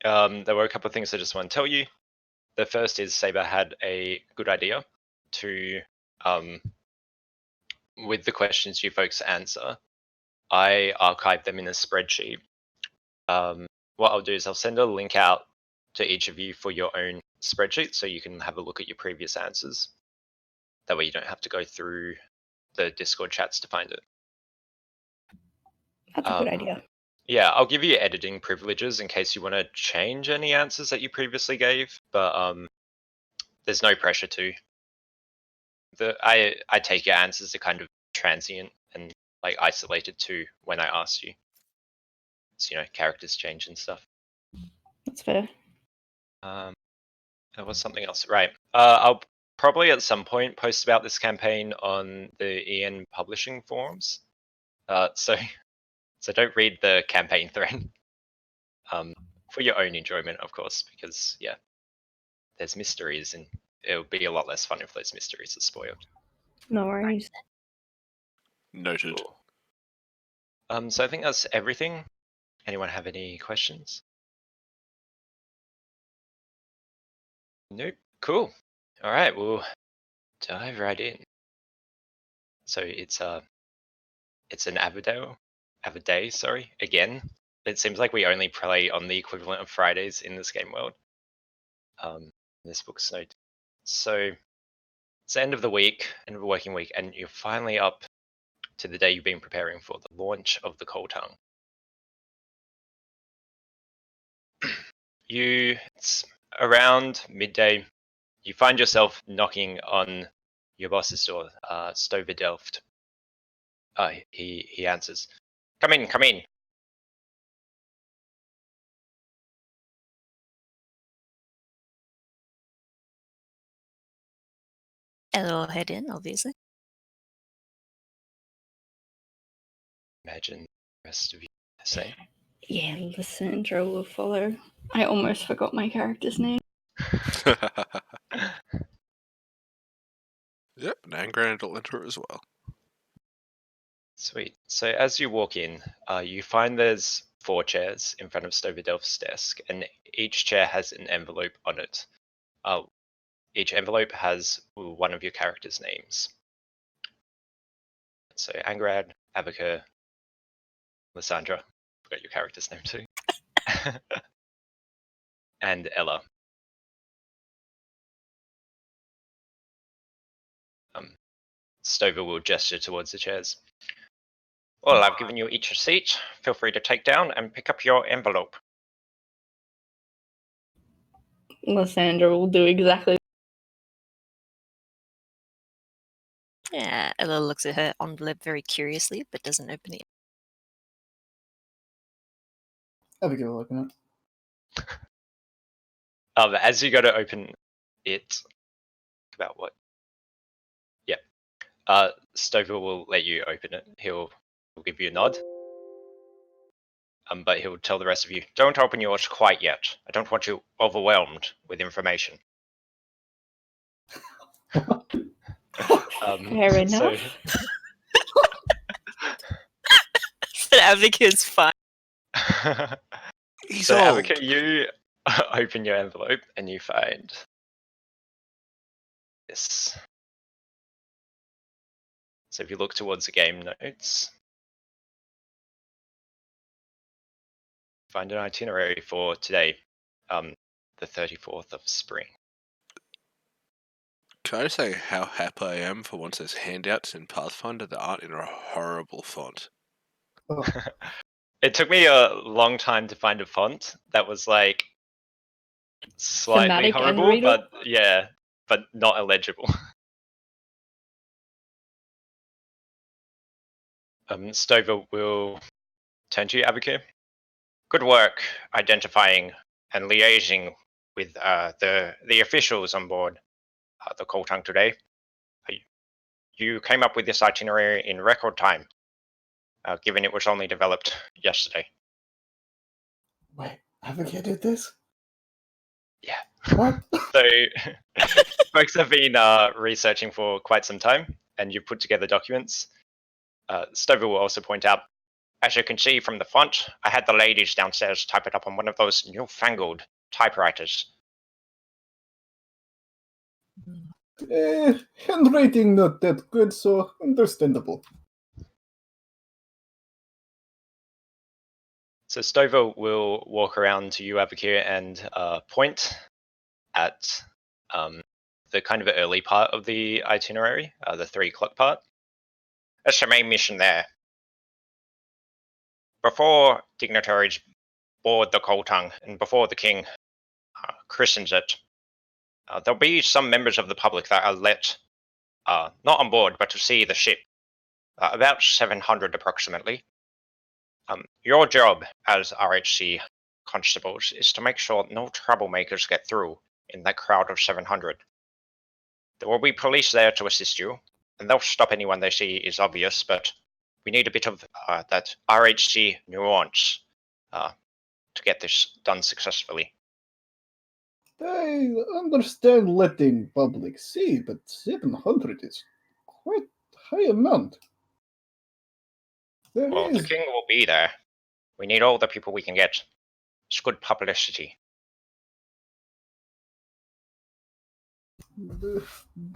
there were a couple of things I just want to tell you. The first is Saber had a good idea to, with the questions you folks answer, I archive them in a spreadsheet. What I'll do is I'll send a link out to each of you for your own spreadsheet so you can have a look at your previous answers. That way you don't have to go through the Discord chats to find it. That's a good idea. Yeah, I'll give you editing privileges in case you want to change any answers that you previously gave, but there's no pressure to. I take your answers are kind of transient and like isolated to when I ask you. So, characters change and stuff. That's fair. There was something else, right? I'll probably at some point post about this campaign on the EN publishing forums. So don't read the campaign thread. For your own enjoyment, of course, because yeah, there's mysteries, and it would be a lot less fun if those mysteries are spoiled. No worries. Noted. Cool. So I think that's everything. Anyone have any questions? Nope. Cool. All right, we'll dive right in. So it's an Avaday, sorry, again. It seems like we only play on the equivalent of Fridays in this game world. This book's note. So it's the end of the week, end of the working week, and you're finally up to the day you've been preparing for, the launch of the Coal Tongue. It's around midday. You find yourself knocking on your boss's door, Stover Delft. He answers, "Come in, come in." And I'll head in, obviously. Imagine the rest of you the same. Yeah, Lysandra will follow. I almost forgot my character's name. Yep, and Angran will enter as well. Sweet. So as you walk in, you find there's 4 chairs in front of Stover Delft's desk, and each chair has an envelope on it. Each envelope has one of your characters' names. So Angrad, Abacur, Lysandra, forgot your character's name too, and Ella. Stover will gesture towards the chairs. Well, I've given you each a seat. Feel free to take down and pick up your envelope. Lysandra will do exactly. Yeah, Ella looks at her envelope very curiously, but doesn't open it. Abigail will open it. As you go to open it, about what? Yeah. Stover will let you open it. He'll give you a nod. But he'll tell the rest of you, don't open yours quite yet. I don't want you overwhelmed with information. Fair enough. But Advocate's fine. He's so, old. Advocate, you open your envelope and you find this. So if you look towards the game notes, find an itinerary for today, the 34th of spring. Can I say how happy I am for once there's handouts in Pathfinder that aren't in a horrible font? Oh, It took me a long time to find a font that was like slightly Thematic and horrible, readable? but not illegible. Stover will turn to you, Abacur. Good work identifying and liaising with the officials on board the Coal Tongue today. You came up with this itinerary in record time, given it was only developed yesterday. wait, Abigail did this? Yeah. What? So, folks have been researching for quite some time, and you've put together documents. Stover will also point out, As you can see from the font, I had the ladies downstairs type it up on one of those newfangled typewriters. Handwriting not that good, so understandable. So Stover will walk around to you, Abakir, and point at the kind of early part of the itinerary, the 3 o'clock part. That's your main mission there. Before dignitaries board the coal tongue and before the king christens it, there'll be some members of the public that are let, not on board, but to see the ship. About 700 approximately. Your job as RHC constables is to make sure no troublemakers get through in that crowd of 700. There will be police there to assist you, and they'll stop anyone they see is obvious, but we need a bit of that RHC nuance to get this done successfully. I understand letting public see, but 700 is quite high amount. There Well, is... the king will be there. We need all the people we can get. It's good publicity.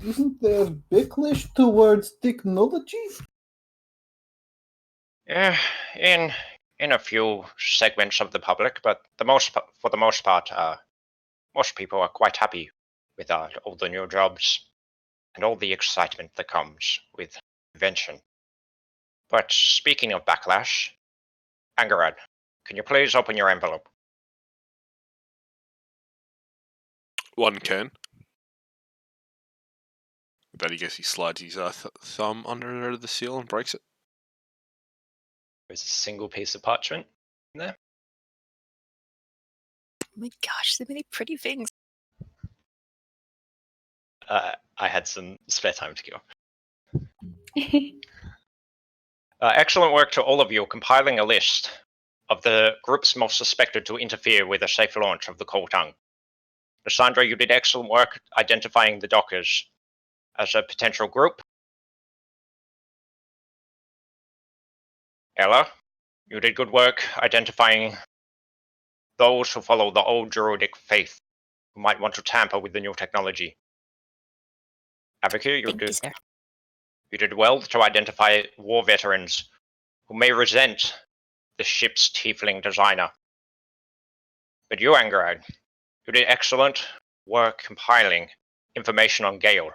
Isn't there backlash towards technology? Yeah, in a few segments of the public, but for the most part, most people are quite happy with all the new jobs and all the excitement that comes with invention. But speaking of backlash, Angarad, can you please open your envelope? One can. But I guess he slides his thumb under the seal and breaks it. There's a single piece of parchment in there. Oh my gosh, so many pretty things. I had some spare time to kill. Excellent work to all of you compiling a list of the groups most suspected to interfere with a safe launch of the coal tongue. Lysandra, you did excellent work identifying the dockers as a potential group. Ella, you did good work identifying those who follow the old Druidic faith who might want to tamper with the new technology. Avakir, Thank you, sir. you did well to identify war veterans who may resent the ship's tiefling designer. But you, Angarad, you did excellent work compiling information on Gale.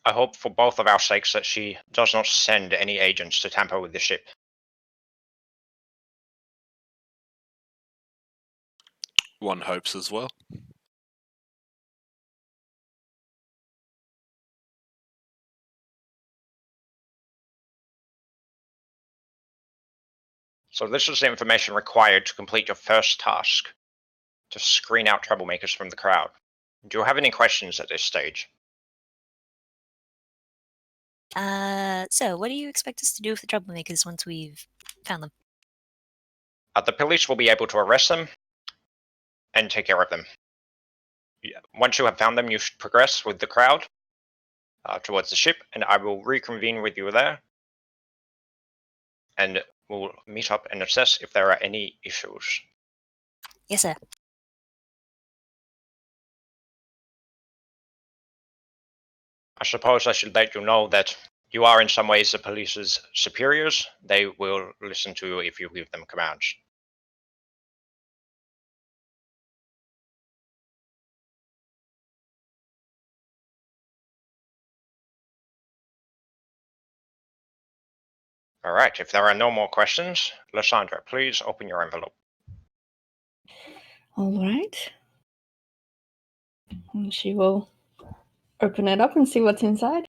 I hope for both of our sakes that she does not send any agents to tamper with the ship. One hopes as well. So this is the information required to complete your first task, to screen out troublemakers from the crowd. Do you have any questions at this stage? So what do you expect us to do with the troublemakers once we've found them? The police will be able to arrest them and take care of them. Once you have found them, you should progress with the crowd towards the ship, and I will reconvene with you there, and we'll meet up and assess if there are any issues. Yes, sir. I suppose I should let you know that you are in some ways the police's superiors. They will listen to you if you give them commands. All right, if there are no more questions, Lysandra, please open your envelope. All right. And she will open it up and see what's inside.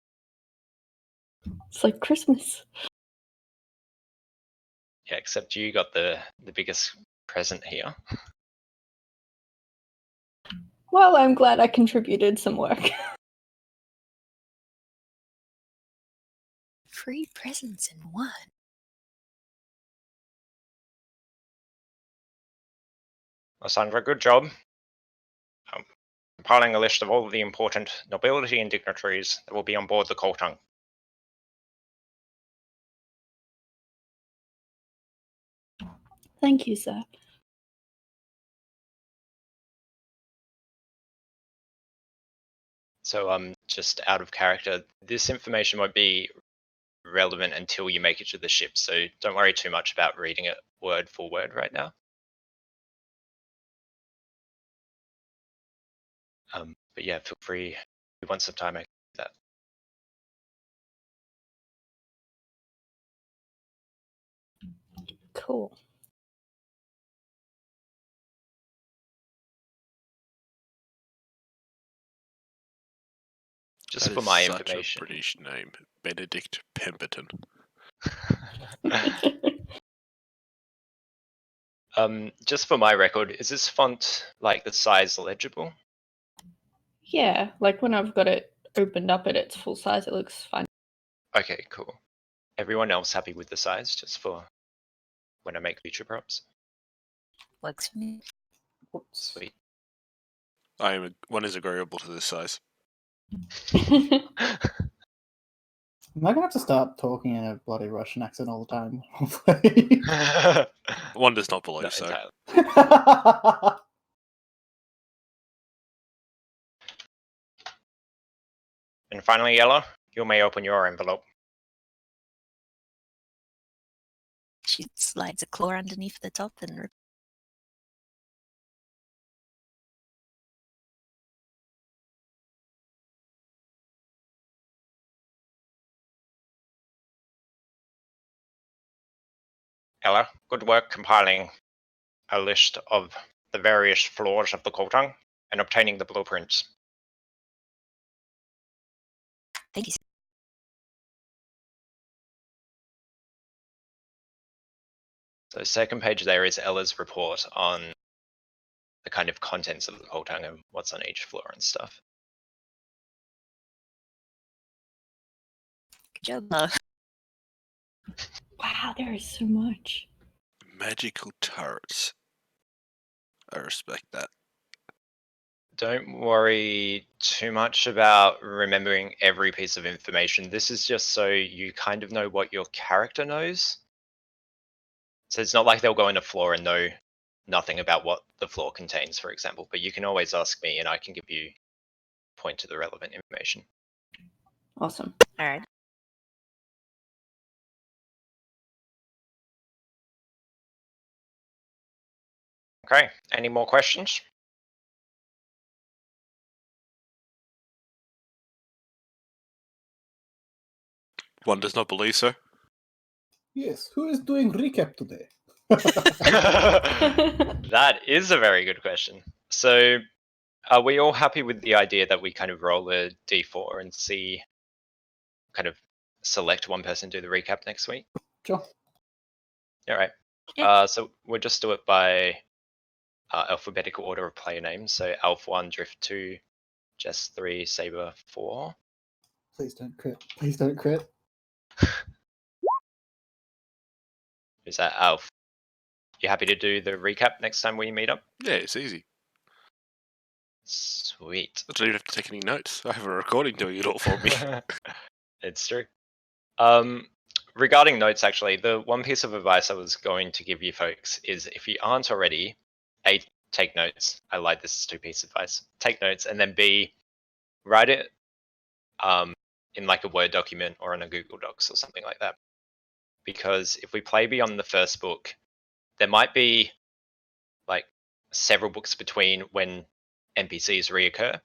It's like Christmas. Yeah, except you got the biggest present here. Well, I'm glad I contributed some work. 3 presents in one. Lysandra, good job. Compiling a list of all of the important nobility and dignitaries that will be on board the coal tongue. Thank you, sir. So just out of character, this information won't be relevant until you make it to the ship, so don't worry too much about reading it word for word right now. But yeah, feel free, if you want some time, I can do that. Cool. Just That for is my such information. a British name, Benedict Pemberton. Just for my record, is this font like the size legible? Yeah, like when I've got it opened up at its full size, it looks fine. Okay, cool. Everyone else happy with the size, just for when I make future props? Works for me. Sweet. One is agreeable to this size. Am I gonna have to start talking in a bloody Russian accent all the time? One does not believe Not so. entirely. And finally, Yellow, you may open your envelope. She slides a claw underneath the top and Ella, good work compiling a list of the various floors of the Kotang and obtaining the blueprints. thank you. So second page there is Ella's report on the kind of contents of the Kotang and what's on each floor and stuff. Good job. Wow, there is so much. Magical turrets. I respect that. Don't worry too much about remembering every piece of information. This is just so you kind of know what your character knows. So it's not like they'll go in a floor and know nothing about what the floor contains, for example, but you can always ask me and I can give you point to the relevant information. Awesome. All right. Okay, any more questions? One does not believe so. Yes, who is doing recap today? That is a very good question. So are we all happy with the idea that we kind of roll a d4 and see, kind of select one person to do the recap next week? Sure. All right. Yeah. So we'll just do it by alphabetical order of player names. So Alf 1, Drift 2, Jess 3, Saber 4. Please don't crit. Please don't crit. Is that Alf? You happy to do the recap next time we meet up? Yeah, it's easy. Sweet. I don't even have to take any notes. I have a recording doing it all for me. It's true. Regarding notes, actually, the one piece of advice I was going to give you folks is if you aren't already, A, take notes. I lied, this is 2 piece advice. Take notes, and then B, write it in like a Word document or in a Google Docs or something like that. Because if we play beyond the first book, there might be like several books between when NPCs reoccur.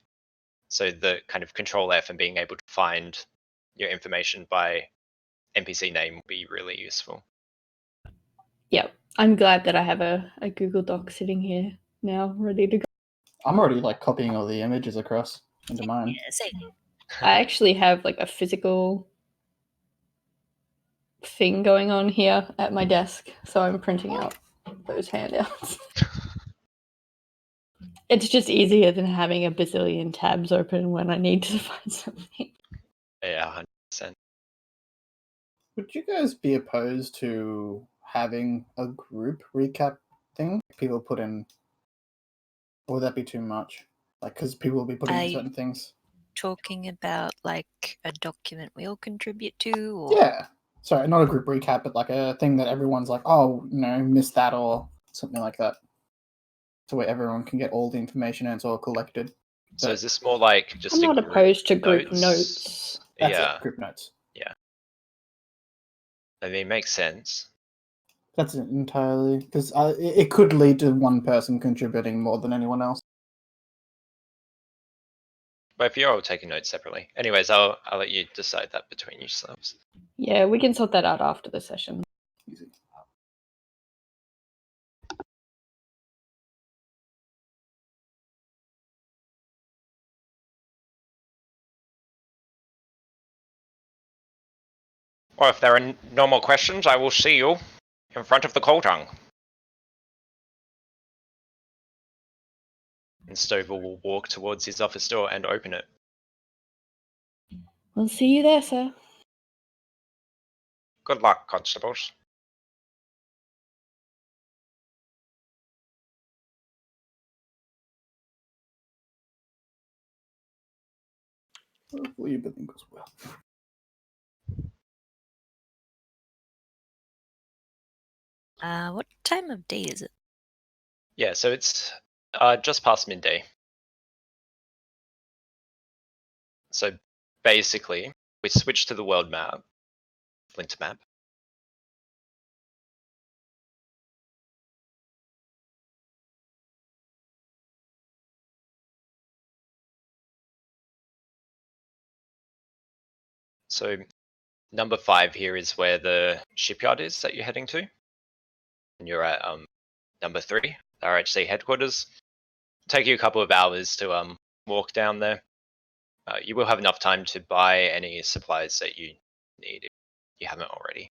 So the kind of Control F and being able to find your information by NPC name will be really useful. Yep. I'm glad that I have a Google Doc sitting here now, ready to go. I'm already like copying all the images across into mine. Yeah, same. I actually have like a physical thing going on here at my desk, so I'm printing out those handouts. It's just easier than having a bazillion tabs open when I need to find something. Yeah, 100%. Would you guys be opposed to having a group recap thing? People put in, or would that be too much? Like, because people will be putting in certain things. Talking about like a document we all contribute to, or Yeah. Sorry, not a group recap, but like a thing that everyone's like, oh, missed that, or something like that, so where everyone can get all the information and it's all collected. So But is this more like just I'm a not group opposed to group notes. that's Yeah, it, group notes. I mean, makes sense. That's it entirely, because it could lead to one person contributing more than anyone else. But if you're all taking notes separately, anyways, I'll let you decide that between yourselves. Yeah, we can sort that out after the session. Easy. Or if there are no more questions, I will see you in front of the Coltung. And Stover will walk towards his office door and open it. We'll see you there, sir. Good luck, constables. Hopefully everything goes well. What time of day is it? Yeah, so it's just past midday. So basically, we switch to the world map, Flint map. So number 5 here is where the shipyard is that you're heading to. And you're at number 3, RHC headquarters. It'll take you a couple of hours to walk down there. You will have enough time to buy any supplies that you need if you haven't already.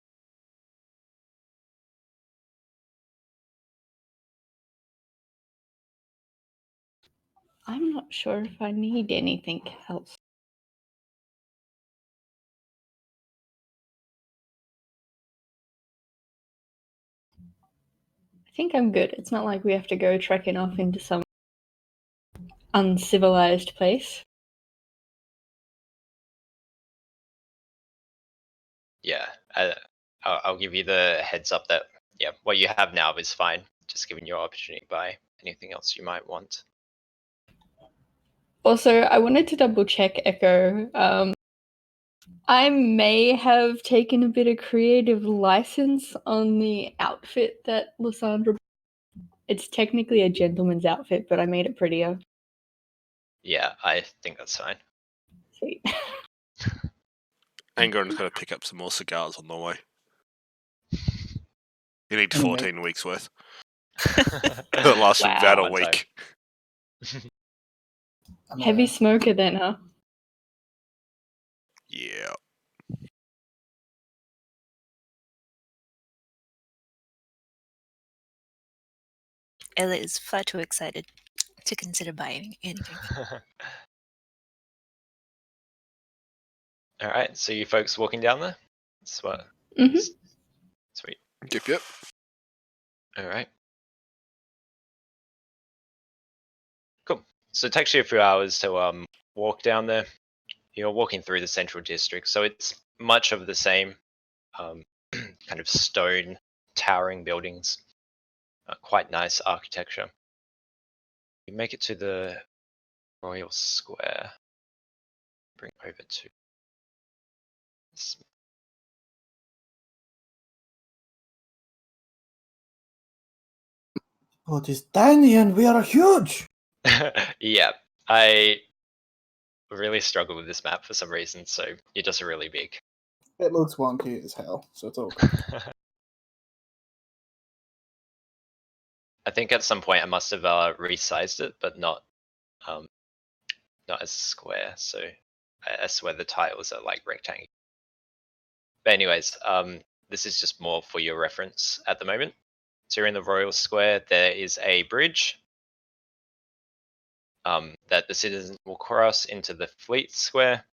I'm not sure if I need anything else. I think I'm good. It's not like we have to go trekking off into some uncivilized place. Yeah, I'll give you the heads up that what you have now is fine. Just giving you an opportunity to buy anything else you might want. Also, I wanted to double check Echo. I may have taken a bit of creative license on the outfit that Lysandra. It's technically a gentleman's outfit, but I made it prettier. Yeah, I think that's fine. Sweet. Angoran's got to pick up some more cigars on the way. He needs Anyway. 14 weeks worth. It'll last him about a One time. week. I'm Heavy smoker then, huh? Yeah. Ella is far too excited to consider buying anything. All right, so you folks walking down there? That's what. Mhm. Sweet. Yep. All right. Cool. So it takes you a few hours to walk down there. You're walking through the central district, so it's much of the same kind of stone towering buildings. Quite nice architecture. You make it to the Royal Square. Bring over to this. Oh, it is tiny and we are huge. Yeah, I really struggle with this map for some reason, so you're just really big. It looks wonky as hell, so it's all good. I think at some point I must have resized it, but not as square. So I swear the tiles are like rectangular. But anyways, this is just more for your reference at the moment. So you're in the Royal Square. There is a bridge that the citizens will cross into the Fleet Square,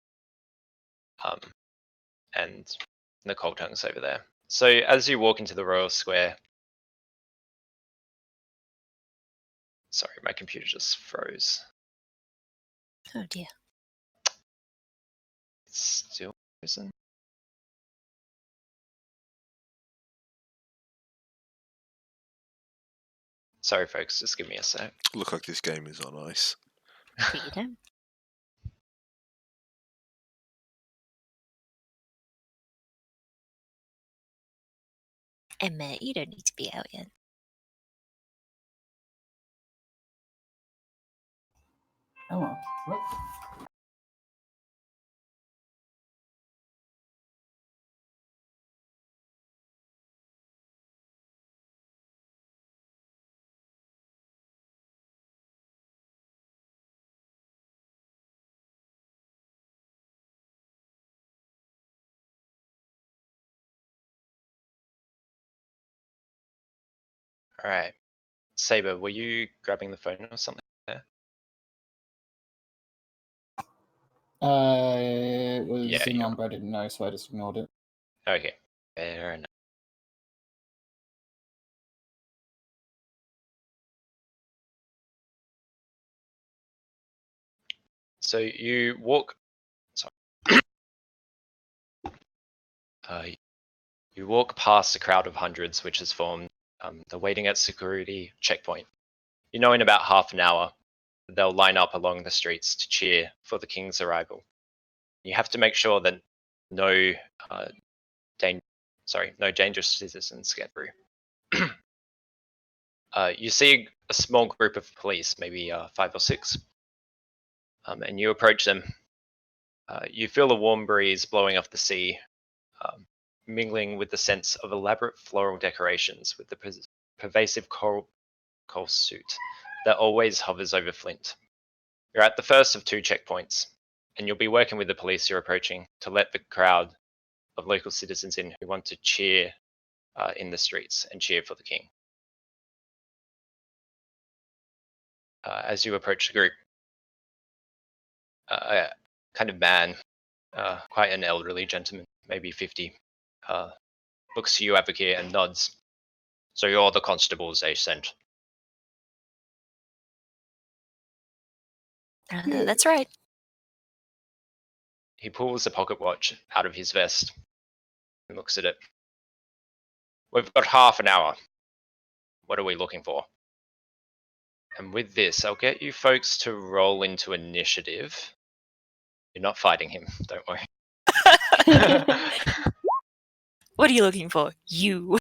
and the Coltung's over there. So as you walk into the Royal Square, sorry, my computer just froze. Oh dear. It's still frozen. Sorry, folks, just give me a sec. Look like this game is on ice. Take your time. Emma, you don't need to be out yet. Oh, what? All right, Saber, were you grabbing the phone or something there? It was Yeah, in you're- on, but I didn't know, so I just ignored it. Okay, fair enough. So you walk. Sorry. You walk past a crowd of hundreds which has formed. They're waiting at security checkpoint. You know, in about half an hour, they'll line up along the streets to cheer for the king's arrival. You have to make sure that no, no dangerous citizens get through. You see a small group of police, maybe 5 or 6, and you approach them. You feel a warm breeze blowing off the sea, mingling with the sense of elaborate floral decorations with the pervasive coral suit that always hovers over Flint. You're at the first of 2 checkpoints, and you'll be working with the police you're approaching to let the crowd of local citizens in who want to cheer in the streets and cheer for the king. As you approach the group, a kind of man, quite an elderly gentleman, maybe 50, looks to you, Advocate, and nods. So you're the constables they sent. That's right. He pulls a pocket watch out of his vest and looks at it. We've got half an hour. What are we looking for? And with this, I'll get you folks to roll into initiative. You're not fighting him, don't worry. What are you looking for? You.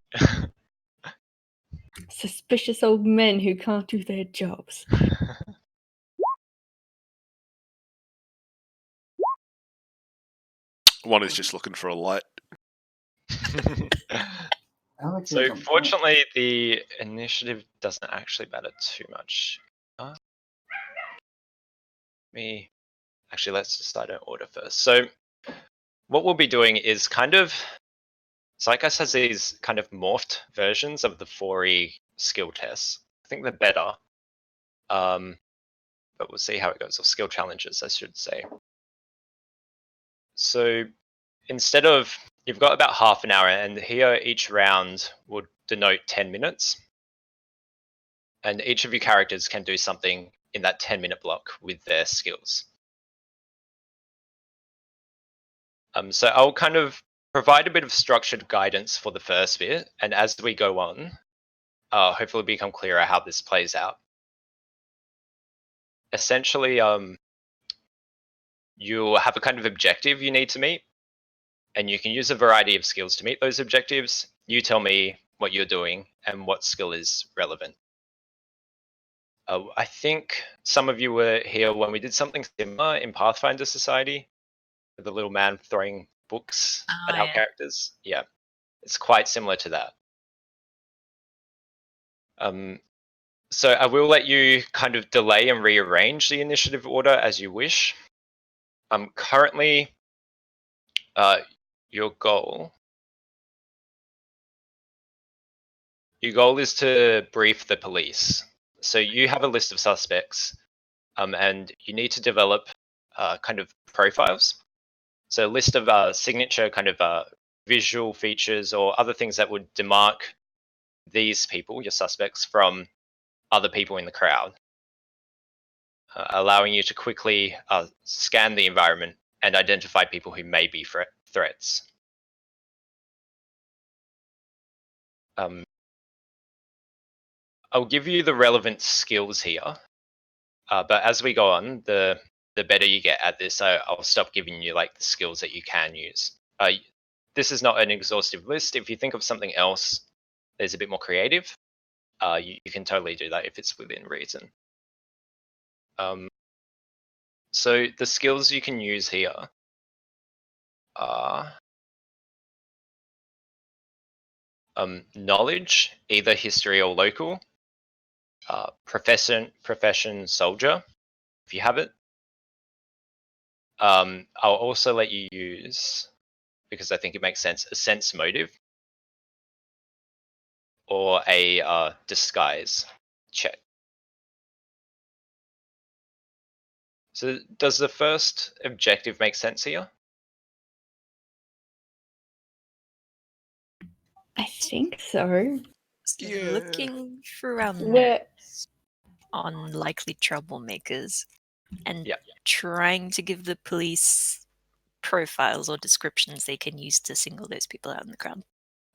Suspicious old men who can't do their jobs. One is just looking for a light. Alex is So on point. fortunately, the initiative doesn't actually matter too much. Let's decide an order first. So what we'll be doing is kind of, Zeitgeist has these kind of morphed versions of the 4E skill tests. I think they're better, but we'll see how it goes, or skill challenges, I should say. So instead of, you've got about half an hour, and here each round would denote 10 minutes. And each of your characters can do something in that 10-minute block with their skills. So I'll kind of provide a bit of structured guidance for the first bit, and as we go on, hopefully become clearer how this plays out. Essentially, you'll have a kind of objective you need to meet, and you can use a variety of skills to meet those objectives. You tell me what you're doing and what skill is relevant. I think some of you were here when we did something similar in Pathfinder Society, with the little man throwing books at our characters. Yeah, it's quite similar to that. So I will let you kind of delay and rearrange the initiative order as you wish. Currently, your goal is to brief the police. So you have a list of suspects, and you need to develop kind of profiles. So a list of signature kind of visual features or other things that would demark these people, your suspects, from other people in the crowd, allowing you to quickly scan the environment and identify people who may be threats. I'll give you the relevant skills here. But as we go on, the better you get at this, I'll stop giving you like the skills that you can use. This is not an exhaustive list. If you think of something else that's a bit more creative, you can totally do that if it's within reason. So the skills you can use here are knowledge, either history or local, profession soldier, if you have it. I'll also let you use, because I think it makes sense, a sense motive or a disguise check. So does the first objective make sense here? I think so. So Yeah. looking for our Where notes on likely troublemakers and Yeah. trying to give the police profiles or descriptions they can use to single those people out in the crowd.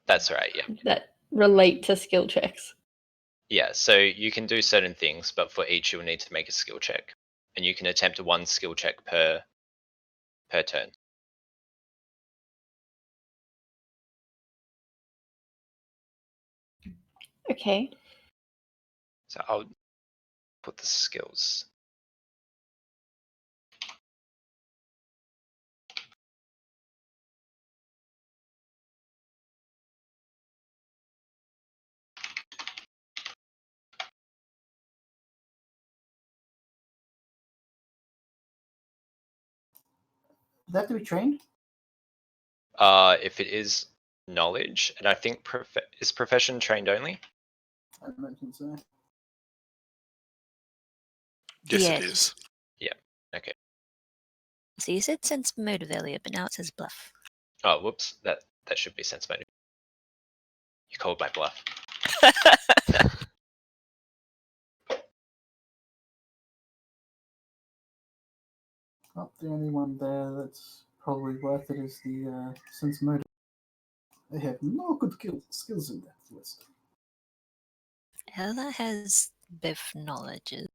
That's right, yeah. that relate to skill checks. Yeah, so you can do certain things, but for each you'll need to make a skill check. And you can attempt one skill check per turn. Okay. So I'll put the skills. Do they have to be trained? If it is knowledge, and I think is profession trained only? I imagine so. Yes, Yeah. it is. Okay. So you said sense motive earlier, but now it says bluff. Oh, whoops. That should be sense motive. You called my bluff. Well, the only one there that's probably worth it is the sense motive. They have no good skills in that list. Ella has both knowledges.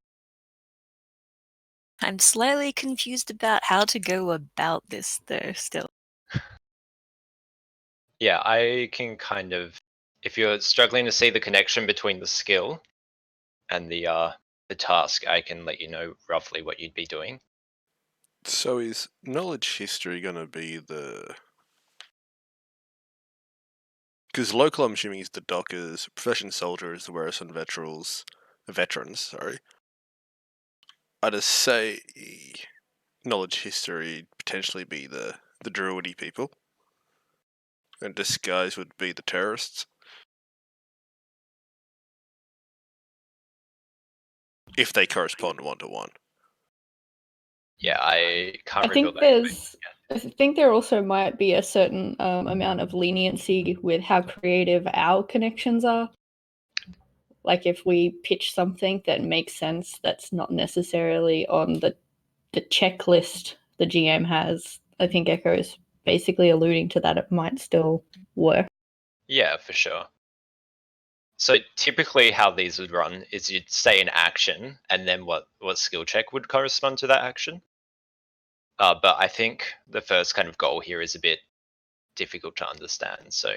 I'm slightly confused about how to go about this, though, still. Yeah, I can kind of, if you're struggling to see the connection between the skill and the task, I can let you know roughly what you'd be doing. So is knowledge history going to be the... Because local, I'm assuming, is the dockers, profession soldier is the Werison veterans, sorry. I'd just say knowledge history potentially be the druidy people. And disguise would be the terrorists. If they correspond one-to-one. Yeah, I can't I reveal think that. there's. I think there also might be a certain amount of leniency with how creative our connections are. Like if we pitch something that makes sense, that's not necessarily on the checklist the GM has. I think Echo is basically alluding to that. It might still work. Yeah, for sure. So typically how these would run is you'd say an action and then what skill check would correspond to that action. But I think the first kind of goal here is a bit difficult to understand. So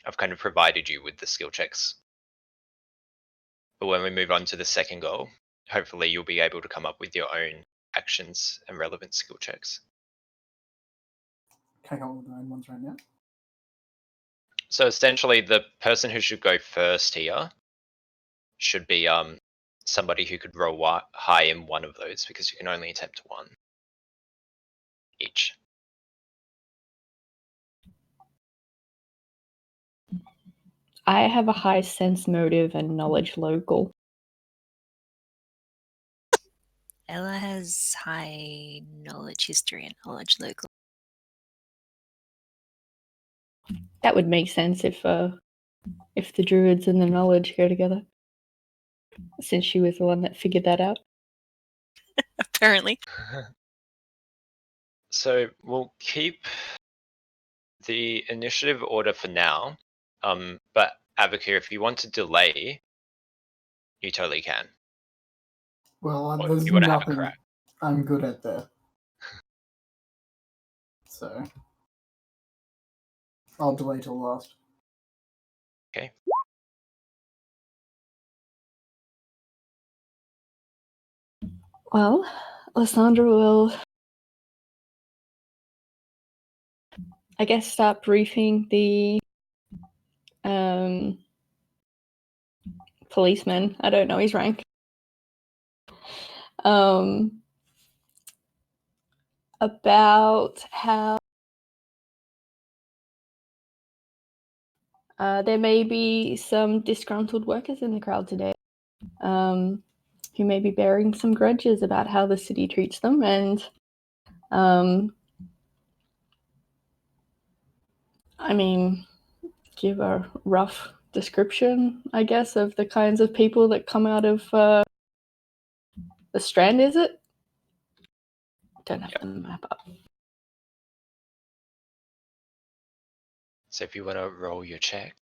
I've kind of provided you with the skill checks. But when we move on to the second goal, hopefully you'll be able to come up with your own actions and relevant skill checks. Can I come up with my own ones right now? So essentially the person who should go first here should be somebody who could roll high in one of those, because you can only attempt one each. I have a high sense motive and knowledge local. Ella has high knowledge history and knowledge local. That would make sense if the druids and the knowledge go together. Since she was the one that figured that out. Apparently. So we'll keep the initiative order for now. But Abacir, if you want to delay, you totally can. Well, Or there's you want to have a nothing crack. I'm good at there. So I'll delay till last. Okay. Well, Lysandra will, I guess, start briefing the policeman. I don't know his rank. About how there may be some disgruntled workers in the crowd today, who may be bearing some grudges about how the city treats them, and I mean, give a rough description, I guess, of the kinds of people that come out of the Strand, is it? Don't have the map up. So if you want to roll your check.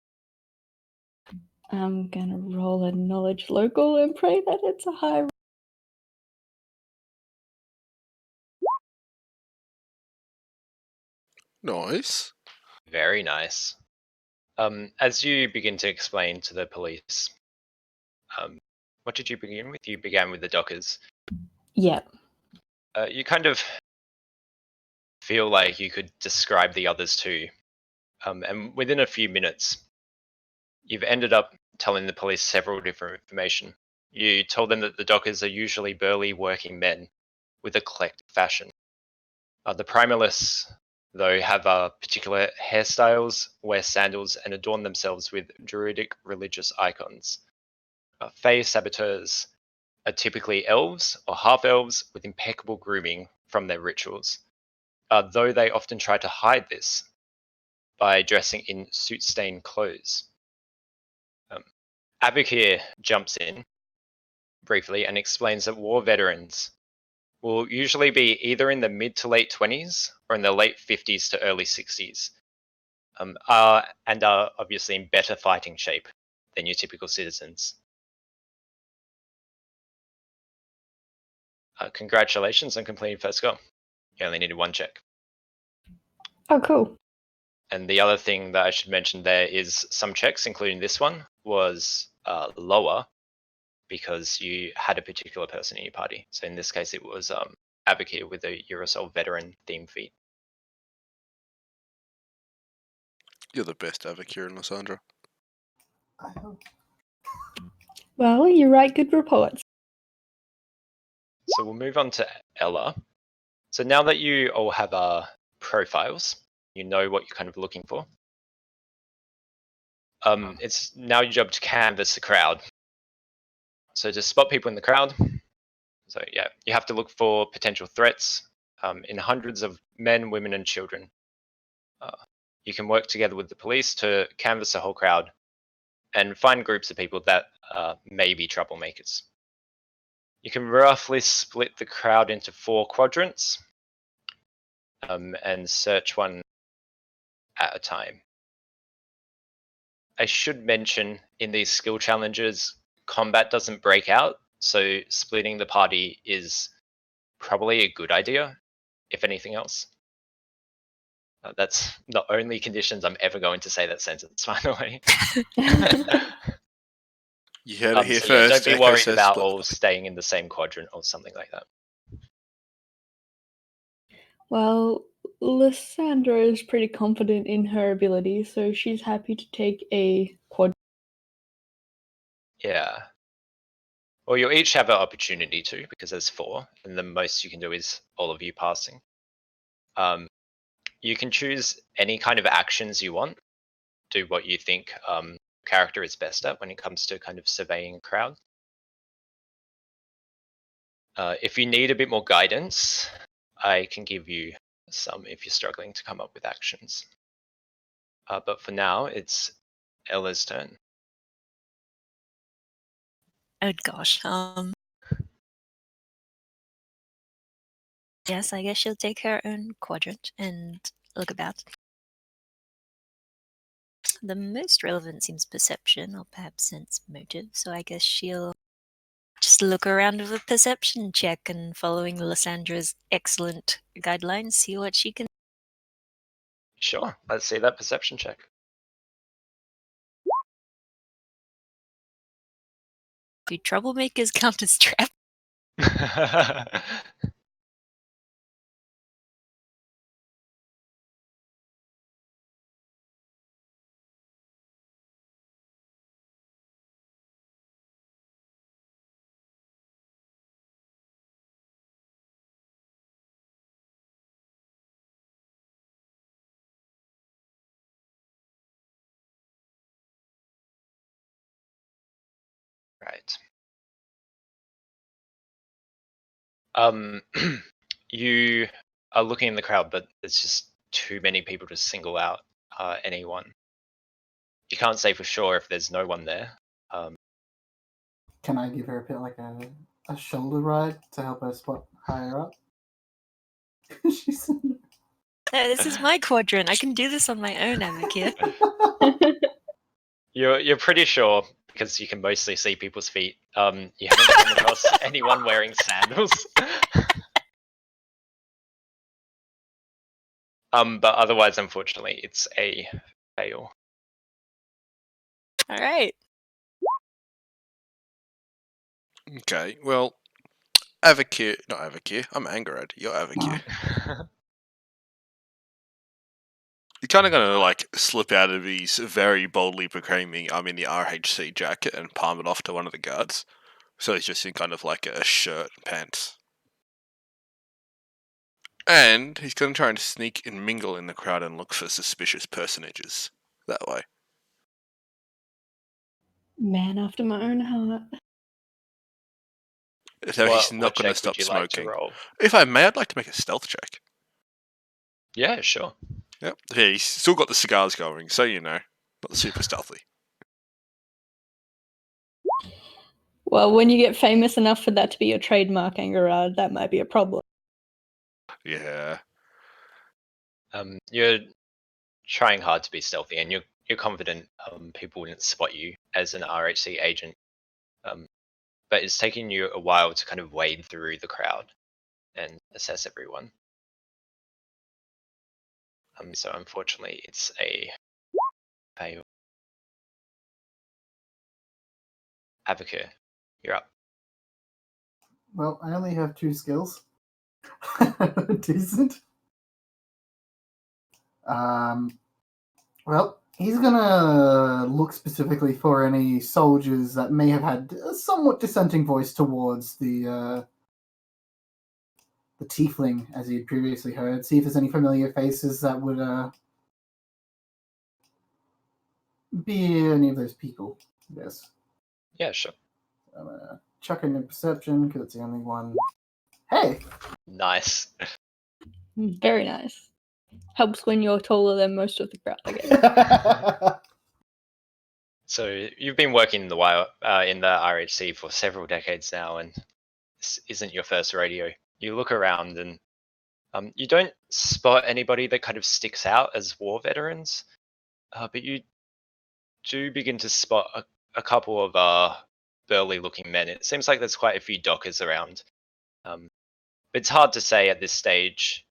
I'm gonna roll a knowledge local and pray that it's a high. Nice. Very nice. As you begin to explain to the police, what did you begin with? You began with the Dockers. Yeah. You kind of feel like you could describe the others too. And within a few minutes, you've ended up telling the police several different information. You told them that the Dockers are usually burly working men with eclectic fashion. The primalists, though, have particular hairstyles, wear sandals, and adorn themselves with druidic religious icons. Fey saboteurs are typically elves or half-elves with impeccable grooming from their rituals, though they often try to hide this by dressing in soot-stained clothes. Abukir jumps in briefly and explains that war veterans will usually be either in the mid to late 20s or in the late 50s to early 60s, and are obviously in better fighting shape than your typical citizens. Congratulations on completing first goal. You only needed one check. Oh, cool. And the other thing that I should mention there is some checks, including this one, was lower because you had a particular person in your party. So in this case, it was Abukir with a Eurosol veteran theme feat. You're the best Avakir and Lysandra. I hope. Well, you write good reports. So we'll move on to Ella. So now that you all have profiles, you know what you're kind of looking for. It's now your job to canvass the crowd. So to spot people in the crowd, so yeah, you have to look for potential threats in hundreds of men, women, and children. You can work together with the police to canvass the whole crowd and find groups of people that may be troublemakers. You can roughly split the crowd into 4 quadrants and search one at a time. I should mention in these skill challenges, combat doesn't break out, so splitting the party is probably a good idea, if anything else. That's the only conditions I'm ever going to say that sentence, by the way. You heard it here So yeah, first. don't be Echo worried says about split. all staying in the same quadrant or something like that. Well, Lysandra is pretty confident in her abilities, so she's happy to take a quad. Yeah. Well, you'll each have an opportunity to, because there's 4, and the most you can do is all of you passing. You can choose any kind of actions you want. Do what you think character is best at when it comes to kind of surveying a crowd. If you need a bit more guidance, I can give you some if you're struggling to come up with actions. But for now, it's Ella's turn. Oh gosh. Yes, I guess she'll take her own quadrant and look about. The most relevant seems perception, or perhaps sense motive, so I guess she'll Just look around with a perception check and following Lysandra's excellent guidelines, see what she can. Sure, let's see that perception check. Do troublemakers count as traps? Right. You are looking in the crowd, but there's just too many people to single out anyone. You can't say for sure if there's no one there. Can I give her a bit like a shoulder ride to help her spot higher up? She's No, this is my quadrant. I can do this on my own, Advocate. You're pretty sure because you can mostly see people's feet. You haven't come across anyone wearing sandals. But otherwise, unfortunately, it's a fail. All right. Okay, well, not Advocate, I'm Angerad, you're Advocate. You're kind of going to, like, slip out of his very boldly proclaiming I'm in the RHC jacket and palm it off to one of the guards. So he's just in kind of like a shirt and pants. And he's going to try and sneak and mingle in the crowd and look for suspicious personages that way. Man after my own heart. So he's not What going to check stop would you like to smoking. roll? If I may, I'd like to make a stealth check. Yeah, sure. Yep. Yeah, he's still got the cigars going, so you know, not super stealthy. Well, when you get famous enough for that to be your trademark, Angerard, that might be a problem. Yeah. You're trying hard to be stealthy, and you're confident people wouldn't spot you as an RHC agent. But it's taking you a while to kind of wade through the crowd and assess everyone. So unfortunately, it's a fail. Advocate, you're up. well, I only have 2 skills. Decent. Well, he's gonna look specifically for any soldiers that may have had a somewhat dissenting voice towards the tiefling, as he had previously heard. See if there's any familiar faces that would be any of those people. Yes. Yeah, sure. I'm gonna chuck in perception because it's the only one. Hey. Nice. Very nice. Helps when you're taller than most of the crowd, I guess. So you've been working in the RHC for several decades now, and this isn't your first rodeo. You look around and you don't spot anybody that kind of sticks out as war veterans, but you do begin to spot a couple of burly-looking men. It seems like there's quite a few dockers around. But it's hard to say at this stage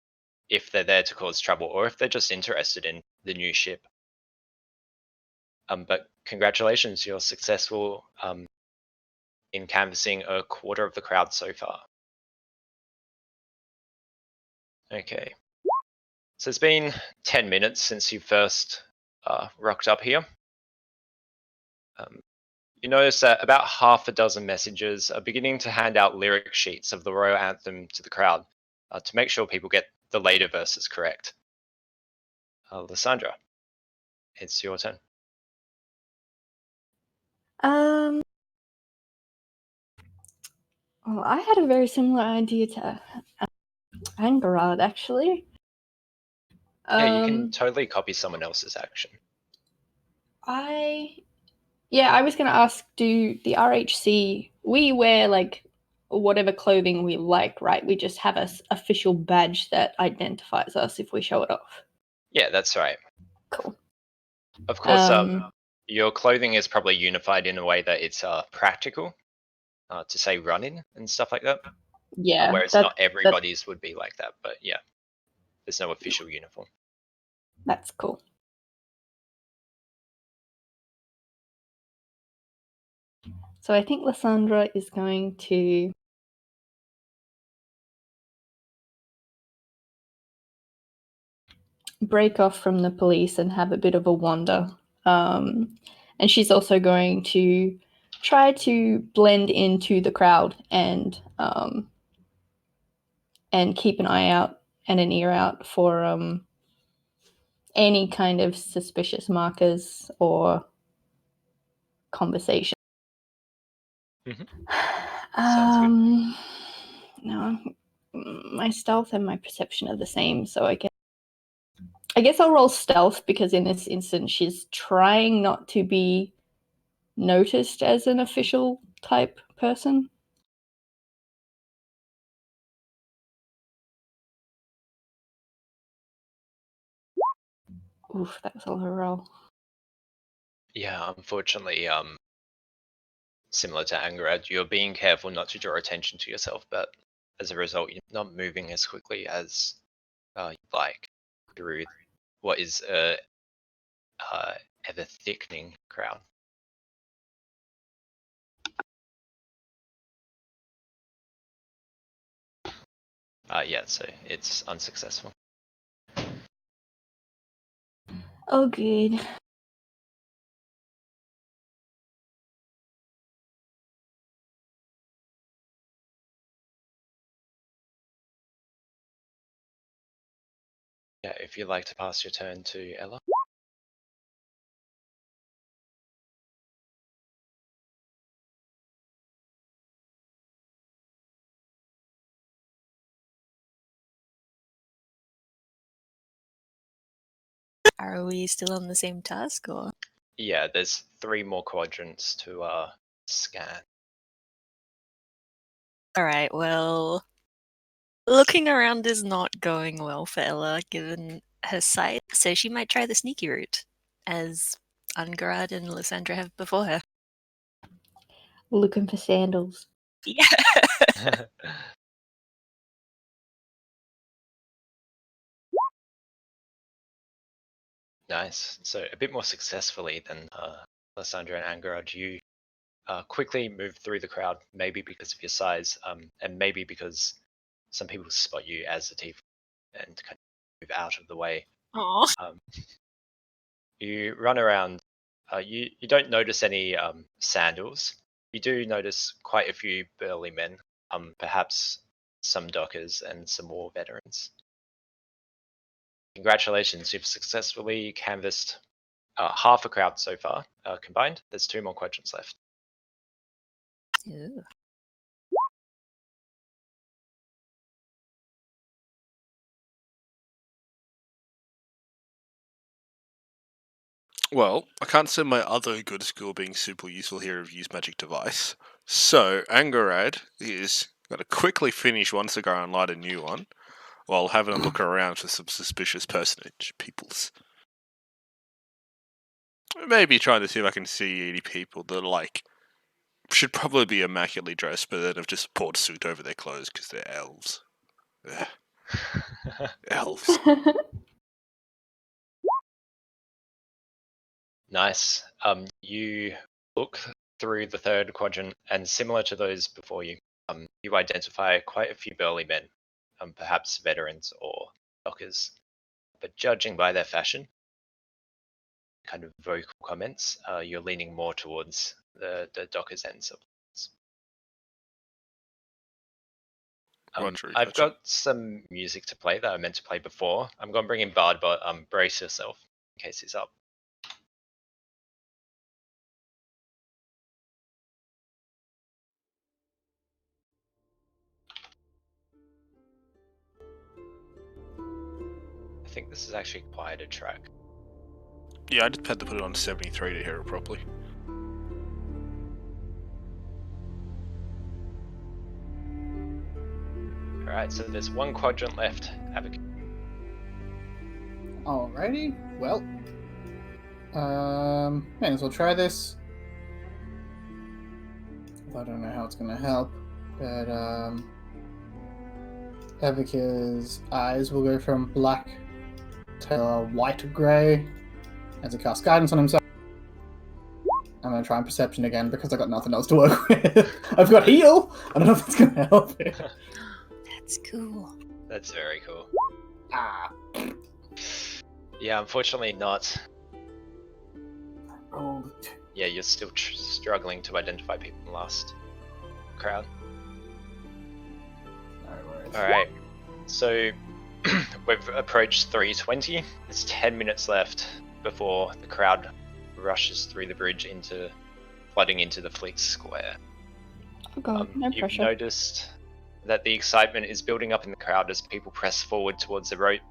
if they're there to cause trouble or if they're just interested in the new ship. But congratulations, you're successful in canvassing a quarter of the crowd so far. Okay. So it's been 10 minutes since you first rocked up here. You notice that about half a dozen messengers are beginning to hand out lyric sheets of the royal anthem to the crowd to make sure people get the later verses correct. Lysandra, it's your turn. Well, I had a very similar idea to Angerard, actually. Yeah, you can totally copy someone else's action. I was going to ask, do the RHC, we wear like whatever clothing we like, right? We just have an official badge that identifies us if we show it off. Yeah, that's right. Cool. Of course, your clothing is probably unified in a way that it's practical. to say running and stuff like that. Yeah, Whereas not everybody's would be like that, but yeah, there's no official uniform. that's cool. So I think Lysandra is going to break off from the police and have a bit of a wander. And she's also going to try to blend into the crowd and keep an eye out and an ear out for any kind of suspicious markers or conversation. Mhm. Sounds No, my stealth and my perception are the same, so I guess I'll roll stealth because in this instance she's trying not to be noticed as an official type person. Oof, that was a low roll. Yeah, unfortunately, similar to Angarad, you're being careful not to draw attention to yourself, but as a result, you're not moving as quickly as you'd like through what is a ever thickening crowd. Yeah, so it's unsuccessful. Oh, good. Yeah, if you'd like to pass your turn to Ella. Are we still on the same task, or? Yeah, there's 3 more quadrants to scan. Alright, well, looking around is not going well for Ella, given her sight, so she might try the sneaky route, as Angarad and Lysandra have before her. Looking for sandals. Yeah. Nice. So a bit more successfully than Lysandra and Angarad, you quickly move through the crowd, maybe because of your size, and maybe because some people spot you as a thief and kind of move out of the way. Aw. You run around. You don't notice any sandals. You do notice quite a few burly men, perhaps some dockers and some more veterans. Congratulations, you've successfully canvassed half a crowd so far combined. There's 2 more quadrants left. Ew. Well, I can't say my other good skill being super useful here of use magic device. So, Angarad is going to quickly finish one cigar and light a new one, while having a look around for some suspicious peoples. Maybe trying to see if I can see any people that should probably be immaculately dressed, but then have just poured soot over their clothes because they're elves. Ugh, elves. Nice. You look through the 3rd quadrant, and similar to those before you, you identify quite a few burly men, perhaps veterans or dockers. But judging by their fashion, kind of vocal comments, you're leaning more towards the dockers ends of things. I've got some music to play that I meant to play before. I'm going to bring in Bard, but brace yourself in case he's up. I think this is actually quite a track. Yeah, I just had to put it on 73 to hear it properly. Alright, so there's 1 quadrant left. Abigail. Alrighty, well, may as well try this. I don't know how it's going to help, but Evika's eyes will go from black to white-grey as he casts guidance on himself. I'm going to try and perception again because I got nothing else to work with. I've got heal! I don't know if that's going to help it. That's cool. That's very cool. Ah. Yeah, unfortunately not. Rolled. Yeah, you're still struggling to identify people in the last crowd. No worries. Alright, so we've approached 3:20. There's 10 minutes left before the crowd rushes through the bridge flooding into the Fleet Square. Oh god, no You've pressure. noticed that the excitement is building up in the crowd as people press forward towards the road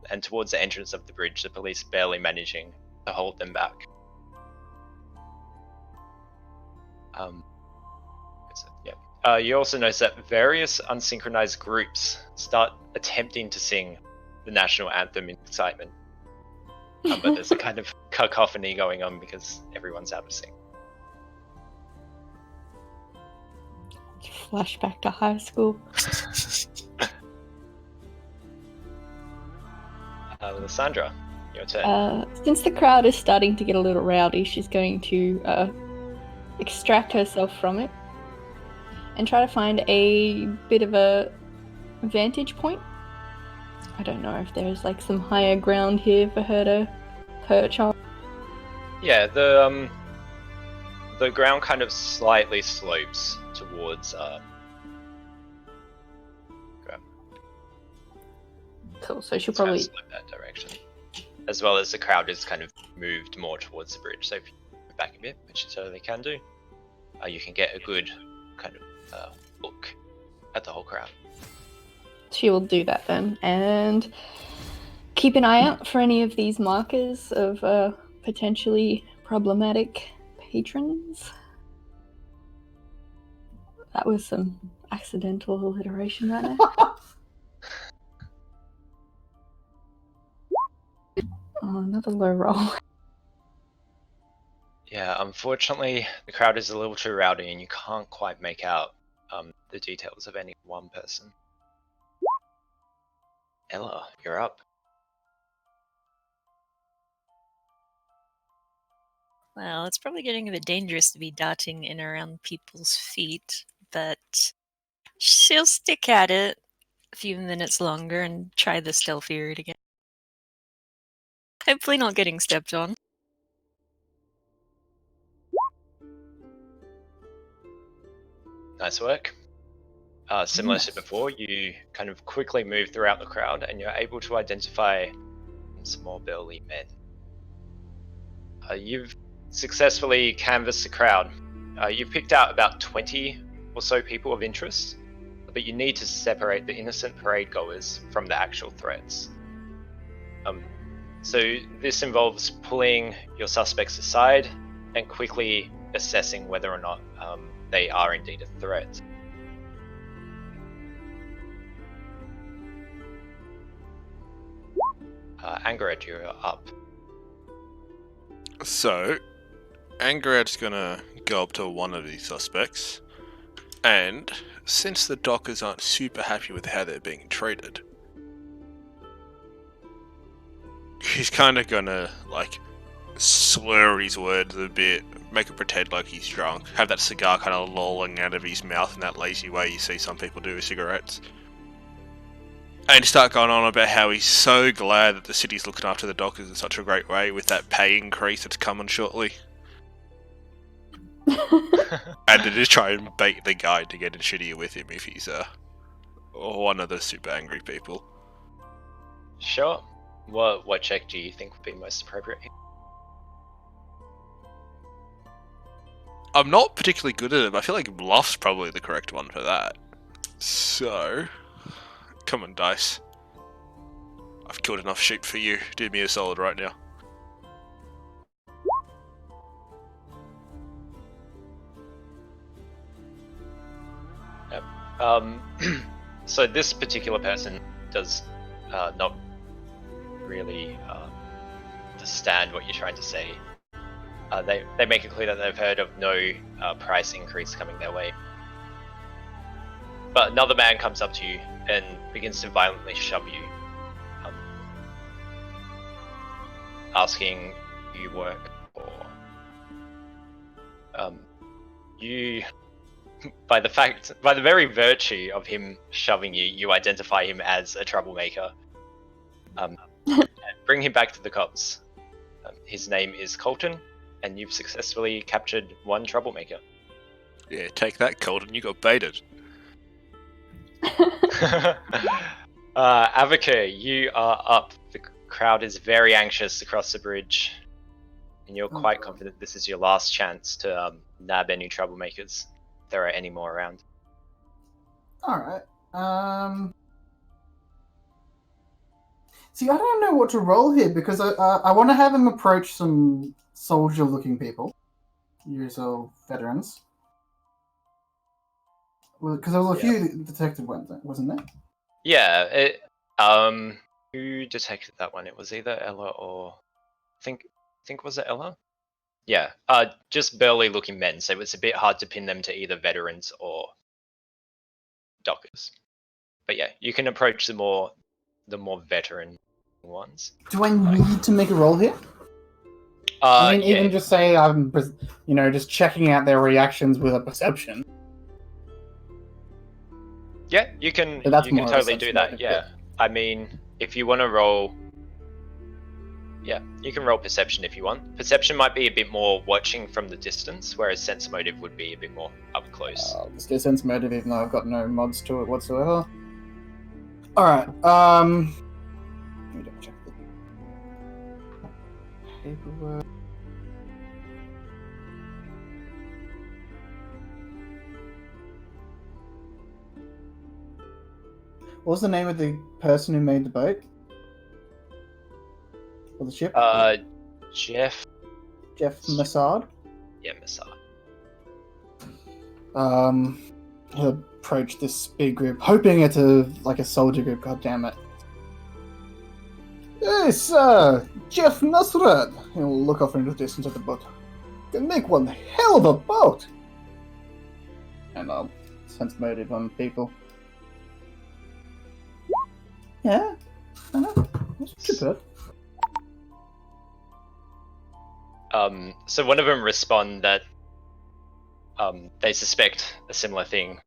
and towards the entrance of the bridge, the police barely managing to hold them back. You also notice that various unsynchronized groups start attempting to sing the national anthem in excitement. But there's a kind of cacophony going on because everyone's out of sync. Flashback to high school. Lysandra, your turn. Since the crowd is starting to get a little rowdy, she's going to extract herself from it and try to find a bit of a vantage point. I don't know if there's like some higher ground here for her to perch on. Yeah, the ground kind of slightly slopes towards Cool, so she'll it's kind of probably... slope that direction. As well as the crowd is kind of moved more towards the bridge. So if you move back a bit, which you totally can do, you can get a good kind of look at the whole crowd. She will do that then, and keep an eye out for any of these markers of potentially problematic patrons. That was some accidental alliteration right there. Oh, another low roll. Yeah, unfortunately, the crowd is a little too rowdy and you can't quite make out the details of any one person. Ella, you're up. Well, it's probably getting a bit dangerous to be darting in around people's feet, but she'll stick at it a few minutes longer and try the stealthy route again. Hopefully not getting stepped on. Nice work. Similar to before, you kind of quickly move throughout the crowd and you're able to identify some more burly men. You've successfully canvassed the crowd. You've picked out about 20 or so people of interest, but you need to separate the innocent parade goers from the actual threats. So this involves pulling your suspects aside and quickly assessing whether or not they are indeed a threat. Angered, you're up. So, Angered's gonna go up to one of these suspects, and since the dockers aren't super happy with how they're being treated, he's kind of gonna, like, slur his words a bit, make it pretend like he's drunk, have that cigar kind of lolling out of his mouth in that lazy way you see some people do with cigarettes. And start going on about how he's so glad that the city's looking after the dockers in such a great way with that pay increase that's coming shortly. And to just try and bait the guy to get in shittier with him if he's one of the super angry people. Sure. What check do you think would be most appropriate? I'm not particularly good at it, but I feel like bluff's probably the correct one for that. So, come on, dice. I've killed enough sheep for you. Do me a solid right now. Yep. So this particular person does not really understand what you're trying to say. They make it clear that they've heard of no price increase coming their way. But another man comes up to you and begins to violently shove you, asking who you work for. You, by the very virtue of him shoving you, you identify him as a troublemaker. And bring him back to the cops. His name is Colton, and you've successfully captured one troublemaker. Yeah, take that, Colton. You got baited. Avocur, you are up. The crowd is very anxious to cross the bridge, and you're Oh, quite God. confident this is your last chance to nab any troublemakers, if there are any more around. All right. See, I don't know what to roll here because I want to have him approach some soldier-looking people, usual veterans. Well, because there was a few detected ones, wasn't there? Yeah. Who detected that one? It was either Ella or I think was it Ella? Yeah. Just burly looking men, so it's a bit hard to pin them to either veterans or dockers. But yeah, you can approach the more veteran ones. Do I need to make a roll here? I mean, yeah. even just say I'm, just checking out their reactions with a perception. Yeah, you can. So that's you can more of a totally do sense that. motive, Yeah. I mean, if you want to roll, yeah, you can roll perception if you want. Perception might be a bit more watching from the distance, whereas sense motive would be a bit more up close. Let's get sense motive, even though I've got no mods to it whatsoever. All right. Let me double check the paperwork. What was the name of the person who made the boat? Or the ship? Jeff. Jeff Massard? Yeah, Massard. He'll approach this big group, hoping it's a soldier group, god damn it. Hey, sir! Jeff Nasrad! He'll look off into the distance at the boat. Can make one hell of a boat! And I'll sense motive on people. Yeah, I know. That's too bad. So one of them respond that they suspect a similar thing,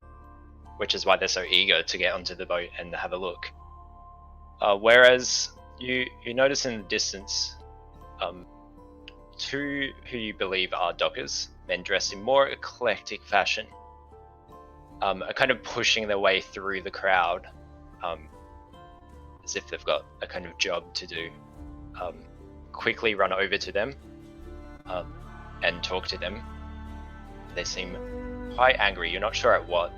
which is why they're so eager to get onto the boat and have a look. Whereas you notice in the distance, two who you believe are dockers, men dressed in more eclectic fashion, are kind of pushing their way through the crowd, as if they've got a kind of job to do. Quickly run over to them and talk to them. They seem quite angry. You're not sure at what.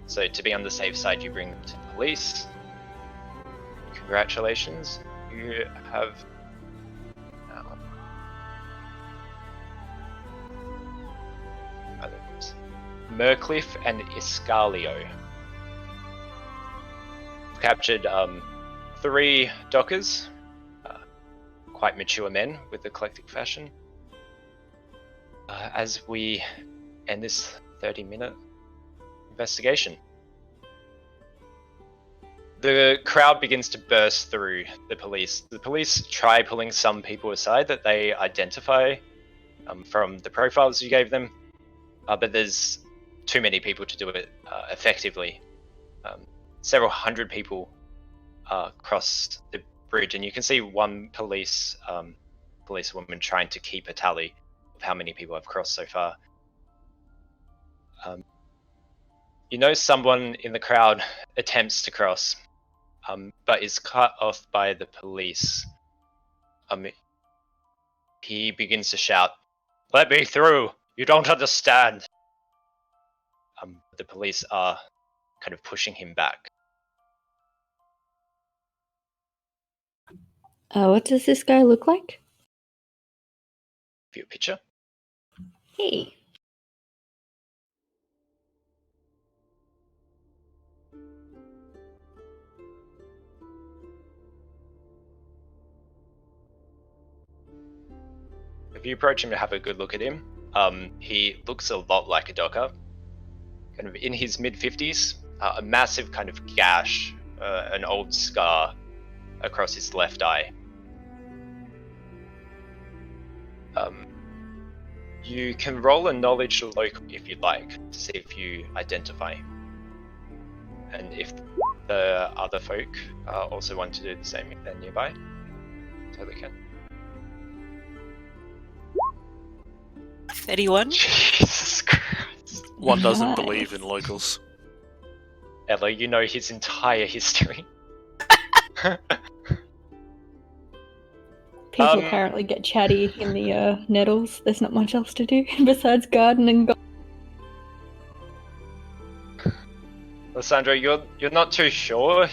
So to be on the safe side, you bring them to the police. Congratulations. You have Mercliffe and Iscalio captured 3 dockers, quite mature men with eclectic fashion. As we end this 30-minute investigation, the crowd begins to burst through the police. The police try pulling some people aside that they identify from the profiles you gave them, but there's too many people to do it effectively. Several hundred people cross the bridge, and you can see one policewoman trying to keep a tally of how many people have crossed so far. You know someone in the crowd attempts to cross, but is cut off by the police. He begins to shout, "Let me through! You don't understand!" The police are kind of pushing him back. What does this guy look like? View a picture. Hey. if you approach him to have a good look at him, he looks a lot like a docker. Kind of in his mid-50s, a massive kind of gash, an old scar across his left eye. You can roll a knowledge local if you'd like, to see if you identify him. And if the other folk also want to do the same if they're nearby, totally can. 31. Jesus Christ. One doesn't Nice. believe in locals. Ella, you know his entire history. People Um, apparently get chatty in the nettles. There's not much else to do besides garden and golf. Lysandra, you're not too sure.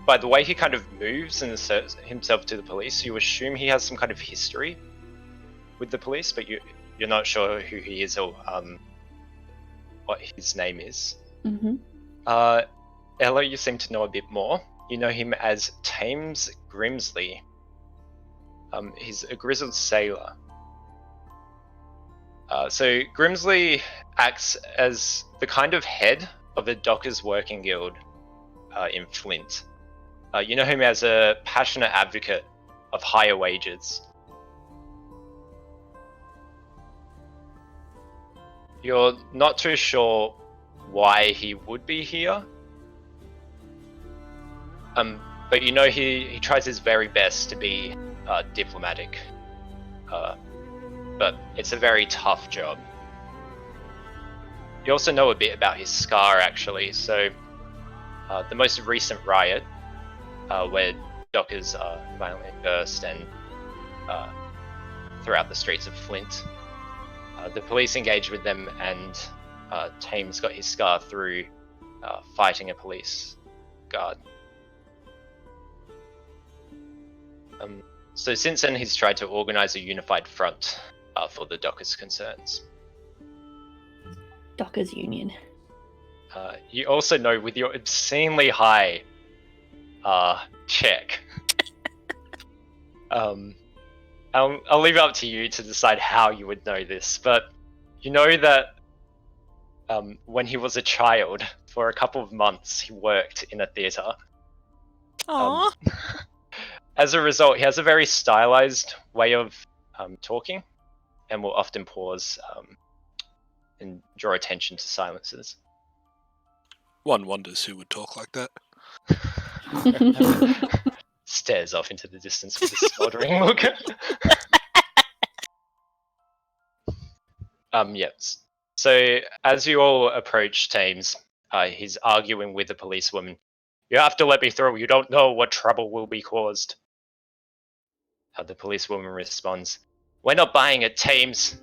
By the way he kind of moves and asserts himself to the police, you assume he has some kind of history with the police, but you're not sure who he is or what his name is. Mm-hmm. Ella, you seem to know a bit more. You know him as Thames Grimsley. He's a grizzled sailor. So Grimsley acts as the kind of head of a dockers working guild in Flint. You know him as a passionate advocate of higher wages. You're not too sure why he would be here. But you know he tries his very best to be diplomatic. But it's a very tough job. You also know a bit about his scar, actually. So the most recent riot, where dockers violently burst and throughout the streets of Flint, the police engaged with them, and Thames got his scar through fighting a police guard. So since then, he's tried to organize a unified front for the dockers' concerns. Dockers Union. You also know with your obscenely high check, I'll leave it up to you to decide how you would know this, but you know that when he was a child, for a couple of months, he worked in a theatre. Aww. As a result, he has a very stylized way of talking, and will often pause and draw attention to silences. One wonders who would talk like that. Stares off into the distance with a smoldering look. Yes. So as you all approach Thames, he's arguing with the policewoman. You have to let me through. You don't know what trouble will be caused. The policewoman responds, "We're not buying it, Thames."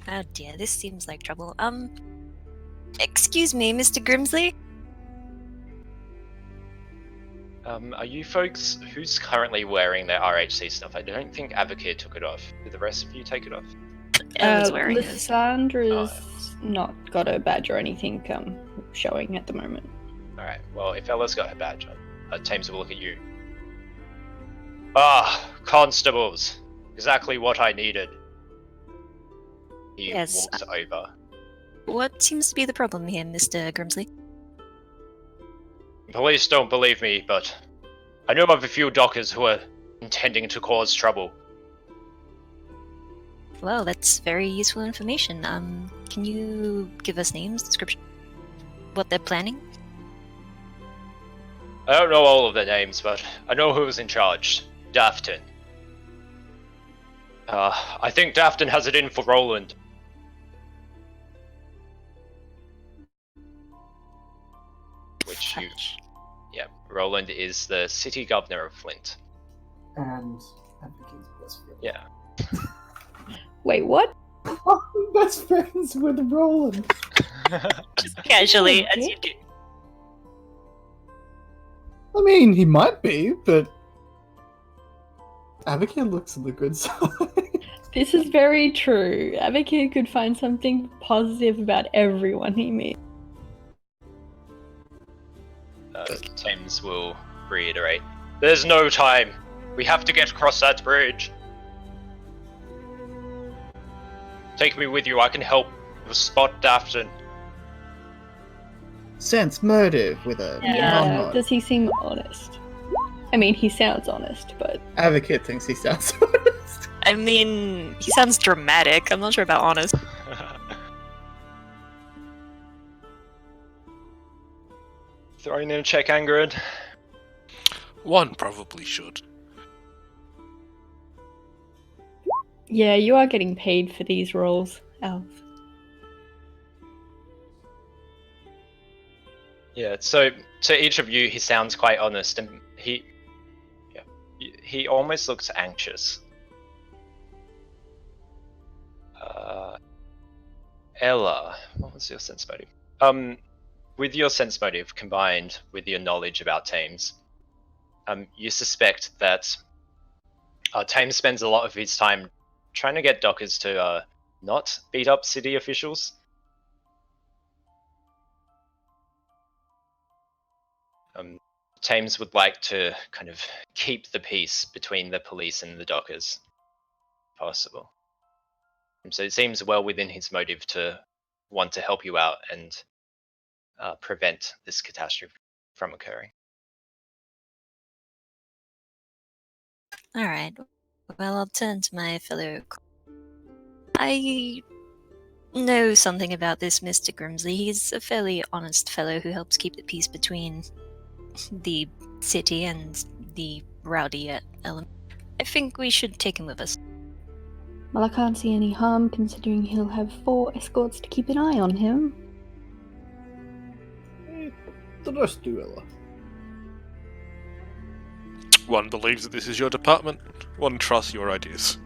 Oh dear, this seems like trouble. Excuse me, Mr. Grimsley? Are you folks, who's currently wearing their RHC stuff? I don't think Avocare took it off. Did the rest of you take it off? Ella's wearing his. Lysandra's not got a badge or anything showing at the moment. Alright, well, if Ella's got her badge on, Thames will look at you. Constables! Exactly what I needed. He Yes, walks over. What seems to be the problem here, Mr. Grimsley? Police don't believe me, but I know of a few dockers who are intending to cause trouble. Well, that's very useful information. Can you give us names, description, what they're planning? I don't know all of their names, but I know who's in charge. Dafton. I think Dafton has it in for Roland. Which you... Yeah, Roland is the city governor of Flint. And Advocate's best friend. Yeah. Wait, what? I'm best friends with Roland. Just casually, Oh, as you do. I mean, he might be, but Advocate looks on the good side. This is very true. Advocate could find something positive about everyone he meets. Thames will reiterate. There's no time. We have to get across that bridge. Take me with you. I can help spot Dafton. Sense motive with a Yeah, nod. does he seem honest? I mean, he sounds honest, but... Advocate thinks he sounds honest. I mean, he sounds dramatic. I'm not sure about honest. Throwing in a check, Angrid. One probably should. Yeah, you are getting paid for these roles, Alf. Yeah, so to each of you, he sounds quite honest, and he almost looks anxious. Ella, what was your sense motive? With your sense motive combined with your knowledge about Thames, you suspect that Thames spends a lot of his time trying to get dockers to not beat up city officials. Thames would like to kind of keep the peace between the police and the dockers, if possible. So it seems well within his motive to want to help you out and prevent this catastrophe from occurring. Alright. Well, I'll turn to my fellow... I know something about this Mr. Grimsley. He's a fairly honest fellow who helps keep the peace between the city and the rowdy element. I think we should take him with us. Well, I can't see any harm considering he'll have 4 escorts to keep an eye on him. The rest do, Ella. One believes that this is your department. One trusts your ideas.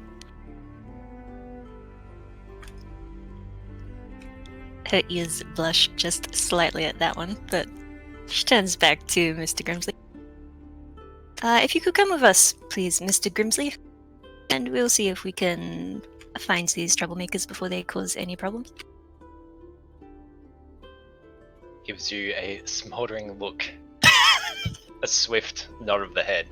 Her ears blush just slightly at that one, but she turns back to Mr. Grimsley. If you could come with us, please, Mr. Grimsley, and we'll see if we can find these troublemakers before they cause any problems. Gives you a smoldering look, a swift nod of the head.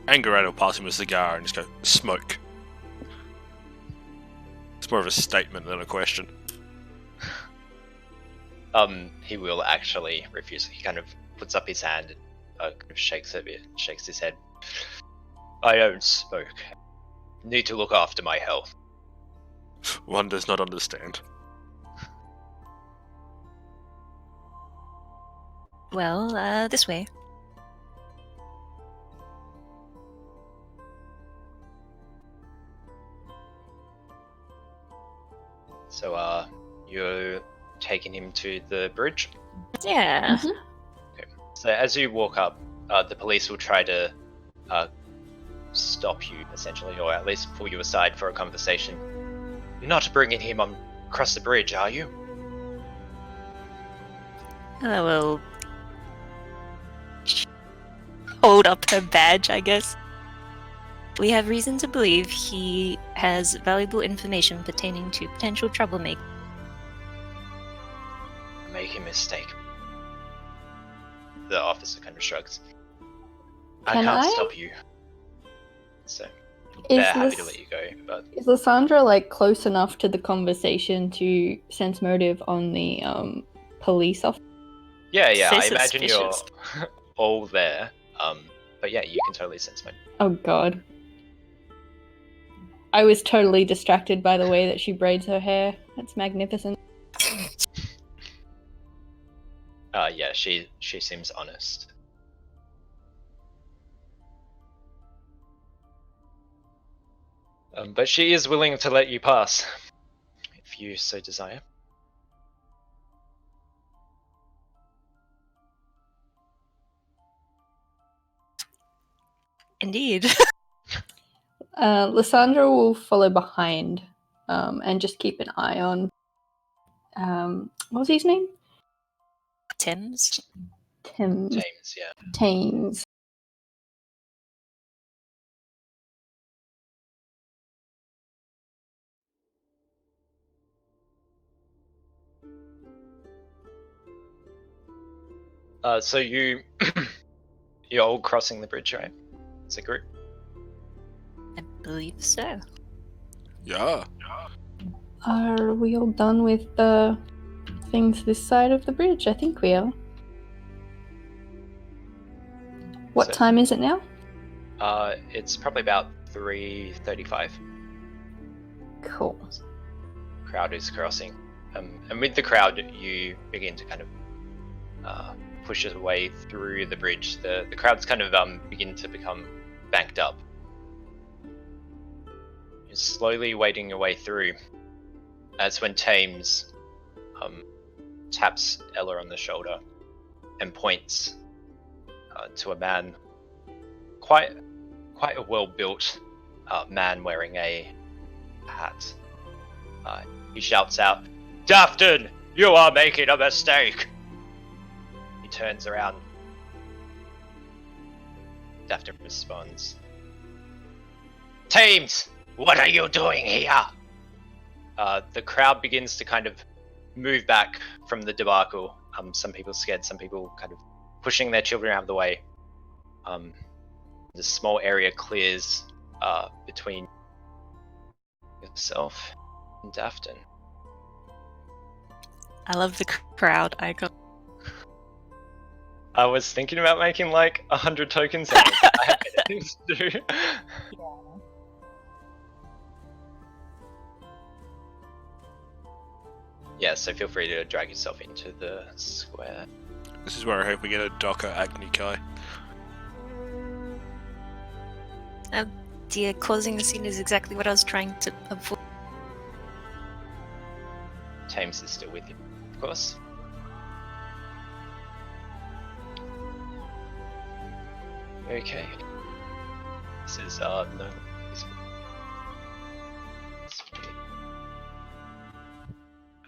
Angeran will pass him a cigar and just go, smoke. It's more of a statement than a question. He will actually refuse. He kind of puts up his hand and kind of shakes his head. I don't smoke. Need to look after my health. One does not understand. Well, this way. So, you're taking him to the bridge? Yeah. So as you walk up, the police will try to stop you, essentially, or at least pull you aside for a conversation. You're not bringing him across the bridge, are you? I will hold up her badge, I guess. We have reason to believe he has valuable information pertaining to potential troublemaker. Make a mistake. The officer kind of shrugs. I Can can't I? stop you. So Is they're happy to Lys- let you go, but Is Lysandra like close enough to the conversation to sense motive on the police officer? yeah, So I imagine you're suspicious. all there. But yeah, you can totally sense my. Oh god. I was totally distracted by the way that she braids her hair. That's magnificent. Yeah, she seems honest. But she is willing to let you pass, if you so desire. Indeed. Lysandra will follow behind and just keep an eye on. What was his name? Thames. Thames. James, yeah. Thames. So you're all crossing the bridge, right? As a group. I believe so. Yeah. Are we all done with the things this side of the bridge? I think we are. What So- time is it now? It's probably about 3:35. Cool. Crowd is crossing, and with the crowd, you begin to kind of push your way through the bridge. The crowds kind of begin to become banked up. You're slowly wading your way through. That's when Thames taps Ella on the shoulder and points to a man, quite a well-built man wearing a hat. He shouts out, "Dafton, you are making a mistake!" He turns around. Dafton responds, "Thames, what are you doing here?" The crowd begins to kind of move back from the debacle. Some people scared, some people kind of pushing their children out of the way. The small area clears between yourself and Dafton. I love the crowd icon. I was thinking about making like 100 tokens. And I have better things to do. Yeah, so feel free to drag yourself into the square. This is where I hope we get a Docker Agni Kai. Dear, causing the scene is exactly what I was trying to avoid. Thames is still with you, of course. Okay. This is no.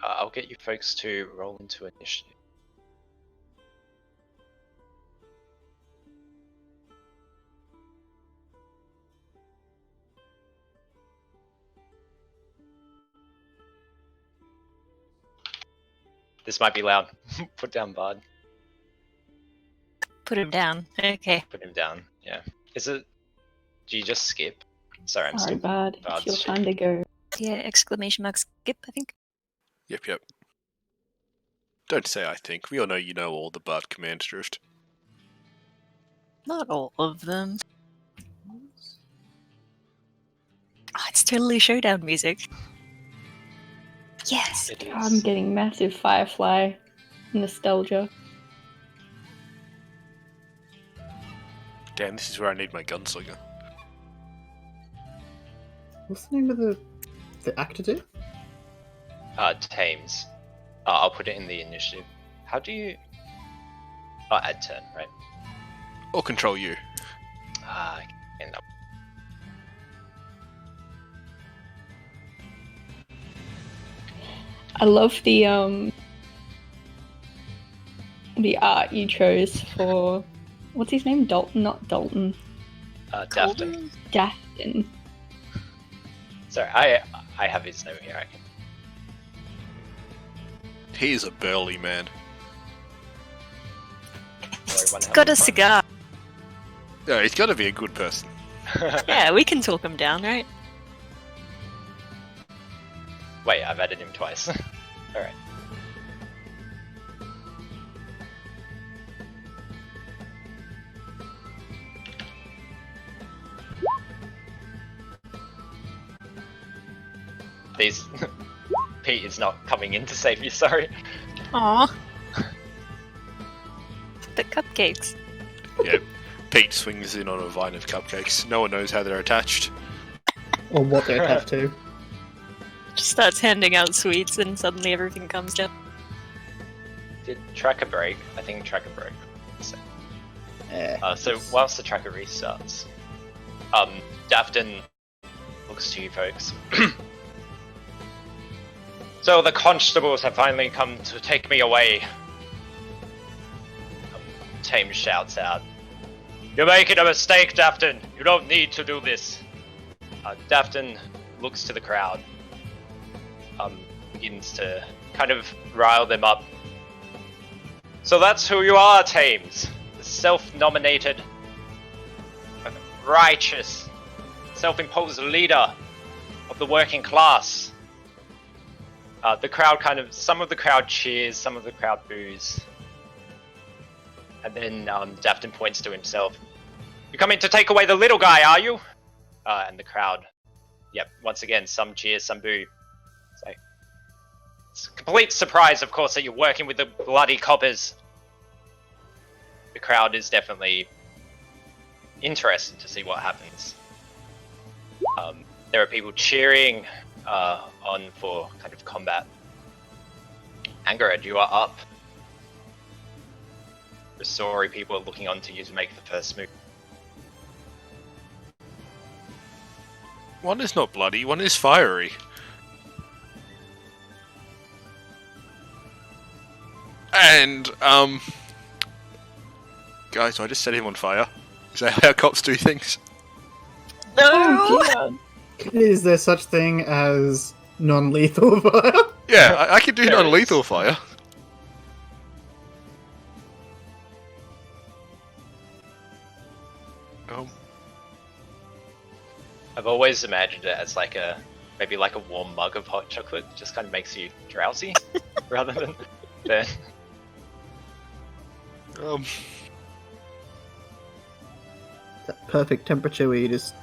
I'll get you folks to roll into initiative. This might be loud. Put down Bard. Put him down. Okay. Put him down. Yeah. Is it? Do you just skip? Sorry, I'm Sorry, still. Bard. Bard's It's your time to go. Yeah, exclamation mark skip, I think. Yep. Don't say I think. We all know you know all the Bard command drift. Not all of them. Oh, it's totally showdown music. Yes. It is. I'm getting massive Firefly nostalgia. Damn, this is where I need my gunslinger. What's the name of the actor do? Thames. I'll put it in the initiative. How do you? Oh, add turn, right? Or control you. End up. I love the art you chose for what's his name? Dalton, not Dalton. Dafton. Dafton. Sorry, I have his note here. He's a burly man. He's got a cigar. Yeah, he's got to be a good person. Yeah, we can talk him down, right? Wait, I've added him twice. Alright. These... Pete is not coming in to save you, sorry. Aw. The cupcakes. Yeah, Pete swings in on a vine of cupcakes. No one knows how they're attached. Or what they're attached to. Just starts handing out sweets and suddenly everything comes down. Did tracker break? I think tracker broke. So whilst the tracker restarts, Dafton looks to you folks. So the constables have finally come to take me away. Thames shouts out, "You're making a mistake, Dafton! You don't need to do this!" Dafton looks to the crowd, begins to kind of rile them up. So that's who you are, Thames. The self-nominated, righteous, self-imposed leader of the working class. The crowd some of the crowd cheers, some of the crowd boos. And then Dafton points to himself. You're coming to take away the little guy, are you? And the crowd, yep, once again, some cheers, some boo. It's a complete surprise, of course, that you're working with the bloody coppers. The crowd is definitely interested to see what happens. There are people cheering on for kind of combat. Angered, you are up. The sorry people are looking on to you to make the first move. One is not bloody, one is fiery. And, guys, I just set him on fire. Is that how cops do things? No! Oh, dear. Is there such thing as non-lethal fire? Yeah, I can do There non-lethal is. fire. I've always imagined it as maybe like a warm mug of hot chocolate. Just kind of makes you drowsy, rather than burn. That perfect temperature where you're just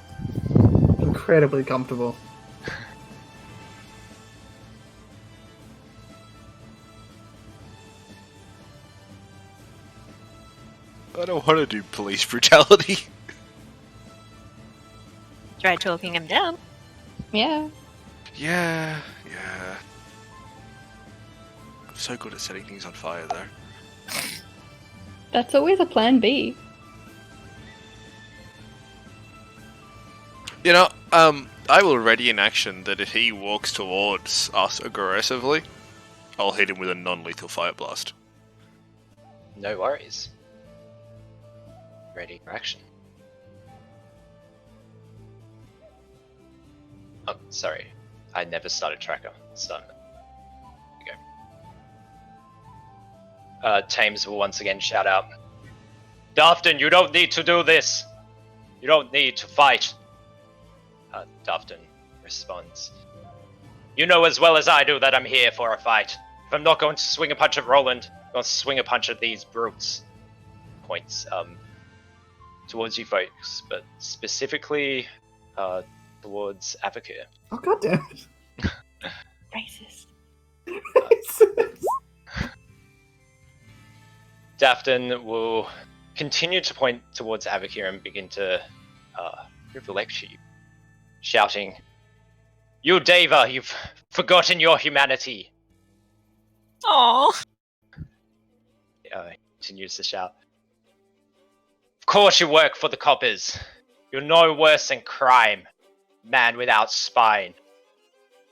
incredibly comfortable. I don't want to do police brutality. Try talking him down. Yeah. Yeah. I'm so good at setting things on fire, though. That's always a plan B. You know, I will ready in action that if he walks towards us aggressively, I'll hit him with a non-lethal fire blast. No worries. Ready for action. Oh, sorry. I never started tracker. Start. There we go. Thames will once again shout out. Dafton, you don't need to do this! You don't need to fight! Dafton responds. You know as well as I do that I'm here for a fight. If I'm not going to swing a punch at Roland, I'm going to swing a punch at these brutes. Points, towards you folks, but specifically, towards Avakir. Oh goddamn it! Racist. Dafton will continue to point towards Avakir and begin to lecture you, shouting, "You Deva, you've forgotten your humanity!" Aww. Continues to shout. Of course you work for the coppers. You're no worse than crime, man without spine.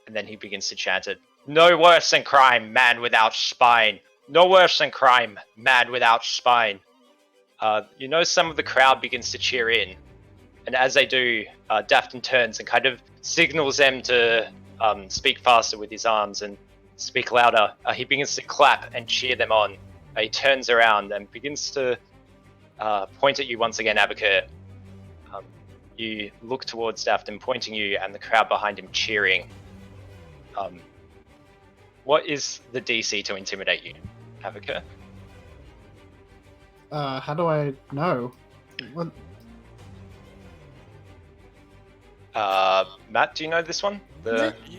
And then he begins to chant it. No worse than crime, man without spine. No worse than crime, man without spine. You know, some of the crowd begins to cheer in. And as they do, Dafton turns and kind of signals them to speak faster with his arms and speak louder. He begins to clap and cheer them on. He turns around and begins to point at you once again, Abacur. You look towards Dafton pointing you and the crowd behind him cheering. What is the DC to intimidate you, Abacur? How do I know? What? Matt, do you know this one?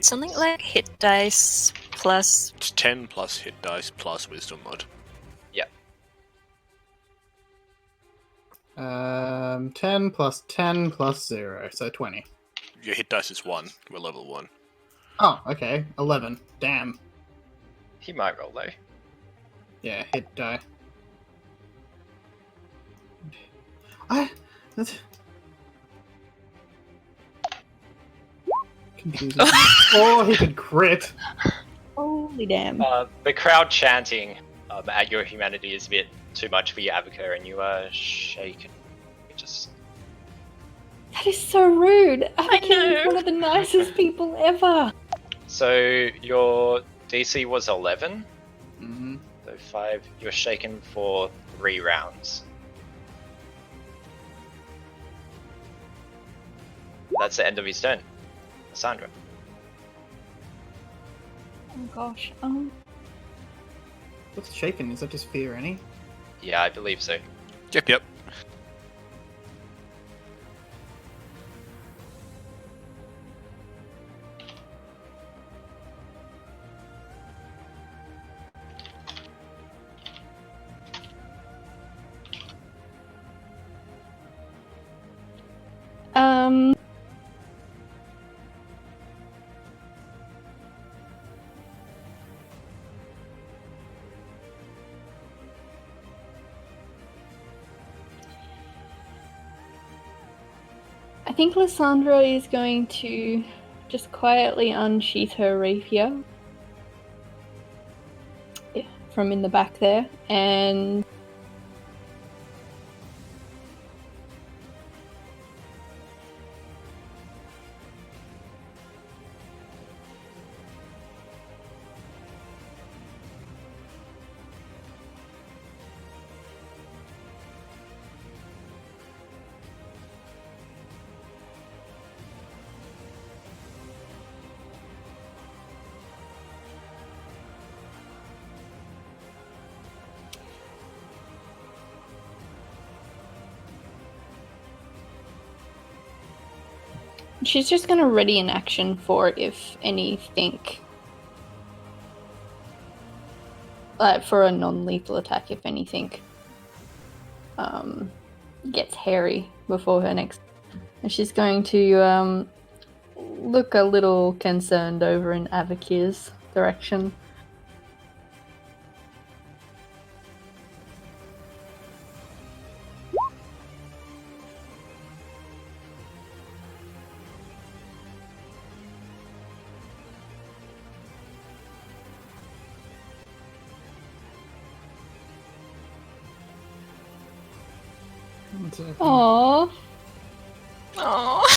Something like hit dice plus. It's 10 plus hit dice plus wisdom mod. 10 plus 10 plus 0, so 20. Your hit dice is 1. We're level 1. Oh, okay. 11. Damn. He might roll though. Yeah, hit die. That's... confusing. Oh, he could crit. Holy damn. The crowd chanting at your humanity is a bit too much for you, Abacur, and you are shaken. That is so rude. I Abacir know. is one of the nicest people ever. So your DC was 11. Mm-hmm. So 5. You're shaken for 3 rounds. That's the end of his turn. Sandra. Oh gosh. What's shaken? Is that just fear, any? Yeah, I believe so. Yep. Um. I think Lysandra is going to just quietly unsheath her rapier from in the back there, and she's just going to ready an action for if anything, for a non-lethal attack if anything gets hairy before her next. And she's going to look a little concerned over in Avakir's direction. Aww. Oh.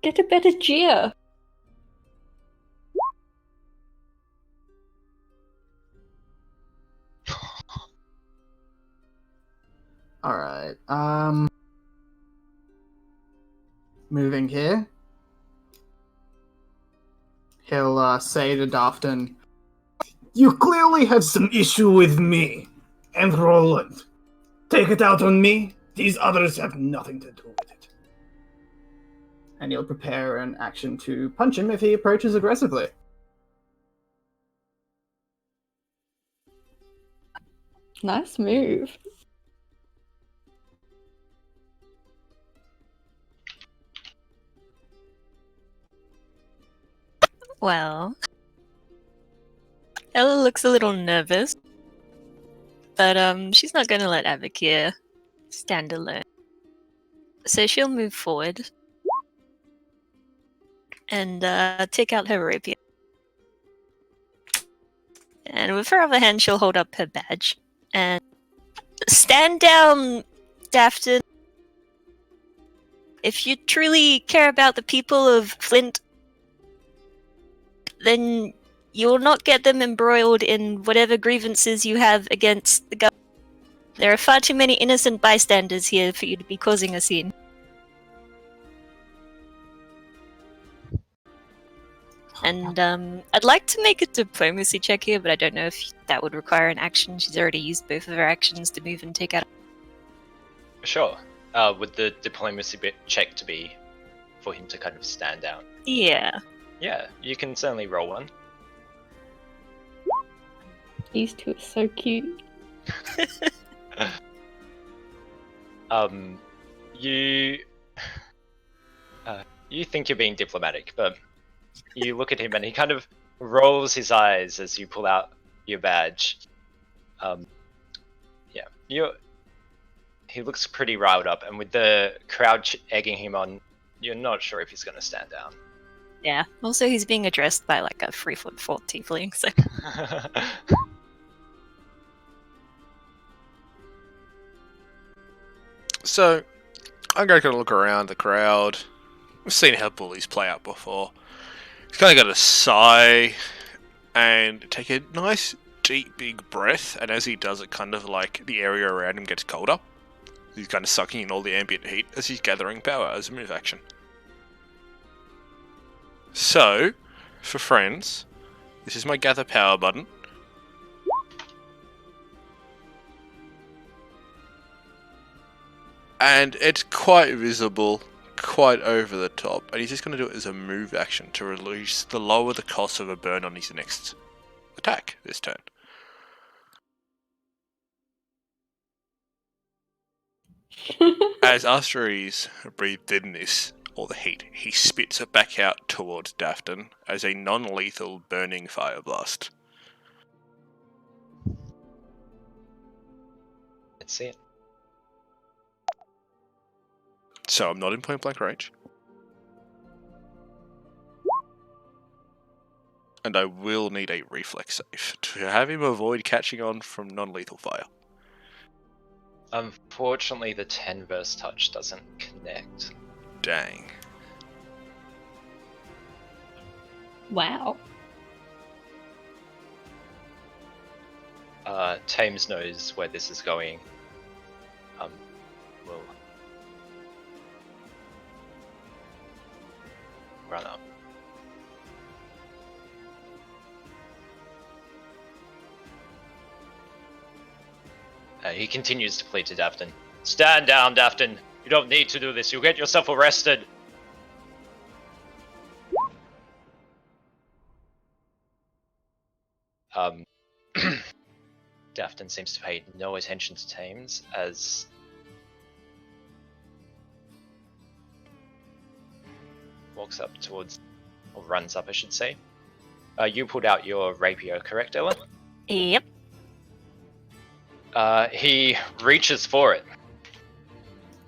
Get a better cheer. Alright, moving here. He'll say to Dafton, "You clearly have some issue with me and Roland. Take it out on me. These others have nothing to do with it." And he'll prepare an action to punch him if he approaches aggressively. Nice move. Well, Ella looks a little nervous, but she's not going to let Avakir stand alone. So she'll move forward and take out her rapier. And with her other hand, she'll hold up her badge and stand down, Dafton. If you truly care about the people of Flint, then you will not get them embroiled in whatever grievances you have against the government. There are far too many innocent bystanders here for you to be causing a scene. And I'd like to make a diplomacy check here, but I don't know if that would require an action. She's already used both of her actions to move and take out. Sure. Would the diplomacy check to be for him to kind of stand down? Yeah. Yeah, you can certainly roll one. These two are so cute. You think you're being diplomatic, but you look at him and he kind of rolls his eyes as you pull out your badge. He looks pretty riled up, and with the crowd egging him on, you're not sure if he's going to stand down. Yeah. Also, he's being addressed by like a 3'4" tiefling, so. So, I'm going to look around the crowd. We've seen how bullies play out before. He's kind of got a sigh and take a nice deep big breath, and as he does it, kind of like the area around him gets colder. He's kind of sucking in all the ambient heat as he's gathering power as a move action. So, for friends, this is my gather power button. And it's quite visible, quite over the top, and he's just going to do it as a move action to release the lower the cost of a burn on his next attack this turn. As after he's breathed in this, all the heat, he spits it back out towards Dafton as a non-lethal burning fire blast. Let's see it. So I'm not in point blank range. And I will need a reflex save to have him avoid catching on from non-lethal fire. Unfortunately, the 10 verse touch doesn't connect. Dang. Wow. Thames knows where this is going. Will run up. He continues to plead to Dafton. Stand down, Dafton. You don't need to do this. You'll get yourself arrested. Dafton seems to pay no attention to Thames as walks up towards, or runs up, I should say. You pulled out your rapier, correct, Ella? Yep. He reaches for it,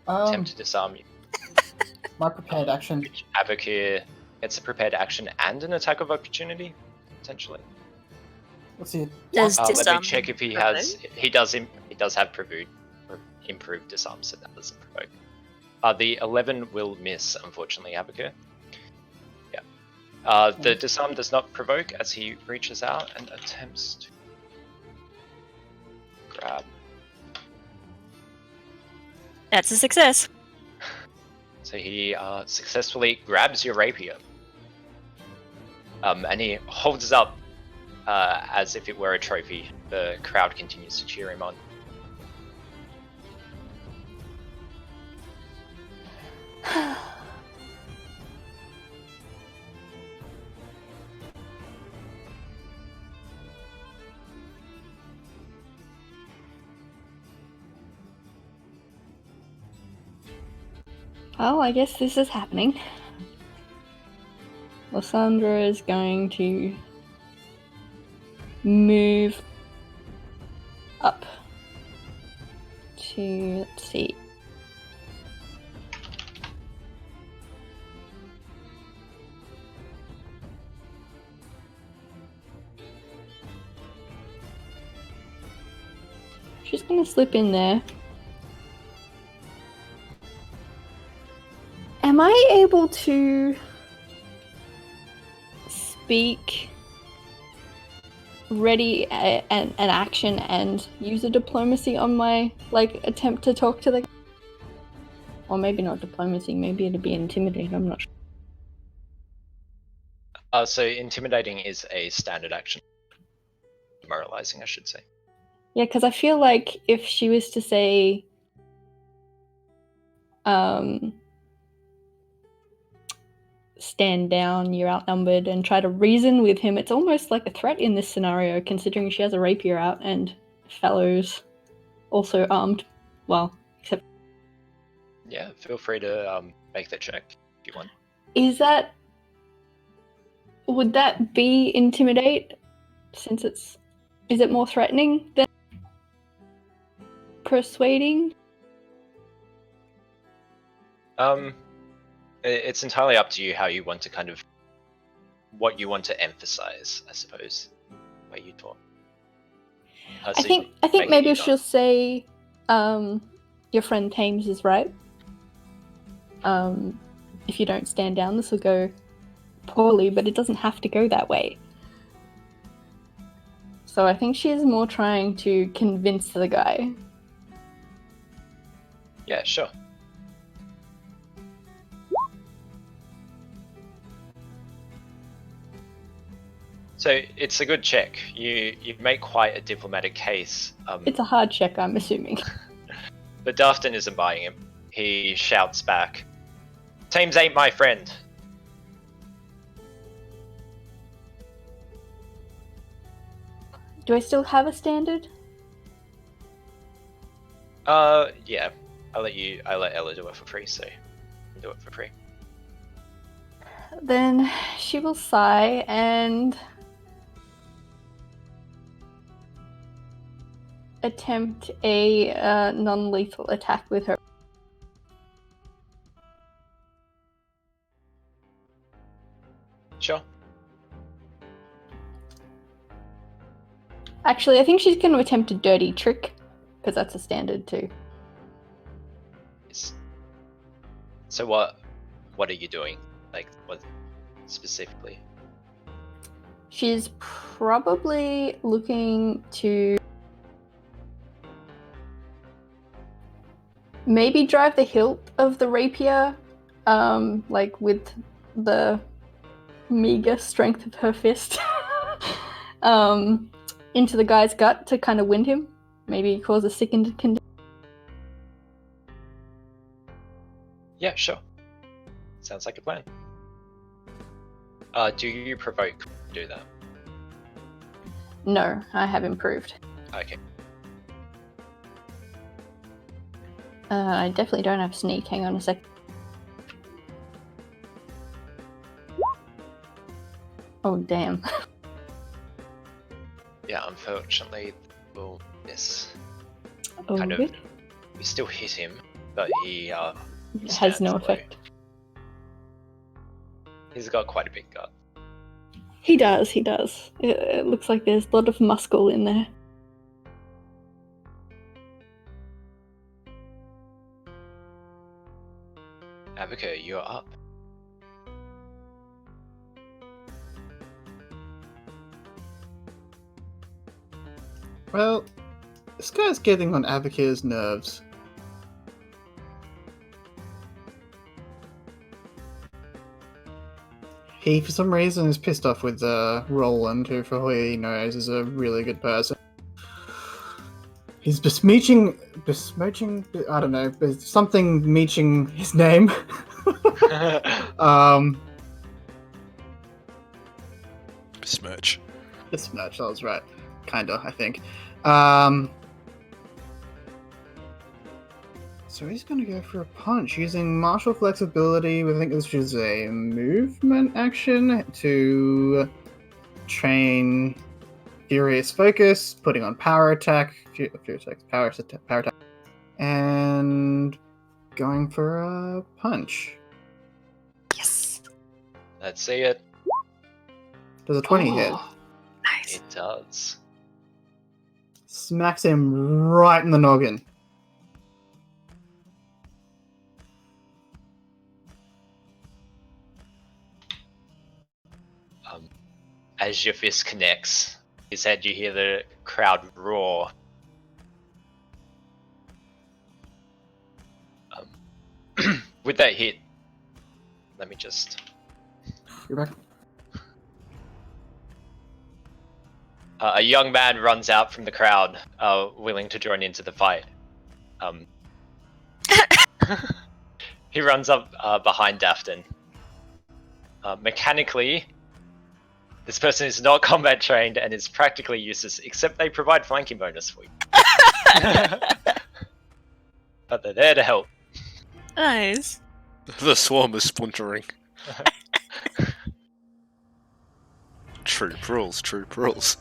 attempt to disarm you. My prepared action. Abakir gets a prepared action and an attack of opportunity, potentially. Let's see. Does Let me disarm check if he provoke? has. He does have improved disarm, so that doesn't provoke. The 11 will miss, unfortunately, Abakir. Yeah. The disarm does not provoke as he reaches out and attempts to grab. That's a success. So he successfully grabs your rapier. And he holds it up as if it were a trophy. The crowd continues to cheer him on. Well, I guess this is happening. Lysandra is going to move up to, let's see. She's gonna slip in there. Am I able to speak ready an action and use a diplomacy on my attempt to talk to the, or maybe not diplomacy, maybe it'd be intimidating, I'm not sure. So intimidating is a standard action. Demoralizing, I should say. Yeah, because I feel like if she was to say stand down, you're outnumbered, and try to reason with him, it's almost like a threat in this scenario, considering she has a rapier out and fellows also armed. Well, except... Yeah, feel free to make that check if you want. Would that be intimidate, since is it more threatening than persuading? It's entirely up to you how you want to what you want to emphasize, I suppose, where you talk. I think maybe she'll say, your friend Thames is right. if you don't stand down, this will go poorly, but it doesn't have to go that way. So I think she's more trying to convince the guy. Yeah, sure. So it's a good check. You make quite a diplomatic case. It's a hard check, I'm assuming. But Dafton isn't buying him. He shouts back, "Teams ain't my friend." Do I still have a standard? Yeah. I'll let Ella do it for free, so you can do it for free. Then she will sigh and attempt a non-lethal attack with her. Sure. Actually, I think she's going to attempt a dirty trick, because that's a standard too. So what are you doing? Like, what specifically? She's probably looking to maybe drive the hilt of the rapier, like with the meager strength of her fist, into the guy's gut to kind of wind him, maybe cause a sickened condition. Yeah, sure. Sounds like a plan. Do you provoke to do that? No, I have improved. Okay. I definitely don't have sneak. Hang on a sec. Oh, damn. Yeah, unfortunately, well, yes. Oh, Kind of. good. We still hit him, but he Has no stands low. effect. He's got quite a big gut. He does. It looks like there's a lot of muscle in there. Abigail, you're up. Well, this guy's getting on Abakir's nerves. He, for some reason, is pissed off with Roland, who, for all he knows, is a really good person. He's besmirching, I don't know, something meeching his name. Besmirch. Besmirch, that was right. Kinda, I think. So he's gonna go for a punch using martial flexibility. I think this is a movement action to train furious focus, putting on power attack, power attack, and going for a punch. Yes. Let's see it. Does a 20 hit? Nice. It does. Smacks him right in the noggin. As your fist connects his head, you hear the crowd roar. With that hit, let me just... You're back. A young man runs out from the crowd, willing to join into the fight. He runs up behind Dafton. Mechanically, this person is not combat trained and is practically useless, except they provide flanking bonus for you. But they're there to help. Nice. The swarm is splintering. Troop rules, troop rules.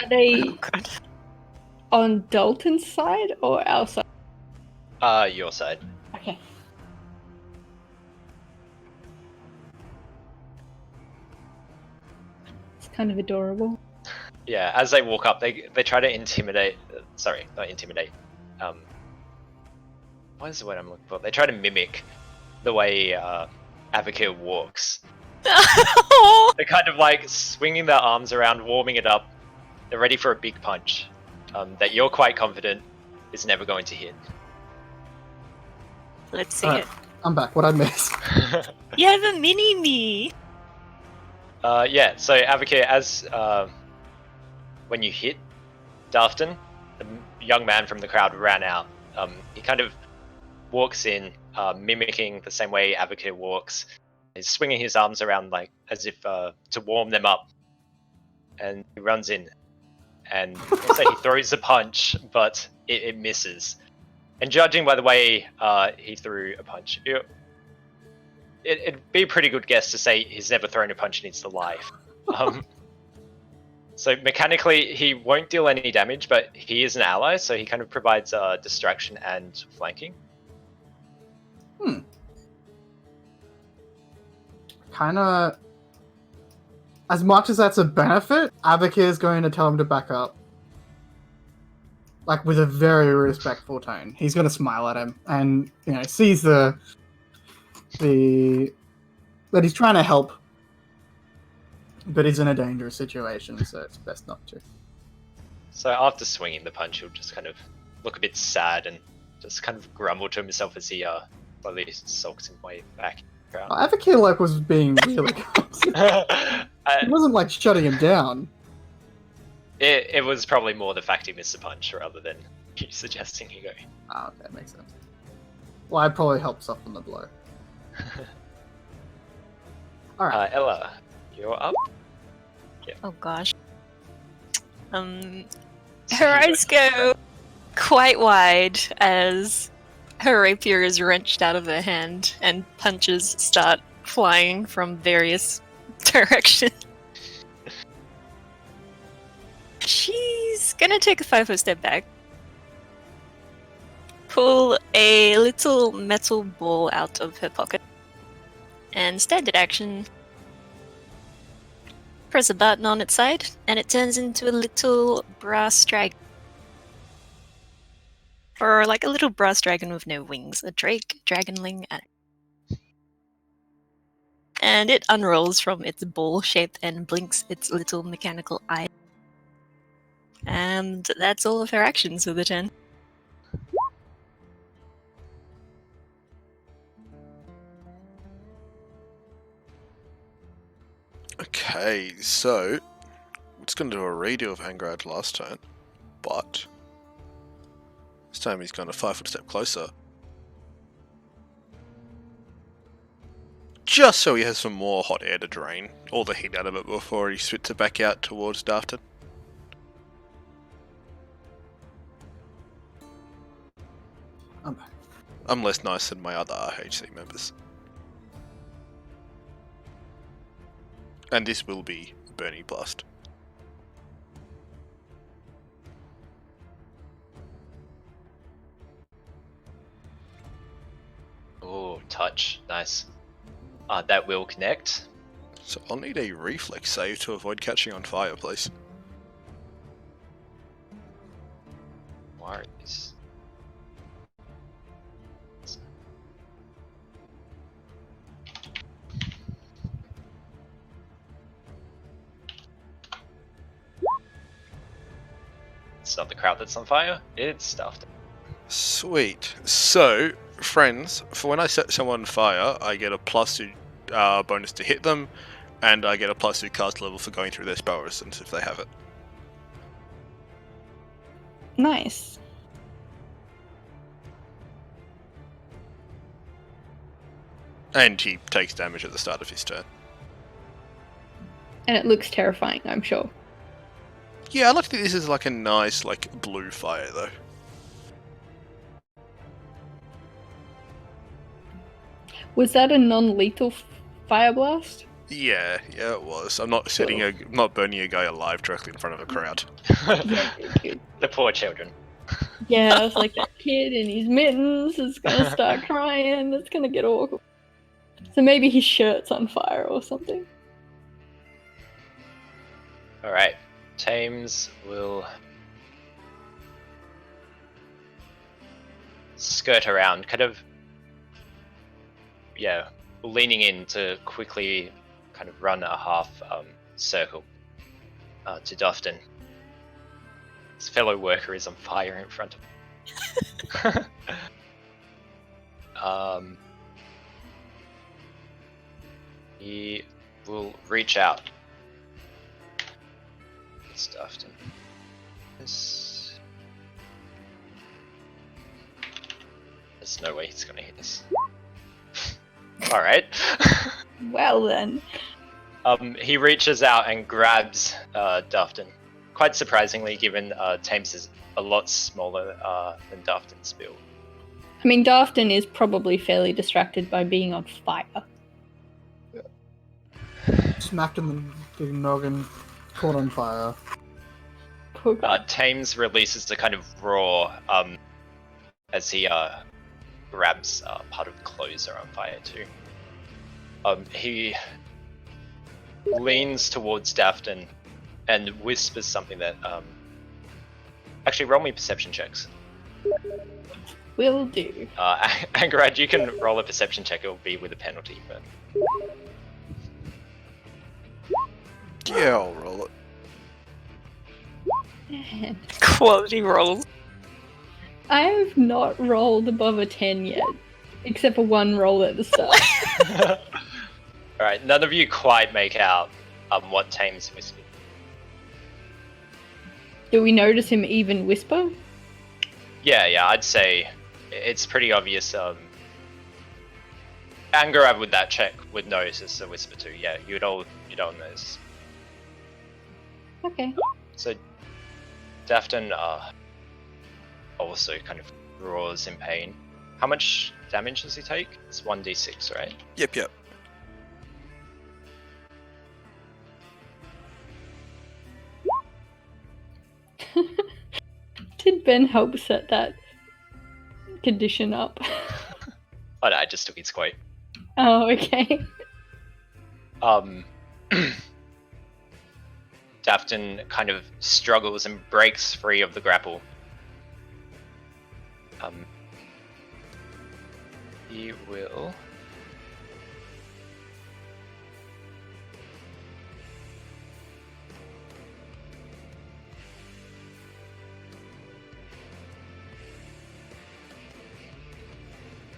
Are they Oh, God. on Dalton's side or our side? Your side. Okay. It's kind of adorable. Yeah, as they walk up, they try to intimidate. Sorry, not intimidate. What is the word I'm looking for? They try to mimic the way Avakir walks. Oh, They're kind of like swinging their arms around, warming it up. They're ready for a big punch that you're quite confident is never going to hit. let's see Alright. it. I'm back. What I miss? You have a mini me. Yeah, so Avakir, as when you hit Dafton, the young man from the crowd ran out. He kind of walks in, mimicking the same way Avakir walks. He's swinging his arms around like as if to warm them up, and he runs in. And also he throws a punch, but it misses. And judging by the way he threw a punch, it'd be a pretty good guess to say he's never thrown a punch in his life. So mechanically, he won't deal any damage, but he is an ally, so he kind of provides distraction and flanking. Kind of. As much as that's a benefit, Abakir is going to tell him to back up. Like, with a very respectful tone. He's going to smile at him and, sees that he's trying to help, but he's in a dangerous situation, so it's best not to. So after swinging the punch, he'll just kind of look a bit sad and just kind of grumble to himself as he slowly sulks his way back. Avakir, was being really good. He wasn't, shutting him down. It was probably more the fact he missed a punch rather than you suggesting he go. Ah, okay, makes sense. Well, I'd probably help soften the blow. Alright. Ella, you're up. Oh gosh. Her eyes go quite wide as her rapier is wrenched out of her hand and punches start flying from various directions. She's gonna take a 5-foot step back, pull a little metal ball out of her pocket, and standard action, press a button on its side, and it turns into a little brass dragon. Or like a little brass dragon with no wings, a dragonling. And it unrolls from its ball shape and blinks its little mechanical eye. And that's all of her actions for the turn. Okay, so it's going to do a redo of Angrad last turn, but this time he's gone a 5-foot step closer. Just so he has some more hot air to drain all the heat out of it before he spits it back out towards Dafton. I'm less nice than my other RHC members. And this will be Burning Blast. Oh, touch. Nice. That will connect. So I'll need a reflex save to avoid catching on fire, please. Worries. It's not the crowd that's on fire, it's stuffed. Sweet. So, friends, for when I set someone on fire, I get a +2 bonus to hit them, and I get a +2 cast level for going through their spell resistance if they have it. Nice. And he takes damage at the start of his turn. And it looks terrifying, I'm sure. Yeah, I like to think this is like a nice, blue fire, though. Was that a non-lethal fire blast? Yeah, it was. I'm not not burning a guy alive directly in front of a crowd. Yeah, good. The poor children. Yeah, I was like, that kid in his mittens is gonna start crying. It's gonna get awkward. So maybe his shirt's on fire or something. Alright. Thames will skirt around, kind of, leaning in to quickly kind of run a half circle to Dufton. His fellow worker is on fire in front of him. He will reach out. It's Dufton. There's no way he's gonna hit us. Alright. Well then. He reaches out and grabs Dufton. Quite surprisingly, given Thames is a lot smaller than Dufton's build. I mean, Dafton is probably fairly distracted by being on fire. Smacked in the noggin, caught on fire. Poor guy. Thames releases the kind of roar as he grabs part of the clothes are on fire too. He leans towards Dafton and whispers something that actually roll me perception checks. Will do. Angarad, you can roll a perception check. It'll be with a penalty, but Yeah, I'll roll it. Quality rolls. I have not rolled above a 10 yet, except for one roll at the start. Alright, none of you quite make out what Thames whispered. Do we notice him even whisper? Yeah, I'd say it's pretty obvious. Angarad with that check would notice a whisper too. Yeah, you'd all notice. Okay. So Dafton also kind of roars in pain. How much damage does he take? It's 1d6, right? Yep. Did Ben help set that condition up? Oh no, I just took his quote. Oh, okay. Dafton kind of struggles and breaks free of the grapple. He will...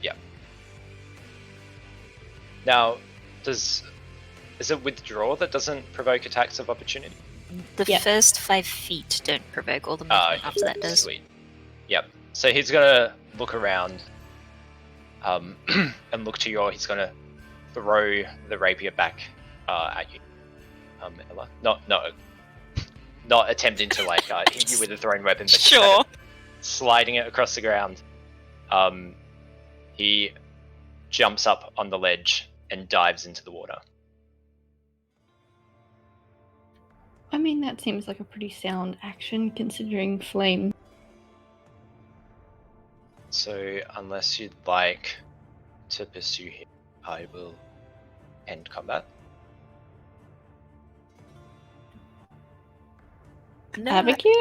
Yeah. Now, is it withdraw that doesn't provoke attacks of opportunity? The Yeah. first 5 feet don't provoke, all the movement after that does. Sweet. Yep. So he's gonna look around, and look to you all. He's gonna throw the rapier back at you, Ella. Not attempting to like hit you with a thrown weapon, but just kind Sure. of sliding it across the ground. He jumps up on the ledge and dives into the water. I mean, that seems like a pretty sound action considering flame. So unless you'd like to pursue him, I will end combat. No, Advocate?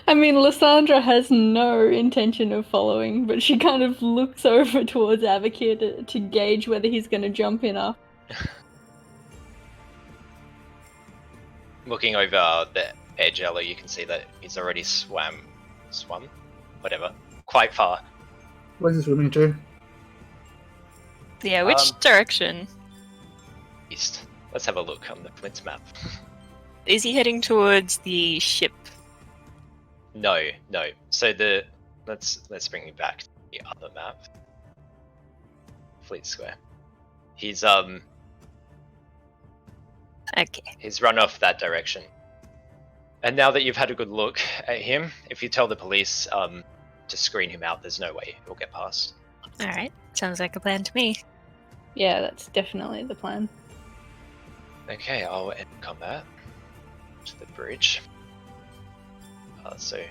I mean, Lysandra has no intention of following, but she kind of looks over towards Advocate to gauge whether he's going to jump in after. Looking over the edge, Ella, you can see that he's already swum, whatever, quite far. Where's he swimming to? yeah, which direction? East. Let's have a look on the Flint's map. Is he heading towards the ship? No. So let's bring you back to the other map. Fleet Square. He's Okay. He's run off that direction. And now that you've had a good look at him, if you tell the police to screen him out, there's no way he'll get past. Alright. Sounds like a plan to me. Yeah, that's definitely the plan. Okay, I'll end combat to the bridge. So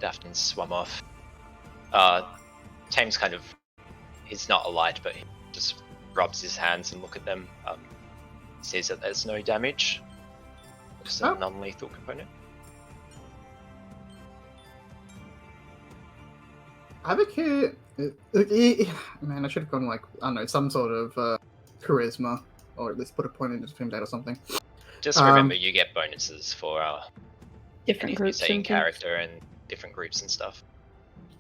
Dafton swum off. Thames kind of, he's not a light, but he just rubs his hands and look at them. Sees that there's no damage. Just a non-lethal component. Advocate Man, I should have gone like, I don't know, some sort of charisma, or at least put a point in between that or something. Just remember, you get bonuses for Different anything you groups say in and things. character and different groups and stuff.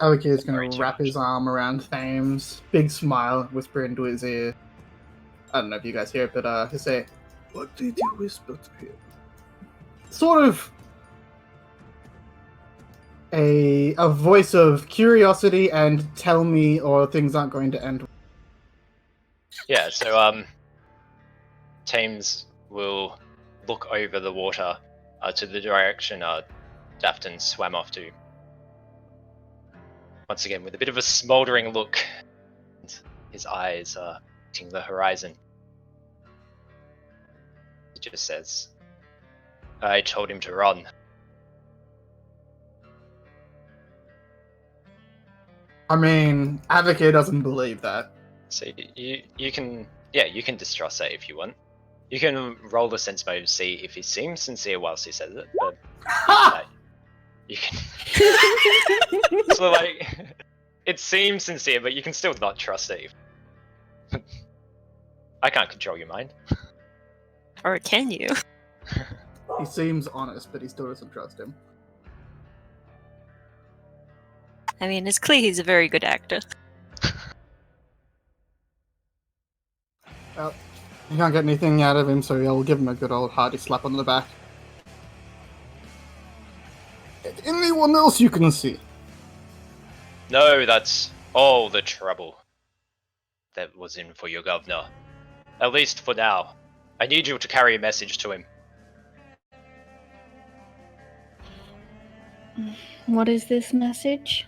Okay, he's Don't worry gonna too wrap much. his arm around Thames, big smile, whisper into his ear. I don't know if you guys hear it, but he'll say, "What did you whisper to him?" Sort of a voice of curiosity and tell me or things aren't going to end. Yeah, so Thames will look over the water to the direction Dafton swam off to. Once again, with a bit of a smouldering look, and his eyes hitting the horizon. He just says, "I told him to run." I mean, Advocate doesn't believe that. So you can distrust it if you want. You can roll the sense motive, see if he seems sincere whilst he says it, but you can. So like, it seems sincere, but you can still not trust it. I can't control your mind. Or can you? He seems honest, but he still doesn't trust him. I mean, it's clear he's a very good actor. Well, you can't get anything out of him, so I'll give him a good old hearty slap on the back. Anyone else you can see? No, that's all the trouble that was in for your governor. At least for now. I need you to carry a message to him. What is this message?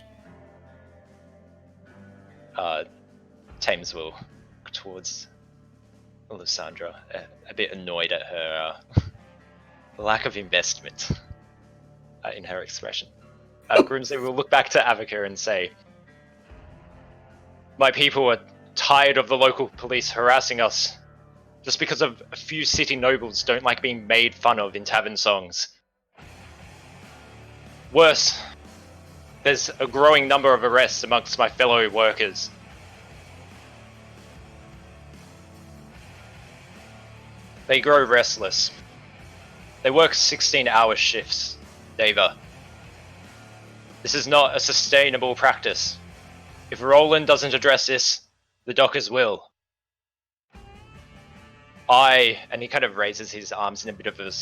Thames will look towards Lysandra, a bit annoyed at her lack of investment in her expression. Grimsley will look back to Avoca and say, "My people are tired of the local police harassing us just because of a few city nobles don't like being made fun of in tavern songs. Worse, there's a growing number of arrests amongst my fellow workers. They grow restless. They work 16-hour shifts, Deva. This is not a sustainable practice. If Roland doesn't address this, the dockers will. And he kind of raises his arms in a bit of a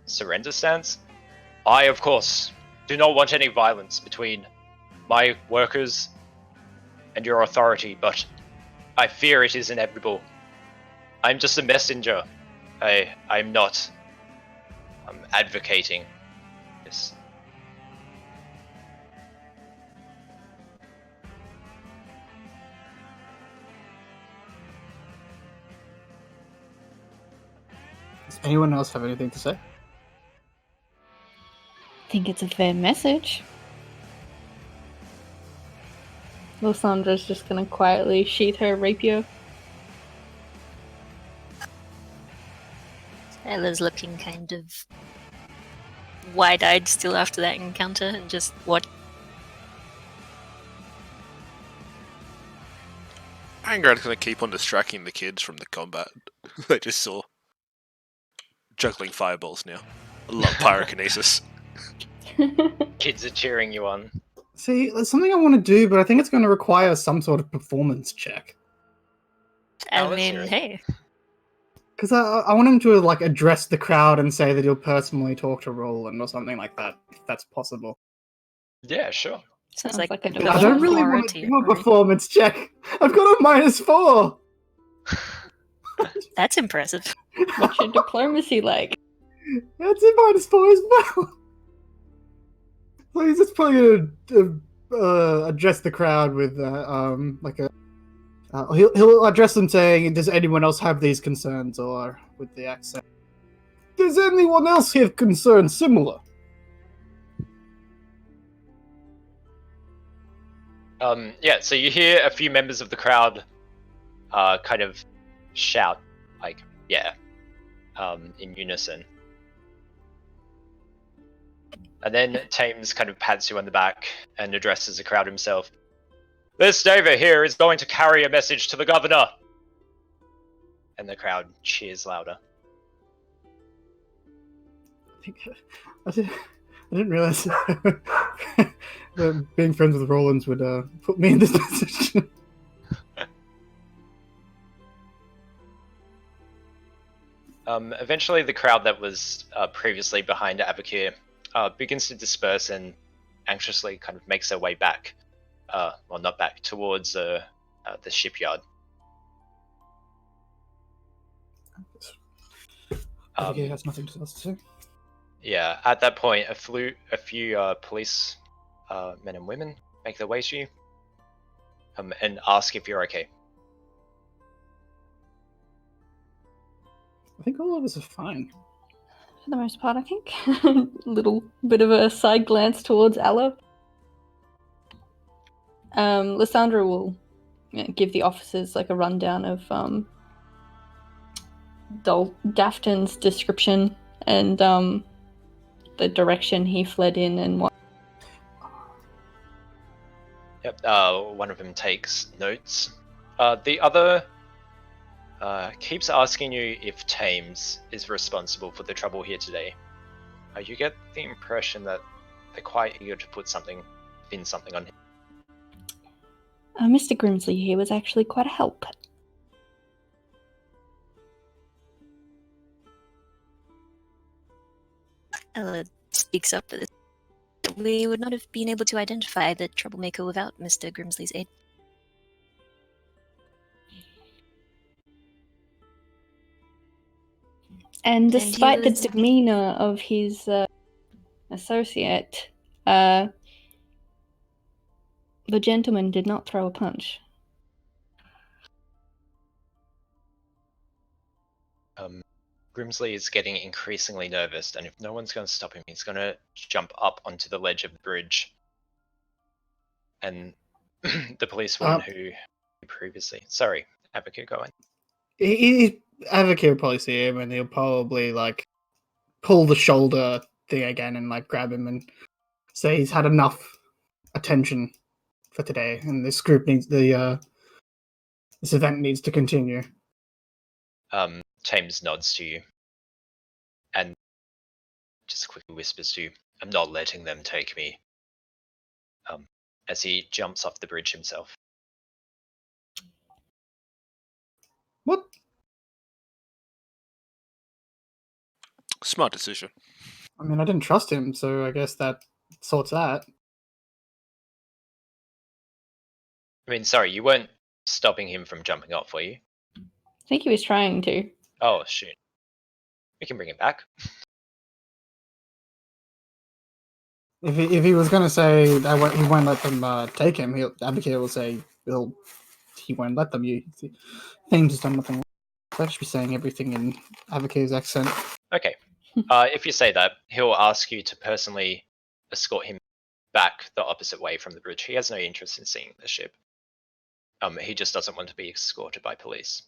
surrender stance. I, of course, do not want any violence between my workers and your authority, but I fear it is inevitable. I'm just a messenger. I'm not advocating this." Does anyone else have anything to say? I think it's a fair message. Lysandra's just gonna quietly sheath her rapier. Ella's looking kind of wide-eyed still after that encounter and just what? Angrad's gonna keep on distracting the kids from the combat. They just saw juggling fireballs now. I love pyrokinesis. Kids are cheering you on. See, there's something I want to do, but I think it's going to require some sort of performance check. I let's mean, hear it. hey, Because I want him to like address the crowd and say that he'll personally talk to Roland or something like that, if that's possible. Yeah, sure. sounds Sounds like like a But I don't really want to do a performance check. I've got a -4. That's impressive. What's your diplomacy like? That's a -4 as well. So he's just probably gonna address the crowd with he'll address them saying, "Does anyone else have these concerns?" Or with the accent, "Does anyone else have concerns similar?" Yeah, so you hear a few members of the crowd kind of shout, like, yeah, in unison. And then Thames kind of pats you on the back and addresses the crowd himself. This David here is going to carry a message to the governor. And the crowd cheers louder. I didn't realize that being friends with Rollins would put me in this position. Eventually, the crowd that was previously behind Abakir begins to disperse and anxiously kind of makes their way back. Well, not back, towards the shipyard. Okay, has nothing else to say. Yeah, at that point, a few police men and women make their way to you and ask if you're okay. I think all of us are fine. For the most part, I think. Little bit of a side glance towards Ella. Lysandra will give the officers like a rundown of Dafton's description and the direction he fled in and what. Yep. One of them takes notes. The other keeps asking you if Thames is responsible for the trouble here today. You get the impression that they're quite eager to pin something on him. Mr. Grimsley here was actually quite a help. Ella speaks up for this. We would not have been able to identify the troublemaker without Mr. Grimsley's aid. And despite the was- demeanor of his associate, the gentleman did not throw a punch. Grimsley is getting increasingly nervous, and if no one's going to stop him, he's going to jump up onto the ledge of the bridge. And the policewoman who previously... Sorry, Abakir, go on. Advocate will probably see him, and he'll probably like pull the shoulder thing again and like grab him and say he's had enough attention for today, and this group needs this event needs to continue. James nods to you and just quickly whispers to you, "I'm not letting them take me." As he jumps off the bridge himself. What? Smart decision. I mean, I didn't trust him, so I guess that sorts that. I mean, sorry, you weren't stopping him from jumping off, were you? I think he was trying to. Oh, shoot. We can bring him back. If he was going to say he won't let them take him, Advocate will say he won't let them. Things has done nothing wrong. So I should be saying everything in Advocate's accent. Okay. If you say that, he'll ask you to personally escort him back the opposite way from the bridge. He has no interest in seeing the ship. He just doesn't want to be escorted by police.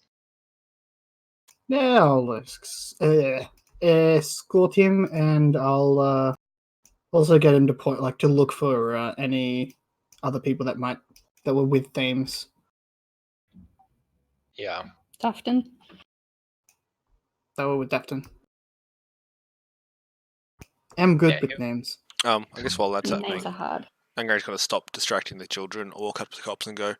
Yeah, I'll escort him, and I'll also get him to look for any other people that were with Thames. Yeah. Dafton. That were with Dafton. I'm good with Yeah. names. I guess while that's Names happening, are hard. Angary's going to stop distracting the children, or walk up to the cops and go,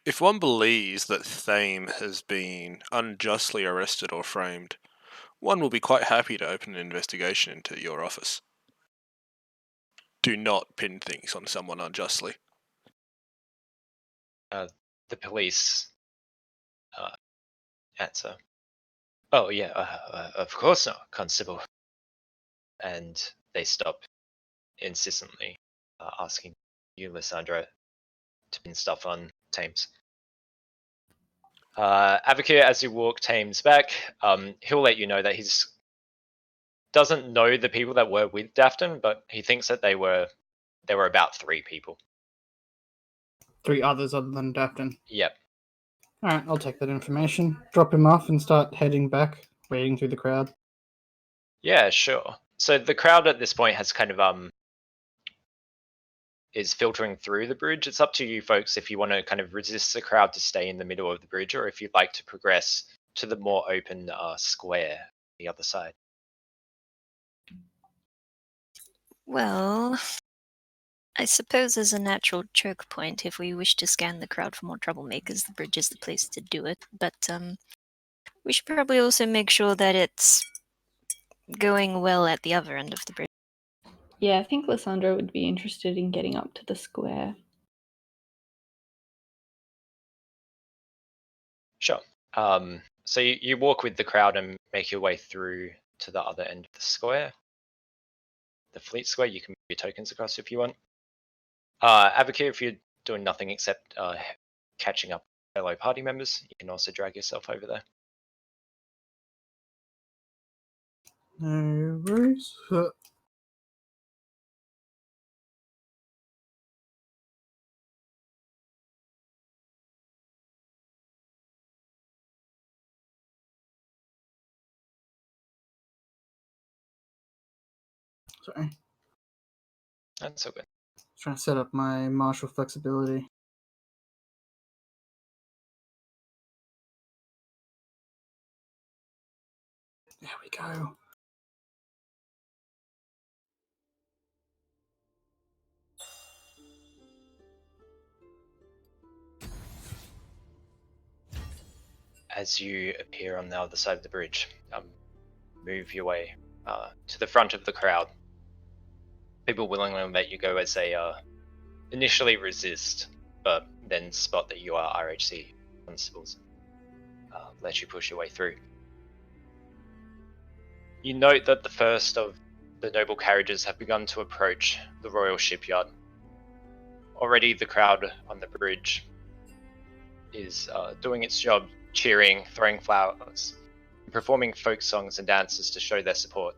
"If one believes that Thame has been unjustly arrested or framed, one will be quite happy to open an investigation into your office. Do not pin things on someone unjustly." The police answer, "Oh, yeah, of course not, Constable." And they stop insistently asking you, Lysandra, to pin stuff on Thames. Advocate, as you walk Thames back, he'll let you know that he's doesn't know the people that were with Dafton, but he thinks that there were about 3 people. 3 others other than Dafton. Yep. Alright, I'll take that information, drop him off, and start heading back, wading through the crowd. Yeah, sure. So the crowd at this point has kind of is filtering through the bridge. It's up to you folks if you want to kind of resist the crowd to stay in the middle of the bridge, or if you'd like to progress to the more open square the other side. Well, I suppose as a natural choke point, if we wish to scan the crowd for more troublemakers, the bridge is the place to do it. But we should probably also make sure that it's going well at the other end of the bridge. Yeah, I think Lysandra would be interested in getting up to the square. Sure. So you walk with the crowd and make your way through to the other end of the square. The Fleet Square, you can move your tokens across if you want. Advocate, if you're doing nothing except catching up with fellow party members, you can also drag yourself over there. No worries. Sorry. That's all good. Trying to set up my martial flexibility. There we go. As you appear on the other side of the bridge, move your way to the front of the crowd. People willingly let you go as they initially resist, but then spot that you are RHC constables. Let you push your way through. You note that the first of the noble carriages have begun to approach the royal shipyard. Already the crowd on the bridge is doing its job, cheering, throwing flowers, performing folk songs and dances to show their support.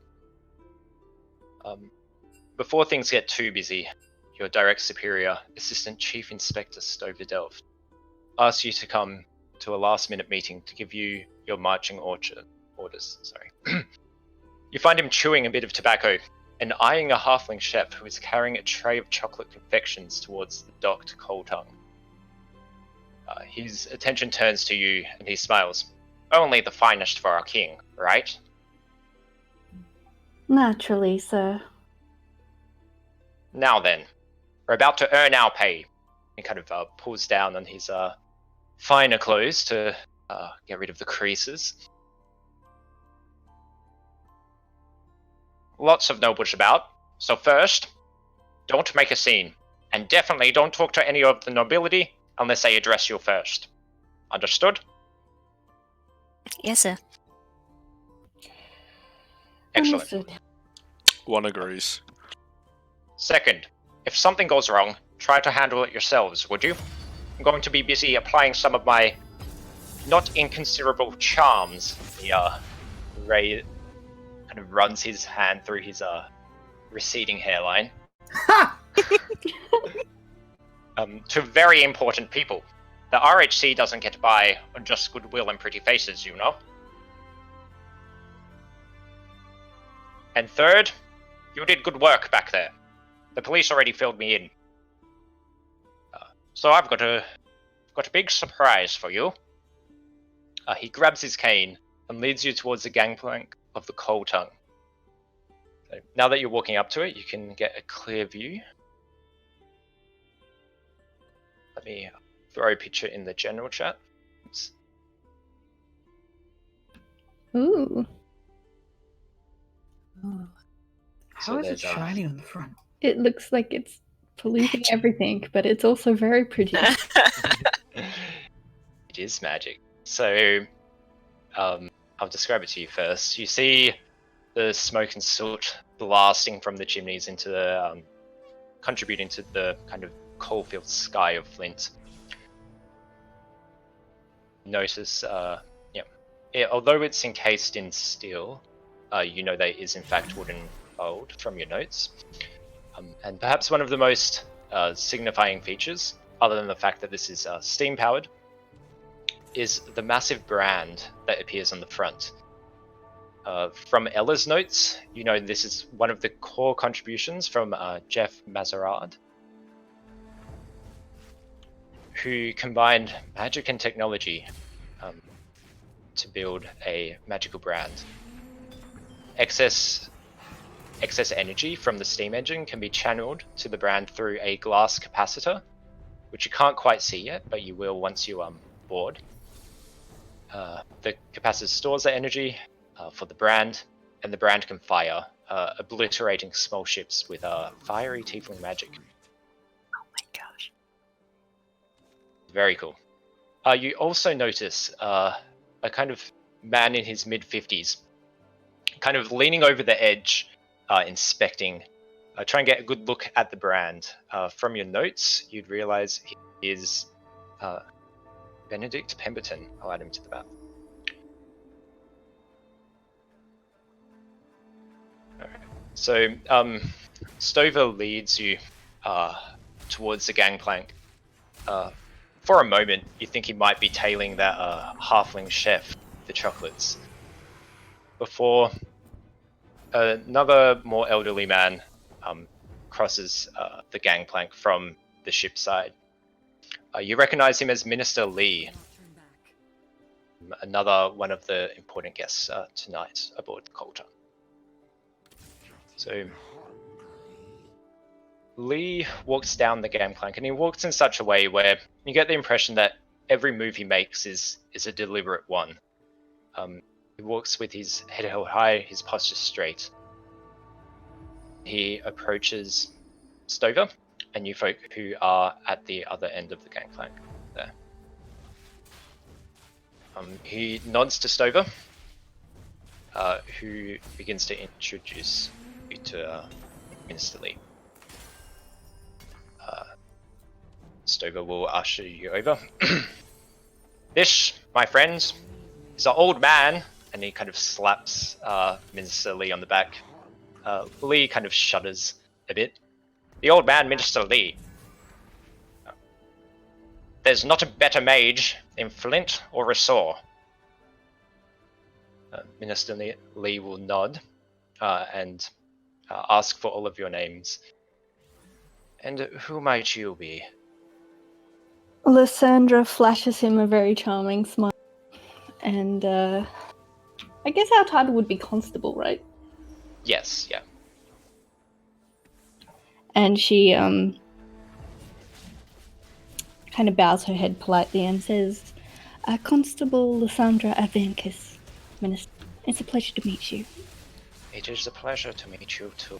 Before things get too busy, your direct superior, Assistant Chief Inspector Stover Delft, asks you to come to a last-minute meeting to give you your marching orders. You find him chewing a bit of tobacco and eyeing a halfling chef who is carrying a tray of chocolate confections towards the docked coal tongue. His attention turns to you and he smiles. Only the finest for our king, right? Naturally, sir. Now then, we're about to earn our pay. He kind of pulls down on his finer clothes to get rid of the creases. Lots of nobles about, so first, don't make a scene, and definitely don't talk to any of the nobility unless they address you first. Understood? Yes, sir. Excellent. Understood. One agrees. Second, if something goes wrong, try to handle it yourselves, would you? I'm going to be busy applying some of my not inconsiderable charms. Ray kind of runs his hand through his receding hairline. Ha! To very important people. The RHC doesn't get by on just goodwill and pretty faces, you know. And third, you did good work back there. The police already filled me in. So I've got a big surprise for you. He grabs his cane and leads you towards the gangplank of the coal tongue. So now that you're walking up to it, you can get a clear view. Let me throw a picture in the general chat. Oops. Ooh. How is it there's, shiny on the front? It looks like it's polluting everything, but it's also very pretty. It is magic. So, I'll describe it to you first. You see the smoke and soot blasting from the chimneys into the, contributing to the kind of coal-filled sky of Flint. Notice, although it's encased in steel, you know that it is in fact wooden fold from your notes. And perhaps one of the most signifying features, other than the fact that this is steam-powered, is the massive brand that appears on the front. From Ella's notes, you know this is one of the core contributions from Jeff Mazarad. who combined magic and technology to build a magical brand. Excess energy from the steam engine can be channeled to the brand through a glass capacitor, which you can't quite see yet, but you will once you board. The capacitor stores the energy for the brand, and the brand can fire, obliterating small ships with fiery tiefling magic. Oh my gosh. Very cool. You also notice a kind of man in his mid-50s, kind of leaning over the edge, inspecting, try and get a good look at the brand. From your notes, you'd realize he is Benedict Pemberton. I'll add him to the map. Alright. So, Stover leads you towards the gangplank. For a moment, you think he might be tailing that halfling chef, the chocolates, before another more elderly man crosses the gangplank from the ship side. You recognize him as Minister Lee, another one of the important guests tonight aboard the Coulter. So Lee walks down the gangplank, and he walks in such a way where you get the impression that every move he makes is a deliberate one. He walks with his head held high, his posture straight. He approaches Stover and you folk who are at the other end of the gangplank there. He nods to Stover, who begins to introduce you to Minister Lee. Stover will usher you over. This, my friends, is an old man, and he kind of slaps Minister Lee on the back. Lee kind of shudders a bit. The old man, Minister Lee. There's not a better mage than Flint or Ressort. Minister Lee will nod and ask for all of your names. And who might you be? Lysandra flashes him a very charming smile. And I guess our title would be Constable, right? Yes, yeah. And she kind of bows her head politely and says, Constable Lysandra Advancus, Minister. It's a pleasure to meet you. It is a pleasure to meet you too.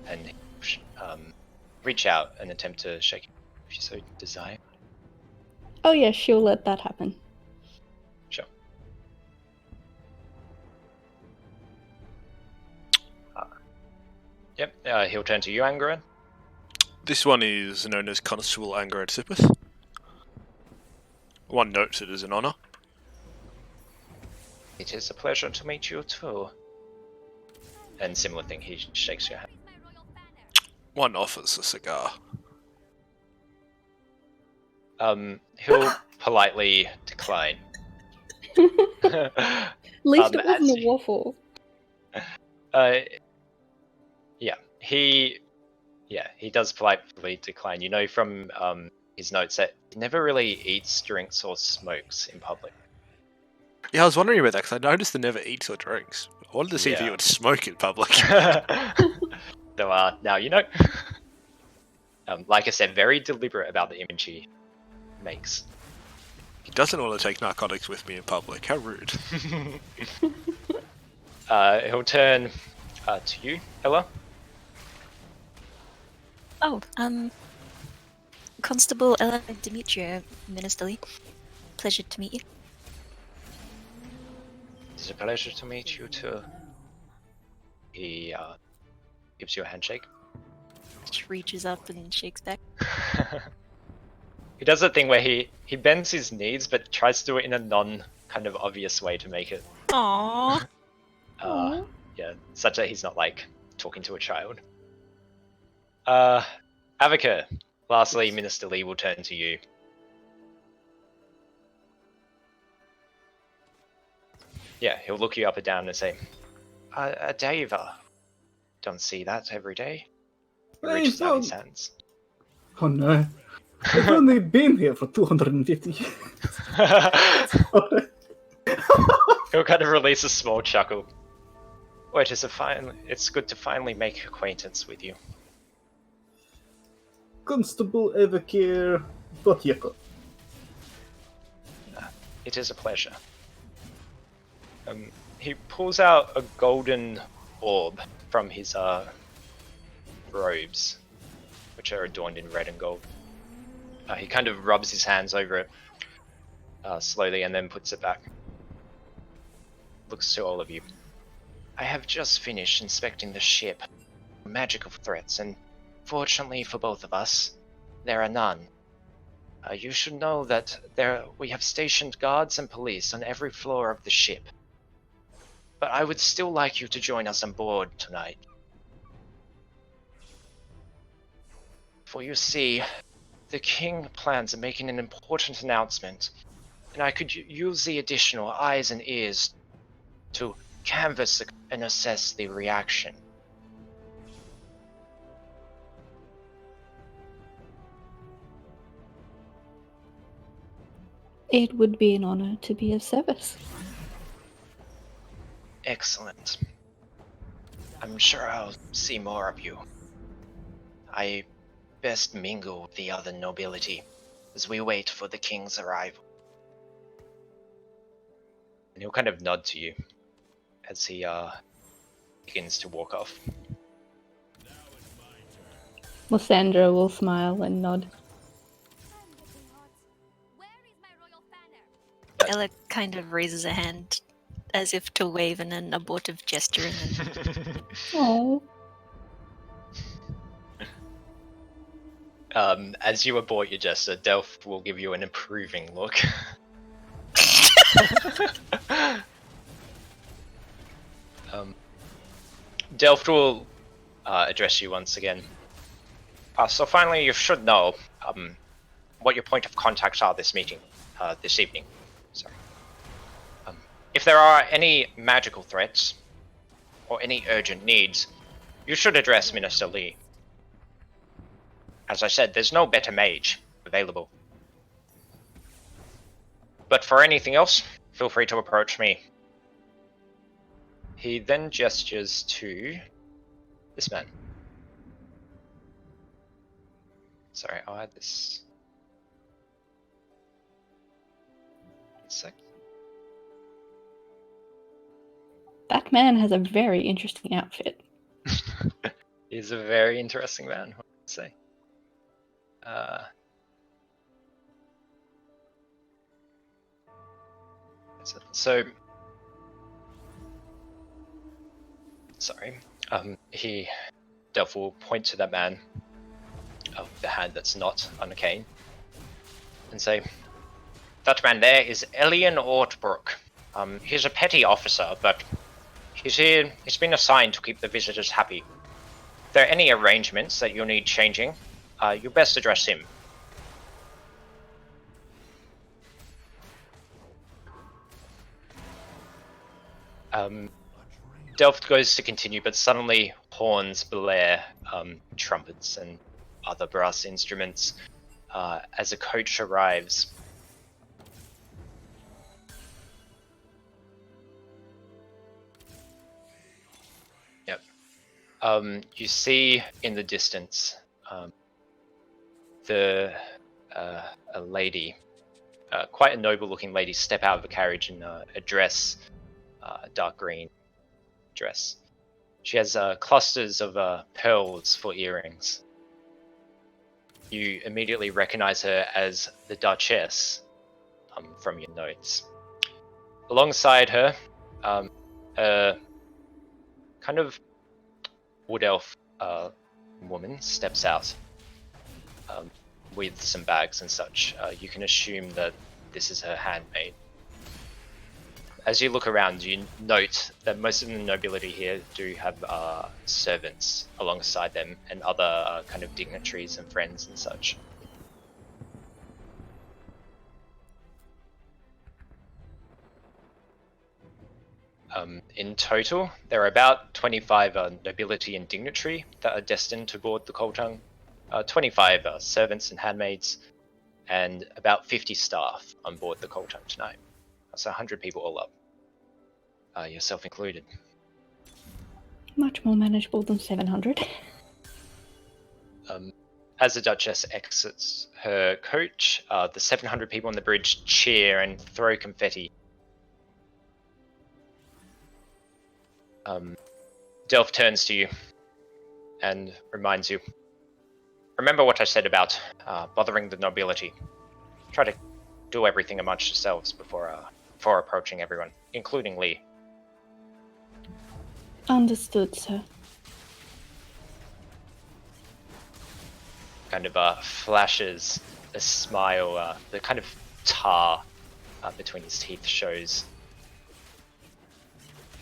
And reach out and attempt to shake him if you so desire. Oh yeah, she'll let that happen. Sure. Yep, he'll turn to you, Angaran. This one is known as Constable Angarad Sipith. One notes it as an honour. It is a pleasure to meet you too. And similar thing, he shakes your hand. One offers a cigar. He'll politely decline. At least it wasn't a waffle. He does politely decline. You know from his notes that he never really eats, drinks, or smokes in public. Yeah, I was wondering about that because I noticed he never eats or drinks. I wanted to see if he Yeah. would smoke in public. So now you know. Like I said, very deliberate about the image he makes. He doesn't want to take narcotics with me in public. How rude. He'll turn to you, Ella. Oh, Constable Ella Demetria, Minister Lee. Pleasure to meet you. It's a pleasure to meet you too. He gives you a handshake. Just reaches up and shakes back. He does a thing where he bends his knees but tries to do it in a non-kind of obvious way to make it. Aww. Yeah, such that he's not like talking to a child. Avika, lastly, Minister Lee will turn to you. Yeah, he'll look you up and down and say, Dave, don't see that every day. He reaches out his hands. Oh no. I've only been here for 250 years. He'll kind of release a small chuckle. Well, it's good to finally make acquaintance with you. Constable Evakir Gotyeko. It is a pleasure. He pulls out a golden orb from his robes, which are adorned in red and gold. He kind of rubs his hands over it slowly and then puts it back. Looks to all of you. I have just finished inspecting the ship. Magical threats, and fortunately for both of us, there are none. You should know that we have stationed guards and police on every floor of the ship. But I would still like you to join us on board tonight. For you see, the king plans on making an important announcement, and I could use the additional eyes and ears to canvass and assess the reaction. It would be an honor to be of service. Excellent. I'm sure I'll see more of you. I best mingle with the other nobility as we wait for the king's arrival. And he'll kind of nod to you as he begins to walk off. Lysandra will smile and nod. Ella kind of raises a hand as if to wave in an abortive gesture and then Oh. As you abort your gesture, Delph will give you an approving look. Delph will address you once again. So finally, you should know what your point of contacts are this evening. Sorry. If there are any magical threats or any urgent needs, you should address Minister Lee. As I said, there's no better mage available. But for anything else, feel free to approach me. He then gestures to this man. Sorry, I'll add this. One sec. That man has a very interesting outfit. He's a very interesting man, what would I say? So, sorry. Delph will point to that man of the hand that's not on a cane and say, "That man there is Elian Ortbrook. He's a petty officer, but he's been assigned to keep the visitors happy. If there are any arrangements that you'll need changing, you best address him." Delph goes to continue, but suddenly horns blare, trumpets and other brass instruments as a coach arrives. Yep. You see in the distance a lady, quite a noble-looking lady, step out of the carriage in a dress, dark green dress. She has clusters of pearls for earrings. You immediately recognize her as the Duchess from your notes. Alongside her, a kind of wood elf woman steps out with some bags and such. You can assume that this is her handmaid. As you look around, you note that most of the nobility here do have servants alongside them and other kind of dignitaries and friends and such. In total, there are about 25 nobility and dignitary that are destined to board the Coltung. 25 servants and handmaids, and about 50 staff on board the Colton tonight. That's 100 people all up, yourself included. Much more manageable than 700. As the Duchess exits her coach, the 700 people on the bridge cheer and throw confetti. Delph turns to you and reminds you, remember what I said about bothering the nobility. Try to do everything amongst yourselves before approaching everyone, including Lee. Understood, sir. Kind of flashes a smile, the kind of tar between his teeth shows.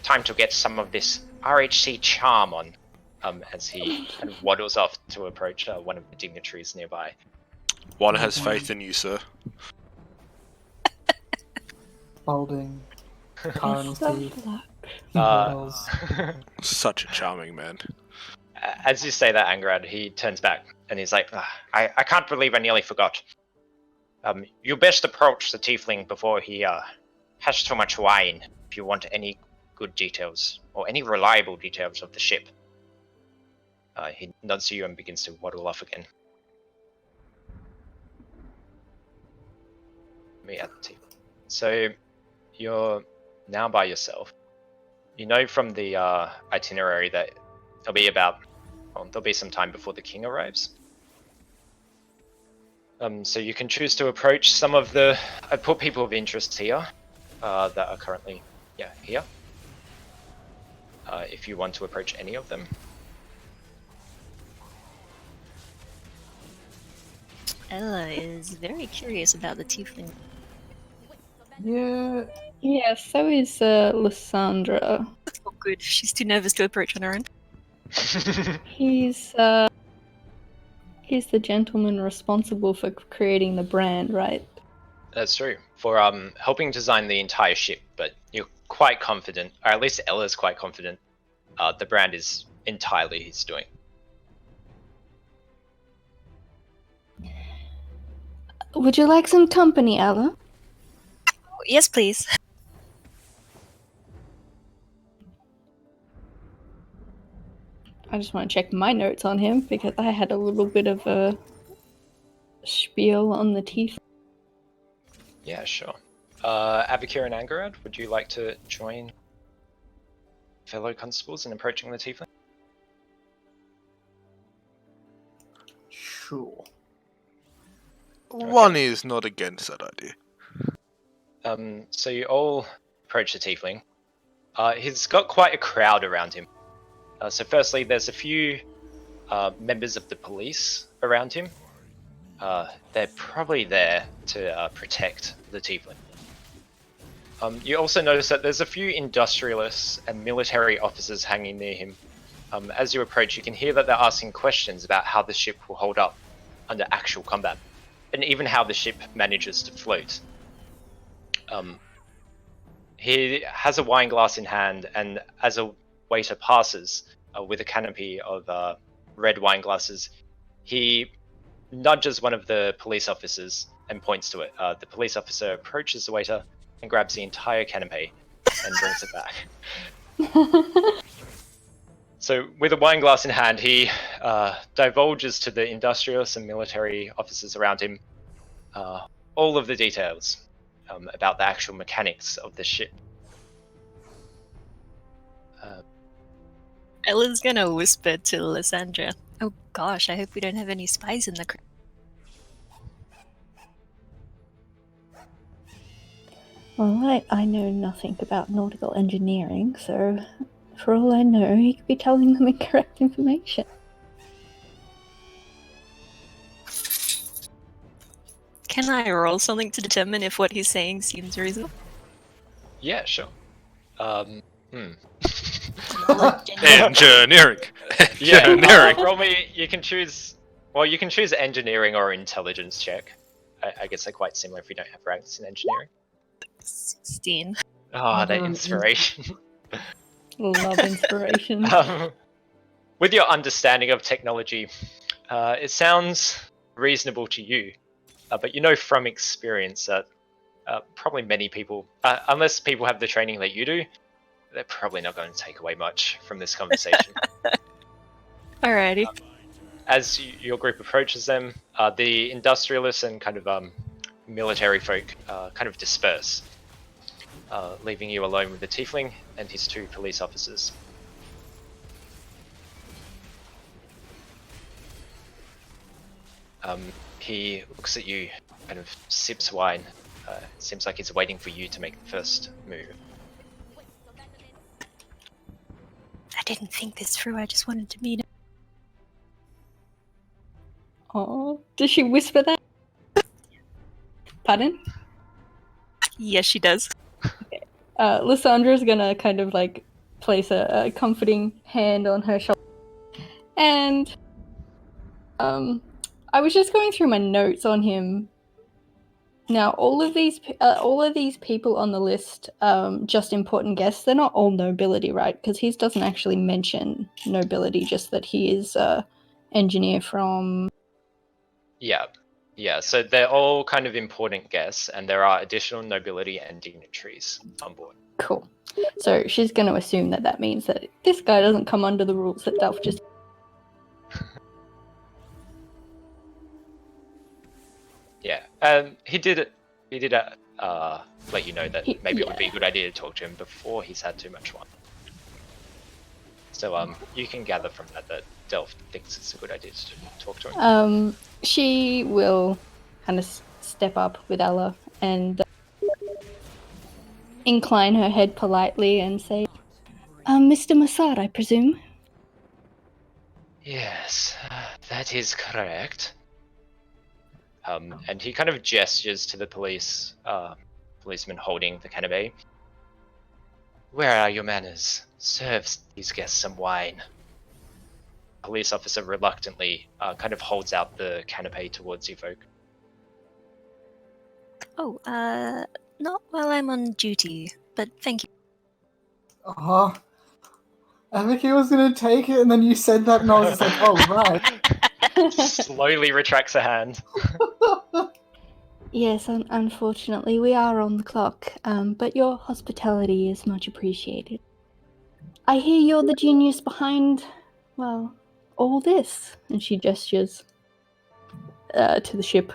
Time to get some of this RHC charm on, as he kind of waddles off to approach one of the dignitaries nearby. One has faith in you, sir. Folding. Currency. Uh, Such a charming man. As you say that, Angrad, he turns back and he's like, I can't believe I nearly forgot. You best approach the tiefling before he has too much wine if you want any good details, or any reliable details of the ship. He nods to you and begins to waddle off again. Me at the tiefling. So, you're now by yourself. You know from the itinerary that there'll be some time before the king arrives. So you can choose to approach some of the... I put people of interest here that are currently here. If you want to approach any of them. Ella is very curious about the tiefling. Yeah. Yeah, so is Lysandra. Oh, good. She's too nervous to approach on her own. He's the gentleman responsible for creating the brand, right? That's true. For helping design the entire ship, but you're quite confident, or at least Ella's quite confident, the brand is entirely his doing. Would you like some company, Ella? Yes, please. I just want to check my notes on him because I had a little bit of a spiel on the teeth. Yeah, sure. Avakir and Angarad, would you like to join fellow constables in approaching the tiefling? Sure. One is not against that idea. So you all approach the tiefling. He's got quite a crowd around him. So firstly, there's a few members of the police around him. They're probably there to protect the tiefling. You also notice that there's a few industrialists and military officers hanging near him. As you approach, you can hear that they're asking questions about how the ship will hold up under actual combat, and even how the ship manages to float. He has a wine glass in hand, and as a waiter passes with a canopy of red wine glasses, he nudges one of the police officers and points to it. The police officer approaches the waiter and grabs the entire canopy and brings it back. So with a wine glass in hand, he divulges to the industrialists and military officers around him all of the details about the actual mechanics of the ship. Ella's gonna whisper to Lysandra, "Oh gosh, I hope we don't have any spies in the crew." Well, I know nothing about nautical engineering, so for all I know, he could be telling them incorrect information. Can I roll something to determine if what he's saying seems reasonable? Yeah, sure. Engineering. Yeah, Engineering. roll me. You can choose. Well, you can choose engineering or intelligence check. I guess they're quite similar if you don't have ranks in engineering. 16. Oh, that inspiration. Love inspiration. With your understanding of technology, It sounds reasonable to you, but you know from experience that probably many people, unless people have the training that you do, they're probably not going to take away much from this conversation. Alrighty. As your group approaches them, the industrialists and kind of military folk kind of disperse, leaving you alone with the tiefling and his 2 police officers. He looks at you, kind of sips wine. Seems like he's waiting for you to make the first move. I didn't think this through. I just wanted to meet him. Oh, does she whisper that? Pardon? Yes, she does. Lysandra's gonna kind of like place a comforting hand on her shoulder. And I was just going through my notes on him. Now, all of these people on the list, just important guests, they're not all nobility, right? Because he doesn't actually mention nobility, just that he is engineer from... Yeah, so they're all kind of important guests, and there are additional nobility and dignitaries on board. Cool. So she's going to assume that that means that this guy doesn't come under the rules that Delph just... Yeah, he did let you know that maybe it would be a good idea to talk to him before he's had too much wine. So you can gather from that Delph thinks it's a good idea to talk to him. She will kind of step up with Ella and incline her head politely and say, Mr. Massad, I presume? Yes, that is correct. And he kind of gestures to the policeman holding the canapé. Where are your manners? Serve these guests some wine. Police officer reluctantly kind of holds out the canapé towards you folk. Oh, not while I'm on duty, but thank you. Oh, I think he was gonna take it, and then you said that, and I was just like, oh, right. Slowly retracts a hand. Yes, unfortunately, we are on the clock, but your hospitality is much appreciated. I hear you're the genius behind, well, all this. And she gestures to the ship.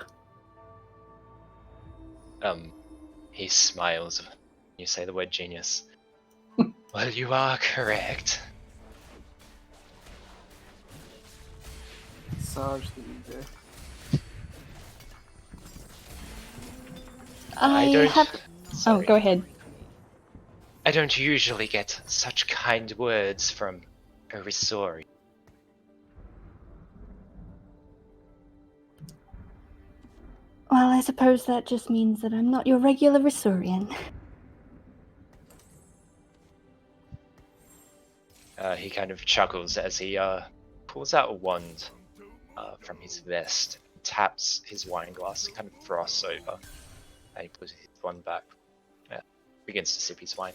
He smiles when you say the word genius. Well, you are correct. Sarge the ego. I don't... have... Sorry. Oh, go ahead. I don't usually get such kind words from a Risori. Well, I suppose that just means that I'm not your regular Risorian. He kind of chuckles as he pulls out a wand from his vest, taps his wine glass, and kind of frosts over, and he puts his wand back. Begins to sip his wine.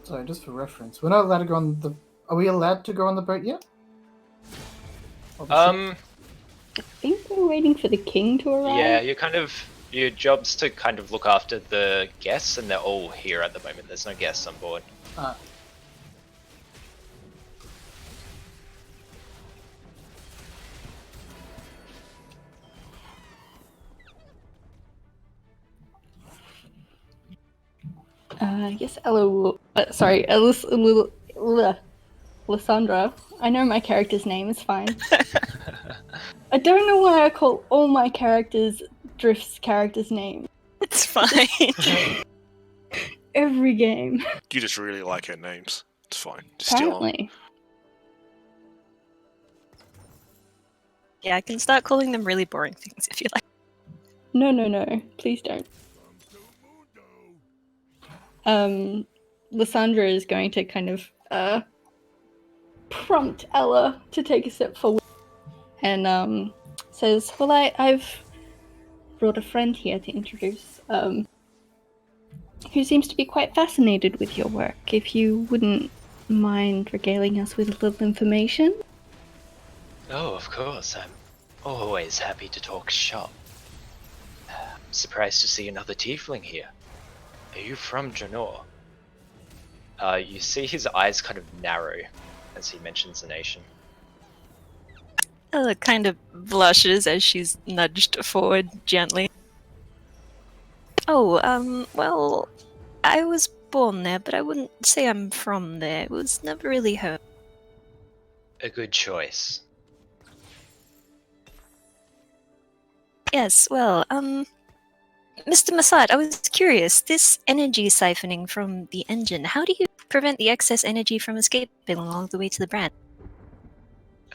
Sorry, just for reference, we're not allowed to go on the... Are we allowed to go on the boat yet? I think we're waiting for the king to arrive. Yeah, your job's to kind of look after the guests, and they're all here at the moment. There's no guests on board. Yes, Lysandra. I know my character's name, it's fine. I don't know why I call all my characters Drift's character's name. It's fine. Every game. You just really like her names. It's fine. Just steal them. Apparently. Yeah, I can start calling them really boring things if you like. No. Please don't. Lysandra is going to kind of prompt Ella to take a step forward and says, well, I've brought a friend here to introduce. who seems to be quite fascinated with your work. If you wouldn't mind regaling us with a little information. Oh, of course. I'm always happy to talk shop. Surprised to see another tiefling here. Are you from Janor? You see his eyes kind of narrow as he mentions the nation. Ella kind of blushes as she's nudged forward gently. Oh, well, I was born there, but I wouldn't say I'm from there. It was never really home. A good choice. Yes, well, Mr. Masad, I was curious. This energy siphoning from the engine, how do you prevent the excess energy from escaping all the way to the brand?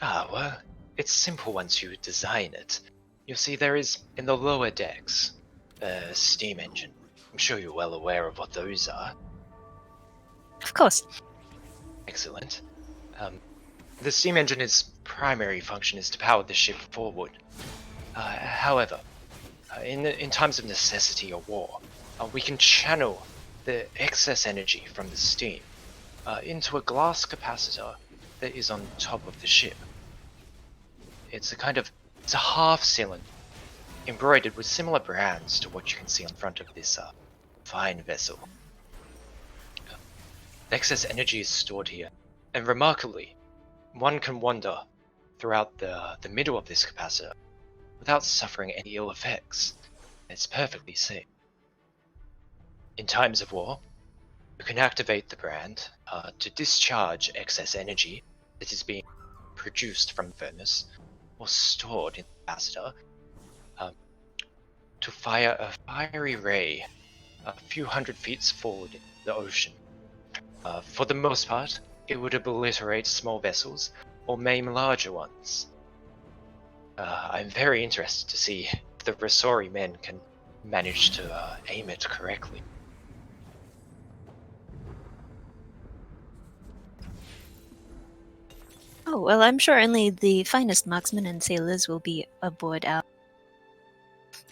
Well, it's simple once you design it. You'll see there is, in the lower decks, a steam engine. I'm sure you're well aware of what those are. Of course. Excellent. The steam engine's primary function is to power the ship forward. However, in times of necessity or war, we can channel the excess energy from the steam into a glass capacitor that is on top of the ship. It's a half cylinder, embroidered with similar brands to what you can see on front of this fine vessel. The excess energy is stored here, and remarkably, one can wander throughout the middle of this capacitor without suffering any ill effects. It's perfectly safe. In times of war, you can activate the brand to discharge excess energy that is being produced from the furnace or stored in the capacitor to fire a fiery ray a few hundred feet forward in the ocean. For the most part, it would obliterate small vessels or maim larger ones. I'm very interested to see if the Rasori men can manage to aim it correctly. Oh, well, I'm sure only the finest marksmen and sailors will be aboard our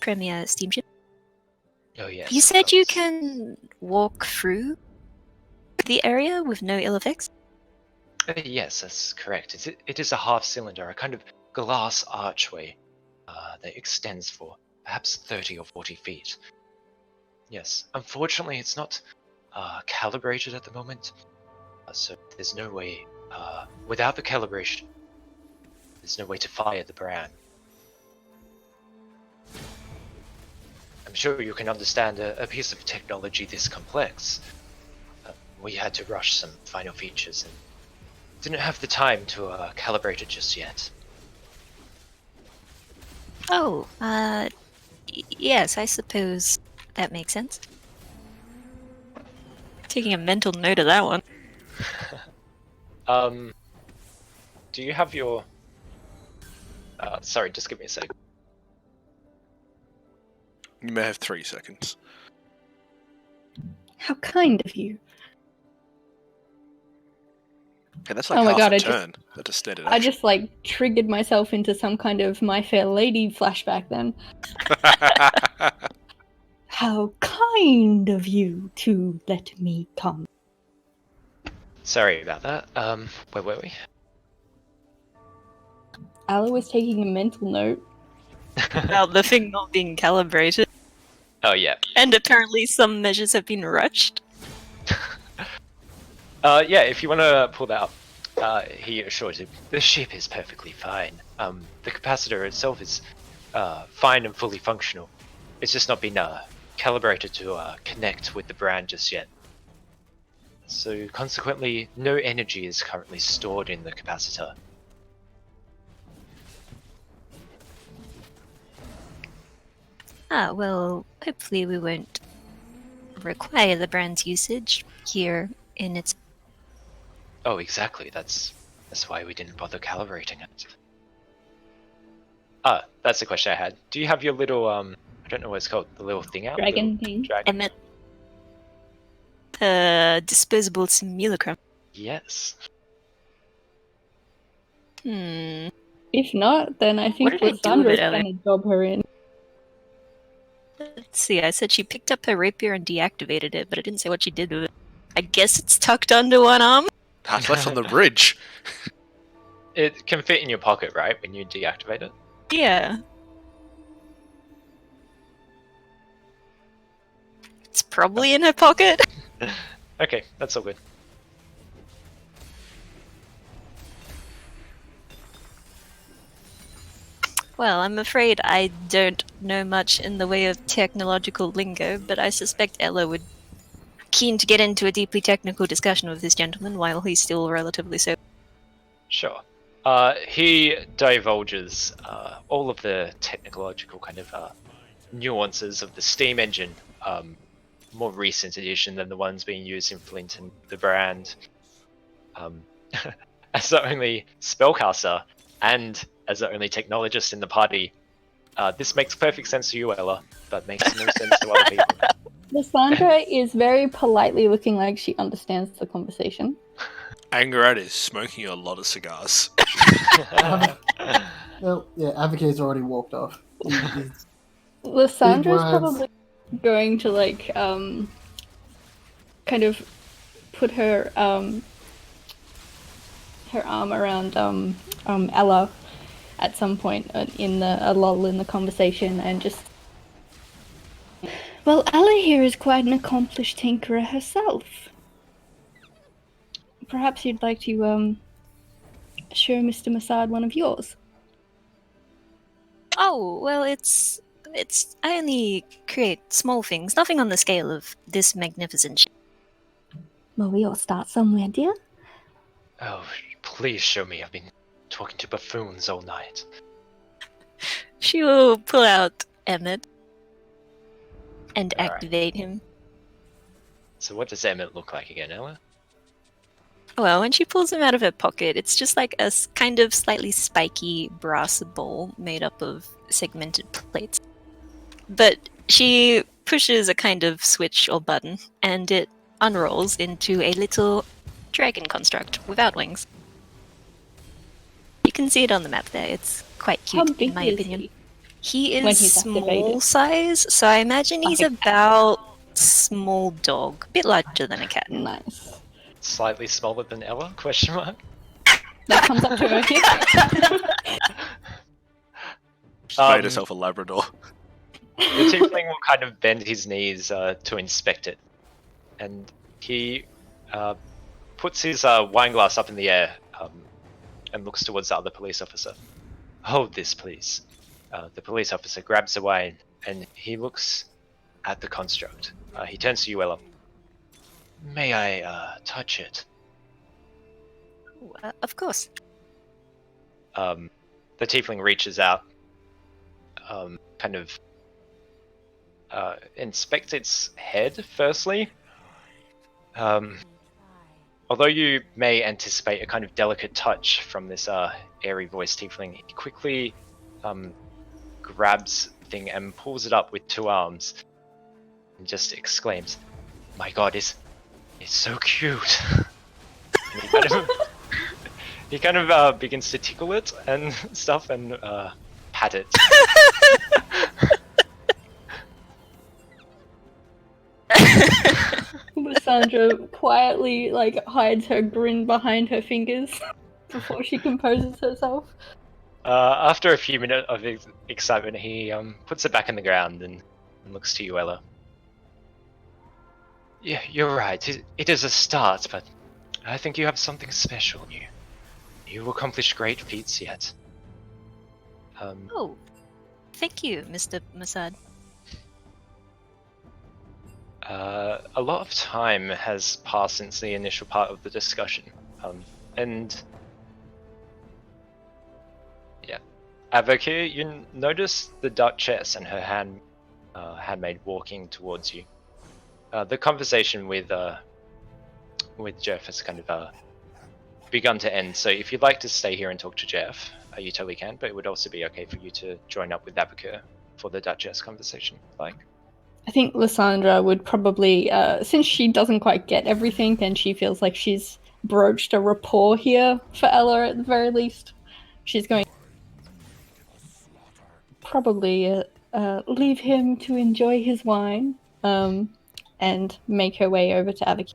premier steamship. Oh yes. You of said you course. can walk through the area with no ill effects? Yes, that's correct. It is a half cylinder, a kind of glass archway that extends for perhaps 30 or 40 feet. Yes, unfortunately, it's not calibrated at the moment, so there's no way. Without the calibration, there's no way to fire the brand. I'm sure you can understand a piece of technology this complex. We had to rush some final features and didn't have the time to calibrate it just yet. Oh, yes, I suppose that makes sense. Taking a mental note of that one. Do you have your... sorry, just give me a sec. You may have 3 seconds. How kind of you. Okay, that's like Oh my half God, a I just- turn. That's a standard I action. just triggered myself into some kind of My Fair Lady flashback then. How kind of you to let me come. Sorry about that. Where were we? Ala was taking a mental note. About the thing not being calibrated. Oh yeah. And apparently some measures have been rushed. Yeah, if you want to pull that up, he assures you the ship is perfectly fine. The capacitor itself is fine and fully functional. It's just not been calibrated to connect with the brand just yet. So consequently, no energy is currently stored in the capacitor. Ah, well, hopefully we won't require the brand's usage here in its... Oh, exactly. That's why we didn't bother calibrating it. That's the question I had. Do you have your little I don't know what it's called, the little thing out? Dragon Little thing. Dragon. disposable simulacrum. Yes. Hmm. If not, then I think did I do with Lysandra's it earlier? gonna dob her in. Let's see, I said she picked up her rapier and deactivated it, but I didn't say what she did with it. I guess it's tucked under one arm? That's left on the bridge. It can fit in your pocket, right, when you deactivate it? Yeah. It's probably in her pocket. Okay, that's all good. Well, I'm afraid I don't know much in the way of technological lingo, but I suspect Ella would keen to get into a deeply technical discussion with this gentleman while he's still relatively so. Sure. He divulges all of the technological kind of nuances of the steam engine, more recent edition than the ones being used in Flint and the brand. As the only spellcaster and as the only technologist in the party, this makes perfect sense to you, Ella, but makes no sense to other people. Lysandra is very politely looking like she understands the conversation. Angerat is smoking a lot of cigars. Well, yeah, Advocate's already walked off. He's Lysandra's words. probably going to like kind of put her her arm around Ella at some point in a lull in the conversation and just. Well, Ella here is quite an accomplished tinkerer herself. Perhaps you'd like to show Mr. Massad one of yours. Oh, well, it's I only create small things, nothing on the scale of this magnificent ship. Well, we all start somewhere, dear. Oh, please show me. I've been talking to buffoons all night. She will pull out Emmett and All right. activate him. So what does Emmett look like again, Ella? Well, when she pulls him out of her pocket, it's just like a kind of slightly spiky brass ball made up of segmented plates. But she pushes a kind of switch or button, and it unrolls into a little dragon construct without wings. You can see it on the map there. It's quite How cute, big in my is opinion. he? He when is he's small activated? size, so I imagine he's Okay. about small dog, a bit larger than a cat. Nice. Slightly smaller than Ella? Question mark. That comes up to her hip. She's made herself a Labrador. The tiefling will kind of bend his knees to inspect it, and he puts his wine glass up in the air and looks towards the other police officer. Hold this, please. The police officer grabs the wine and he looks at the construct. He turns to you, Ella. May I touch it? Of course. The tiefling reaches out, kind of inspects its head firstly. Although you may anticipate a kind of delicate touch from this airy voiced tiefling, he quickly grabs the thing and pulls it up with two arms and just exclaims, "My God, it's so cute!" And he kind of begins to tickle it and stuff and pat it. Lysandra quietly hides her grin behind her fingers before she composes herself. After a few minutes of excitement, he puts it back in the ground and looks to you, Ella. Yeah, you're right. It is a start, but I think you have something special in you. You will accomplish great feats yet. Oh, thank you, Mr. Massad. A lot of time has passed since the initial part of the discussion, and yeah, Advocate, you notice the Duchess and her handmaid walking towards you. The conversation with Jeff has kind of begun to end. So if you'd like to stay here and talk to Jeff, you totally can. But it would also be okay for you to join up with Advocate for the Duchess conversation, like. I think Lysandra would probably, since she doesn't quite get everything, then she feels like she's broached a rapport here for Ella at the very least. She's going probably leave him to enjoy his wine, and make her way over to Avaki.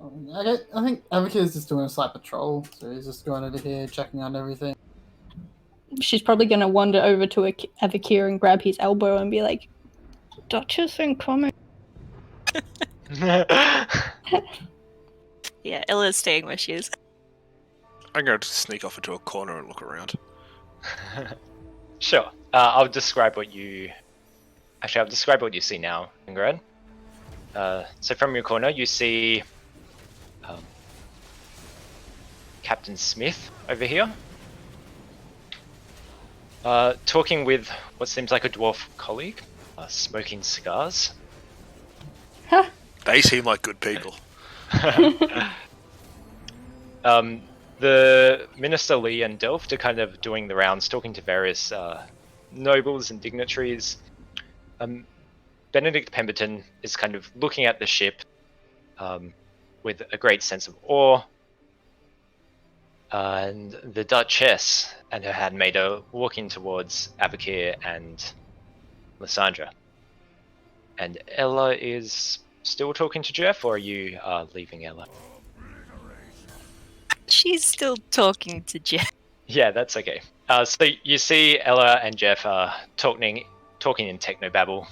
I think Avaki is just doing a slight patrol, so he's just going over here, checking on everything. She's probably going to wander over to Avakir and grab his elbow and be like, Duchess and Comet. Yeah, Ella's staying where she is. I'm going to sneak off into a corner and look around. Sure. I'll describe what you... Actually, I'll describe what you see now, Ingrid. So from your corner, you see Captain Smith over here, talking with what seems like a dwarf colleague, smoking cigars. Huh? They seem like good people. The Minister Lee and Delft are kind of doing the rounds, talking to various nobles and dignitaries. Benedict Pemberton is kind of looking at the ship with a great sense of awe. And the Duchess and her handmaid are walking towards Abakir and Lysandra. And Ella is still talking to Jeff, or are you leaving Ella? She's still talking to Jeff. Yeah, that's okay. So you see Ella and Jeff talking in technobabble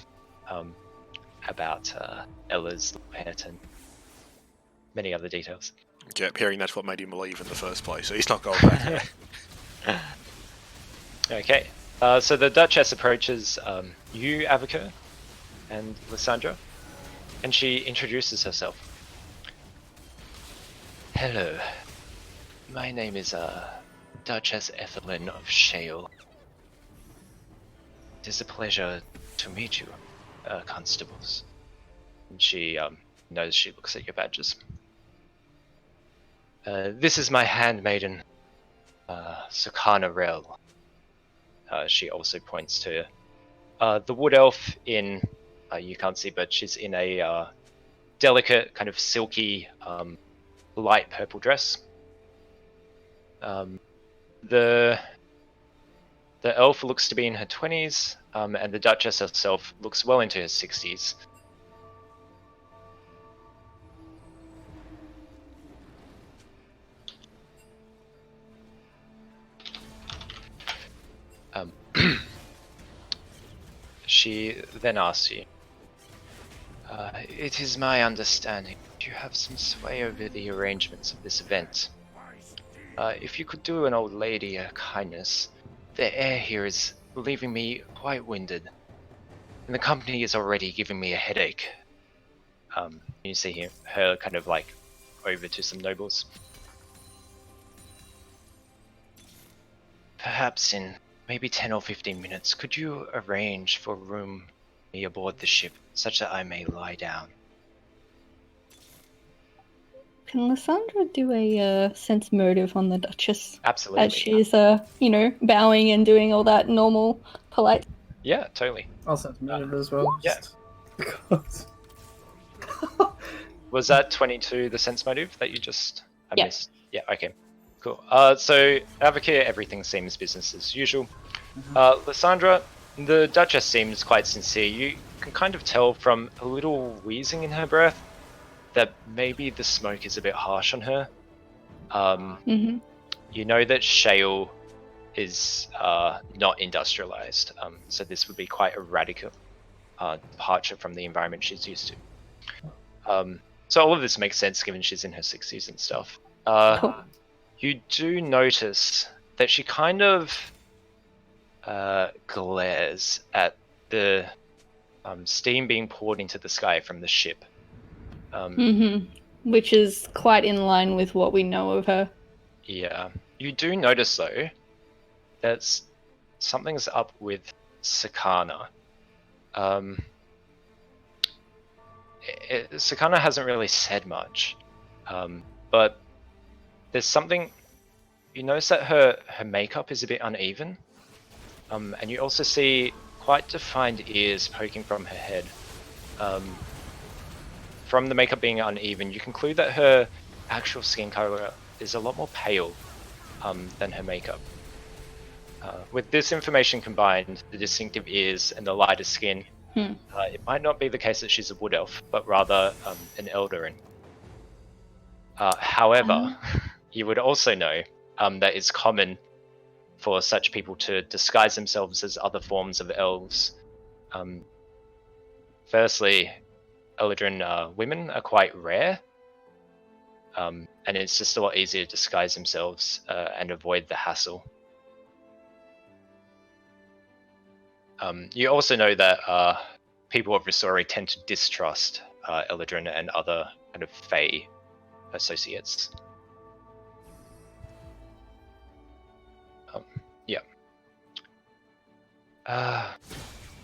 about Ella's pet and many other details. Yep, hearing that's what made him leave in the first place, so he's not going back there. Okay, so the Duchess approaches you, Avaka, and Lysandra, and she introduces herself. Hello, my name is Duchess Ethelyn of Shale. It is a pleasure to meet you, constables. And she knows, she looks at your badges. This is my handmaiden, Sakana Rel. She also points to the wood elf in, you can't see, but she's in a delicate, kind of silky, light purple dress. The elf looks to be in her 20s, and the Duchess herself looks well into her 60s. She then asks you, it is my understanding that you have some sway over the arrangements of this event. If you could do an old lady a kindness, the air here is leaving me quite winded, and the company is already giving me a headache. You see her kind of like over to some nobles. Perhaps in maybe 10 or 15 minutes, could you arrange for a room me aboard the ship, such that I may lie down? Can Lysandra do a sense motive on the Duchess? Absolutely. As she's, bowing and doing all that normal, polite. Yeah, totally. I'll send motive as well. yeah. Just because. Was that 22 the sense motive that you just Yeah. missed? Yeah, okay. Cool. So, Avakir, everything seems business as usual. Lysandra, the Duchess seems quite sincere. You can kind of tell from a little wheezing in her breath that maybe the smoke is a bit harsh on her. You know that shale is not industrialized, so this would be quite a radical departure from the environment she's used to. So all of this makes sense given she's in her 60s and stuff. Cool. You do notice that she kind of glares at the steam being poured into the sky from the ship. Which is quite in line with what we know of her. Yeah. You do notice, though, that something's up with Sakana. Sakana hasn't really said much, but there's something. You notice that her makeup is a bit uneven, and you also see quite defined ears poking from her head. From the makeup being uneven, you conclude that her actual skin color is a lot more pale than her makeup. With this information combined, the distinctive ears and the lighter skin, it might not be the case that she's a wood elf, but rather an Eldarin. However, you would also know that it's common for such people to disguise themselves as other forms of elves. Firstly, Eladrin women are quite rare, and it's just a lot easier to disguise themselves and avoid the hassle. You also know that people of Risori tend to distrust Eladrin and other kind of Fae associates.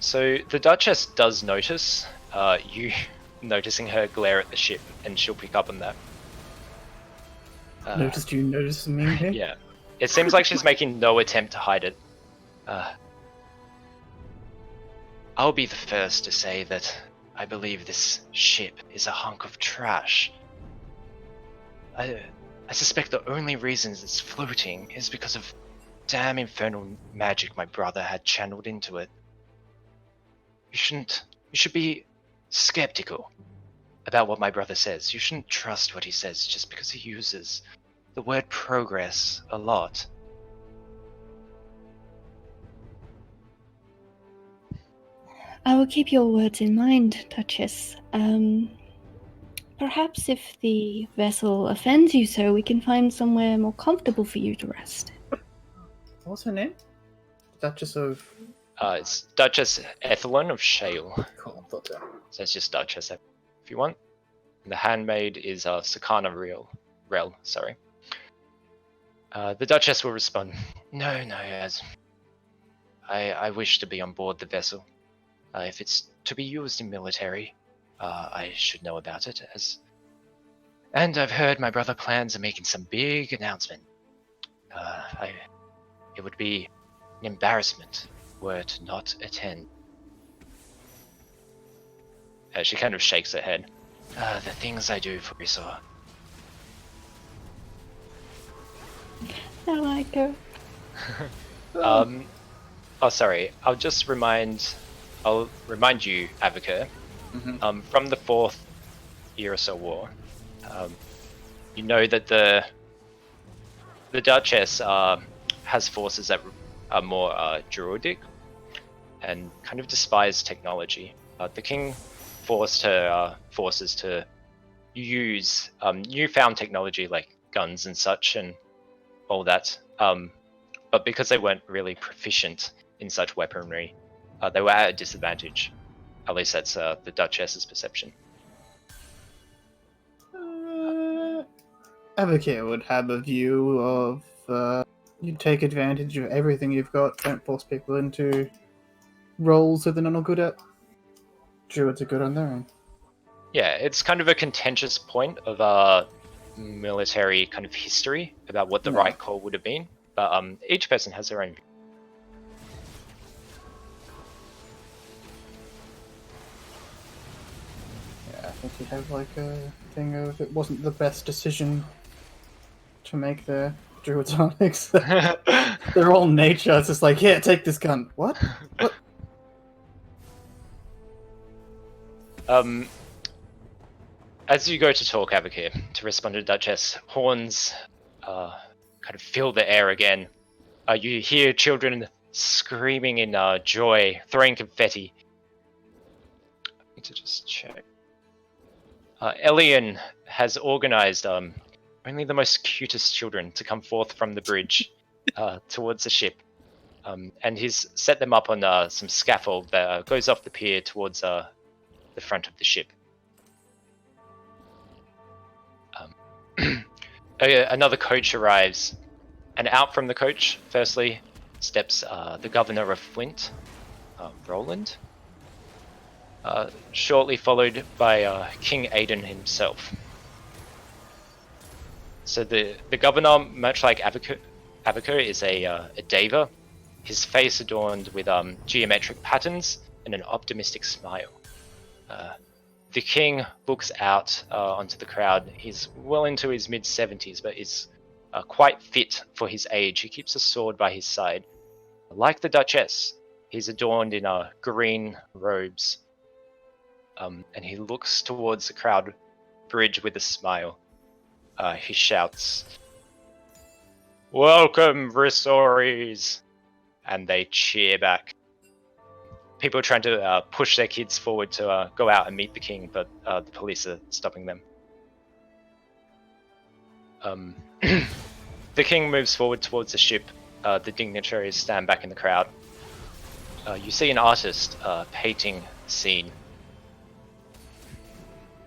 So the Duchess does notice you noticing her glare at the ship, and she'll pick up on that. Noticed you noticing me here? Yeah. It seems like she's making no attempt to hide it. I'll be the first to say that I believe this ship is a hunk of trash. I suspect the only reason it's floating is because of damn infernal magic my brother had channeled into it. You should be skeptical about what my brother says. You shouldn't trust what he says just because he uses the word progress a lot. I will keep your words in mind, Duchess. Perhaps if the vessel offends you so, we can find somewhere more comfortable for you to rest. What's her name? Duchess of... It's Duchess Ethelyn of Shale. Cool, thought so. So it's just Duchess if you want. And the handmaid is Sakana Rel, sorry. The Duchess will respond, No, as I wish to be on board the vessel. If it's to be used in military, I should know about it, and I've heard my brother plans on making some big announcement. It would be an embarrassment were to not attend. She kind of shakes her head. The things I do for Risor. I like her. Oh, sorry. I'll remind you, Avocur, from the 4th Irasor War. You know that the Duchess has forces that are more druidic and kind of despise technology. The king forced her forces to use newfound technology like guns and such and all that. But because they weren't really proficient in such weaponry, they were at a disadvantage. At least that's the Duchess's perception. Advocate would have a view of you take advantage of everything you've got, don't force people into roles that they're not good at. Druids are good on their own. Yeah, it's kind of a contentious point of military kind of history about what the right call would have been, but each person has their own view. Yeah, I think you have like a thing of it wasn't the best decision to make the druids onyx. They're all nature. It's just like, here, take this gun. What? As you go to talk, Avocur, to respond to Duchess, horns kind of fill the air again. You hear children screaming in joy, throwing confetti. I need to just check. Elian has organized only the most cutest children to come forth from the bridge towards the ship. And he's set them up on some scaffold that goes off the pier towards the front of the ship. Another coach arrives, and out from the coach, firstly, steps the governor of Flint, Roland, shortly followed by King Aidan himself. So the governor, much like Avocur, is a deva, his face adorned with geometric patterns and an optimistic smile. The king looks out onto the crowd. He's well into his mid-70s, but is quite fit for his age. He keeps a sword by his side. like the Duchess, he's adorned in green robes. And he looks towards the crowd bridge with a smile. He shouts, "Welcome, Rissories!" And they cheer back. People are trying to push their kids forward to go out and meet the king, but the police are stopping them. The king moves forward towards the ship. The dignitaries stand back in the crowd. You see an artist painting the scene.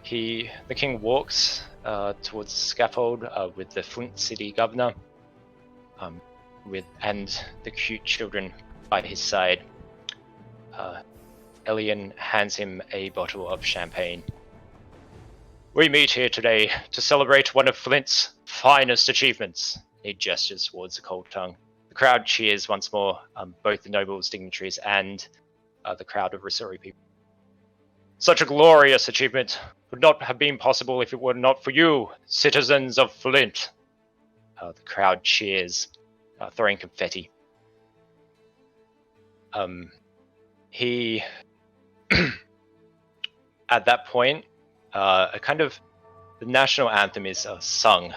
The king walks towards the scaffold with the Flint City governor, and the cute children by his side. Elian hands him a bottle of champagne. "We meet here today to celebrate one of Flint's finest achievements." He gestures towards the Cold Tongue. The crowd cheers once more, both the nobles, dignitaries, and the crowd of Risori people. "Such a glorious achievement would not have been possible if it were not for you, citizens of Flint." The crowd cheers, throwing confetti. He, at that point, the national anthem is sung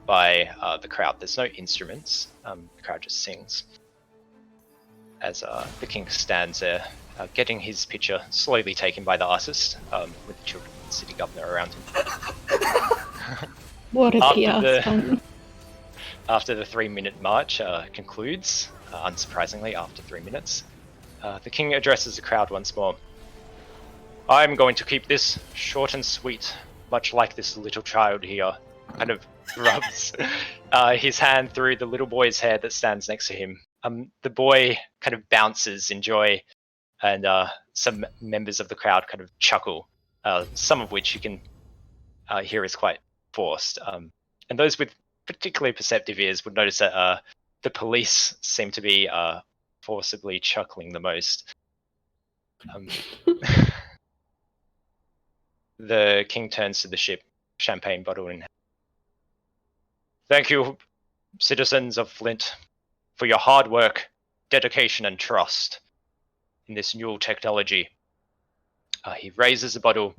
by the crowd. There's no instruments. The crowd just sings as the king stands there, getting his picture slowly taken by the artist, with the children and the city governor around him. What a PR stunt. After the 3-minute march concludes, unsurprisingly, after 3 minutes, the king addresses the crowd once more. "I'm going to keep this short and sweet, much like this little child here." Kind of rubs his hand through the little boy's hair that stands next to him. The boy kind of bounces in joy, and some members of the crowd kind of chuckle, some of which you can hear is quite forced. And those with particularly perceptive ears would notice that the police seem to be forcibly chuckling the most. The king turns to the ship, champagne bottle in hand. "Thank you, citizens of Flint, for your hard work, dedication, and trust in this new technology." He raises the bottle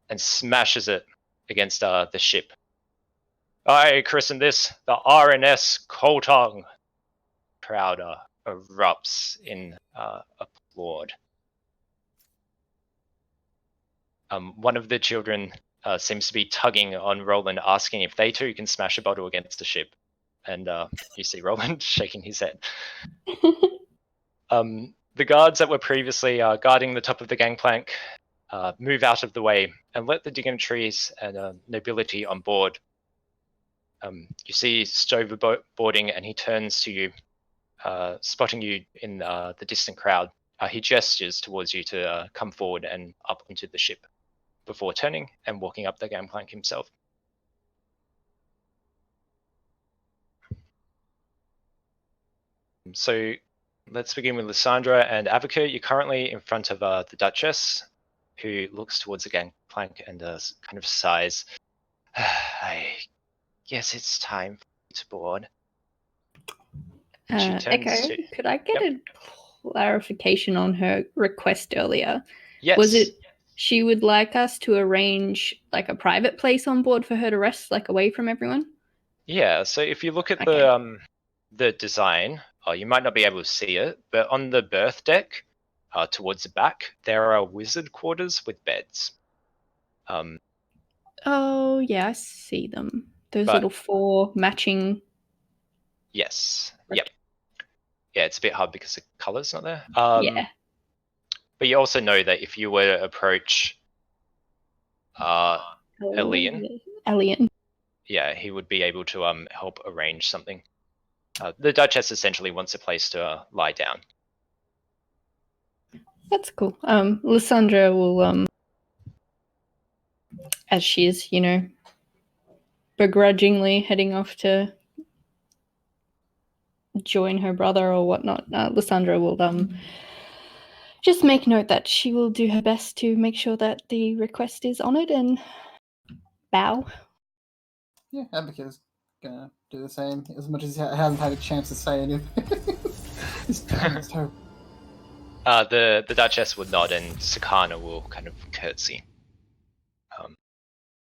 and smashes it against the ship. "I christen this the RNS Koltong." Crowd erupts in applaud. One of the children seems to be tugging on Roland, asking if they too can smash a bottle against the ship. And you see Roland shaking his head. The guards that were previously guarding the top of the gangplank move out of the way and let the dignitaries and nobility on board. You see Stover boarding, and he turns to you, spotting you in the distant crowd. He gestures towards you to come forward and up onto the ship, before turning and walking up the gangplank himself. So let's begin with Lysandra and Avoca. You're currently in front of the Duchess, who looks towards the gangplank and kind of sighs. "I guess it's time to board." She turns Echo, to... could I get a clarification on her request earlier? Yes. Was it she would like us to arrange like a private place on board for her to rest, like away from everyone? Yeah, so if you look at the design, you might not be able to see it, but on the berth deck, towards the back, there are wizard quarters with beds. Oh yeah, I see them. Those little 4 matching. Yes. Right. Yep. Yeah, it's a bit hard because the color's not there. Yeah. But you also know that if you were to approach Elian, yeah, he would be able to help arrange something. The Duchess essentially wants a place to lie down. That's cool. Lysandra will as she is, begrudgingly heading off to join her brother or whatnot, Lysandra will just make note that she will do her best to make sure that the request is honoured and bow. Yeah, Abigail's gonna do the same, as much as he hasn't had a chance to say anything. This town is terrible. The Duchess will nod and Sakana will kind of curtsy.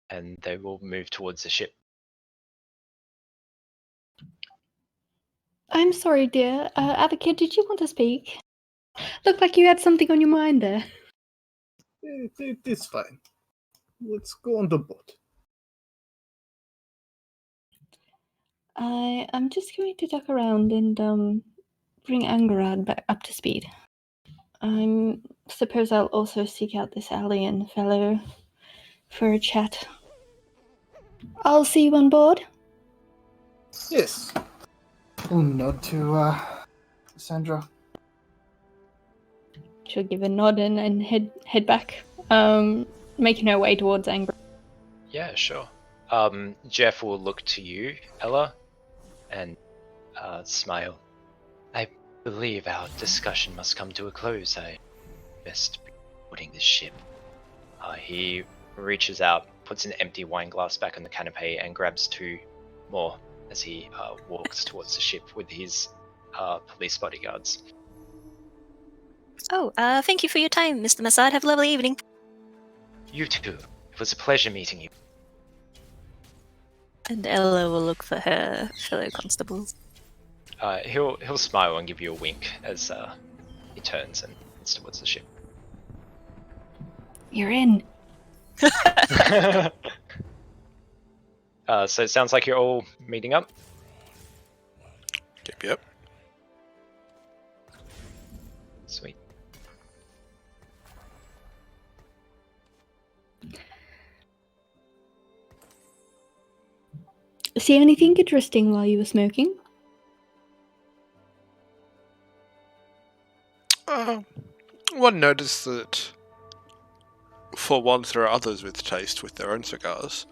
And they will move towards the ship. I'm sorry, dear. Advocate, did you want to speak? Looked like you had something on your mind there. It's fine. Let's go on the boat. I'm just going to duck around and bring Angarad back up to speed. I suppose I'll also seek out this alien fellow for a chat. I'll see you on board. Yes. We'll nod to Sandra. She'll give a nod and head back, making her way towards Angarad. Yeah, sure. Jeff will look to you, Ella, and smile. I believe our discussion must come to a close. I best be boarding this ship. He reaches out, puts an empty wine glass back on the canopy, and grabs 2 more as he walks towards the ship with his police bodyguards. Oh, thank you for your time, Mr. Massad. Have a lovely evening. You too. It was a pleasure meeting you. And Ella will look for her fellow constables. He'll smile and give you a wink as he turns and heads towards the ship. You're in. So it sounds like you're all meeting up. Yep. Sweet. See anything interesting while you were smoking? One noticed that for once there are others with taste with their own cigars.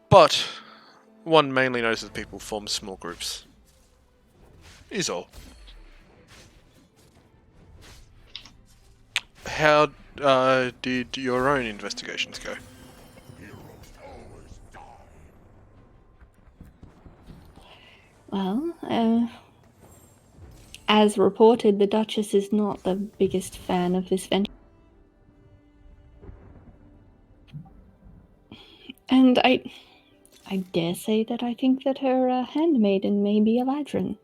But one mainly notices that people form small groups. Is all. How did your own investigations go? Well, as reported, the Duchess is not the biggest fan of this venture. And I dare say that I think that her handmaiden may be a ladron.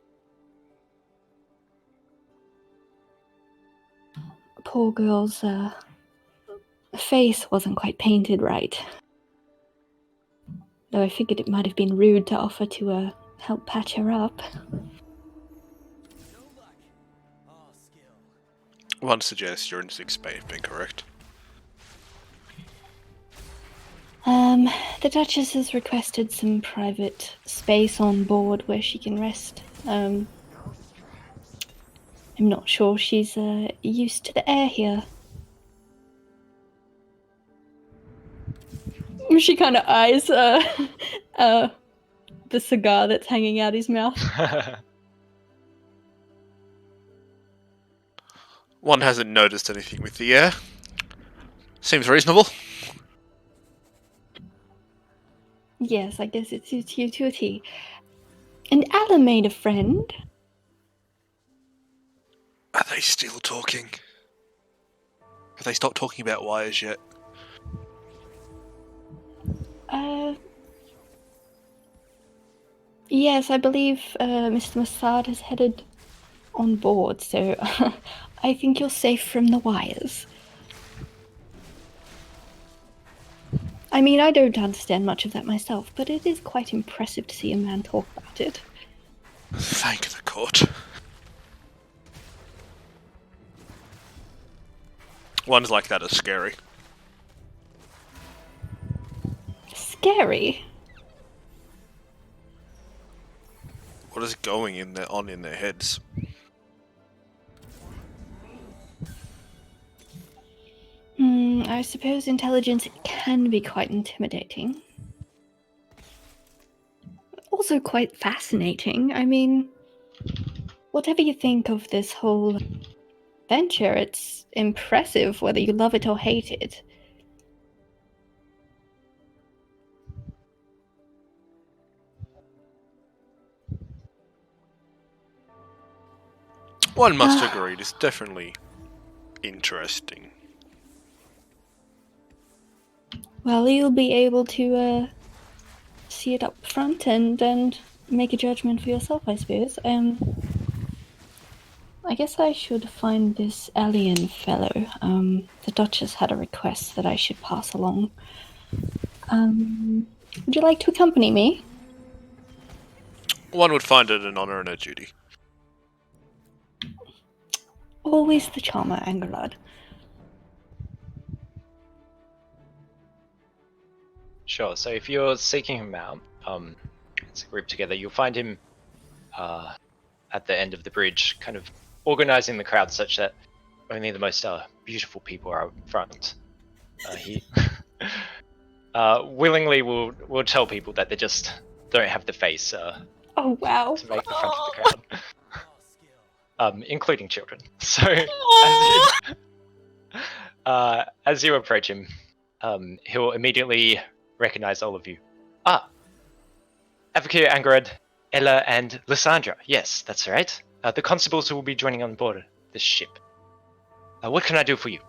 Poor girl's face wasn't quite painted right. Though I figured it might have been rude to offer to help patch her up. One suggests your instincts may have been correct. The Duchess has requested some private space on board where she can rest. I'm not sure she's used to the air here. She kind of eyes the cigar that's hanging out his mouth. One hasn't noticed anything with the air. Seems reasonable. Yes, I guess it suits you to a T. And Ella made a friend. Are they still talking? Have they stopped talking about wires yet? Yes, I believe Mr. Massad has headed on board, so I think you're safe from the wires. I mean, I don't understand much of that myself, but it is quite impressive to see a man talk about it. Thank the court. Ones like that are scary. Scary? What is going in their heads? I suppose intelligence can be quite intimidating. Also quite fascinating. I mean, whatever you think of this whole venture, it's impressive whether you love it or hate it. One must agree, it is definitely interesting. Well, you'll be able to see it up front and make a judgment for yourself, I suppose. I guess I should find this alien fellow. The Duchess had a request that I should pass along. Would you like to accompany me? One would find it an honor and a duty. Always the charmer, Angerlad. Sure. So if you're seeking him out, as a group together, you'll find him at the end of the bridge, kind of organizing the crowd such that only the most beautiful people are up front. He willingly will tell people that they just don't have the face Oh, wow. to make the front of the crowd, including children. So as you approach him, he'll immediately recognize all of you. Advocate Angerad, Ella, and Lysandra. Yes, that's right. The constables who will be joining on board this ship. What can I do for you?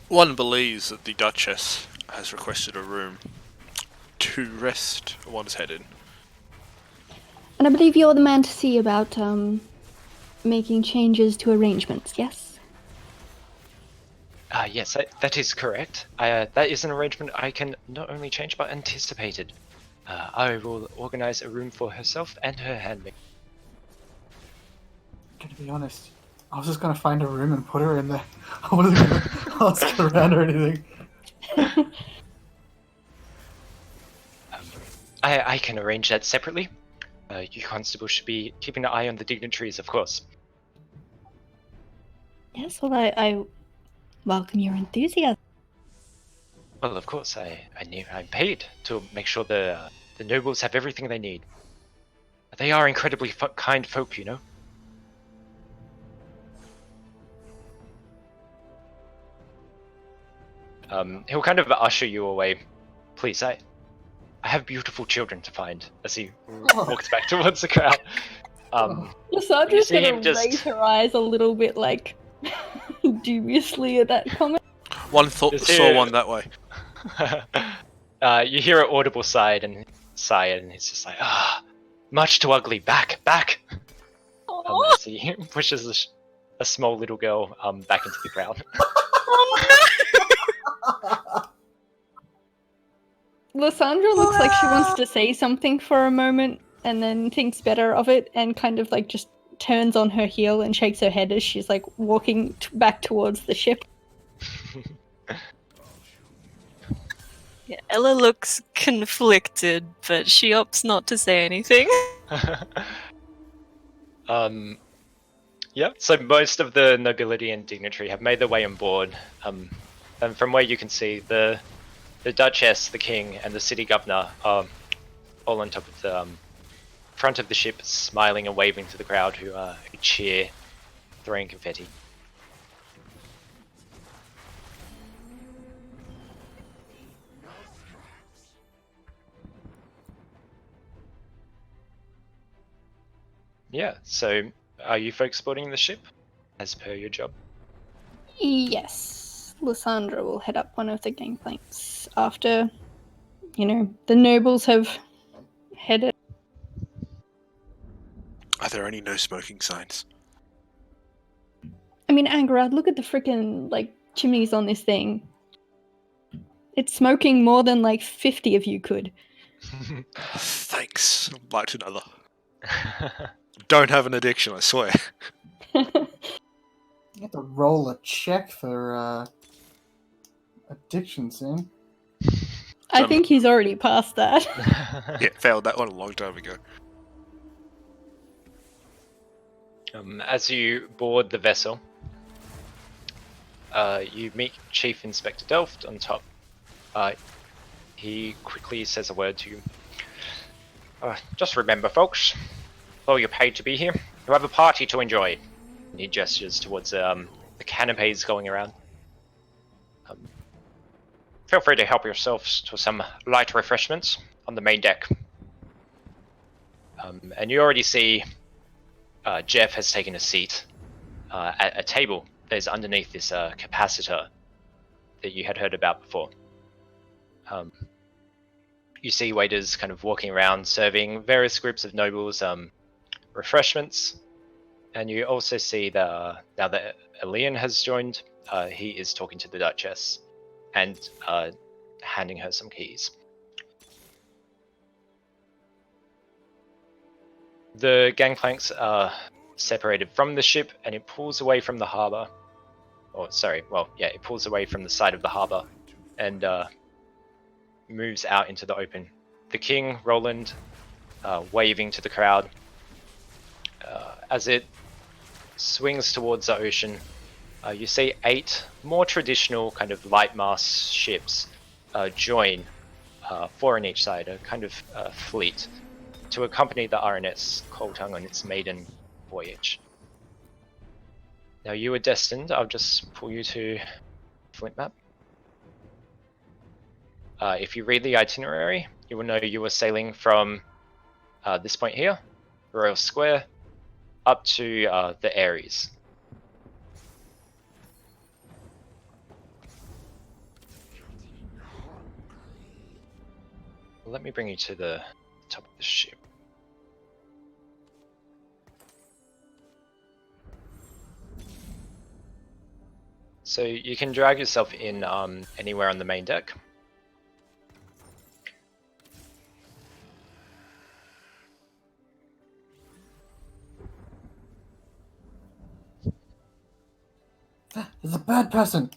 One believes that the Duchess has requested a room to rest one's head in. And I believe you're the man to see about making changes to arrangements, yes? Yes, that is correct. That is an arrangement I can not only change but anticipated. I will organize a room for herself and her handmaid. To be honest, I was just gonna find a room and put her in there. I wasn't gonna ask her around or anything. I can arrange that separately. You constables should be keeping an eye on the dignitaries, of course. Yes, well, I welcome your enthusiasm. Well, of course, I'm paid to make sure the nobles have everything they need. They are incredibly kind folk, you know. He'll kind of usher you away. Please, I have beautiful children to find. As he walks back towards the crowd. Lysandra's see him gonna just- raise her eyes a little bit, like, dubiously at that comment. One thought Is saw here- one that way. You hear an audible sigh, and he's just like, much too ugly. Back. As he pushes a small little girl back into the crowd. Lysandra looks like she wants to say something for a moment and then thinks better of it and kind of like just turns on her heel and shakes her head as she's like walking back towards the ship. Yeah, Ella looks conflicted, but she opts not to say anything. Yep. So most of the nobility and dignitary have made their way on board. And from where you can see, the Duchess, the King, and the city governor are all on top of the front of the ship, smiling and waving to the crowd who cheer, throwing confetti. Yeah, so are you folks boarding the ship as per your job? Yes, Lysandra will head up one of the gangplanks after, the nobles have headed. Are there any no smoking signs? I mean, Angarad, look at the freaking chimneys on this thing. It's smoking more than 50 of you could. Thanks. Light another. Don't have an addiction, I swear. You have to roll a check for addiction soon. I think he's already past that. Yeah, failed that one a long time ago. As you board the vessel, you meet Chief Inspector Delft on top. He quickly says a word to you. Just remember, folks, though you're paid to be here, you have a party to enjoy. And he gestures towards the canapes going around. feel free to help yourselves to some light refreshments on the main deck. And you already see Jeff has taken a seat at a table that is underneath this capacitor that you had heard about before. You see waiters kind of walking around serving various groups of nobles refreshments, and you also see that now that Elian has joined, he is talking to the Duchess and handing her some keys. The gangplanks are separated from the ship, and it pulls away from the harbour. It pulls away from the side of the harbour and moves out into the open. The king, Roland, waving to the crowd. As it swings towards the ocean, you see 8 more traditional kind of light mast ships join, 4 on each side, a kind of fleet, to accompany the RNS Coltung on its maiden voyage. Now you are destined, I'll just pull you to Flint map. If you read the itinerary, you will know you were sailing from this point here, Royal Square, up to the Ares. Let me bring you to the top of the ship. So you can drag yourself in anywhere on the main deck. There's a bird person!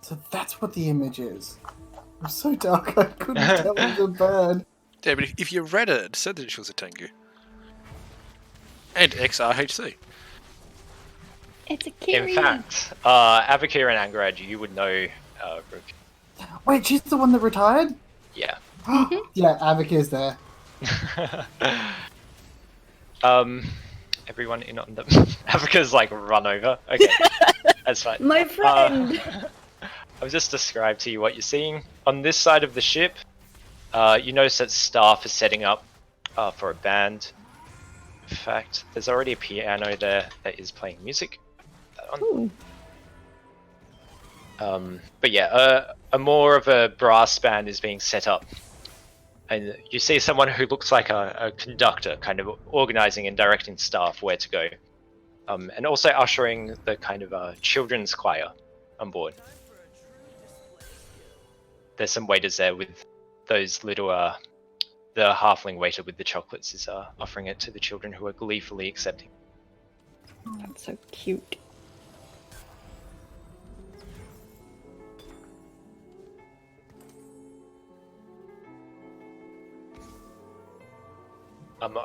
So that's what the image is. It was so dark I couldn't tell it was a bird. Yeah, but if you read it, it said that she was a Tengu. And XRHC. It's a Kiri. In fact, Avakir and Angarad, you would know Rook. Wait, she's the one that retired? Yeah. Yeah, Avakir's there. Everyone in on them. Avakir's like run over. Okay, that's fine. My friend! I've just described to you what you're seeing. On this side of the ship, you notice that staff is setting up for a band. In fact, there's already a piano there that is playing music. That one. But yeah, a more of a brass band is being set up. And you see someone who looks like a conductor, kind of organizing and directing staff where to go. And also ushering the kind of children's choir on board. There's some waiters there with those little, the halfling waiter with the chocolates is offering it to the children who are gleefully accepting. Oh, that's so cute.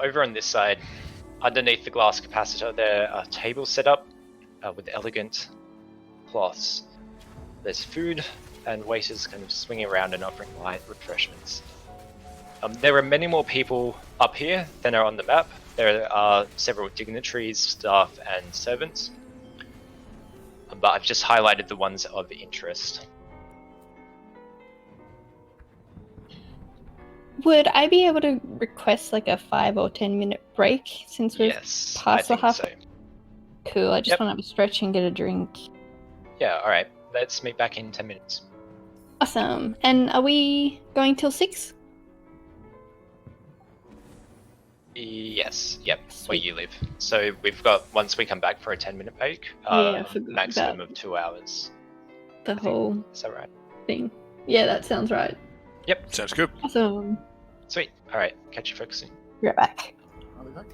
Over on this side, underneath the glass capacitor, there are tables set up with elegant cloths. There's food and waiters kind of swinging around and offering light refreshments. There are many more people up here than are on the map. There are several dignitaries, staff, and servants. But I've just highlighted the ones of interest. Would I be able to request like a 5 or 10 minute break since we've Yes, I passed the think half? so. Cool, I just Yep. want to have a stretch and get a drink. Yeah, alright. Let's meet back in 10 minutes. Awesome. And are we going till 6? Yes, yep, where Sweet. you live. So we've got, once we come back for a 10-minute break, Yeah, I forgot maximum about of 2 hours. the I think. whole Is that right? thing. Yeah, that sounds right. Sounds good. Awesome. Sweet. Alright, catch you folks soon. Be right back. I'll be back.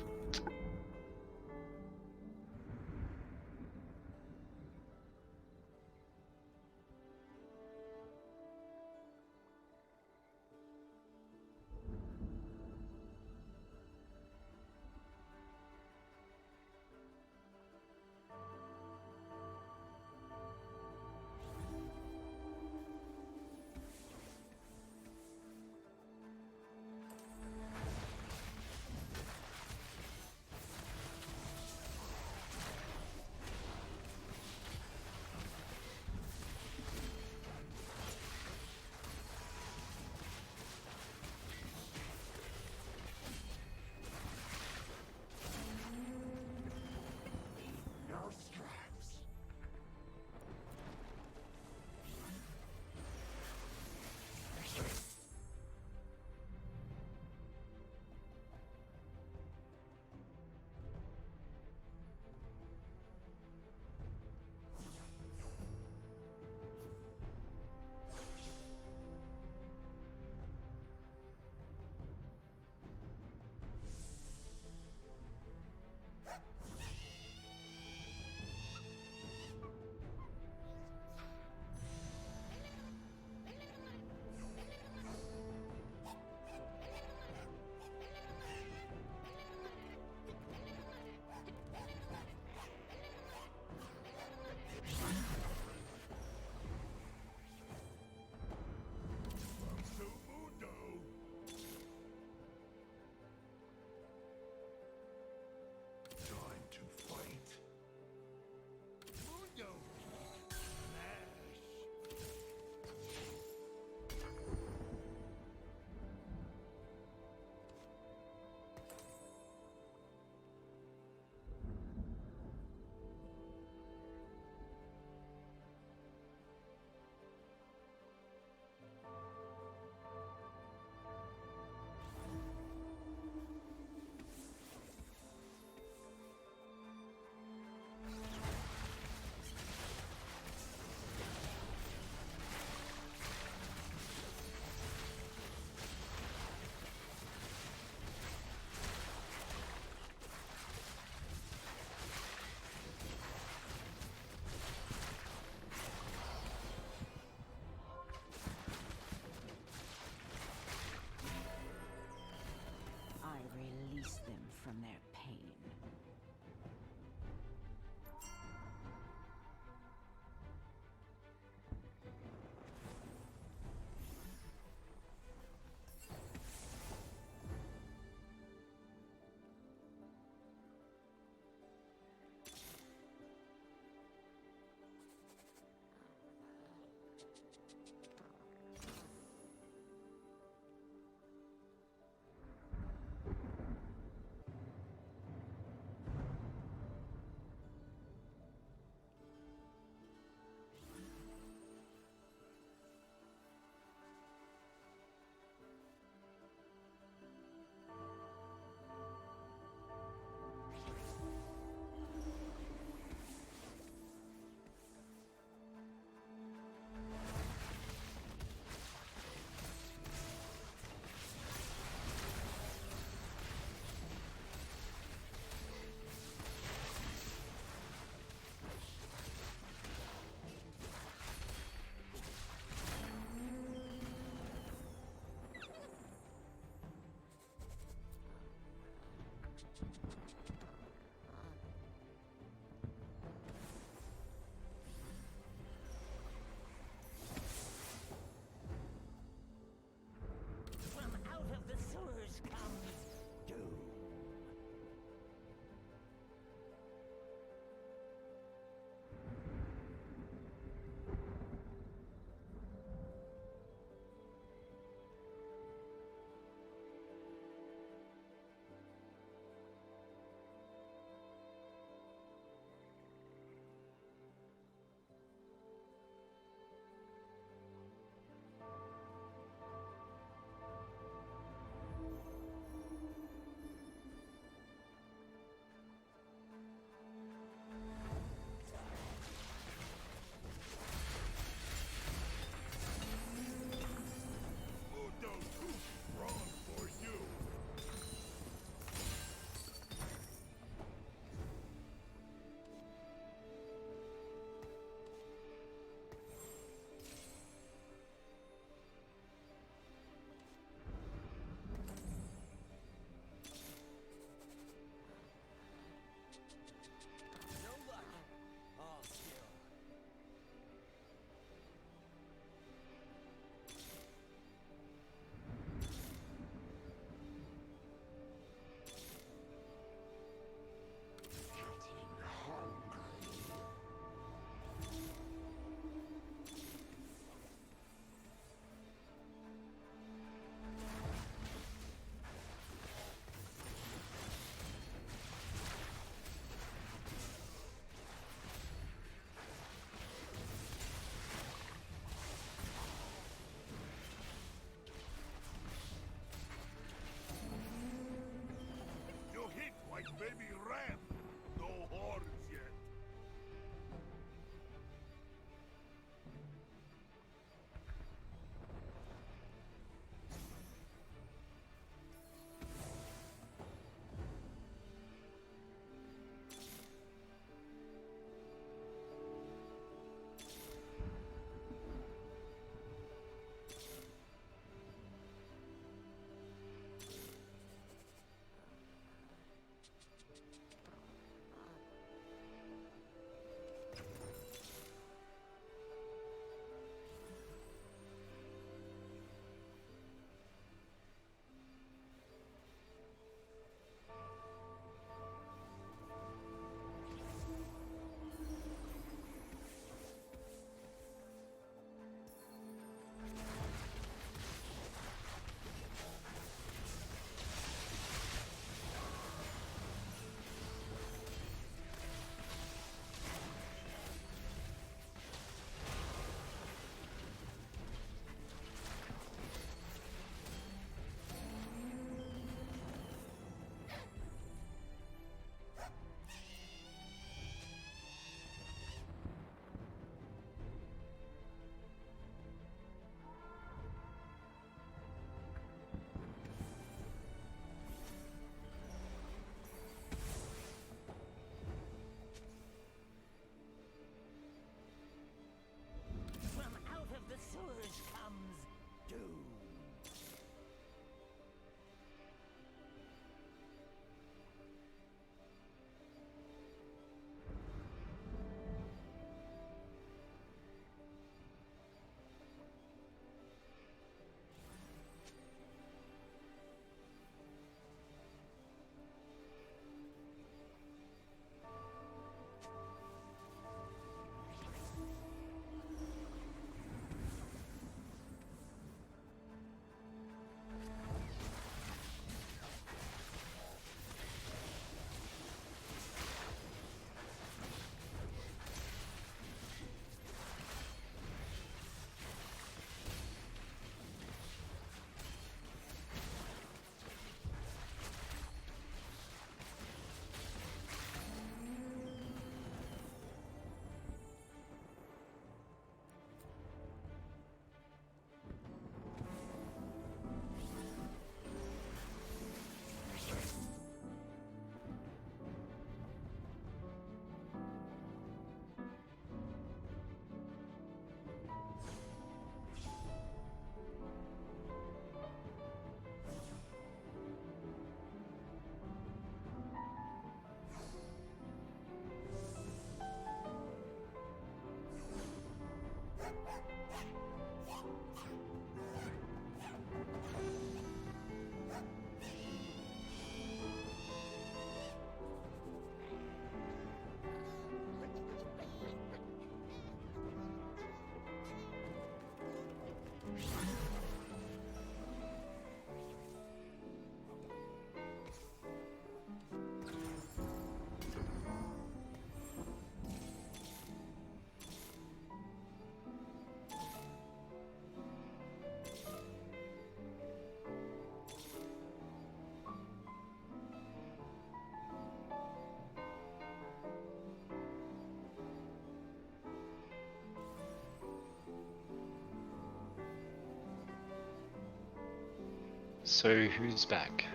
So who's back?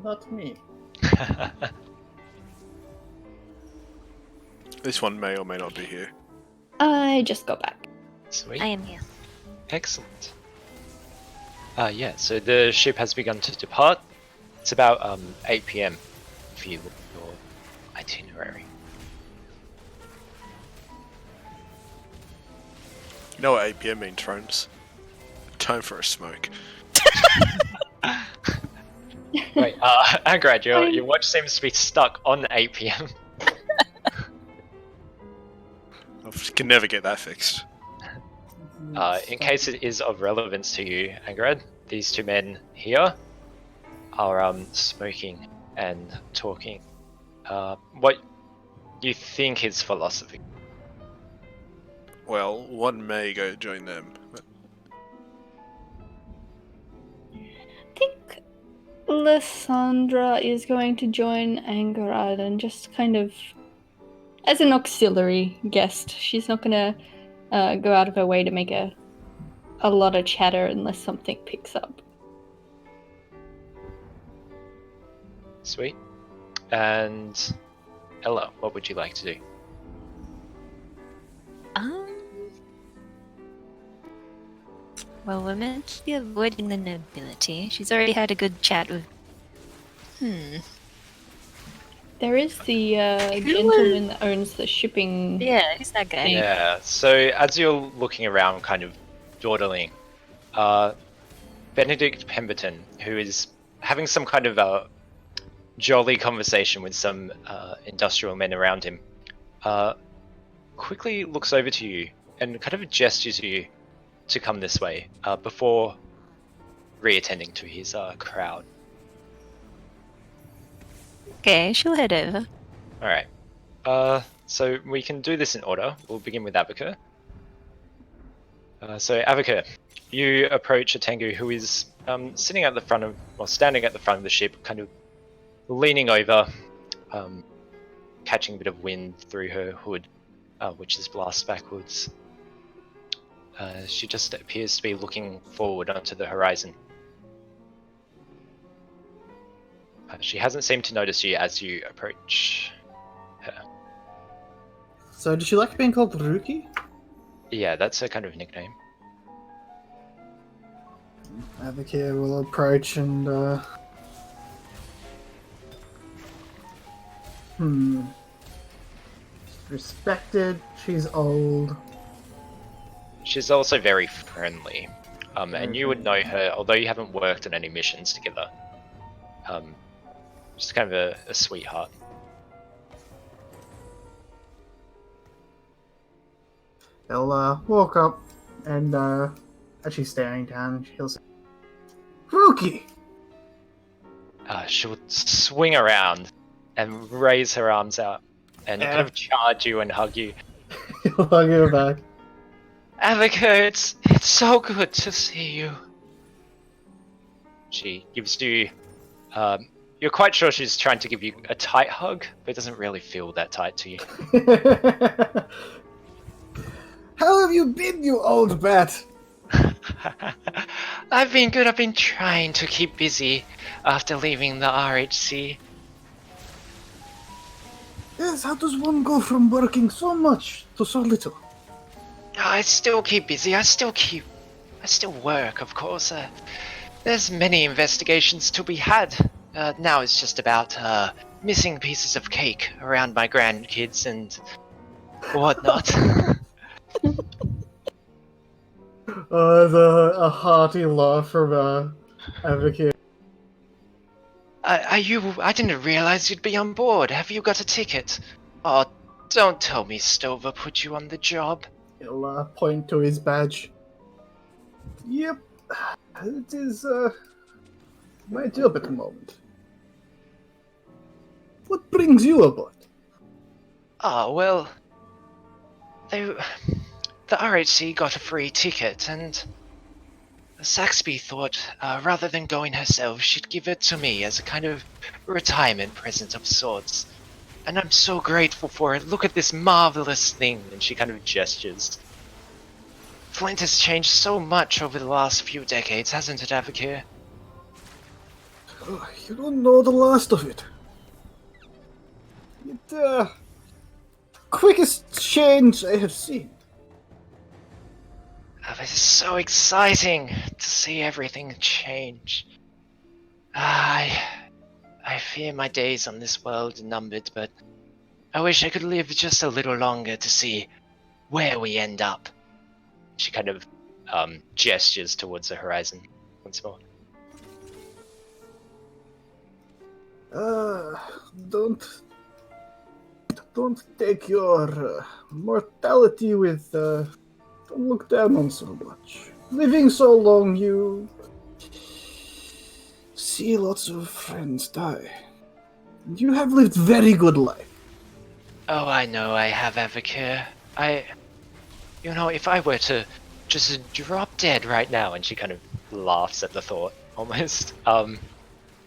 Not me. This one may or may not be here. I just got back. Sweet. I am here. Excellent. Yeah, so the ship has begun to depart. It's about 8 p.m. if you look at your itinerary. You know what 8 PM means, friends? Time for a smoke. Wait, Angrad, your watch seems to be stuck on 8 p.m. I can never get that fixed. In case it is of relevance to you, Angrad, these two men here are smoking and talking. What do you think his philosophy? Well, one may go join them. I think Lysandra is going to join Angarad and just kind of as an auxiliary guest. She's not gonna go out of her way to make a lot of chatter unless something picks up. Sweet. And Ella, what would you like to do? Well, we're meant to be avoiding the nobility. She's already had a good chat with. There is the Who gentleman that owns the shipping. Yeah, who's that guy? Yeah, so as you're looking around, kind of dawdling, Benedict Pemberton, who is having some kind of a jolly conversation with some industrial men around him, quickly looks over to you and kind of gestures to you to come this way before reattending to his crowd. Okay, she'll head over. Alright, so we can do this in order. We'll begin with Abika. So Abika, you approach a Tengu who is sitting at the front of, or standing at the front of the ship, kind of leaning over, catching a bit of wind through her hood, which is blast backwards. She just appears to be looking forward onto the horizon. She hasn't seemed to notice you as you approach her. So, does she like being called Ruki? Yeah, that's her kind of nickname. Avakir will approach and, respected, she's old. She's also very friendly, and you would know her, although you haven't worked on any missions together. Just kind of a sweetheart. He'll walk up and as she's staring down, he'll say, Ruki! She'll swing around and raise her arms out and kind of charge you and hug you. He'll hug her back. Avika, it's so good to see you. She gives you, you're quite sure she's trying to give you a tight hug, but it doesn't really feel that tight to you. How have you been, you old bat? I've been good. I've been trying to keep busy after leaving the RHC. Yes, how does one go from working so much to so little? I still keep busy. I still work, of course. There's many investigations to be had. Now it's just about missing pieces of cake around my grandkids and whatnot. There's a hearty laugh from Advocate. I didn't realize you'd be on board. Have you got a ticket? Oh, don't tell me Stover put you on the job. He'll point to his badge. Yep, it is my job at the moment. What brings you aboard? Ah, well, the RHC got a free ticket, and Saxby thought rather than going herself, she'd give it to me as a kind of retirement present of sorts. And I'm so grateful for it. Look at this marvelous thing. And she kind of gestures. Flint has changed so much over the last few decades, hasn't it, Avakir? Oh, you don't know the last of it. The quickest change I have seen. It was so exciting to see everything change. I fear my days on this world are numbered, but I wish I could live just a little longer to see where we end up. She kind of gestures towards the horizon once more. Don't take your mortality with. Don't look down on so much. Living so long, you see lots of friends die. You have lived very good life. Oh, I know I have, Avacare. If I were to just drop dead right now, and she kind of laughs at the thought, almost,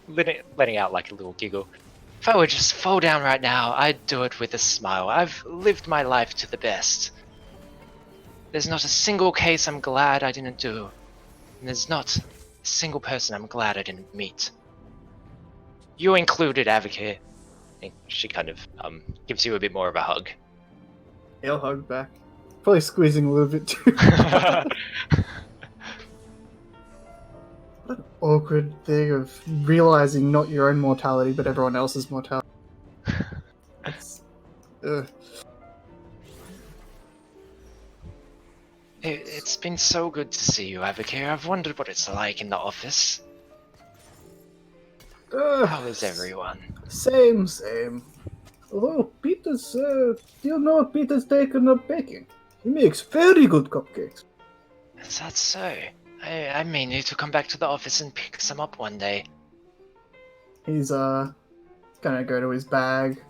letting out like a little giggle. If I would just fall down right now, I'd do it with a smile. I've lived my life to the best. There's not a single case I'm glad I didn't do. And there's not a single person I'm glad I didn't meet. You included, Avacare. And she kind of gives you a bit more of a hug. He'll hug back. Probably squeezing a little bit too. What an awkward thing of realizing not your own mortality, but everyone else's mortality. It's been so good to see you, Avacare. I've wondered what it's like in the office. How is everyone? Same. Although Peter's, do you know Peter's taken up baking? He makes very good cupcakes. Is that so? I may need to come back to the office and pick some up one day. He's gonna go to his bag,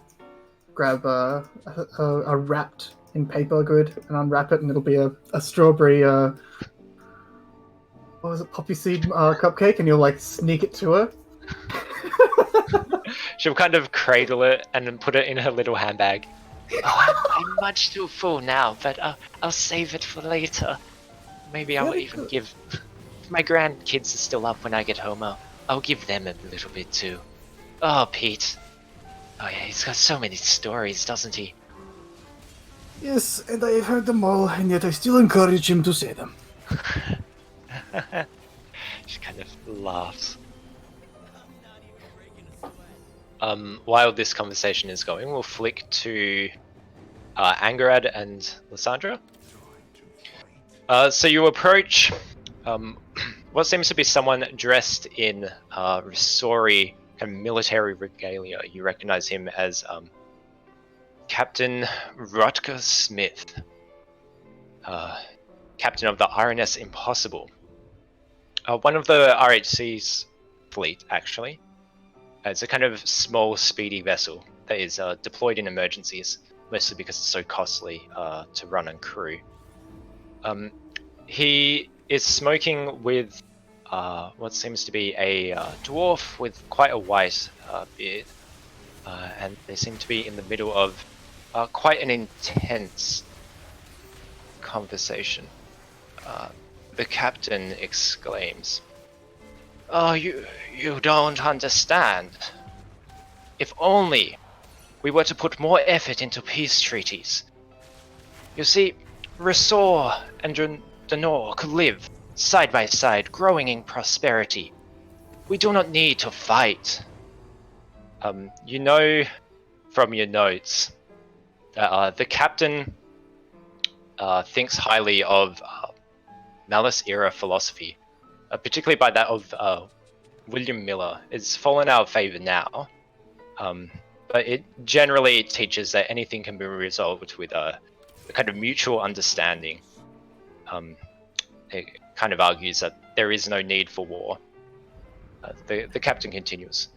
grab a wrapped in paper good, and unwrap it, and it'll be a strawberry what was it, poppy seed cupcake, and you'll like sneak it to her. She'll kind of cradle it and then put it in her little handbag. Oh, I'm much too full now, but I'll save it for later. Maybe I'll even give... If my grandkids are still up when I get home, I'll give them a little bit too. Oh, Pete. Oh yeah, he's got so many stories, doesn't he? Yes, and I have heard them all, and yet I still encourage him to say them. She kind of laughs. While this conversation is going, we'll flick to Angarad and Lysandra. So you approach what seems to be someone dressed in Risori kind of military regalia. You recognize him as Captain Rutger Smith, captain of the RNS Impossible. One of the RHC's fleet, actually. It's a kind of small, speedy vessel that is deployed in emergencies, mostly because it's so costly to run and crew. He is smoking with what seems to be a dwarf with quite a white beard, and they seem to be in the middle of quite an intense conversation. The captain exclaims, "Oh, you don't understand. If only we were to put more effort into peace treaties. You see, Resor and Danor could live side by side, growing in prosperity. We do not need to fight." You know from your notes that the captain thinks highly of Malice era philosophy, particularly by that of William Miller. It's fallen out of favor now, but it generally teaches that anything can be resolved with a kind of mutual understanding. It kind of argues that there is no need for war. The captain continues.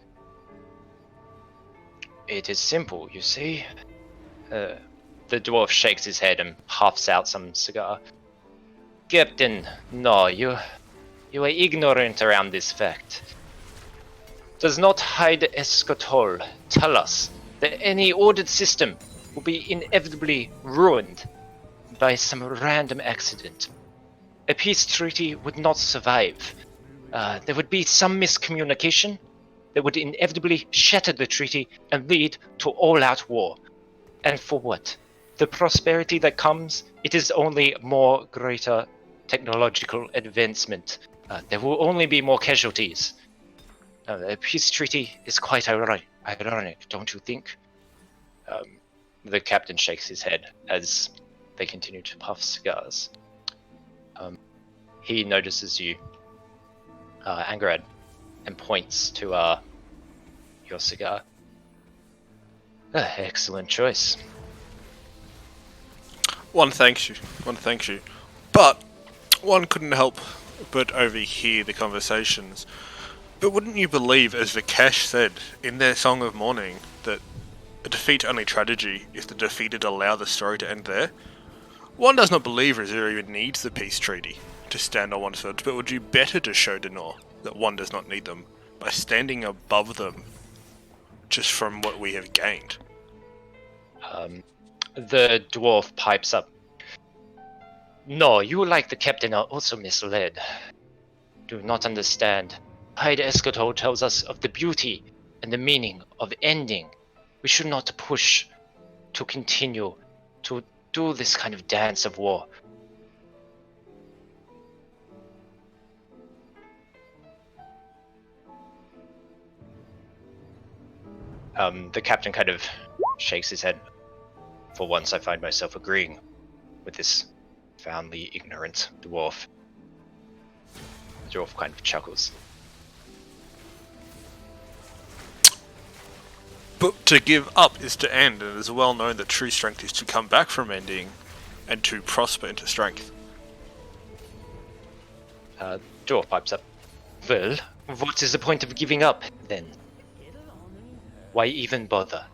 It is simple, you see. The dwarf shakes his head and puffs out some cigar. Captain, no, you are ignorant around this fact. Does not Hyde Escotol tell us that any ordered system will be inevitably ruined by some random accident? A peace treaty would not survive. There would be some miscommunication, that would inevitably shatter the treaty and lead to all-out war. And for what? The prosperity that comes, it is only more greater technological advancement. There will only be more casualties. A peace treaty is quite ironic, don't you think? The captain shakes his head as they continue to puff cigars. He notices you, Angarad, and points to your cigar. Excellent choice. One thanks you. But one couldn't help but overhear the conversations. But wouldn't you believe, as Vikesh said in their Song of Mourning, that a defeat only tragedy if the defeated allow the story to end there? One does not believe Rosira even needs the peace treaty to stand on one's foot, but would do better to show Denor that one does not need them by standing above them just from what we have gained. The dwarf pipes up. No, you like the captain are also misled. Do not understand. Hyde Eschatot tells us of the beauty and the meaning of ending. We should not push to continue to do this kind of dance of war. The captain kind of shakes his head. For once I find myself agreeing with this profoundly ignorant dwarf. The dwarf kind of chuckles. But to give up is to end, and it is well known that true strength is to come back from ending and to prosper into strength. Dwarf pipes up. Well, what is the point of giving up, then? Why even bother?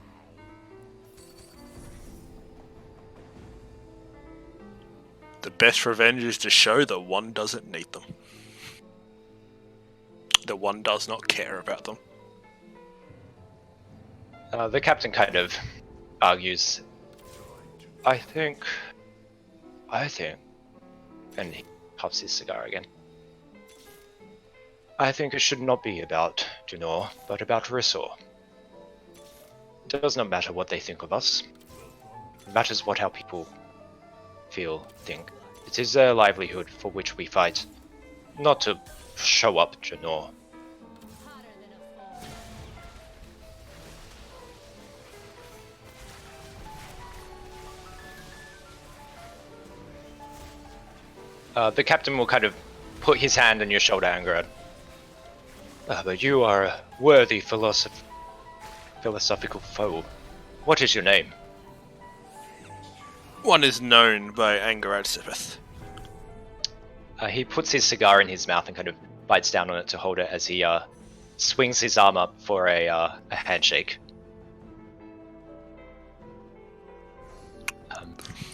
The best revenge is to show that one doesn't need them. That one does not care about them. The captain kind of argues. I think, and he puffs his cigar again. I think it should not be about Denor, but about Rissor. It does not matter what they think of us. It matters what our people think. It is their livelihood for which we fight, not to show up Denor. The captain will kind of put his hand on your shoulder, Angarad. But you are a worthy philosophical foe. What is your name? One is known by Angarad Sipeth. He puts his cigar in his mouth and kind of bites down on it to hold it as he swings his arm up for a handshake.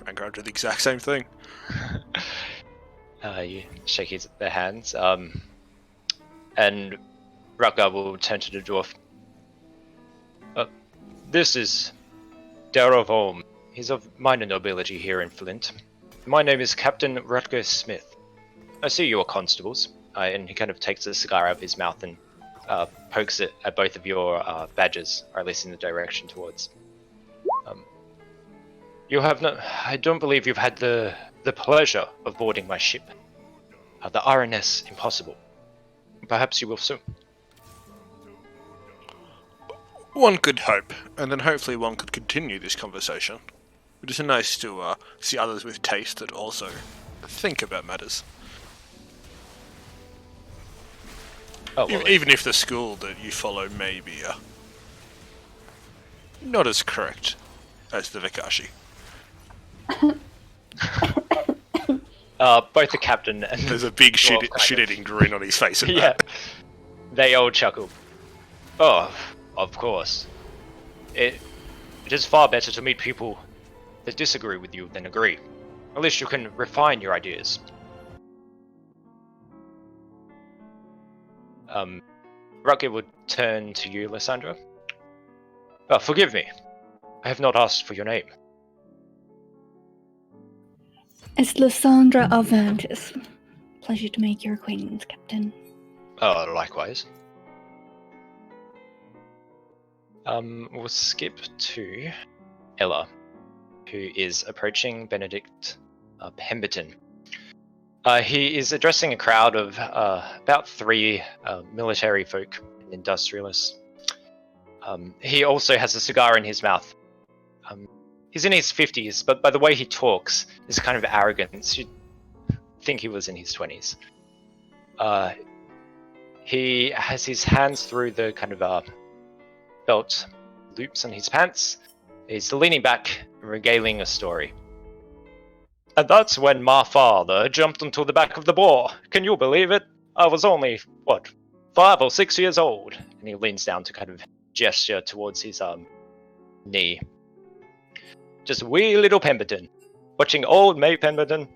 Angarad did the exact same thing. You shake their hands, and Rutger will turn to the dwarf. This is Darrow. He's of minor nobility here in Flint. My name is Captain Rutger Smith. I see you are constables. And he kind of takes the cigar out of his mouth and pokes it at both of your badges, or at least in the direction towards. You have no. I don't believe you've had the pleasure of boarding my ship. The RNS Impossible. Perhaps you will soon. One could hope, and then hopefully one could continue this conversation. It is nice to see others with taste that also think about matters. Oh, well, Even if the school that you follow may be not as correct as the Vikashi. Both the captain and There's a big shit-eating grin on his face. At that. They all chuckle. Oh, of course. It is far better to meet people that disagree with you than agree. At least you can refine your ideas. Rutger would turn to you, Lysandra. Forgive me. I have not asked for your name. It's Lysandra Avantis. Pleasure to make your acquaintance, Captain. Likewise. We'll skip to Ella, who is approaching Benedict Pemberton. He is addressing a crowd of about 3 military folk and industrialists. He also has a cigar in his mouth. He's in his 50s, but by the way he talks, this kind of arrogance, you'd think he was in his 20s. He has his hands through the kind of belt loops on his pants. He's leaning back and regaling a story. And that's when my father jumped onto the back of the boar. Can you believe it? I was only, 5 or 6 years old. And he leans down to kind of gesture towards his knee. Just wee little Pemberton, watching old May Pemberton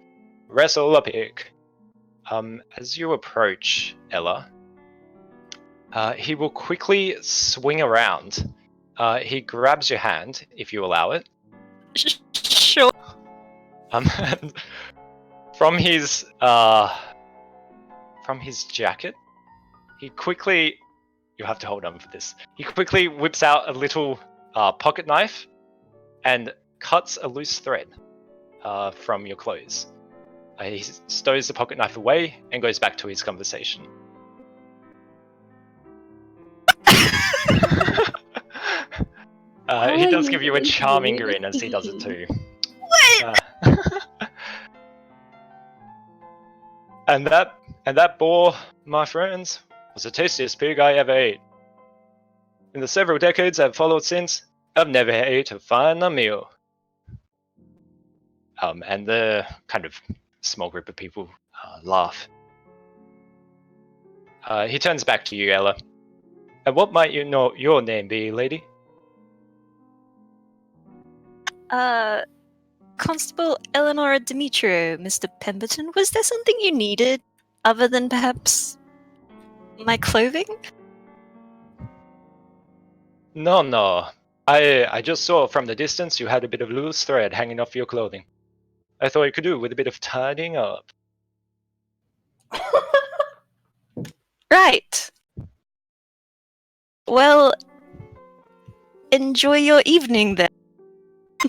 wrestle a pig. As you approach Ella, he will quickly swing around. He grabs your hand, if you allow it. Sure. From his jacket, he quickly, you have to hold on for this. He quickly whips out a little pocket knife and cuts a loose thread from your clothes. He stows the pocket knife away and goes back to his conversation. He does give you a charming grin as he does it too. And that boar, my friends, was the tastiest pig I ever ate. In the several decades that followed since, I've never ate a finer meal. And the kind of small group of people laugh. He turns back to you, Ella. And what might you know your name be, lady? Constable Eleanor Demetrio, Mr. Pemberton. Was there something you needed, other than perhaps my clothing? No. I just saw from the distance you had a bit of loose thread hanging off your clothing. I thought you could do with a bit of tidying up. Right. Well, enjoy your evening then.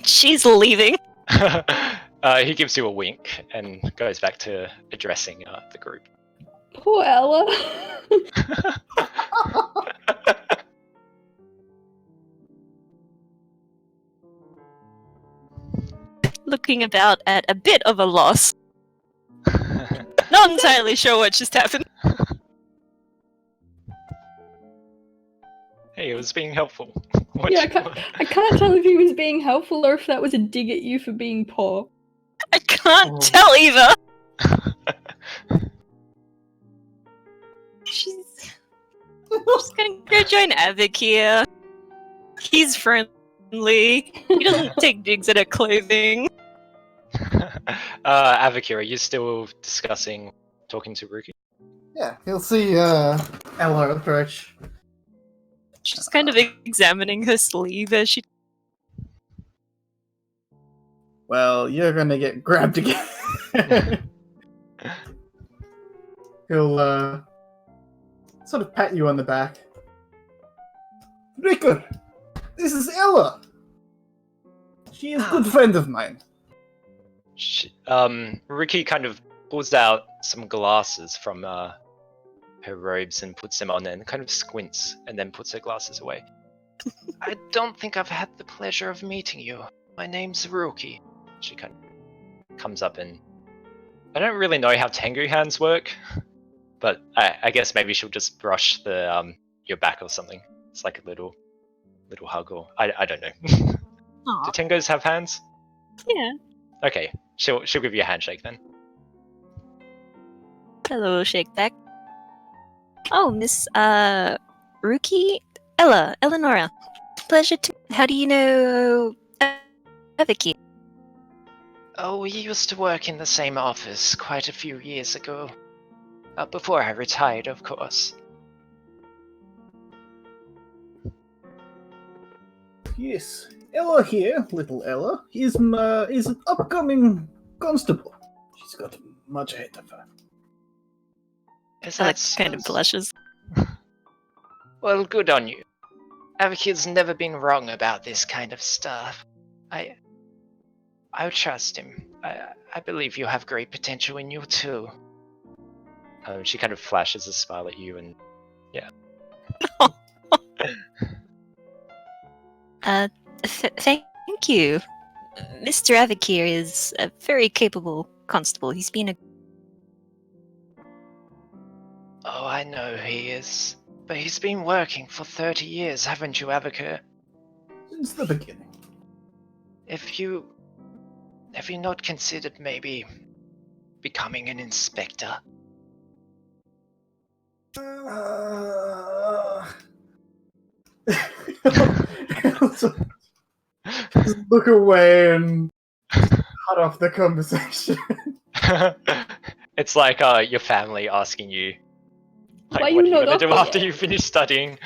She's leaving. He gives you a wink and goes back to addressing the group. Poor Ella. Looking about at a bit of a loss. Not entirely sure what just happened. Hey, it was being helpful. Yeah, I can't tell if he was being helpful or if that was a dig at you for being poor. I can't tell either. She's gonna go join Avic here. He's friendly. He doesn't take digs at her clothing. Avik, are you still talking to Ruki? Yeah, he'll see Ella approach. She's kind of examining her sleeve as she. Well, you're gonna get grabbed again. He'll sort of pat you on the back. Ricker, this is Ella. She is a good friend of mine. Ricky kind of pulls out some glasses from her robes and puts them on and kind of squints and then puts her glasses away. I don't think I've had the pleasure of meeting you. My name's Ruki. She kind of comes up and I don't really know how Tengu hands work, but I guess maybe she'll just brush the your back or something. It's like a little hug or I don't know. Do Tengus have hands? Yeah. Okay, she'll give you a handshake then. A little shake back. Oh, Miss Ruki? Eleonora. Pleasure to. How do you know Aviki? Oh, we used to work in the same office quite a few years ago. Before I retired, of course. Yes, Ella here, little Ella, is an upcoming constable. She's got much ahead of her. Is Alex that kind of blushes. Well, good on you. Avakir's never been wrong about this kind of stuff. I trust him. I believe you have great potential in you too. She kind of flashes a smile at you, and yeah. Thank you. Mr. Avakir is a very capable constable. He's been a... Oh, I know he is. But he's been working for 30 years, haven't you, Avakir? Since the beginning. Have you not considered maybe becoming an inspector? Just look away and cut off the conversation. It's like your family asking you, like, Why what you are you not gonna do off after yet? you finish studying?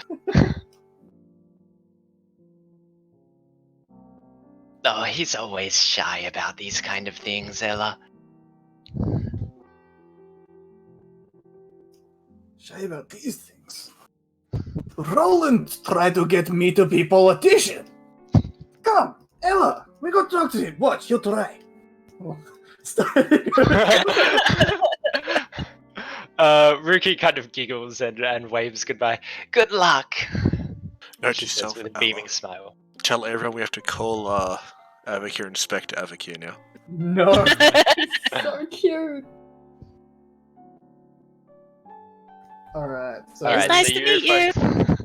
Oh, he's always shy about these kind of things, Ella. Shy about these things. Roland tried to get me to be politician. Come, Ella, we go talk to him. Watch, he'll try. Ruki kind of giggles and waves goodbye. Good luck! Note She to says self, with a Ella. beaming smile. Tell everyone we have to call Avakir Inspector Avakir now. No. So cute. Alright, so Alright, nice so to meet you. folks-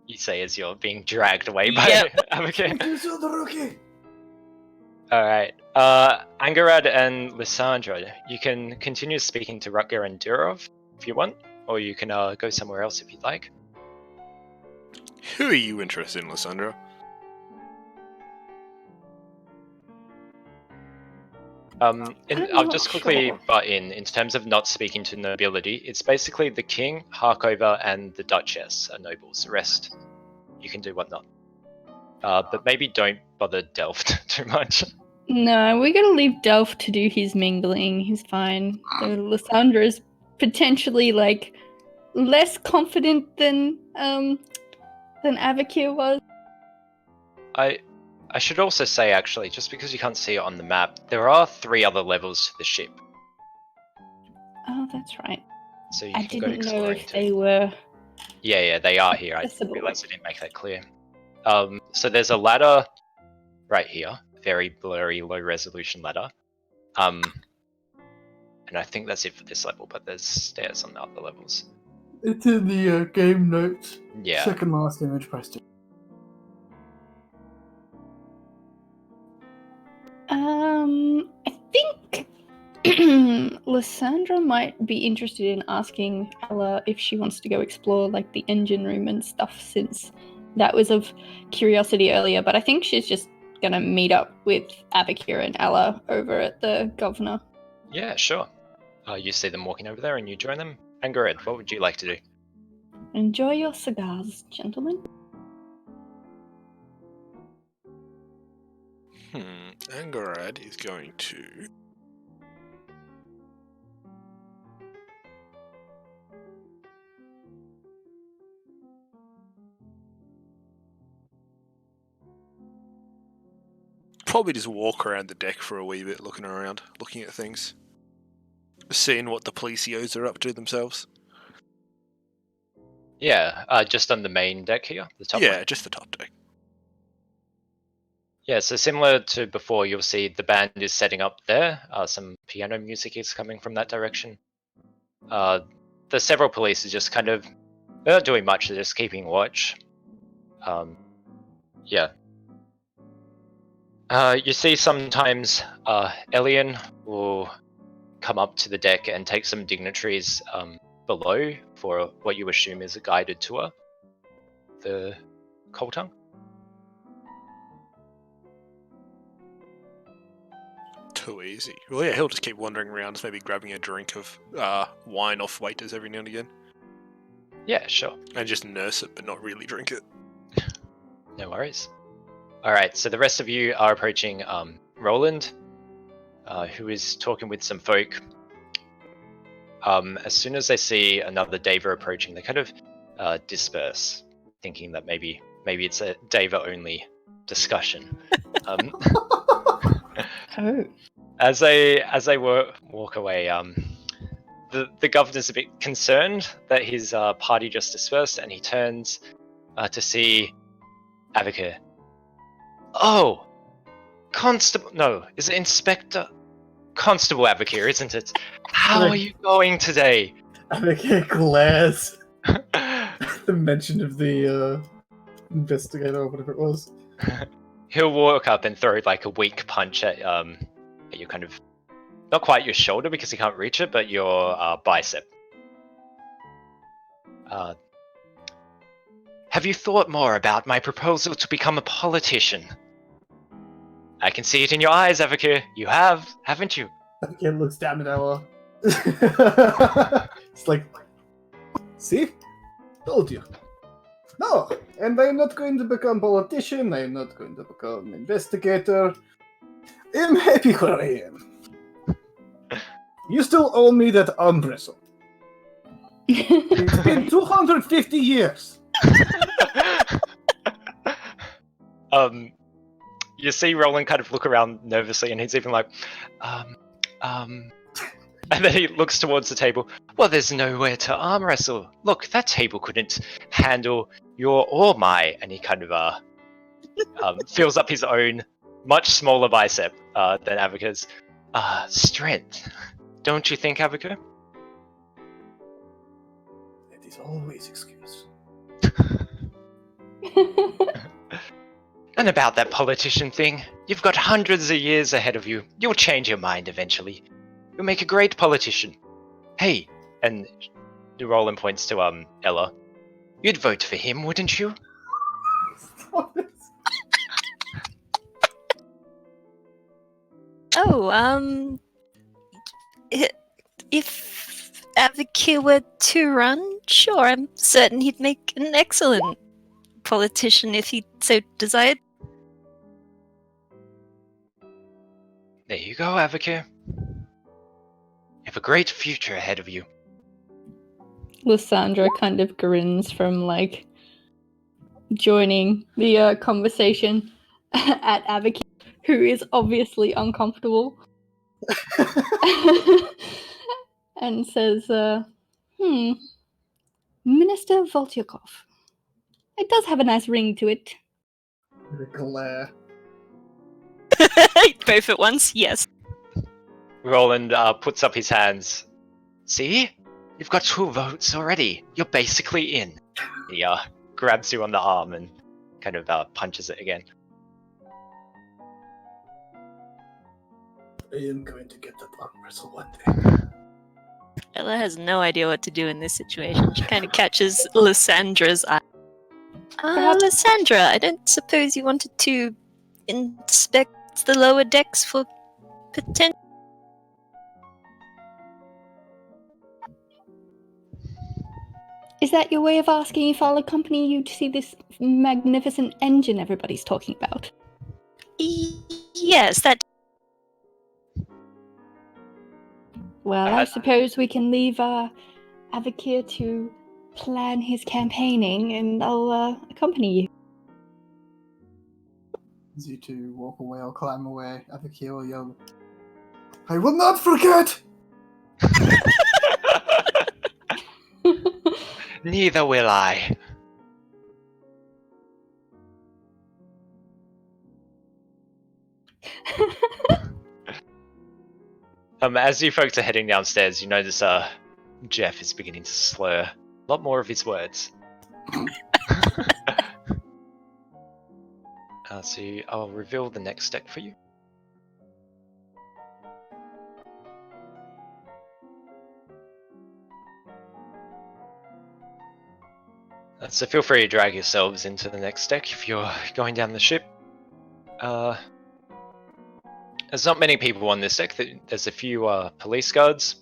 You say as you're being dragged away by Yep. Avakir. Thank you, so the rookie. Alright. Angarad and Lysandra, you can continue speaking to Rutger and Durov if you want, or you can go somewhere else if you'd like. Who are you interested in, Lysandra? I'm I'll not just quickly sure. butt in terms of not speaking to nobility, it's basically the king, Harkover, and the Duchess are nobles. The rest, you can do whatnot. But maybe don't bother Delft too much. No, we're gonna leave Delph to do his mingling. He's fine. Though Lysandra is potentially like less confident than Avakir was. I should also say, actually, just because you can't see it on the map, there are 3 other levels to the ship, Oh, that's right. so you I can go didn't know exploring if too. they were. Yeah, they are here. I accessible. realized I didn't make that clear. So there's a ladder right here, very blurry, low resolution ladder. And I think that's it for this level, but there's stairs on the other levels. It's in the game notes. Yeah. Second last image posted. I think Lysandra might be interested in asking Ella if she wants to go explore like the engine room and stuff, since that was of curiosity earlier. But I think she's just gonna meet up with Avakir and Ella over at the governor. Yeah, sure. You see them walking over there and you join them. Angared, what would you like to do? Enjoy your cigars, gentlemen. Angarad is going to... probably just walk around the deck for a wee bit, looking around, looking at things. Seeing what the policios are up to themselves. Yeah, just on the main deck here, the top Yeah, one. just the top deck. Yeah, so similar to before, you'll see the band is setting up there. Some piano music is coming from that direction. The several police are just kind of, they're not doing much, they're just keeping watch. Yeah. You see sometimes Elian will come up to the deck and take some dignitaries below for what you assume is a guided tour. The Coltung. Too easy. Well, yeah, he'll just keep wandering around, just maybe grabbing a drink of wine off waiters every now and again. Yeah, sure. And just nurse it, but not really drink it. No worries. Alright, so the rest of you are approaching Roland, who is talking with some folk. As soon as they see another Deva approaching, they kind of disperse, thinking that maybe maybe it's a Dava-only discussion. Um, Oh. as they walk away, the governor's a bit concerned that his party just dispersed, and he turns to see Avika. Oh, Constable. No, is it Inspector? Constable Avika, isn't it? How are you going today? Avika glares at the mention of the investigator or whatever it was. He'll walk up and throw like a weak punch at your kind of, not quite your shoulder because he can't reach it, but your bicep. Have you thought more about my proposal to become a politician? I can see it in your eyes, Avika. You have, haven't you? Avika looks down at Ella. It's like, see? Told you. No, and I'm not going to become politician, I'm not going to become investigator. I'm happy where I am. You still owe me that arm wrestle. It's been 250 years. You see Roland kind of look around nervously, and he's even like, and then he looks towards the table. Well, there's nowhere to arm wrestle. Look, that table couldn't handle your or my. And he kind of fills up his own much smaller bicep than Avika's strength. Don't you think, Avika? It is always excuse. And about that politician thing, you've got hundreds of years ahead of you. You'll change your mind eventually. You'll make a great politician. Hey, and Roland points to Ella. You'd vote for him, wouldn't you? Oh, if Avaki were to run, sure, I'm certain he'd make an excellent politician if he so desired. There you go, Avika. You have a great future ahead of you. Lysandra kind of grins from like joining the conversation at Avaki, who is obviously uncomfortable, and says, Minister Voltyakov. It does have a nice ring to it. The glare. Both at once, yes. Roland puts up his hands. See? You've got 2 votes already. You're basically in. He grabs you on the arm and kind of punches it again. I am going to get that arm wrestle one day. Ella has no idea what to do in this situation. She kind of catches Lysandra's eye. Lysandra, I don't suppose you wanted to inspect the lower decks for potential. Is that your way of asking if I'll accompany you to see this magnificent engine everybody's talking about? Yes, that. Well, I suppose we can leave Avakir to plan his campaigning, and I'll accompany you. As you two walk away or climb away, Avaki will yell, I will not forget! Neither will I. As you folks are heading downstairs, you notice Jeff is beginning to slur a lot more of his words. So I'll reveal the next deck for you. So feel free to drag yourselves into the next deck if you're going down the ship. There's not many people on this deck. There's a few police guards.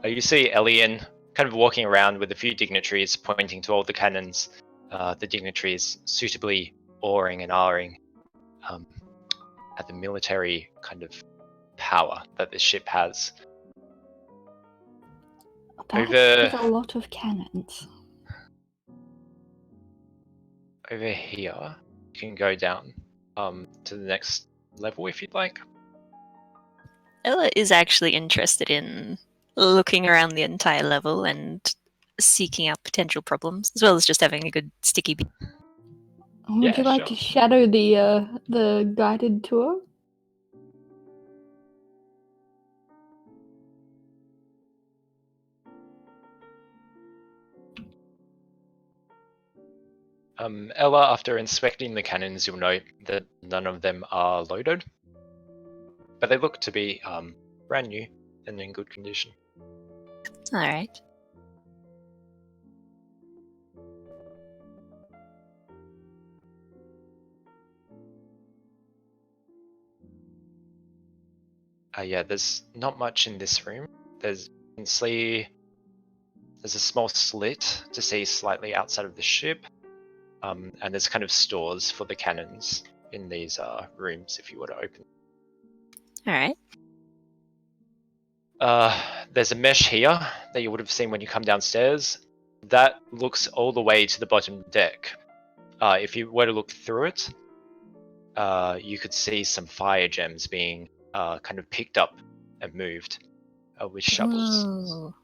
You see Elian kind of walking around with a few dignitaries pointing to all the cannons. The dignitaries suitably oaring and ahhing at the military kind of power that this ship has. That is a lot of cannons. over here, you can go down to the next level if you'd like. Ella is actually interested in looking around the entire level and seeking out potential problems, as well as just having a good sticky beat. Would Yeah, you like sure. to shadow the guided tour? Ella, after inspecting the cannons, you'll note that none of them are loaded, but they look to be brand new and in good condition. All right. Yeah, there's not much in this room. You can see there's a small slit to see slightly outside of the ship, and there's kind of stores for the cannons in these rooms if you were to open. All right. There's a mesh here that you would have seen when you come downstairs. That looks all the way to the bottom deck. If you were to look through it, you could see some fire gems being kind of picked up and moved with shovels. Ooh.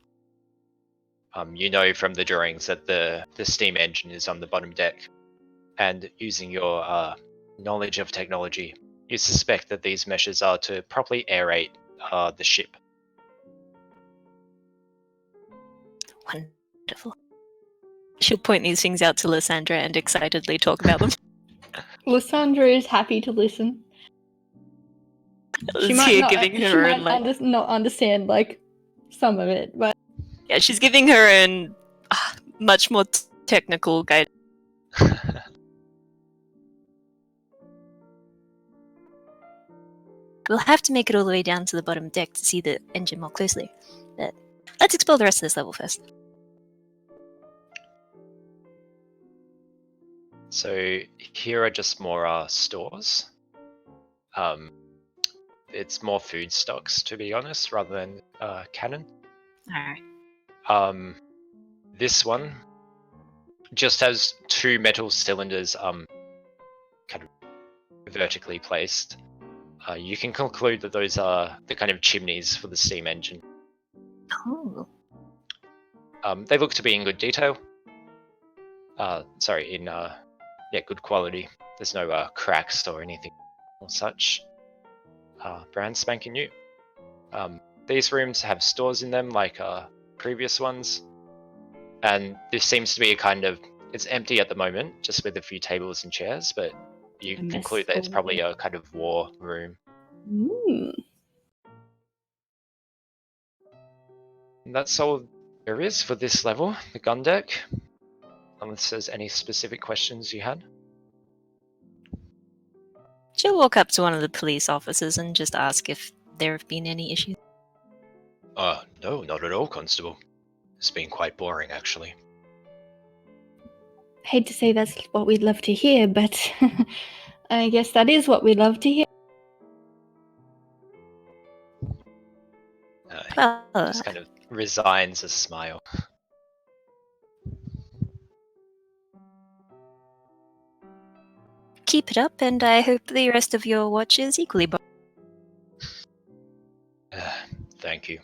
You know from the drawings that the steam engine is on the bottom deck, and using your knowledge of technology, you suspect that these meshes are to properly aerate the ship. Wonderful. She'll point these things out to Lysandra and excitedly talk about them. Lysandra is happy to listen. She Is might here not. giving She her might own, like, not understand like some of it, but yeah, she's giving her own much more technical guide. We'll have to make it all the way down to the bottom deck to see the engine more closely. But let's explore the rest of this level first. So here are just more stores. It's more food stocks, to be honest, rather than cannon. Alright. This one just has two metal cylinders kind of vertically placed. You can conclude that those are the kind of chimneys for the steam engine. Oh. They look to be in good detail. Good quality. There's no cracks or anything or such. Brand spanking new. These rooms have stores in them like previous ones, and this seems to be it's empty at the moment, just with a few tables and chairs, but you A mess conclude that it's hall. probably a kind of war room. And that's all there is for this level, the gun deck. Unless there's any specific questions you had. She'll walk up to one of the police officers and just ask if there have been any issues. No, not at all, Constable. It's been quite boring, actually. hate to say that's what we'd love to hear, but I guess that is what we'd love to hear. Well, Just kind of resigns a smile. keep it up, and I hope the rest of your watch is equally boring. Thank you.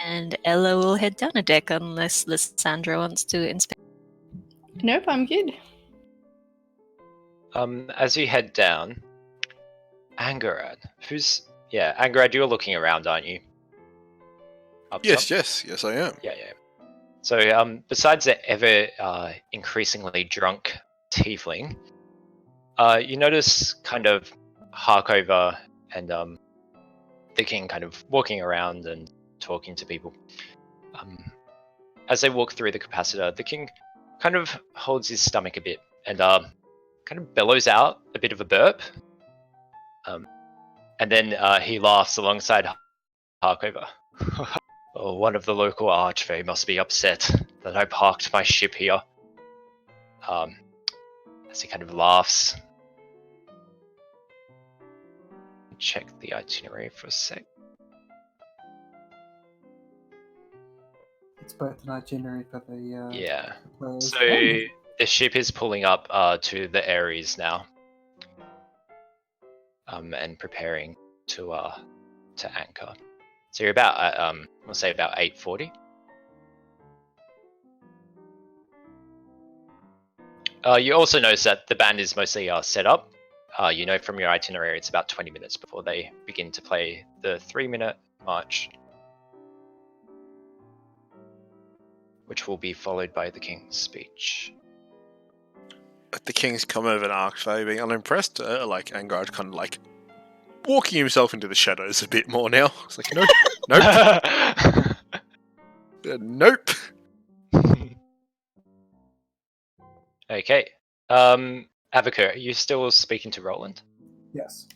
And Ella will head down a deck unless Lysandra wants to inspect. Nope, I'm good. As you head down, Angarad, Angarad, you're looking around, aren't you? Up top? Yes, I am. Yeah. So, besides the ever increasingly drunk tiefling, you notice kind of Harkover and the king kind of walking around and talking to people. As they walk through the capacitor, the king kind of holds his stomach a bit and kind of bellows out a bit of a burp. And then he laughs alongside Harkover. Oh, one of the local archfey must be upset that I parked my ship here. As he kind of laughs. Check the itinerary for a sec. It's both an itinerary for the Yeah. players. So and- the ship is pulling up to the Ares now, and preparing to anchor. So you're about at, we'll say about 8:40. You also notice that the band is mostly set up. You know from your itinerary it's about 20 minutes before they begin to play the 3-minute march, which will be followed by the King's speech. The king's come over an archway, being unimpressed. Like Angard, kind of like walking himself into the shadows a bit more now. It's like, nope, nope. Okay. Avakur, are you still speaking to Roland? Yes.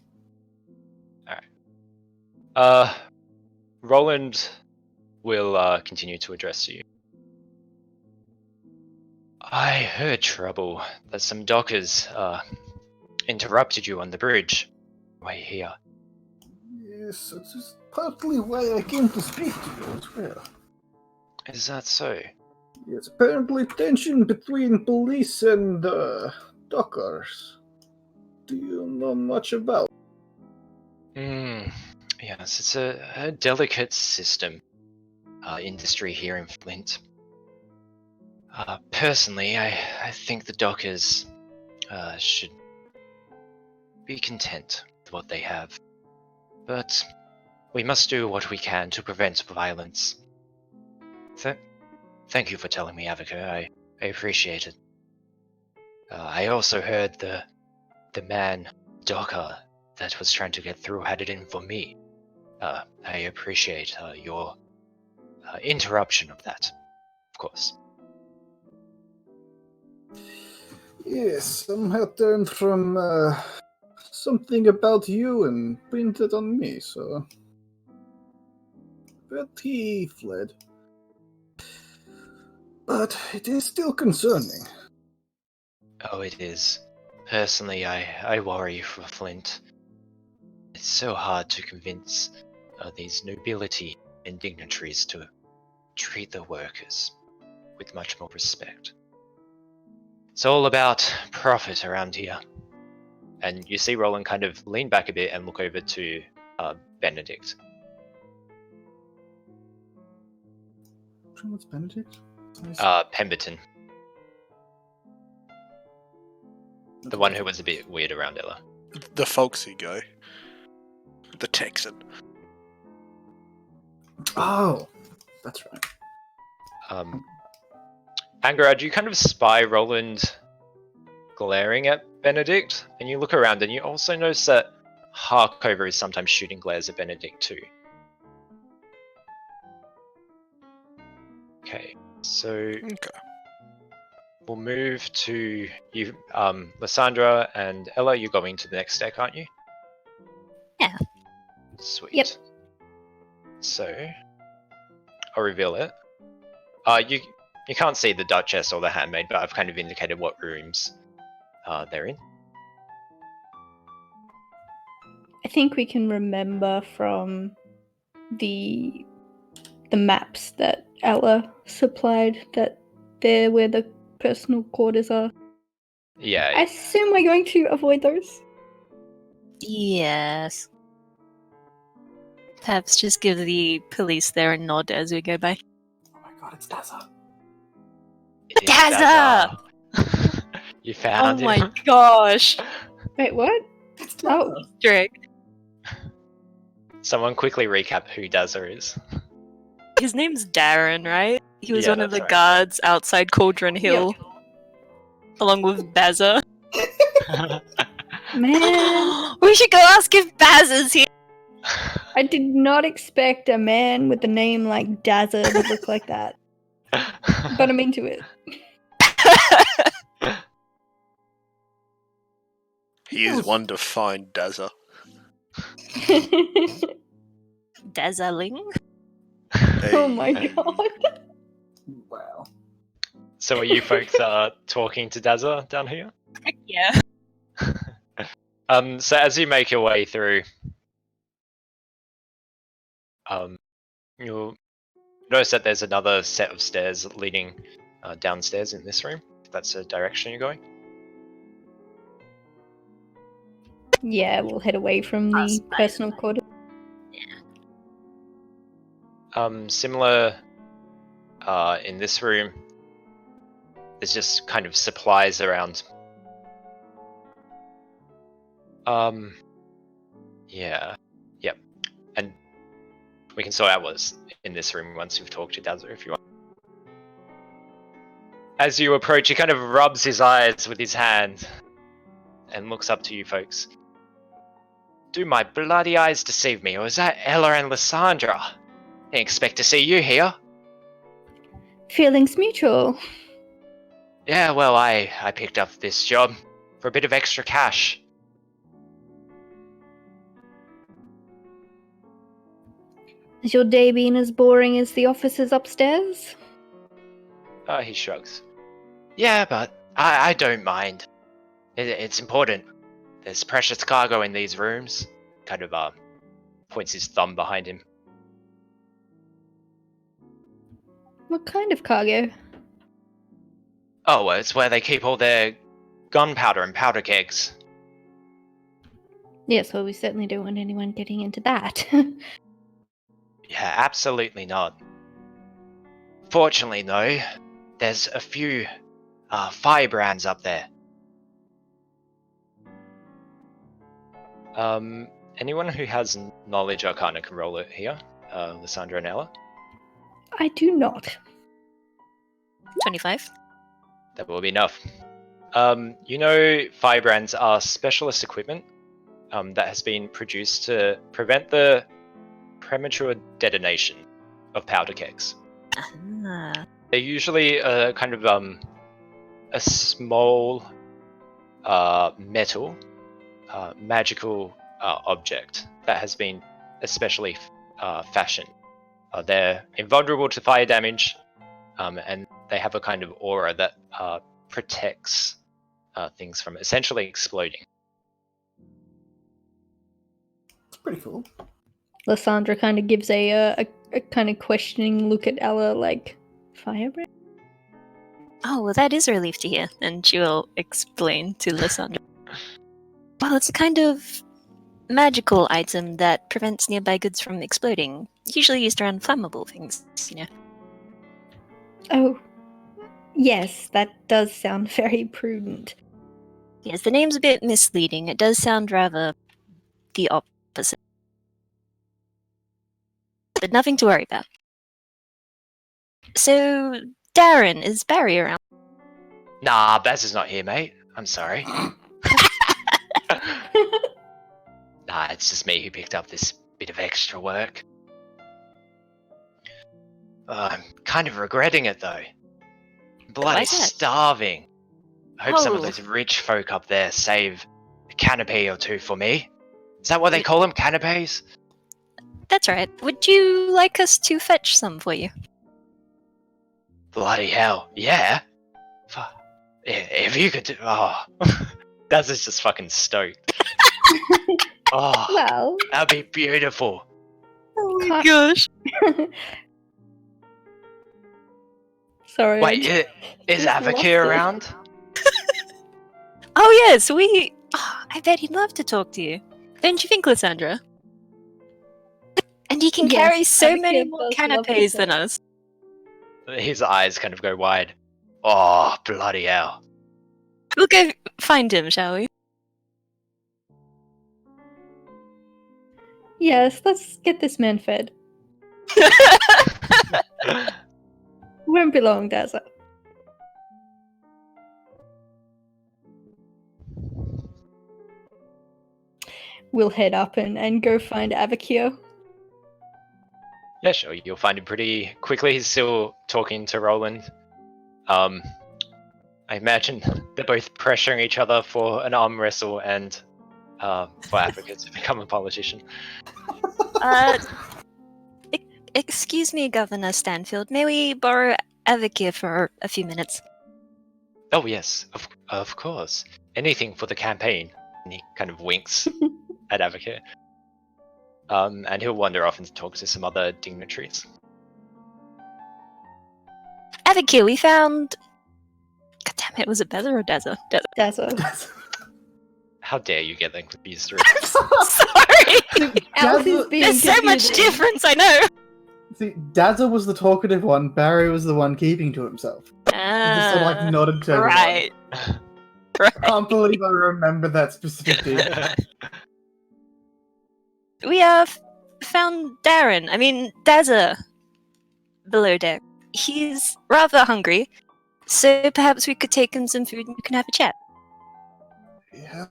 Roland will continue to address you. I heard trouble that some dockers interrupted you on the bridge. Way here. Yes, it is partly why I came to speak to you as well. Is that so? Yes, apparently tension between police and dockers. Do you know much about? Yes, it's a delicate system. Industry here in Flint. Personally, I think the dockers should be content with what they have. But we must do what we can to prevent violence. Thank you for telling me, Avakur. I appreciate it. I also heard the man, Docker, that was trying to get through had it in for me. I appreciate your interruption of that, of course. Yes, somehow turned from something about you and printed on me, so. But he fled. But it is still concerning. Oh, it is. Personally, I worry for Flint. It's so hard to convince these nobility and dignitaries to treat the workers with much more respect. It's all about profit around here. And you see Roland kind of lean back a bit and look over to Benedict. What's Benedict? Pemberton. The one who was a bit weird around Ella. The folksy guy. The Texan. Oh, that's right. Angarad, you kind of spy Roland glaring at Benedict, and you look around and you also notice that Harkover is sometimes shooting glares at Benedict too. Okay, so Okay. we'll move to you, Lysandra and Ella. You're going to the next deck, aren't you? Yeah. Sweet. Yep. So I'll reveal it. You can't see the Duchess or the Handmaid, but I've kind of indicated what rooms they're in. I think we can remember from the maps that Ella supplied that they're where the personal quarters are. Yeah. I assume we're going to avoid those. Yes. Perhaps just give the police there a nod as we go by. Oh my god, it's Daza. It is Dazza! Dazza! You Oh found him. my gosh! Wait, what? It's Oh. Daza. Drake. Someone quickly recap who Dazza is. His name's Darren, right? He was Yeah, one of that's the right. guards outside Cauldron Hill, along with Bazza. Man, We should go ask if Baz is here. I did not expect a man with a name like Dazza to look like that. But I'm into it. He is one to find Dazza. Dazzaling? Oh my god. Wow. So are you folks talking to Dazza down here? Yeah. So as you make your way through, you'll Notice that there's another set of stairs leading downstairs in this room. If that's the direction you're going. Yeah, we'll head away from the personal quarters. Similar in this room. There's just kind of supplies around. Yeah. Yep. And we can sort out what's in this room once you've talked to Dazzler if you want. As you approach, he kind of rubs his eyes with his hand and looks up to you folks. Do my bloody eyes deceive me, or is that Ella and Lysandra? Didn't expect to see you here. Feelings mutual. Yeah, well, I picked up this job for a bit of extra cash. Has your day been as boring as the offices upstairs? He shrugs. Yeah, but I don't mind. It's important. There's precious cargo in these rooms. Kind of points his thumb behind him. What kind of cargo? Oh, well, it's where they keep all their gunpowder and powder kegs. Yes, well, we certainly don't want anyone getting into that. Yeah, absolutely not. Fortunately, though, there's a few firebrands up there. Anyone who has knowledge arcana can roll it here. Lysandra and Ella. I do not. 25. That will be enough. You know, firebrands are specialist equipment that has been produced to prevent the premature detonation of powder kegs. Ah. They're usually kind of a small metal magical object that has been especially fashioned. They're invulnerable to fire damage, and they have a kind of aura that protects things from essentially exploding. It's pretty cool. Lysandra kind of gives a kind of questioning look at Ella, like, firebrand? Oh, well, that is a relief to hear. And she will explain to Lysandra. Well, it's a kind of magical item that prevents nearby goods from exploding. Usually used around flammable things, you know. Oh, yes, that does sound very prudent. Yes, the name's a bit misleading. It does sound rather the opposite. But nothing to worry about. So, Darren, is Barry around? Nah, Baz is not here, mate. I'm sorry. Nah, it's just me who picked up this bit of extra work. I'm kind of regretting it, though. Bloody Why's that? starving. I hope some of Oh. those rich folk up there save a canopy or two for me. Is that what they call them, canapes? That's right. Would you like us to fetch some for you? Bloody hell, yeah. If you could do... Oh, Daz is just fucking stoked. Oh, Well, that'd be beautiful. Oh my gosh. sorry. Wait, is just lost Avakir it. around? Oh yes, I bet he'd love to talk to you. Don't you think, Lysandra? And he can Yes, carry so Abigail many more does love to canapes than talk. us. His eyes kind of go wide. Oh, bloody hell. We'll go find him, shall we? Yes, let's get this man fed. Won't be long, does it? We'll head up and go find Avakir. Yeah, sure. You'll find him pretty quickly. He's still talking to Roland. I imagine they're both pressuring each other for an arm wrestle and for Africa to become a politician. Excuse me, Governor Stanfield. May we borrow Avakir for a few minutes? Oh yes, of course. Anything for the campaign. And he kind of winks at Avakir. And he'll wander off and talk to some other dignitaries. Avakir, we found... God damn it, was it Bezer or Dazza? Dazzle. How dare you get them confused? Sorry! Alice is Dazza, being There's so much confusing. difference, I know! see, Dazza was the talkative one, Barry was the one keeping to himself. He just sort of like nodded to everyone. Right. I can't believe I remember that specific detail. We found Darren. I mean, Dazza. Below deck. He's rather hungry, so perhaps we could take him some food and we can have a chat. Yeah.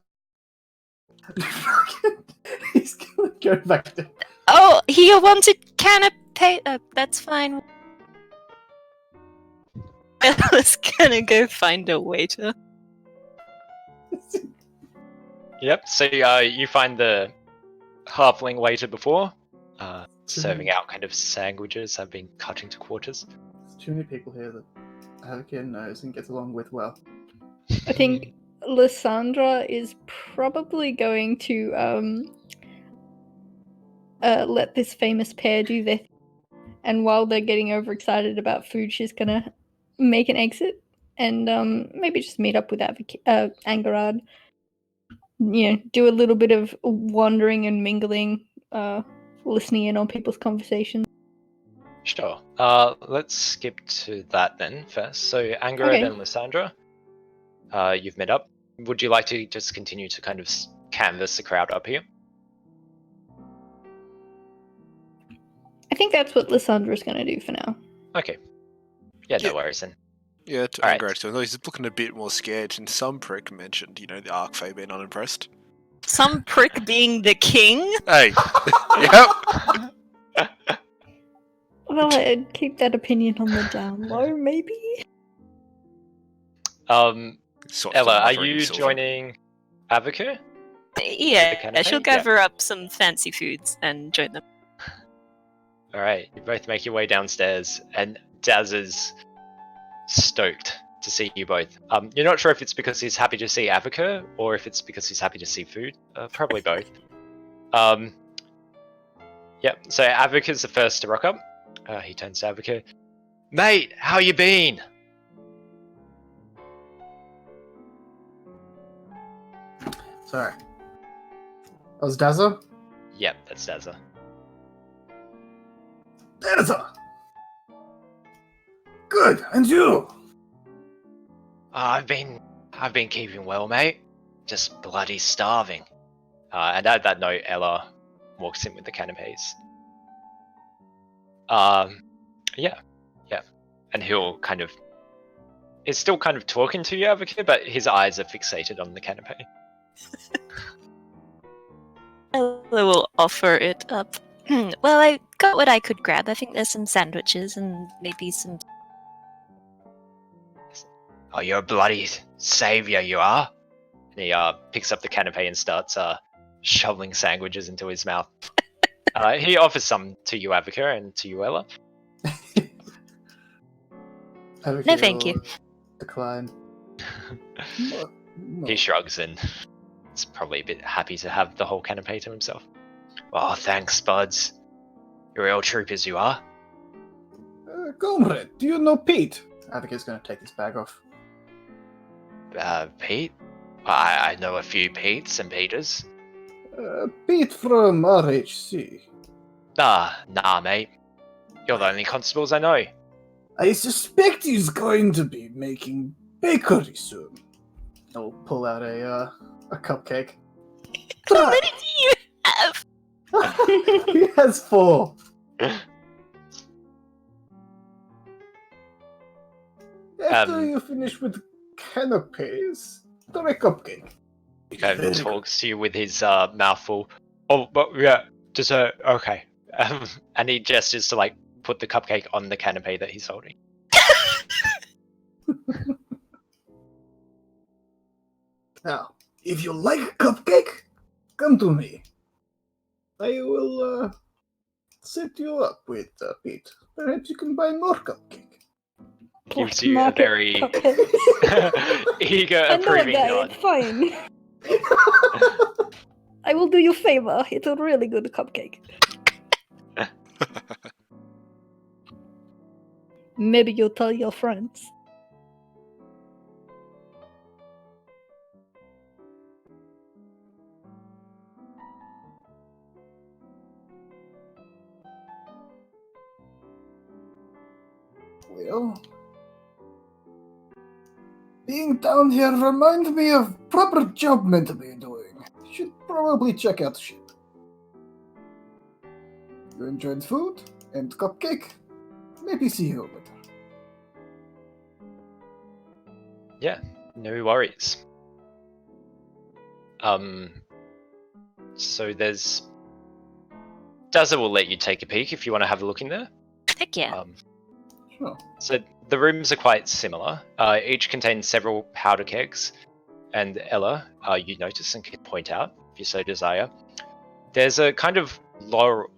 He's gonna go back to... Oh, he wanted canapé. That's fine. Ella's gonna go find a waiter. Yep. So you find the halfling waiter before, serving out kind of sandwiches have been cut into quarters. There's too many people here that Avakin knows and gets along with well. I think Lysandra is probably going to let this famous pair do their thing. And while they're getting overexcited about food, she's gonna make an exit and maybe just meet up with Angarad. You know, do a little bit of wandering and mingling, listening in on people's conversations. Sure. Let's skip to that then first. So Angarad Okay. and Lysandra, you've met up. Would you like to just continue to kind of canvass the crowd up here? I think that's what Lysandra's gonna do for now. Okay. Yeah, no Yeah. worries then. Yeah, to Alright. Angarad, so he's looking a bit more scared, and some prick mentioned, the Archfey being unimpressed. Some prick being the king? Hey! Yep! Well, I'd keep that opinion on the down low, maybe. Sort of Ella, are muttering you Sylvan. joining Avaku? Yeah, canapé? she'll gather up some fancy foods and join them. Alright, you both make your way downstairs, and Daz is stoked to see you both. You're not sure if it's because he's happy to see Avaku, or if it's because he's happy to see food. Probably both. Yep, so Avaku's the first to rock up. He turns to Avaku. Mate, how you been? Sorry. That was Dazza? Yep, that's Dazza. Dazza! Good, and you? I've been keeping well, mate. Just bloody starving. And at that note, Ella walks in with the canapes. Yeah. And he'll is still kind of talking to you, Advocate, but his eyes are fixated on the canapé. Ella will offer it up. Well, I got what I could grab. I think there's some sandwiches and maybe some... Oh, you're a bloody savior, you are. And he picks up the canapé and starts shoveling sandwiches into his mouth. He offers some to you, Advocate, and to you, Ella. No, thank you. Decline. No. He shrugs and is probably a bit happy to have the whole canapé to himself. Oh, thanks, buds. You're real troopers, you are. Comrade, do you know Pete? Advocate's gonna take his bag off. Pete? I know a few Petes and Peters. Pete from RHC. Nah, mate. You're the only constables I know. I suspect he's going to be making bakery soon. I'll pull out a cupcake. How many do you have? He has 4. After you finish with canapes, try a cupcake. He kind of talks to you with his mouth full. Oh, but yeah, dessert, okay. And he gestures to put the cupcake on the canapé that he's holding. Now, if you like cupcake, come to me. I will set you up with Pete. Perhaps you can buy more cupcake. Gives Black you a market very cupcake. eager, I know a approving guy, nod. it's fine. I will do you a favor. It's a really good cupcake. Maybe you'll tell your friends. Well, being down here reminds me of proper job meant to be doing. Should probably check out the ship. You enjoyed food and cupcake? Maybe see you later. No worries. So there's... Dazza will let you take a peek if you want to have a look in there. Heck yeah. Sure. So the rooms are quite similar. Each contains several powder kegs, and Ella, you notice and can point out, if you so desire, there's a kind of laurel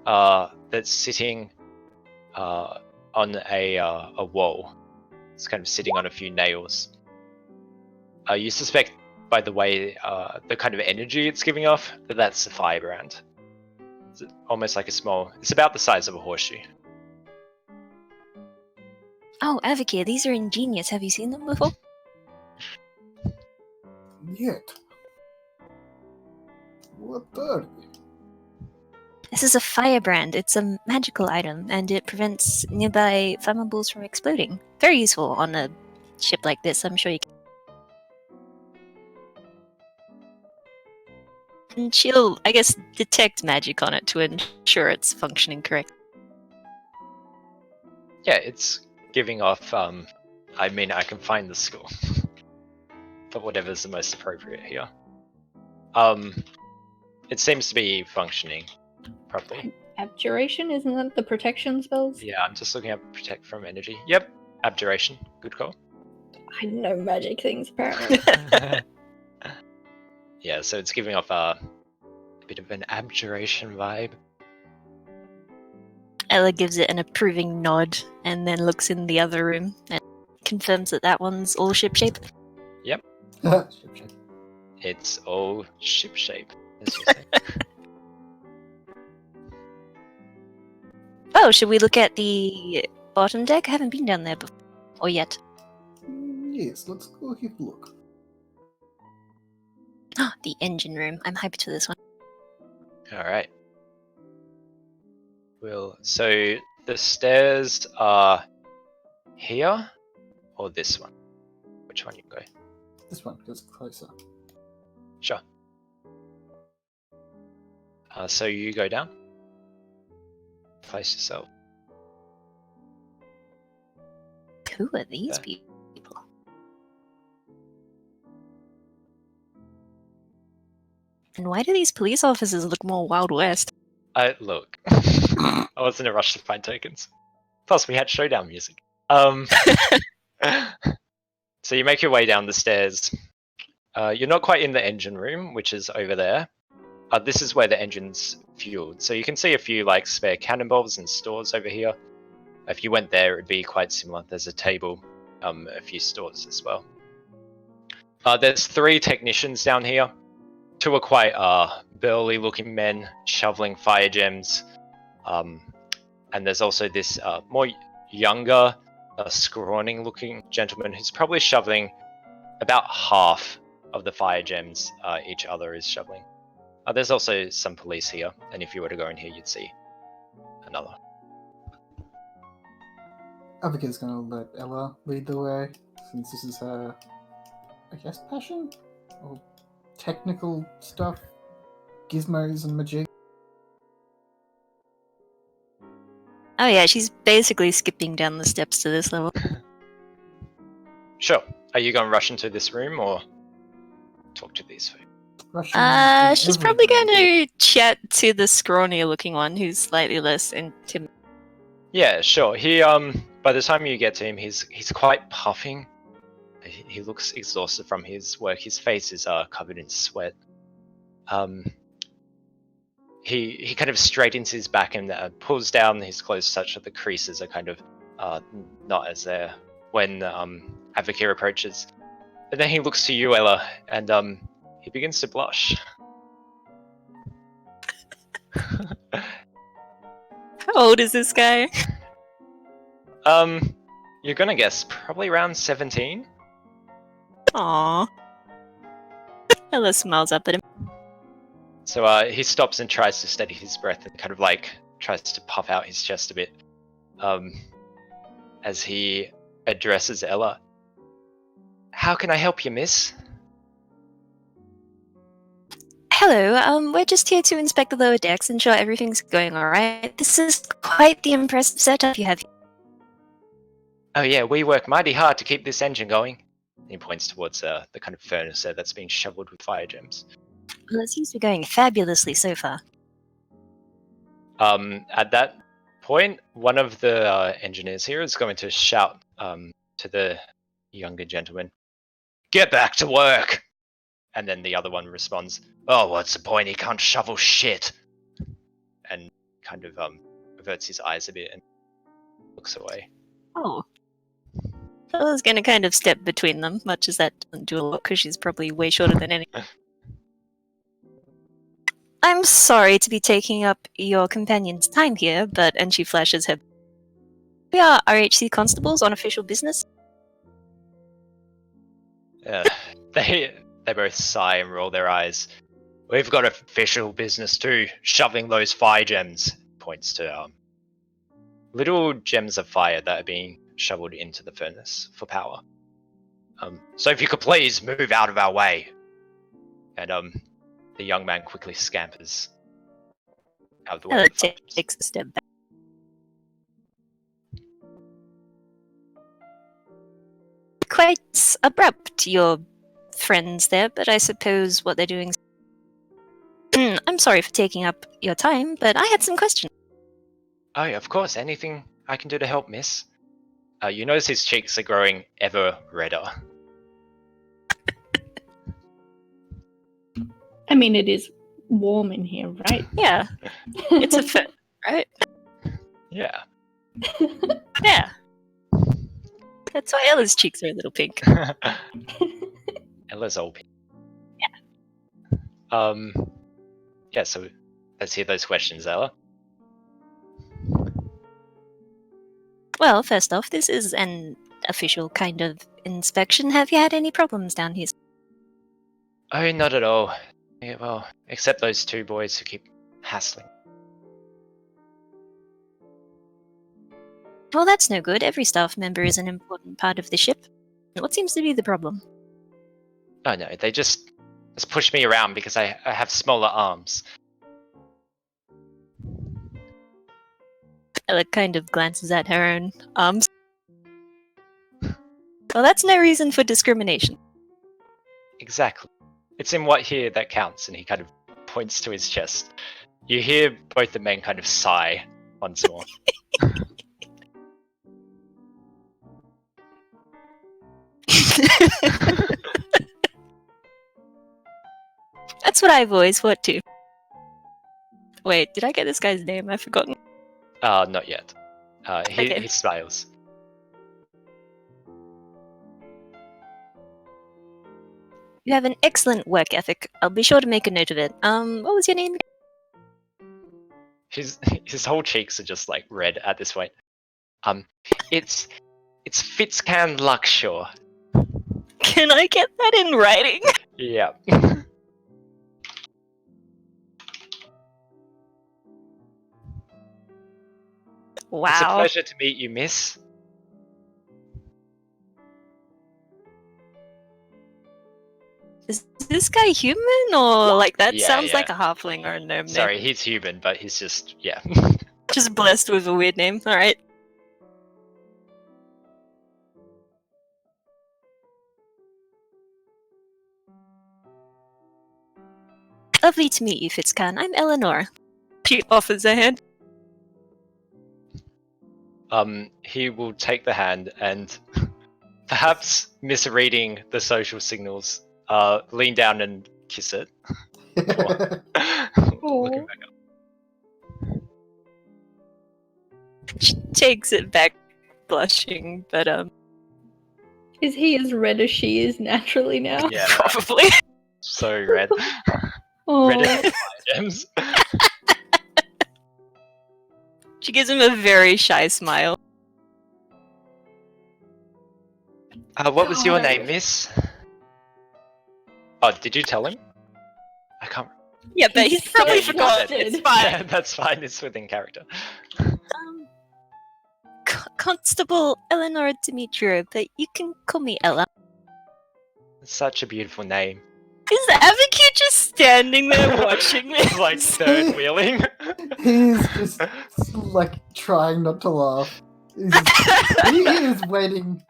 that's sitting on a wall. It's kind of sitting on a few nails. You suspect by the way, the kind of energy it's giving off, that's a firebrand. It's almost like a small... It's about the size of a horseshoe. Oh, Avocare, these are ingenious. Have you seen them before? Yet. What are they? This is a firebrand. It's a magical item, and it prevents nearby flammables from exploding. Very useful on a ship like this, I'm sure you can. And she'll, I guess, detect magic on it to ensure it's functioning correctly. Yeah, it's giving off... I mean, I can find the score. But whatever's the most appropriate here. It seems to be functioning properly. Abjuration, isn't that the protection spells? Yeah, I'm just looking at protect from energy. Yep, abjuration. Good call. I know magic things, apparently. Yeah, so it's giving off a bit of an abjuration vibe. Ella gives it an approving nod and then looks in the other room and confirms that that one's all shipshape. Ship. It's all ship shape, as you say. Oh, should we look at the bottom deck? I haven't been down there before. Or yet. Yes, let's go have a look. The engine room. I'm hyped to this one. Alright. So the stairs are here or this one? Which one you go? This one goes closer. Sure. So you go down. Place yourself. Who are these Okay. people? And why do these police officers look more Wild West? Look. I was in a rush to find tokens. Plus, we had showdown music. So you make your way down the stairs. You're not quite in the engine room, which is over there. This is where the engine's fueled. So you can see a few like spare cannonballs and stores over here. If you went there, it'd be quite similar. There's a table, a few stores as well. There's 3 technicians down here. 2 are quite burly-looking men shoveling fire gems. And there's also this more younger, scrawny-looking gentleman who's probably shoveling about half of the fire gems each other is shoveling. There's also some police here, and if you were to go in here, you'd see another. Abigail's gonna let Ella lead the way, since this is her, I guess, passion? Or technical stuff? Gizmos and magic? Oh yeah, she's basically skipping down the steps to this level. Sure. Are you going to rush into this room or talk to these folks? She's probably going to chat to the scrawny looking one who's slightly less intimidating. Yeah, sure. He by the time you get to him, he's quite puffing. He looks exhausted from his work. His face is covered in sweat. He kind of straightens his back and pulls down his clothes such that the creases are kind of not as there when Avocare approaches. And then he looks to you, Ella, and he begins to blush. How old is this guy? You're gonna guess probably around 17. Aww. Ella smiles up at him. So he stops and tries to steady his breath and kind of like tries to puff out his chest a bit. As he addresses Ella. How can I help you, miss? Hello, we're just here to inspect the lower decks, ensure everything's going alright. This is quite the impressive setup you have here. Oh yeah, we work mighty hard to keep this engine going. He points towards the kind of furnace there that's being shoveled with fire gems. Well, it seems to be going fabulously so far. At that point, one of the engineers here is going to shout to the younger gentleman, "Get back to work!" And then the other one responds, "Oh, what's the point? He can't shovel shit." And kind of averts his eyes a bit and looks away. Oh. Ella's gonna kind of step between them, much as that doesn't do a lot because she's probably way shorter than any. I'm sorry to be taking up your companion's time here, but and she flashes her. We are RHC constables on official business. They both sigh and roll their eyes. We've got official business too, shoving those fire gems. Points to little gems of fire that are being shoveled into the furnace for power. So if you could please move out of our way. And the young man quickly scampers out of the way. Ella takes a step back. Quite abrupt, your friends there, but I suppose what they're doing. I'm sorry for taking up your time, but I had some questions. Oh, yeah, of course. Anything I can do to help, miss? You notice his cheeks are growing ever redder. I mean, it is warm in here, right? Yeah, it's a fit, right? Yeah. Yeah. That's why Ella's cheeks are a little pink. Ella's all pink. Yeah. Yeah, so let's hear those questions, Ella. Well, first off, this is an official kind of inspection. Have you had any problems down here? Oh, not at all. Yeah, well, except those two boys who keep hassling. Well, that's no good. Every staff member is an important part of the ship. What seems to be the problem? Oh no, they just push me around because I have smaller arms. Ella kind of glances at her own arms. Well, that's no reason for discrimination. Exactly. It's in what here that counts, and he kind of points to his chest. You hear both the men kind of sigh once more. That's what I've always thought too. Wait, did I get this guy's name? I've forgotten. Not yet. Okay. He smiles. You have an excellent work ethic. I'll be sure to make a note of it. What was your name? His whole cheeks are just like red at this point. It's Fitzcan Luxshore. Can I get that in writing? Yeah. Wow. It's a pleasure to meet you, miss. Is this guy human or like that Yeah, sounds yeah. like a halfling or a gnome Sorry, name? he's human, but he's just yeah. Just blessed with a weird name. Alright. Lovely to meet you, Fitzcan. I'm Eleanor. She offers a hand. He will take the hand and perhaps misreading the social signals, lean down and kiss it. Looking back up. She takes it back, blushing, but Is he as red as she is naturally now? Yeah, probably. so red. Oh, Red as fire gems. She gives him a very shy smile. What was your God. name, miss? Oh, did you tell him? I can't. Yeah, but he's probably so forgotten. flustered. It's fine. That's fine. It's within character. Constable Eleanor Demetrio, but you can call me Ella. It's such a beautiful name. Is Avocue just standing there watching me? It's like third wheeling. He's just like trying not to laugh. He is waiting.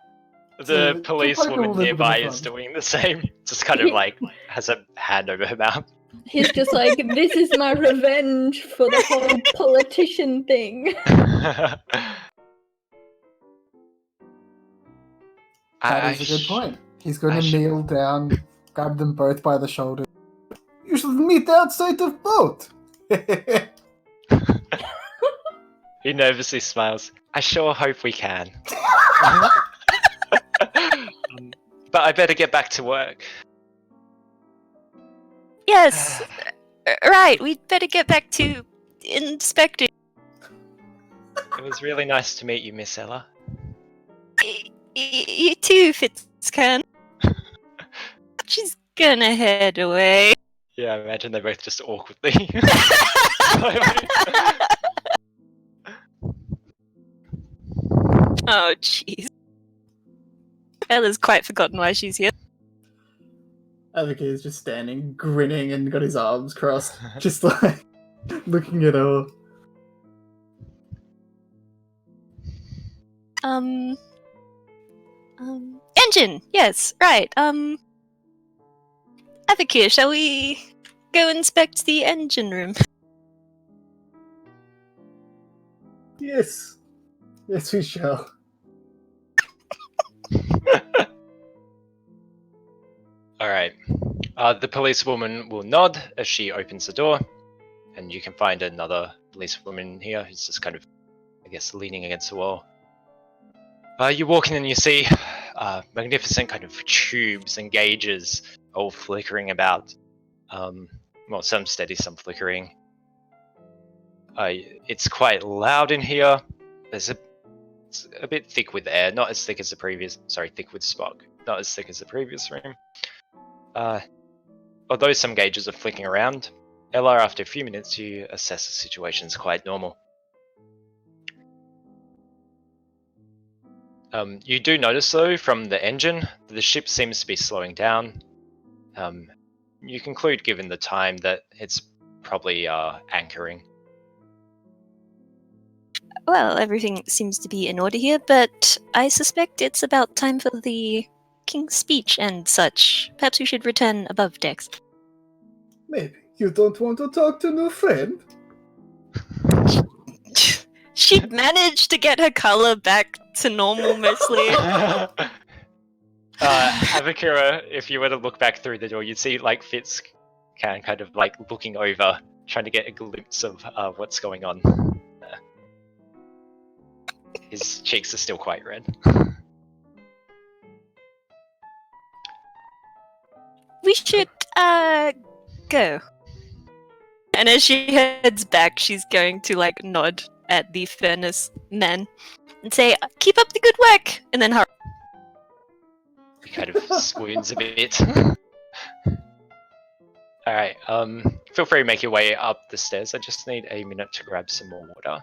The to police poke a woman little bit of nearby fun. is doing the same. Just kind of like has a hand over her mouth. He's just like, this is my revenge for the whole politician thing. That is a good point. He's going I to should- kneel down, grab them both by the shoulder. You should meet outside the boat. He nervously smiles. I sure hope we can. But I better get back to work. Yes. Right, we'd better get back to inspecting. It was really nice to meet you, Miss Ella. You too, Fitzcan. She's gonna head away. Yeah, I imagine they both just awkwardly. Oh, jeez. Ella's quite forgotten why she's here. Avocue is just standing, grinning, and got his arms crossed, just like looking at her. Engine! Yes, right. Avocue, shall we go inspect the engine room? Yes. Yes, we shall. Alright. The policewoman will nod as she opens the door, and you can find another policewoman here who's just kind of, I guess, leaning against the wall. You walk in and you see magnificent kind of tubes and gauges all flickering about. Well, some steady, some flickering. It's quite loud in here. It's a bit thick with air, not as thick as the previous. Sorry, thick with smog, not as thick as the previous room. Although some gauges are flicking around, Ella, after a few minutes, you assess the situation's quite normal. You do notice, though, from the engine, that the ship seems to be slowing down. You conclude, given the time, that it's probably anchoring. Well, everything seems to be in order here, but I suspect it's about time for the King's speech and such. Perhaps we should return above decks. Maybe you don't want to talk to no friend? She managed to get her color back to normal mostly. Avakira, if you were to look back through the door, you'd see like Fitz can kind of like looking over, trying to get a glimpse of what's going on. His cheeks are still quite red. We should, go. And as she heads back, she's going to, like, nod at the furnace men and say, keep up the good work! And then hurry. He kind of swoons a bit. Alright, feel free to make your way up the stairs. I just need a minute to grab some more water.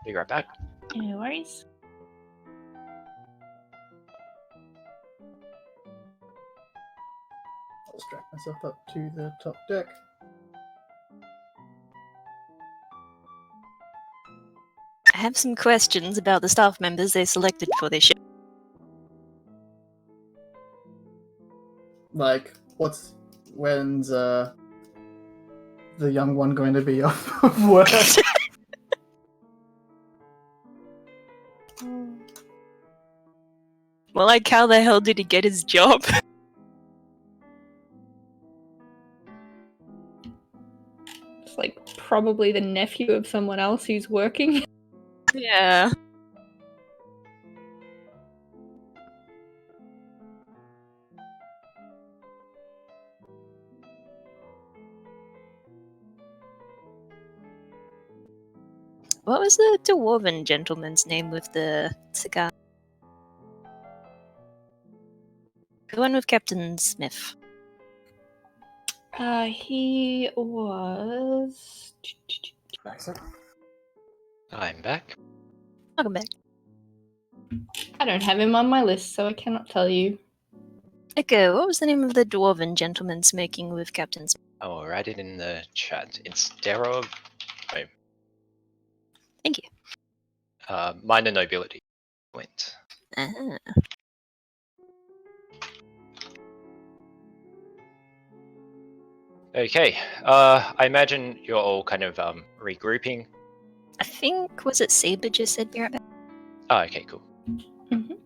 Be right back. No worries. I'll strap myself up to the top deck. I have some questions about the staff members they selected for this ship. Like, when's the young one going to be off of work? Well, like, how the hell did he get his job? It's like probably the nephew of someone else who's working. Yeah. What was the dwarven gentleman's name with the cigar? The one with Captain Smith. He was. I'm back. Welcome back. I don't have him on my list, so I cannot tell you. Okay, what was the name of the dwarven gentleman smoking with Captain Smith? I'll write it in the chat. It's Derov. Thank you. Minor nobility. Went. Ah. Okay. I imagine you're all kind of regrouping. I think, was it Saber just said be right back? Oh, okay, cool. Mhm.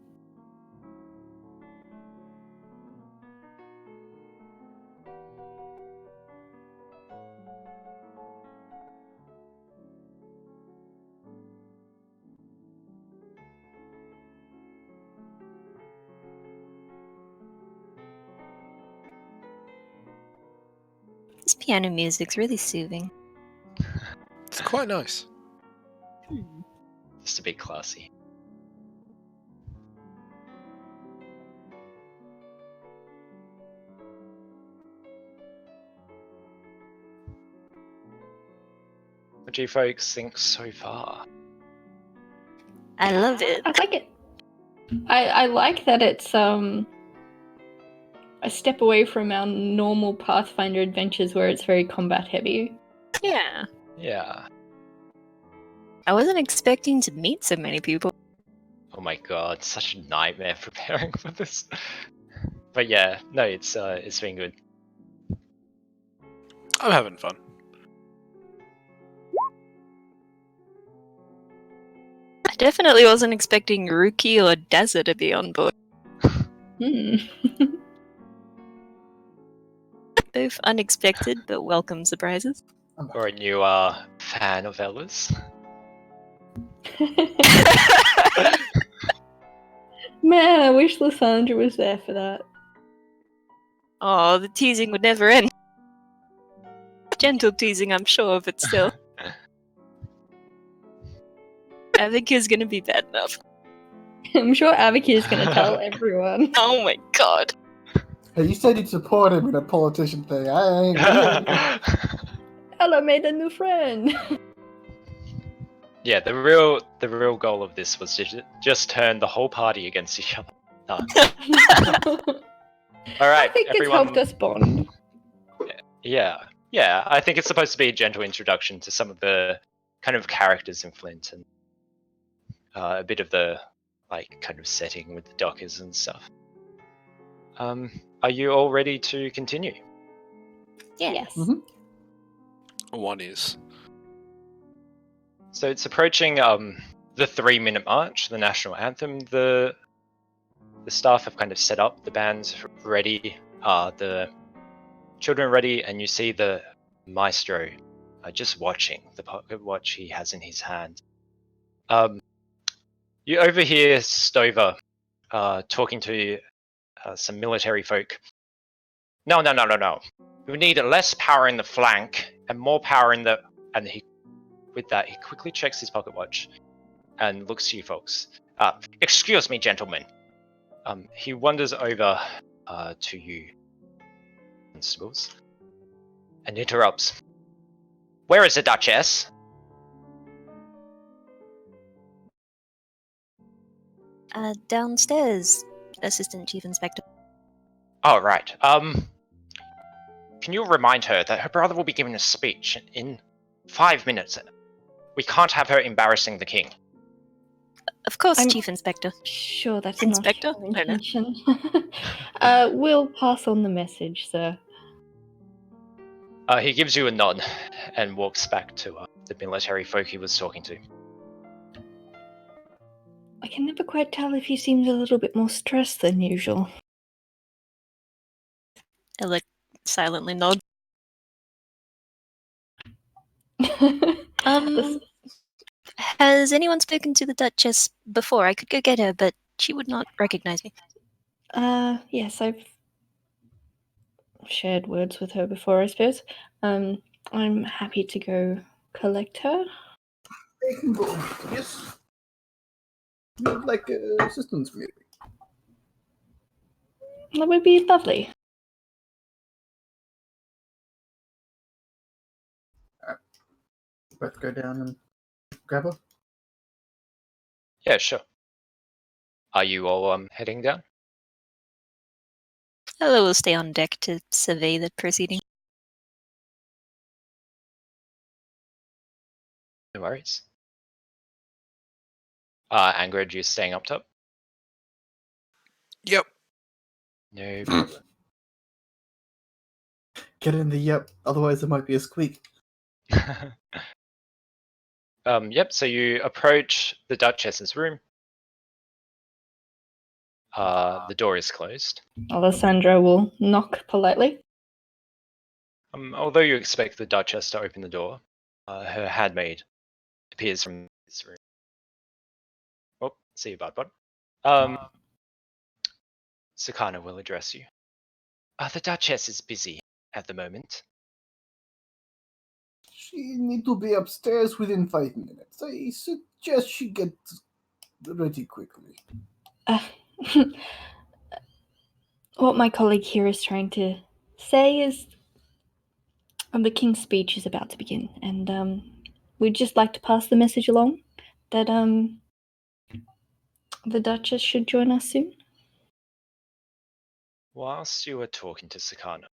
This piano music's really soothing. It's quite nice. Just a bit classy. What do you folks think so far? I love it. I like it. I like that it's a step away from our normal Pathfinder adventures where it's very combat heavy. Yeah. Yeah. I wasn't expecting to meet so many people. Oh my god, such a nightmare preparing for this. But yeah, no, it's been good. I'm having fun. I definitely wasn't expecting Ruki or Dazza to be on board. Hmm. Both unexpected but welcome surprises. Or a new fan of Ella's. Man, I wish Lysandra was there for that. Oh, the teasing would never end. Gentle teasing, I'm sure, but still. I think it's gonna be bad enough. I'm sure Avik is going to tell everyone. Oh my god. Hey, you said you'd support him in a politician thing. I ain't doing it. Ella made a new friend. Yeah, the real goal of this was to just turn the whole party against each other. No. All right, I think it's everyone. helped us bond. Yeah, I think it's supposed to be a gentle introduction to some of the kind of characters in Flint and a bit of the kind of setting with the Dockers and stuff. Are you all ready to continue? Yeah. Yes. Mhm. One is. So it's approaching the 3-minute march, the national anthem. The staff have kind of set up the bands ready, the children ready, and you see the maestro just watching the pocket watch he has in his hand. You overhear Stover talking to some military folk. No. We need less power in the flank and more power in the. And with that, he quickly checks his pocket watch and looks to you folks. Excuse me, gentlemen. He wanders over to you, constables, and interrupts. Where is the Duchess? Downstairs, Assistant Chief Inspector. Oh, right. Can you remind her that her brother will be giving a speech in 5 minutes? We can't have her embarrassing the king. Of course, I'm- Chief Inspector. Sure, that's Inspector? not I don't know. your intention. We'll pass on the message, sir. He gives you a nod and walks back to the military folk he was talking to. I can never quite tell if he seems a little bit more stressed than usual. Ella silently nods. Has anyone spoken to the Duchess before? I could go get her, but she would not recognize me. Yes, I've shared words with her before, I suppose. I'm happy to go collect her. Yes. You would like assistance from me? That would be lovely. Both go down and grab her. Yeah, sure. Are you all heading down? Ella will stay on deck to survey the proceeding. No worries. Angrid, you staying up top? Yep. No problem. Get in the yep, otherwise there might be a squeak. Yep, so you approach the Duchess's room. The door is closed. Alessandra will knock politely. Although you expect the Duchess to open the door, her handmaid appears from this room. Oh, see you, Bud. Sakana will address you. The Duchess is busy at the moment. She need to be upstairs within 5 minutes. I suggest she get ready quickly. What my colleague here is trying to say is the King's speech is about to begin, and we'd just like to pass the message along that the Duchess should join us soon. Whilst you are talking to Sakana,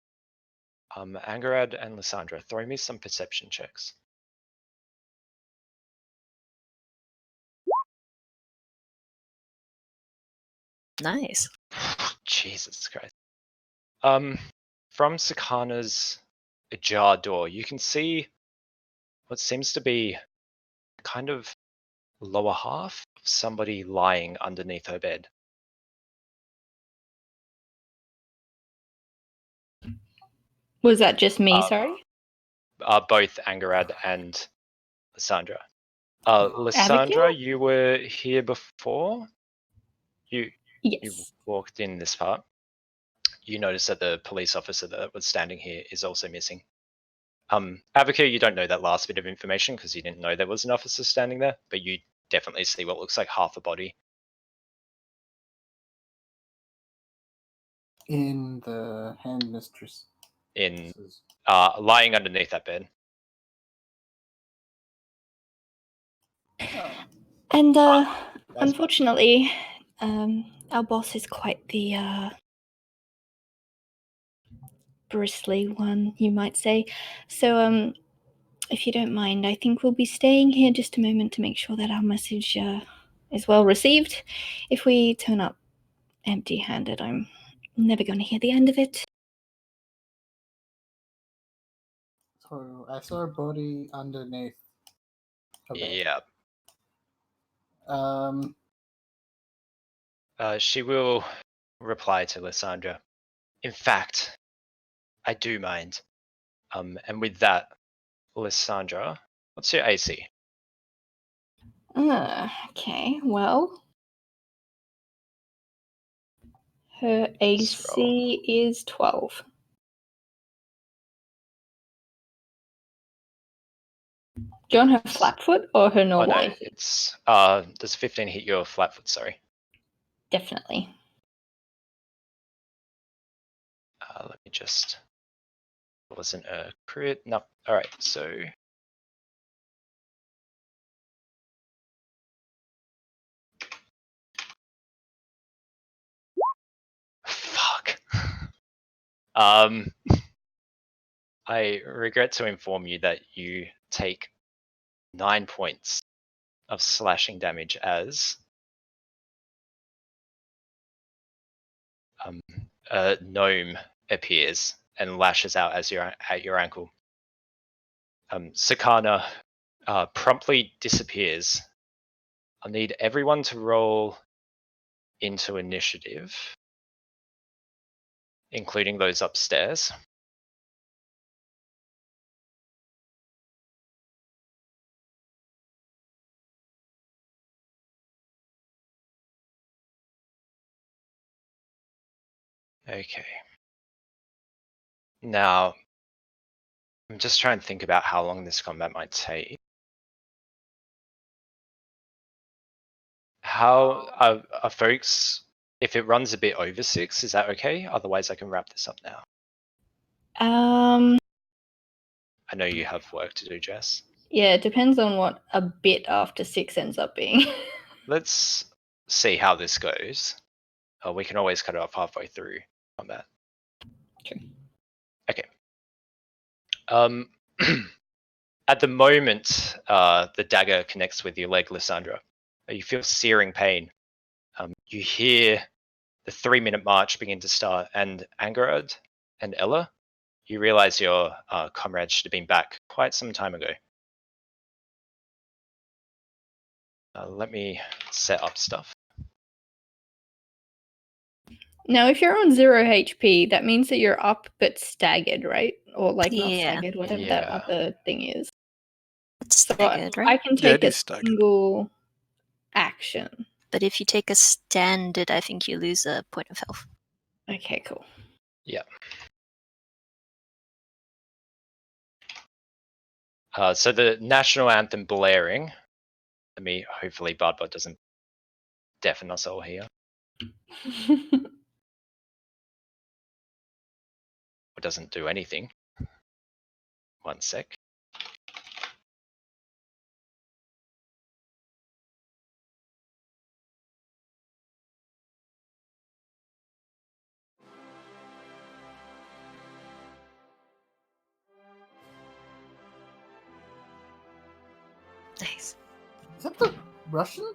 Angarad and Lysandra, throw me some perception checks. Nice. Jesus Christ. From Sakana's ajar door, you can see what seems to be kind of lower half of somebody lying underneath her bed. Was that just me? Sorry, Both Angarad and Lysandra. Lysandra, Abigail? you were here before. You Yes. walked in this part. You notice that the police officer that was standing here is also missing. Abigail, you don't know that last bit of information because you didn't know there was an officer standing there, but you definitely see what looks like half a body. In the hand mistress. Lying underneath that bed. Oh, And that's unfortunately, our boss is quite the bristly one, you might say. So, if you don't mind, I think we'll be staying here just a moment to make sure that our message is well received. If we turn up empty-handed, I'm never going to hear the end of it. So I saw a body underneath her bed. Yeah. She will reply to Lysandra. In fact, I do mind. And with that, Lysandra, what's your AC? Okay, well, her Let's roll. AC is 12. Do you want her flat foot or her normal no, AC? it's does 15 hit your flat foot? Sorry. Definitely. Let me just. It wasn't a crit. No. All right. So. Fuck. I regret to inform you that you take 9 points of slashing damage as a gnome appears and lashes out at your ankle. Sakana promptly disappears. I'll need everyone to roll into initiative, including those upstairs. Okay. Now, I'm just trying to think about how long this combat might take. How are folks If it runs a bit over 6, is that okay? Otherwise, I can wrap this up now. I know you have work to do, Jess. Yeah, it depends on what a bit after 6 ends up being. Let's see how this goes. We can always cut it off halfway through combat. True. Okay. At the moment, the dagger connects with your leg, Lysandra. You feel searing pain. You hear the 3-minute march begin to start, and Angerad and Ella, you realize your comrades should have been back quite some time ago. Let me set up stuff. Now, if you're on 0 HP, that means that you're up but staggered, right? Or like not Yeah. staggered, whatever Yeah. that other thing is. It's So staggered, I right? can Yeah, take it a is staggered. single action. But if you take a standard, I think you lose a point of health. Okay, cool. Yeah. So the national anthem blaring. Let me, hopefully Bardbot doesn't deafen us all here. Or doesn't do anything. 1 sec. Nice. Is that the Russian?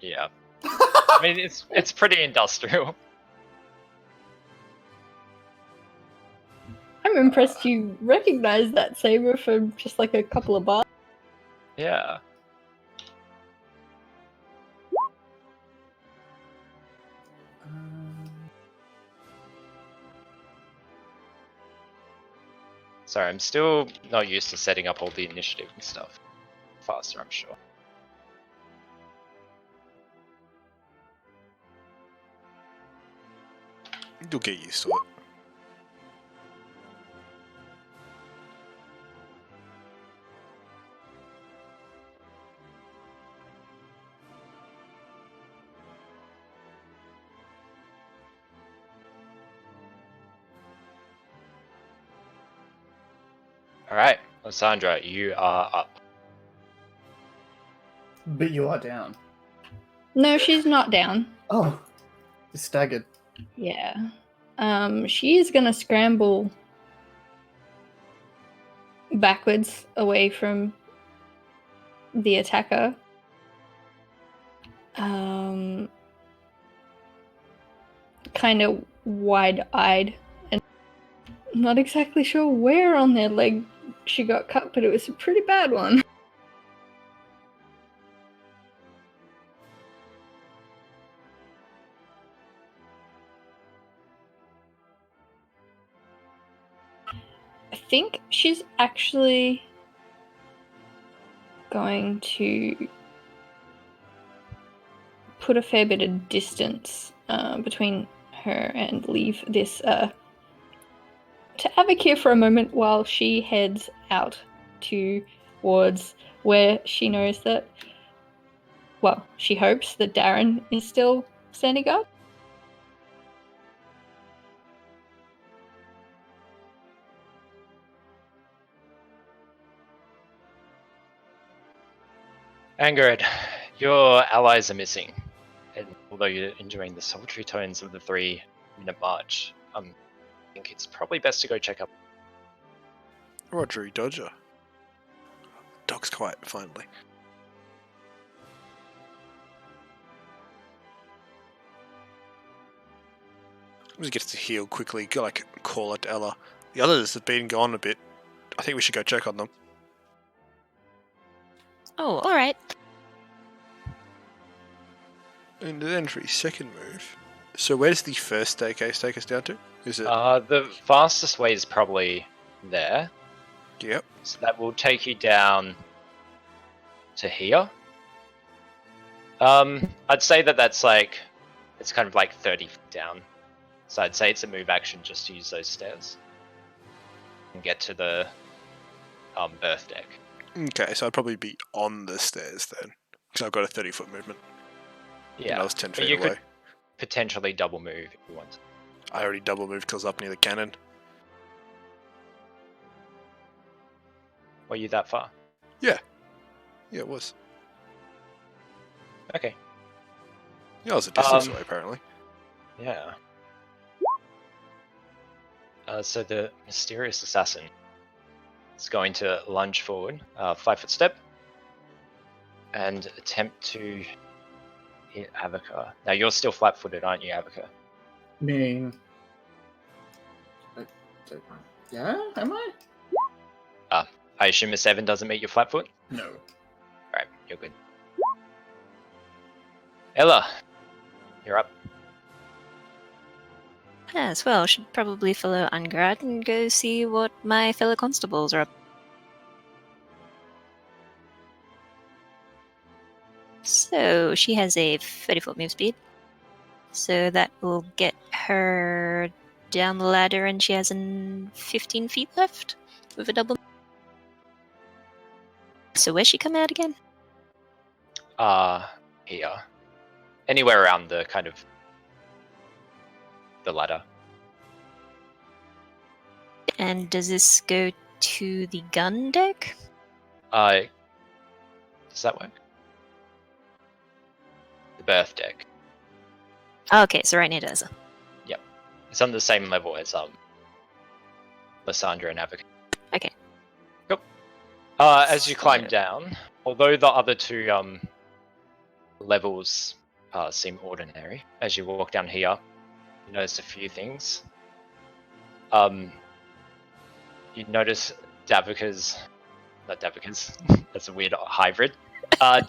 Yeah. I mean, it's pretty industrial. I'm impressed you recognize that saber from just like a couple of bars. Yeah. Sorry, I'm still not used to setting up all the initiative and stuff. Faster, I'm sure. You'll get used to it. Alright, Lysandra, you are up. But you are down. No, she's not down. Oh, you're staggered. Yeah. She is gonna scramble backwards away from the attacker. Kind of wide-eyed and not exactly sure where on their leg she got cut, but it was a pretty bad one. I think she's actually going to put a fair bit of distance between her and leave this to advocate for a moment while she heads out towards where she knows that, well, she hopes that Darren is still standing guard. Angered, your allies are missing. And although you're enjoying the sultry tones of the 3-minute march, I think it's probably best to go check up. Roger, Dodger. Dog's quiet, finally. He gets to heal quickly, like call it to Ella. The others have been gone a bit. I think we should go check on them. Oh, alright. And then for his second move. So where does the first staircase take us down to? Is it? The fastest way is probably there. Yep. So that will take you down to here. I'd say that's like, it's kind of like 30 feet down. So I'd say it's a move action just to use those stairs. And get to the birth deck. Okay, so I'd probably be on the stairs then. Because I've got a 30-foot movement. And I Yeah. was 10 But feet you away. could potentially double move if you want. I already double moved because up near the cannon. Were you that far? Yeah, it was. Okay. Yeah, I was a distance Um, away apparently. Yeah. So the mysterious assassin is going to lunge forward, 5-foot step, and attempt to hit Avoca. Now you're still flat-footed, aren't you, Avoca? Meaning. Yeah, am I? I assume a 7 doesn't meet your flat foot? No. Alright, you're good. Ella, you're up. As well, should probably follow Angrad and go see what my fellow constables are up. So she has a 30-foot move speed. So that will get her down the ladder, and she has 15 feet left with a double. So where's she come out again? Here. Anywhere around the kind of the ladder. And does this go to the gun deck? Does that work? The birth deck. Okay, so right near Deza. It's on the same level as Lysandra and Avoca. Okay. Cool. As you climb down, although the other two levels seem ordinary, as you walk down here, you notice a few things. You notice not Davaca's, that's a weird hybrid.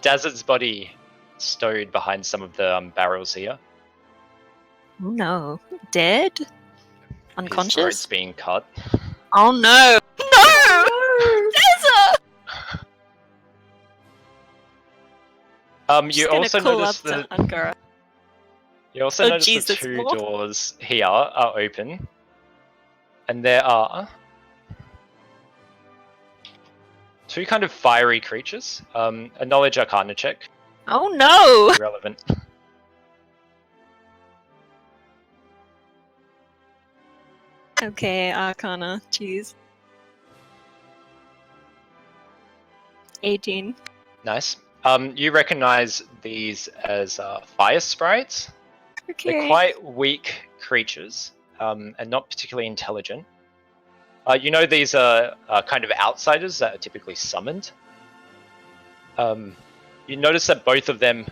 Daz's body stowed behind some of the barrels here. Oh no. Dead? His Unconscious? throat's being cut. Oh no! No! Deza! You also notice to Ankara. You also Oh, notice jeez, the there's two more? doors here are open, and there are two kind of fiery creatures. A knowledge arcana check, Oh no! irrelevant. Okay, Arcana. Jeez. 18. Nice. You recognize these as fire sprites. Okay. They're quite weak creatures, and not particularly intelligent. You know these are kind of outsiders that are typically summoned. You notice that both of them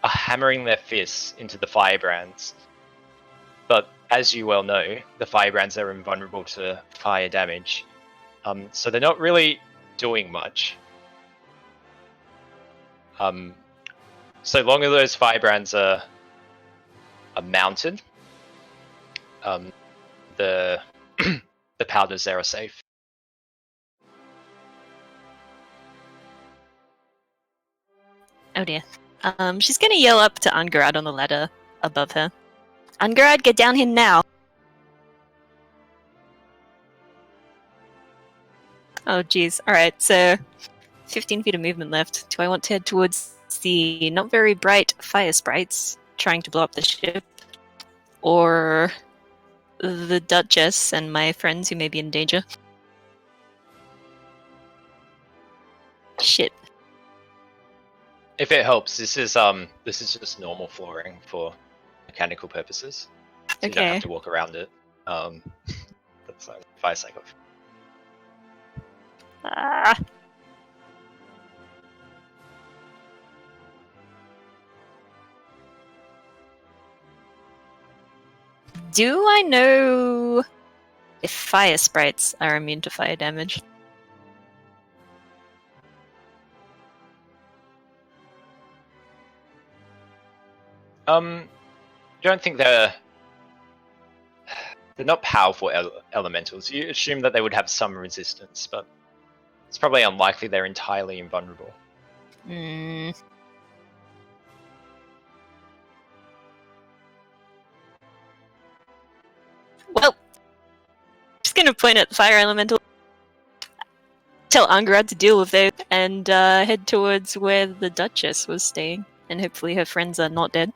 are hammering their fists into the firebrands. But as you well know, the firebrands are invulnerable to fire damage. So they're not really doing much. So long as those firebrands are mounted, the the powders there are safe. Oh dear. She's gonna yell up to Angarad on the ladder above her. Angarad, get down here now! Oh jeez. Alright, so 15 feet of movement left. Do I want to head towards the not very bright fire sprites trying to blow up the ship? Or the Duchess and my friends who may be in danger? Shit. If it helps, this is just normal flooring for mechanical purposes. So you don't Okay. have to walk around it. That's a fire cycle. Ah. Do I know if fire sprites are immune to fire damage? Don't think they're not powerful elementals. You assume that they would have some resistance, but it's probably unlikely they're entirely invulnerable. Hmm. Well, just gonna point at the fire elemental, tell Angarad to deal with it, and head towards where the Duchess was staying, and hopefully her friends are not dead.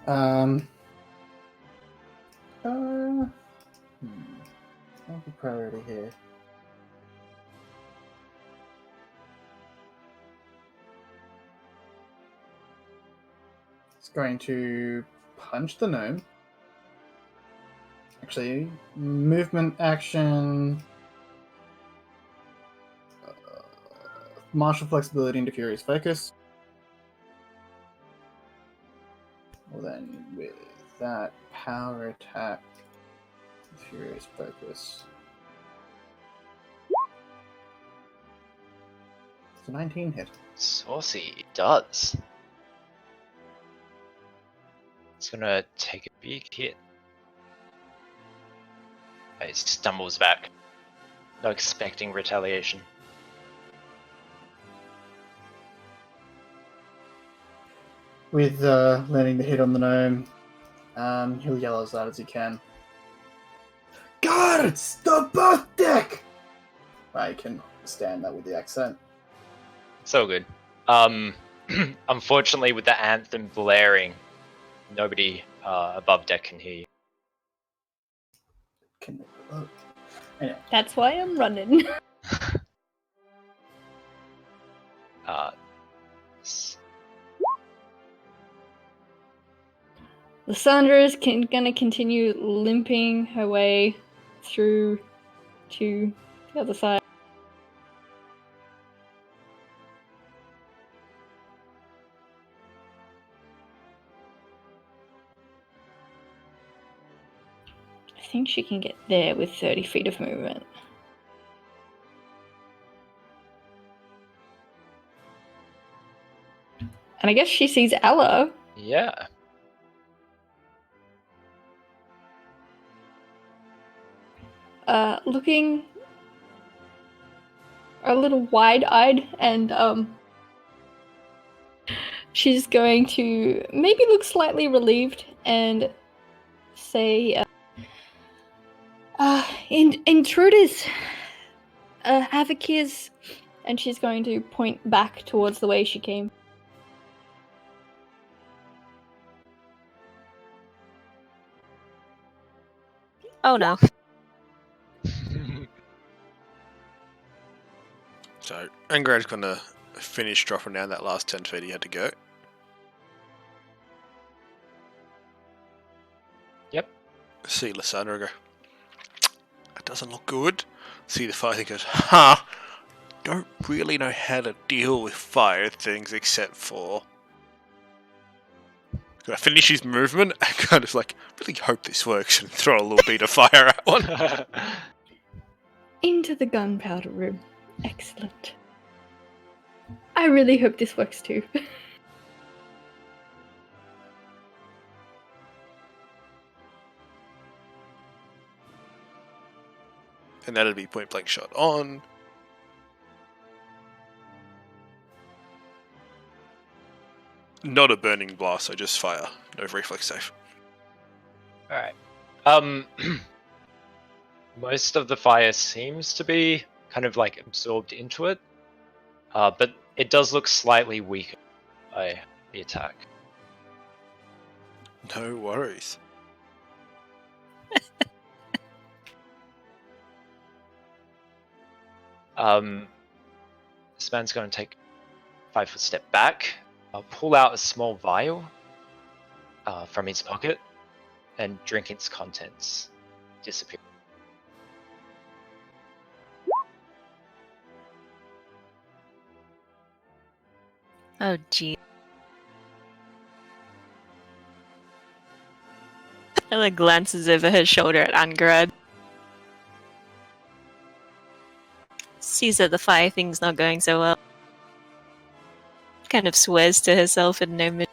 What's the priority here? It's going to punch the gnome. Actually, movement action, martial flexibility into furious focus. Well then, with that power attack, furious focus. It's a 19 hit. Saucy, it does. It's gonna take a big hit. He stumbles back, not expecting retaliation. With landing the hit on the gnome, he'll yell as loud as he can. Guards! The birth deck! I can stand that with the accent. So good. Unfortunately, with the anthem blaring, nobody above deck can hear you. Anyway. That's why I'm running. S- Lysandra is gonna continue limping her way through to the other side. I think she can get there with 30 feet of movement. And I guess she sees Ella. yeah. Looking a little wide-eyed, and she's going to maybe look slightly relieved and say, intruders, have a kiss. And she's going to point back towards the way she came. Oh no. So, Angrad's gonna finish dropping down that last 10 feet he had to go. Yep. See Lysandra go, that doesn't look good. See the fire thing goes, ha! Don't really know how to deal with fire things except for... Gonna finish his movement and kind of like, really hope this works and throw a little bit of fire at one. Into the gunpowder room. Excellent. I really hope this works too. And that'd be point blank shot on. Not a burning blast, so just fire. No reflex save. Alright. Most of the fire seems to be kind of like absorbed into it. But it does look slightly weaker by the attack. No worries. This man's going to take a 5-foot step back, pull out a small vial from his pocket, and drink its contents. Disappear. Oh gee. Ella glances over her shoulder at Angarad. Sees that the fire thing's not going so well. Kind of swears to herself in no minute.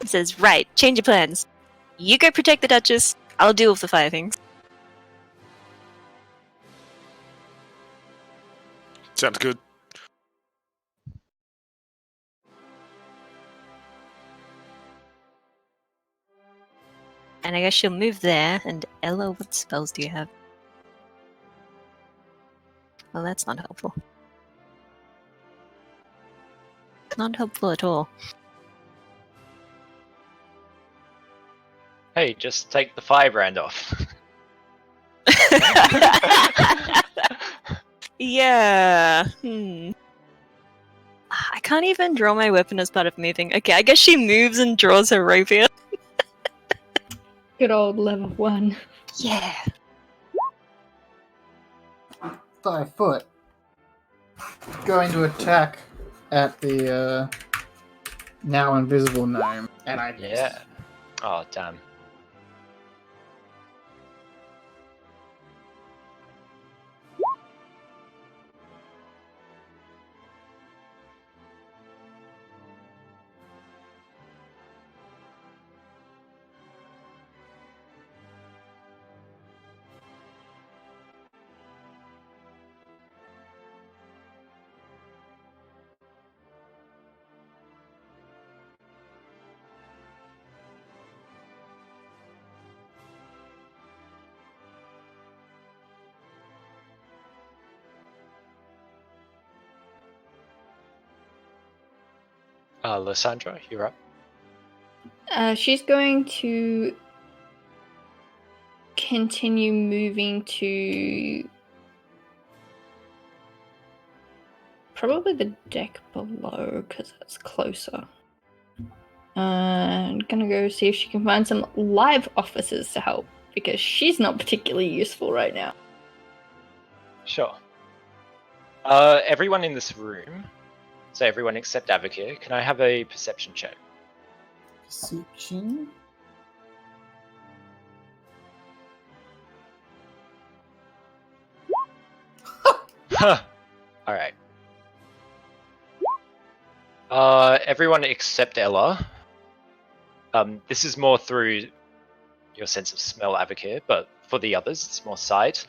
Says, right, change your plans. You go protect the Duchess, I'll deal with the fire things. Sounds good. And I guess she'll move there, and Ella, what spells do you have? Well, that's not helpful. Not helpful at all. Hey, just take the firebrand off. Yeah. I can't even draw my weapon as part of moving. Okay, I guess she moves and draws her rapier. Good old level 1. Yeah. 5 foot. Going to attack at the now invisible gnome, and I miss. Yeah. Oh, damn. Lysandra, you're up. She's going to continue moving to probably the deck below because that's closer. I'm gonna go see if she can find some live officers to help because she's not particularly useful right now. Sure. Everyone in this room, so everyone except Avakir, can I have a perception check? Perception. Alright. Everyone except Ella. This is more through your sense of smell, Avakir, but for the others, it's more sight.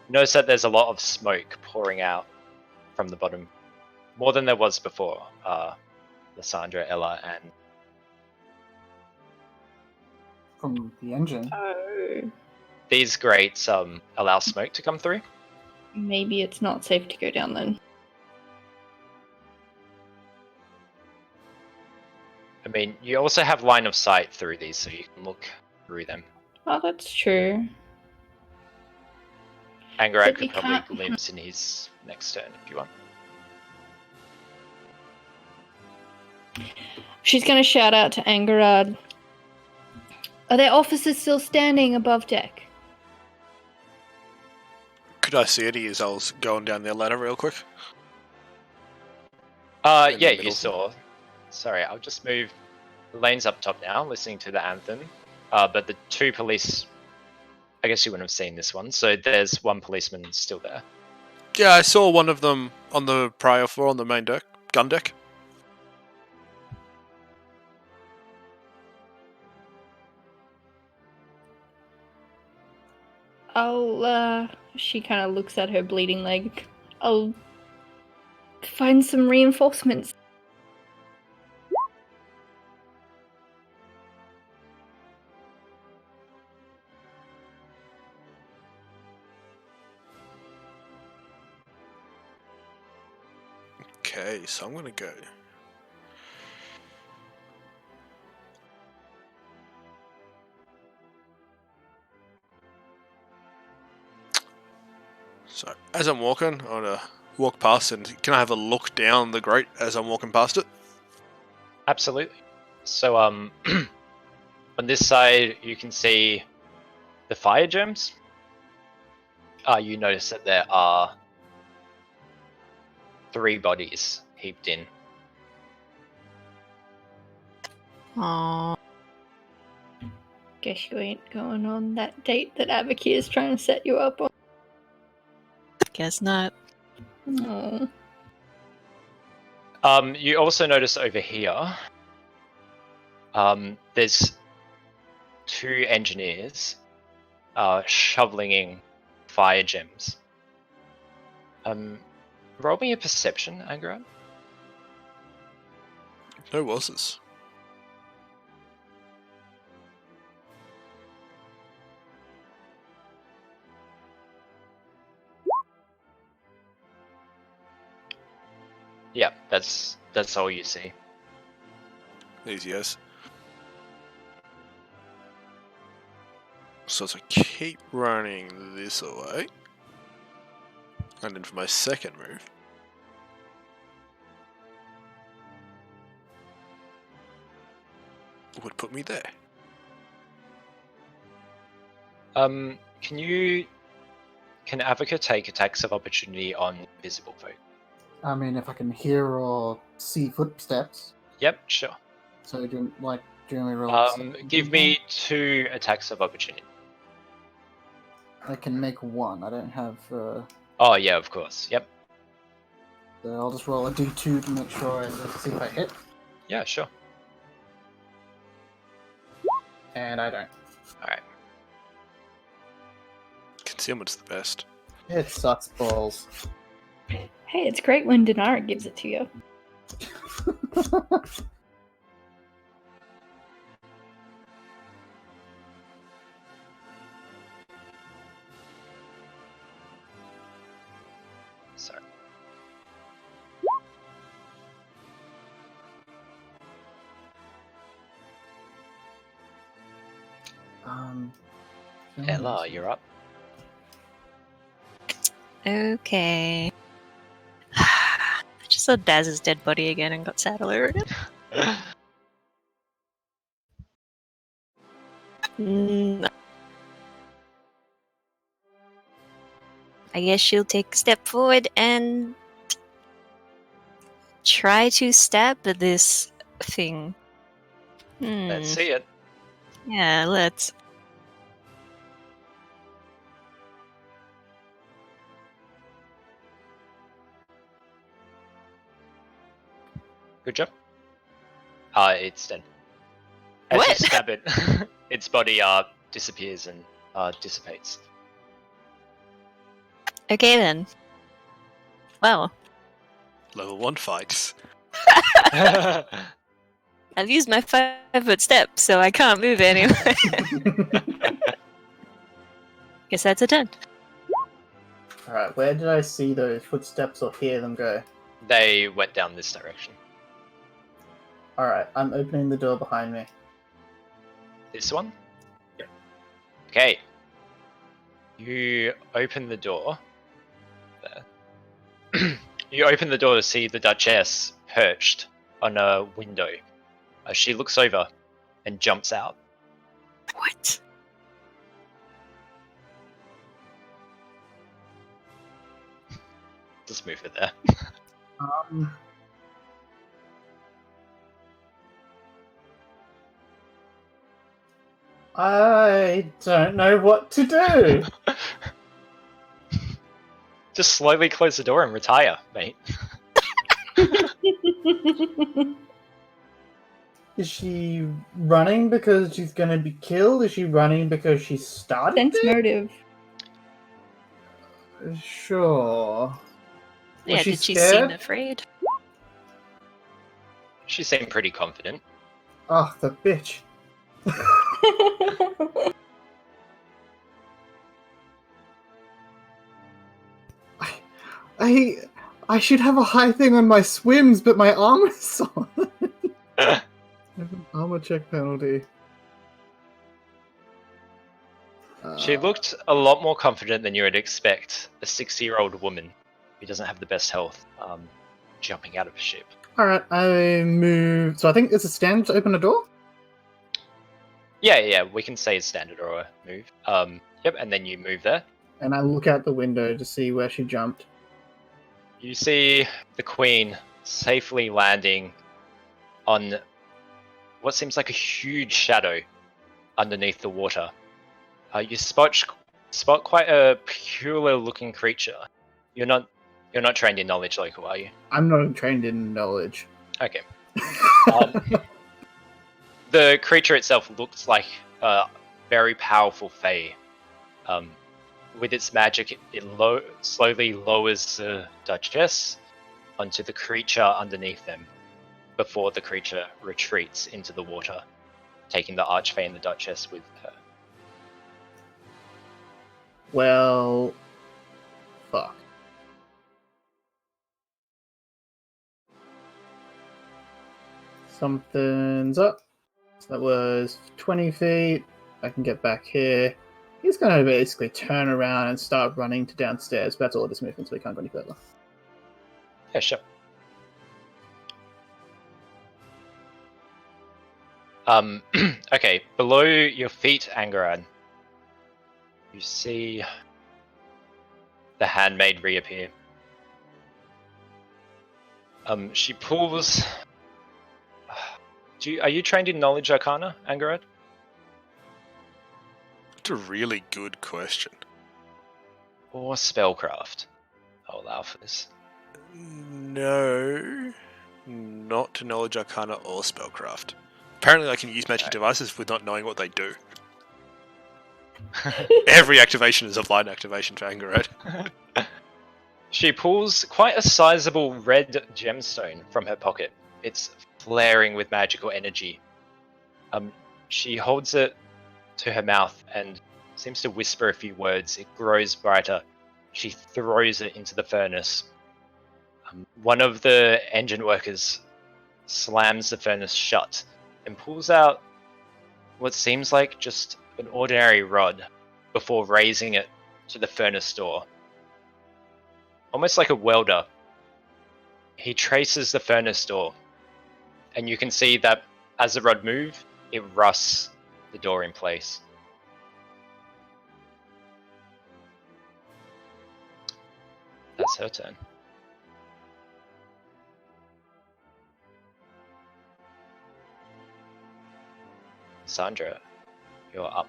Notice that there's a lot of smoke pouring out from the bottom. More than there was before. Lysandra, Ella, and... From the engine. Oh, These grates allow smoke to come through. maybe it's not safe to go down then. I mean, you also have line of sight through these, so you can look through them. Oh, that's true. Angarak But could you probably can't- glimpse in his next turn if you want. She's gonna shout out to Angarad. Are there officers still standing above deck? Could I see Eddie as I was going down their ladder real quick? In the Yeah, you middle. saw. Sorry, I'll just move. The lane's up top now, listening to the anthem. But the two police, I guess you wouldn't have seen this one, so there's one policeman still there. Yeah, I saw one of them on the prior floor on the main deck, gun deck. She kind of looks at her bleeding leg. I'll find some reinforcements. Okay, so I'm gonna go. So as I'm walking, I'm gonna walk past, and can I have a look down the grate as I'm walking past it? Absolutely. So, on this side, you can see the fire gems. You notice that there are 3 bodies heaped in. Aww. Guess you ain't going on that date that Abaki is trying to set you up on. Guess not. Oh. You also notice over here, there's 2 engineers shoveling in fire gems. Roll me a perception, Angaran. No losses. Yeah, that's all you see. Easy as. So as I keep running this away, and then for my second move, would put me there. Can Avoca take attacks of opportunity on visible folk? I mean, if I can hear or see footsteps. Yep, sure. So do you want me to roll? Give me 2 attacks of opportunity. I can make one. I don't have. Oh yeah, of course. Yep. So I'll just roll a d2 to make sure I see if I hit, Yeah, sure. and I don't. All right. Concealment's the best. It sucks balls. Hey, it's great when Dinara gives it to you. Sorry. Ella, you're up. Okay. I just saw Daz's dead body again and got sad all over again. I guess she'll take a step forward and try to stab this thing. Let's see it. Yeah, let's. Good job. It's dead. As you What? stab it, its body disappears and dissipates. Okay then. Well, Level 1 fights. I've used my 5-foot step, so I can't move anyway. Guess that's a turn. Alright, where did I see those footsteps or hear them go? They went down this direction. Alright, I'm opening the door behind me. This one? Yeah. Okay. You open the door. There. You open the door to see the Duchess perched on a window. She looks over and jumps out. What? Just move it there. I don't know what to do. Just slowly close the door and retire, mate. Is she running because she's going to be killed? Is she running because she started Sense it? motive. Sure. Yeah, Was she did she scared? seem afraid? She seemed pretty confident. Oh, the bitch. I should have a high thing on my swims, but my armor's on. Armor check penalty. She looked a lot more confident than you would expect a 60-year-old woman who doesn't have the best health jumping out of a ship. Alright, I move. So I think it's a stand to open a door? Yeah, we can say it's standard or a move. Yep, and then you move there. And I look out the window to see where she jumped. You see the Queen safely landing on what seems like a huge shadow underneath the water. You spot quite a peculiar-looking creature. You're not trained in knowledge local, are you? I'm not trained in knowledge. Okay. The creature itself looks like a very powerful fae. With its magic, it slowly lowers the Duchess onto the creature underneath them before the creature retreats into the water, taking the Archfey and the Duchess with her. Well, fuck. Something's up. So that was 20 feet. I can get back here. He's going to basically turn around and start running to downstairs. But that's all of his movement, so he can't go any further. Yeah, sure. Okay, below your feet, Angarad, you see the handmaid reappear. She pulls. Are you trained in Knowledge Arcana, Angarad? That's a really good question. Or Spellcraft? I'll allow for this. No, not to Knowledge Arcana or Spellcraft. Apparently I can use magic devices with not knowing what they do. Every activation is a blind activation for Angarad. She pulls quite a sizable red gemstone from her pocket. It's flaring with magical energy. She holds it to her mouth and seems to whisper a few words. It grows brighter. She throws it into the furnace. One of the engine workers slams the furnace shut and pulls out what seems like just an ordinary rod before raising it to the furnace door. Almost like a welder, he traces the furnace door, and you can see that as the rod moves, it rusts the door in place. That's her turn. Sandra, you're up.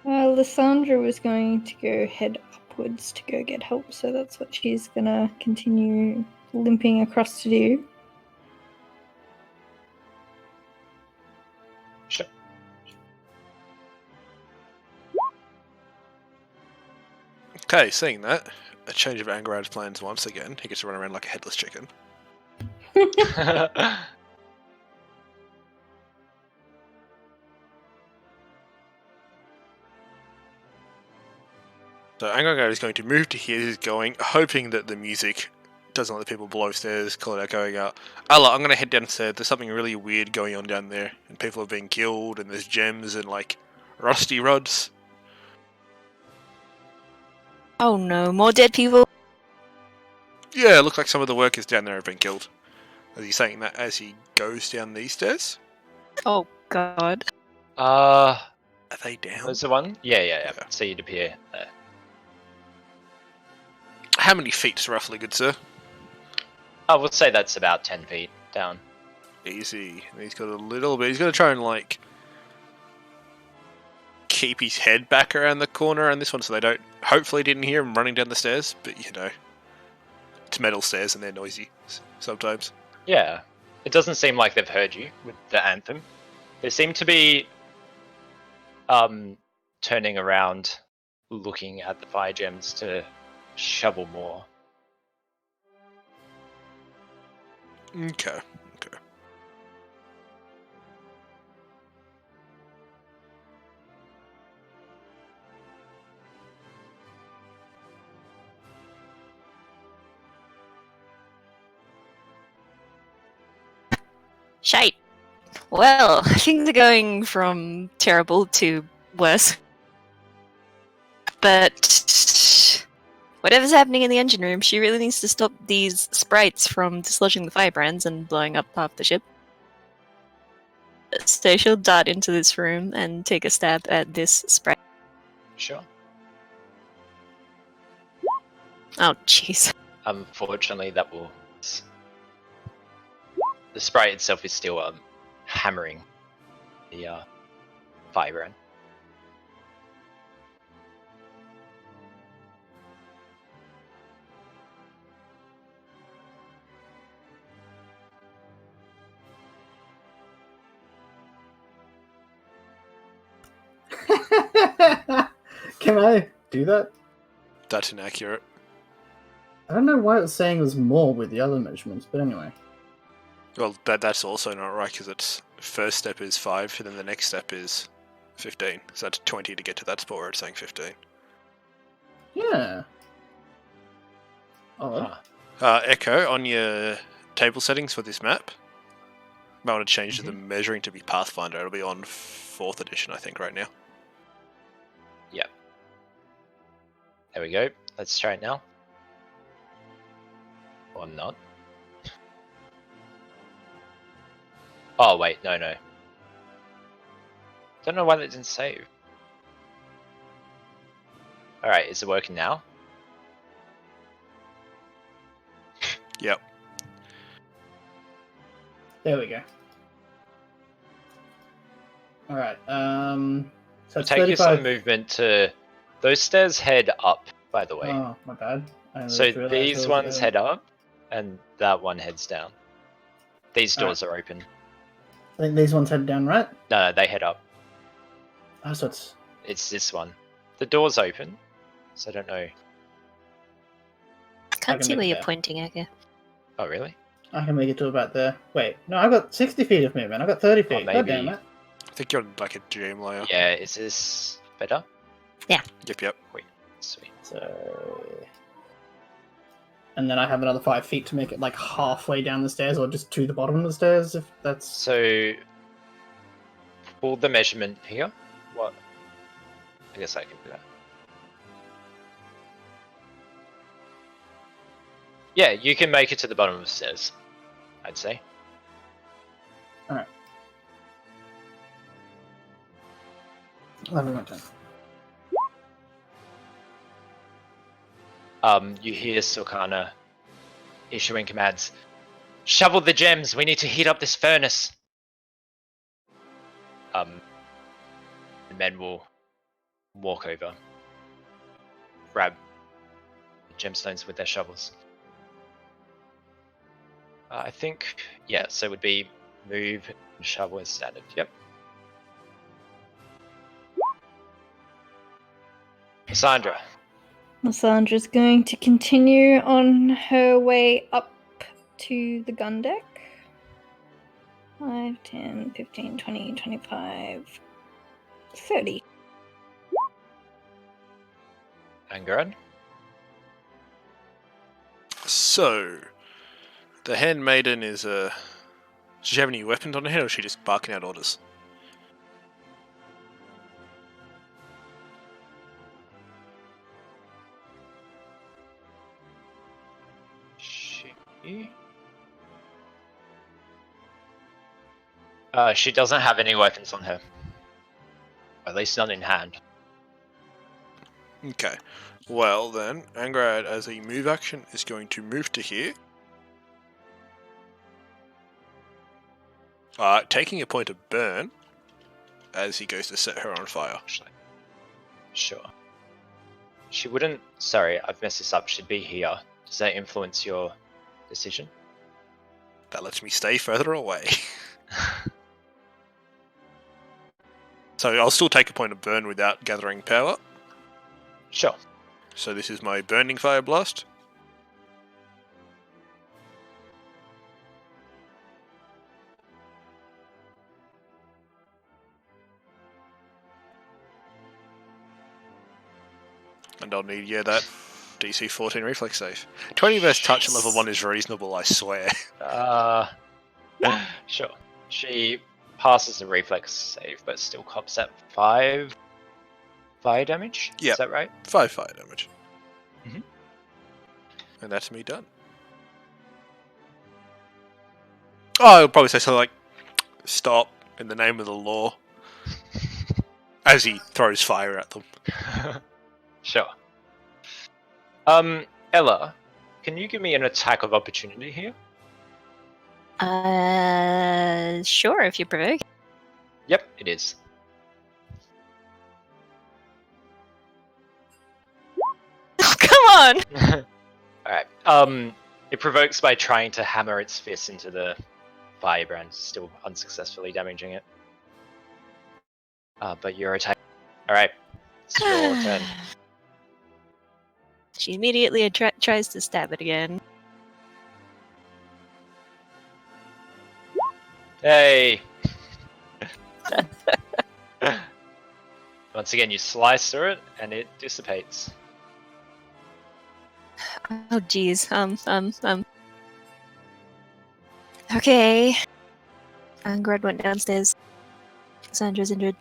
Lysandra was going to go head upwards to go get help, so that's what she's gonna continue limping across to do. Sure. Okay, seeing that, a change of Angarad's plans once again. He gets to run around like a headless chicken. So Angarad is going to move to here. He's going, hoping that the music doesn't let the people below stairs call it out, going out. Allah, I'm going to head downstairs. There's something really weird going on down there, and people are being killed, and there's gems and like rusty rods. Oh no, more dead people? Yeah, it looks like some of the workers down there have been killed. Is he saying that as he goes down these stairs? Oh god. Are they down? Was the one? Yeah. See it appear there. How many feet, roughly, good sir? I would say that's about 10 feet down. Easy. And he's got a little bit. He's going to try and like keep his head back around the corner on this one, so they don't. Hopefully, didn't hear him running down the stairs. But you know, it's metal stairs and they're noisy sometimes. Yeah. It doesn't seem like they've heard you with the anthem. They seem to be turning around, looking at the fire gems to shovel more. Okay. Shite. Well, things are going from terrible to worse. But whatever's happening in the engine room, she really needs to stop these sprites from dislodging the firebrands and blowing up half the ship. So she'll dart into this room and take a stab at this sprite. Sure. Oh, jeez. Unfortunately, that will... The sprite itself is still hammering the firebrand. Can I do that? That's inaccurate. I don't know why it was saying it was more with the other measurements, but anyway. Well, that's also not right, because its first step is 5, and then the next step is 15. So that's 20 to get to that spot where it's saying 15. Yeah. Odd. Echo, on your table settings for this map, might want to change the measuring to be Pathfinder. It'll be on 4th edition, I think, right now. There we go. Let's try it now. Or not. Oh, wait. No. Don't know why that didn't save. Alright, is it working now? Yep. There we go. Alright, so it's Take you 35. some movement to... Those stairs head up, by the way. Oh, my bad. I only So just realised these there was ones a- head up, and that one heads down. These doors are open. I think these ones head down, right? No, they head up. Oh, so it's... It's this one. The door's open, so I don't know. I can't can see make where it you're there. pointing at you. Oh, really? I can make it to about there. Wait, no, I've got 60 feet of movement. I've got 30 feet. God maybe- damn it. I think you're on like a gem layer. Yeah, is this better? Yep. Sweet. So... And then I have another 5 feet to make it like halfway down the stairs, or just to the bottom of the stairs, if that's... So, pull the measurement here. What? I guess I can do that. Yeah, you can make it to the bottom of the stairs, I'd say. Alright. 11 minutes. You hear Sulkana issuing commands. Shovel the gems, we need to heat up this furnace. The men will walk over, grab the gemstones with their shovels. I think, yeah, so it would be move and shovel as standard, yep. Cassandra. Lissandra's going to continue on her way up to the gun deck. 5, 10, 15, 20, 25, 30. Angarad. So, the handmaiden is does she have any weapons on her head, or is she just barking out orders? She doesn't have any weapons on her. At least none in hand. Okay. Well then, Angrad, as a move action, is going to move to here. Taking a point of burn as he goes to set her on fire. Actually. Sure. She wouldn't... Sorry, I've messed this up. She'd be here. Does that influence your decision? That lets me stay further away. So I'll still take a point of burn without gathering power. Sure. So this is my Burning Fire Blast. And I'll need, that DC 14 reflex save. 20 versus touch at level 1 is reasonable, I swear. Sure. She passes the reflex save, but still cops at 5 fire damage? Yep. Is that right? 5 fire damage. Mhm. And that's me done. Oh, I'll probably say something like, stop, in the name of the law. As he throws fire at them. Sure. Ella, can you give me an attack of opportunity here? Sure, if you provoke. Yep, it is. Oh, come on! Alright. It provokes by trying to hammer its fist into the firebrand, still unsuccessfully damaging it. But your attack. Alright. It's your turn. She immediately tries to stab it again. Hey! Once again, you slice through it, and it dissipates. Oh, jeez. Okay. Angrad went downstairs. Cassandra's injured.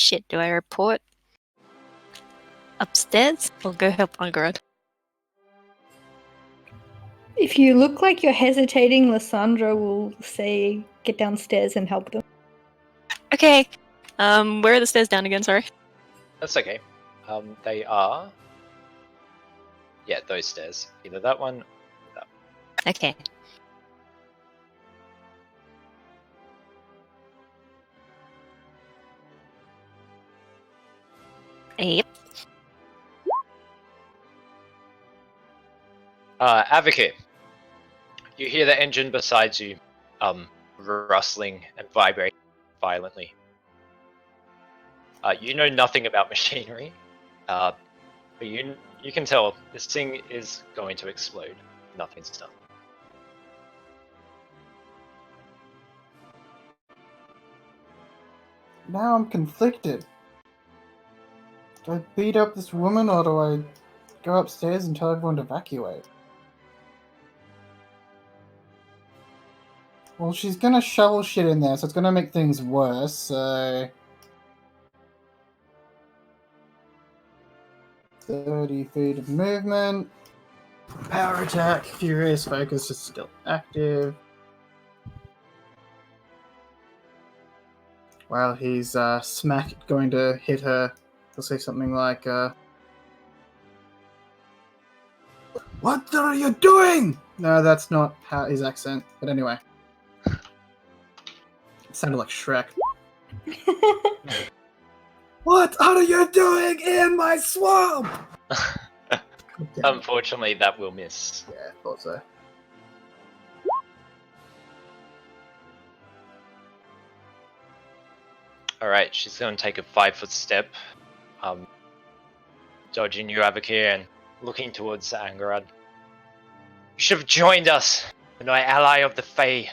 Shit, do I report upstairs or go help Angarad? If you look like you're hesitating, Lysandra will say, get downstairs and help them. Okay. Where are the stairs down again? Sorry. That's okay. They are. Yeah, those stairs. Either that one. Okay. Yep. Advocate. You hear the engine beside you, rustling and vibrating violently. You know nothing about machinery, but you can tell this thing is going to explode. Nothing's done. Now I'm conflicted. Do I beat up this woman or do I go upstairs and tell everyone to evacuate? Well, she's gonna shovel shit in there, so it's gonna make things worse, so... 30 feet of movement. Power attack. Furious Focus is still active. While he's going to hit her, he'll say something like, "What are you doing?" No, that's not how his accent. But anyway. It sounded like Shrek. What are you doing in my swamp? Unfortunately, that will miss. Yeah, thought so. Alright, she's going to take a 5-foot step, dodging you, Advocate, and looking towards Angarad. You should have joined us, my ally of the Fae.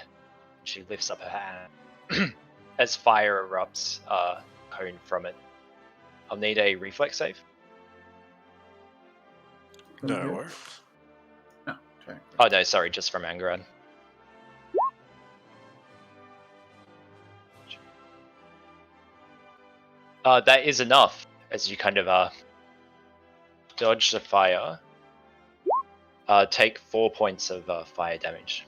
She lifts up her hand as fire erupts, cone from it. I'll need a reflex save. No Okay. worries. No, okay. Oh no, sorry, just from Angarad. That is enough, as you kind of dodge the fire. Take 4 points of fire damage.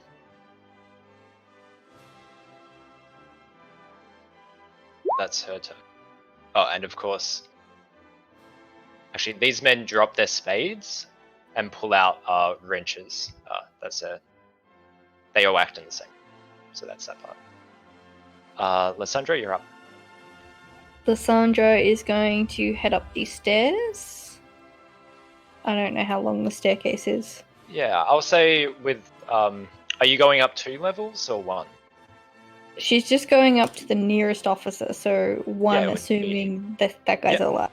That's her turn. Oh, and of course... Actually, these men drop their spades and pull out wrenches. They all act in the same. So that's that part. Lysandra, you're up. Lysandra is going to head up these stairs. I don't know how long the staircase is. Yeah, I'll say with... are you going up 2 levels or 1? She's just going up to the nearest officer, so one, Yeah, with assuming that guy's Yeah. alive.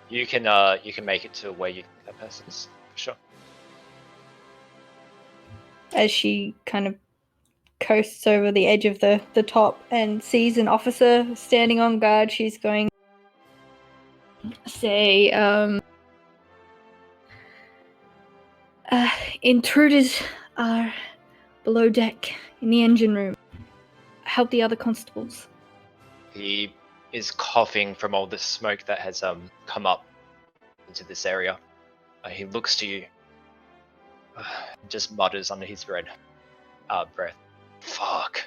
You can make it to where you think that person's, for sure. As she kind of coasts over the edge of the top and sees an officer standing on guard, she's going to say, intruders are below deck in the engine room. Help the other constables. He is coughing from all the smoke that has come up into this area. He looks to you, just mutters under his breath. Fuck.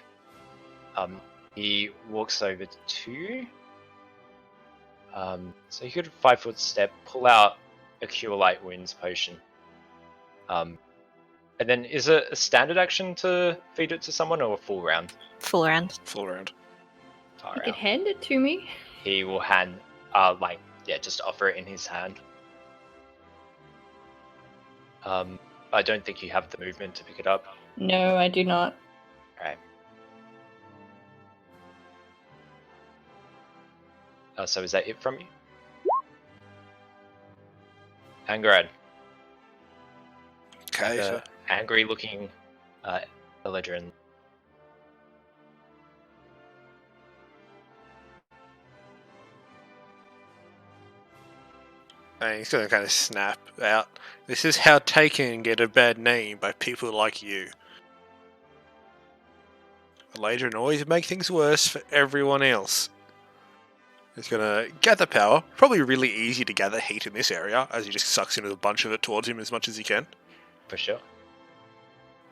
He walks over to you. So you could 5-foot step, pull out a Cure Light Wounds potion. And then is it a standard action to feed it to someone or a full round? Full round. Full round. Far You out. can hand it to me. He will hand, just offer it in his hand. I don't think you have the movement to pick it up. No, I do not. Alright. So is that it from you? Angarad, Okay, so the angry looking Eladrin. and he's going to kind of snap out. This is how Taken get a bad name by people like you. Eladrin always make things worse for everyone else. It's gonna gather power. Probably really easy to gather heat in this area, as he just sucks in a bunch of it towards him as much as he can. For sure.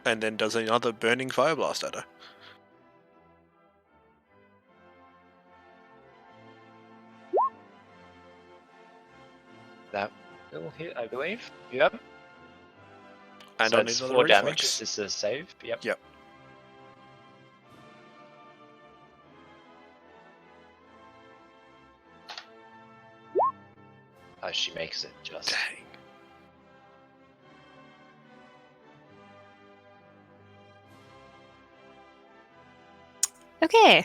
And then does another burning fire blast at her. That will hit, I believe. Yep. And So I it's need 4 another damage. reflex. Is this a save? Yep. Yep. She makes it just. Dang. Okay.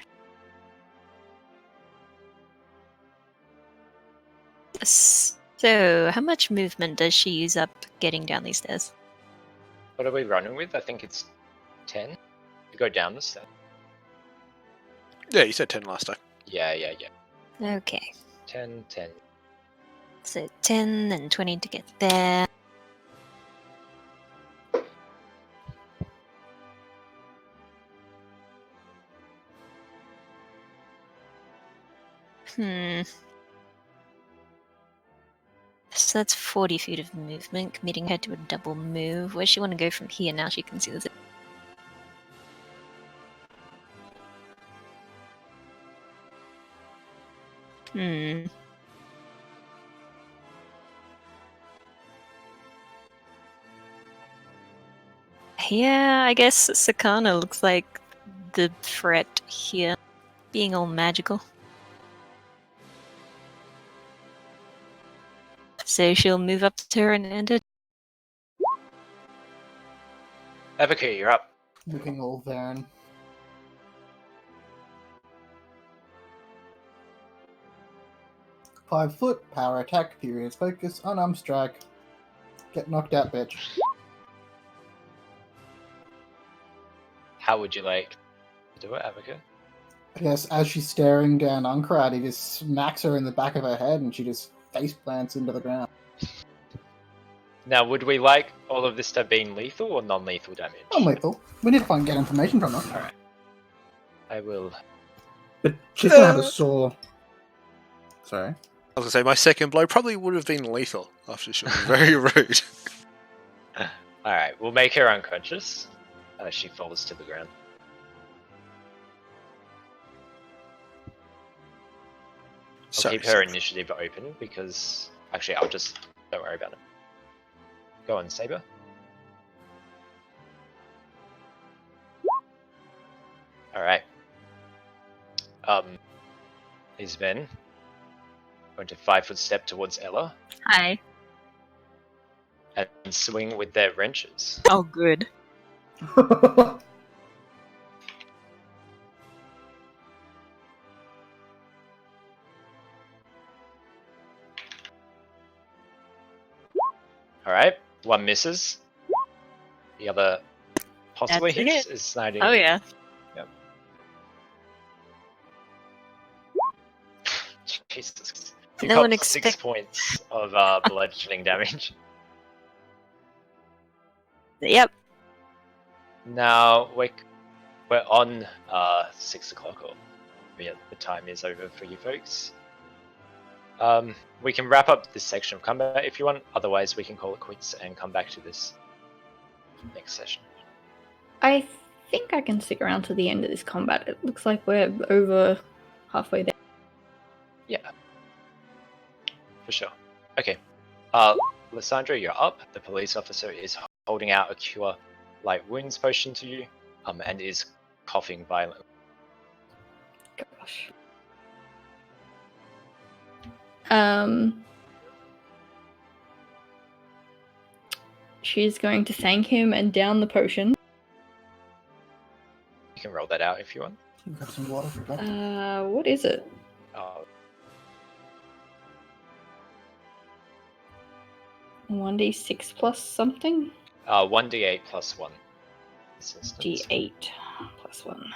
So, how much movement does she use up getting down these stairs? What are we running with? I think it's 10 to go down the stairs. Yeah, you said 10 last time. Yeah. Okay. 10. So 10 and 20 to get there. So that's 40 feet of movement, committing her to a double move. Where's she want to go from here now she can see the zip? Yeah, I guess Sakana looks like the threat here, being all magical. So she'll move up to her and end it. Epica, you're up. Looking all Varen. Five foot, power attack, furious focus, unarmed strike. Get knocked out, bitch. How would you like to do it, Epica? I guess as she's staring down Unkrat, he just smacks her in the back of her head and she just face plants into the ground. Now, would we like all of this to have been lethal or non-lethal damage? Non-lethal. We need to get information from her. Alright. I will. But she's gonna have a sore. Sorry. I was gonna say, my second blow probably would have been lethal after she was very rude. Alright, we'll make her unconscious. She falls to the ground. I'll keep her initiative open because... Actually, I'll just... Don't worry about it. Go on, Saber. Alright. Is Ven going to 5-foot step towards Ella Hi. and swing with their wrenches. Oh, good. Alright, one misses. The other possibly That's a hits. hit. Is 19. Oh, yeah. Yep. Jesus. You No got one 6 expect- points of bludgeoning damage. Yep. Now we're on 6 o'clock, or yeah, the time is over for you folks. We can wrap up this section of combat if you want. Otherwise, we can call it quits and come back to this next session. I think I can stick around to the end of this combat. It looks like we're over halfway there. Yeah, for sure. Okay, Lysandra, you're up. The police officer is holding out a cure light wounds potion to you, and is coughing violently. Gosh. She's going to thank him and down the potion. You can roll that out if you want. We've got some water for that. What is it? 1d6 plus something? 1d8 plus 1. This instance. D8 plus 1.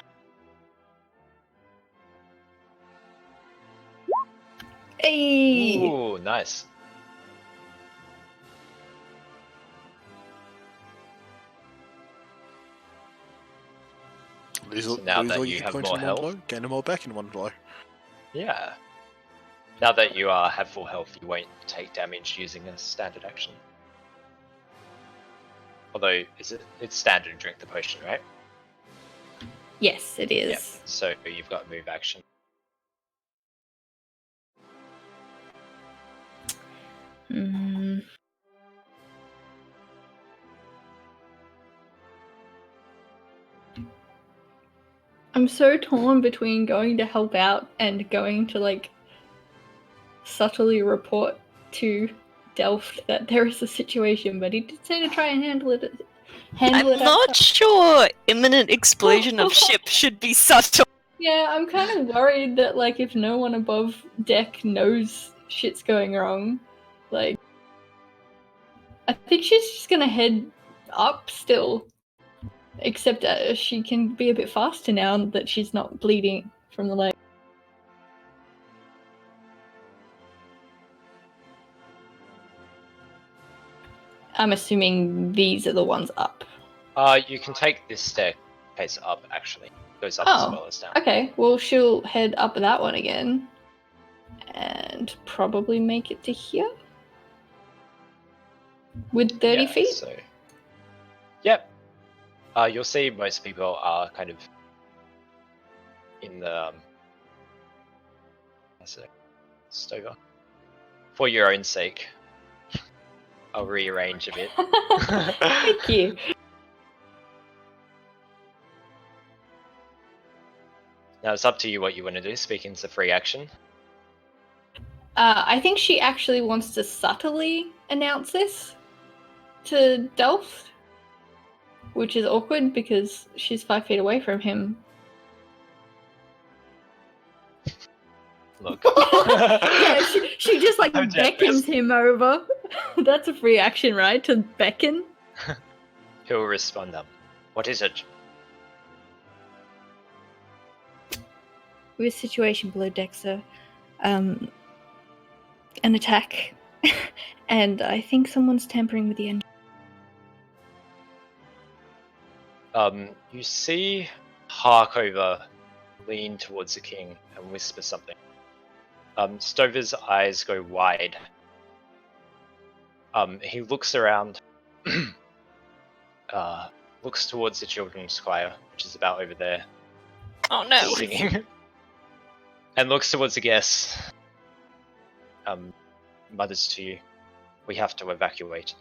Hey! Ooh, nice. Lose So now lose that all you your have points more in health. one blow, gain them all back in one blow. Yeah. Now that you have full health, you won't take damage using a standard action. Although, it's standard to drink the potion, right? Yes, it is. Yep. So you've got move action. Mm. I'm so torn between going to help out and going to like subtly report to Delft that there is a situation, but he did say to try and handle it. I'm not sure imminent explosion of ship should be subtle. Yeah, I'm kind of worried that like if no one above deck knows shit's going wrong, like I think she's just gonna head up still. Except she can be a bit faster now that she's not bleeding from the leg. I'm assuming these are the ones up. You can take this staircase up, actually. It goes up as well as down. Okay, well she'll head up that one again. And probably make it to here? With 30 feet? So, yep. You'll see most people are kind of in the Stover. For your own sake, I'll rearrange a bit. Thank you. Now it's up to you what you want to do. Speaking's a free action. I think she actually wants to subtly announce this to Delft, which is awkward because she's 5 feet away from him. Look. Yeah, she just like beckons him over. That's a free action, right? To beckon? He'll respond what is it? We have a situation below deck, sir. An attack. And I think someone's tampering with the engine. You see Harkover lean towards the king and whisper something. Stover's eyes go wide. He looks around, looks towards the children's choir, which is about over there. Oh no! Singing. And looks towards the guests. Mutters to you, we have to evacuate.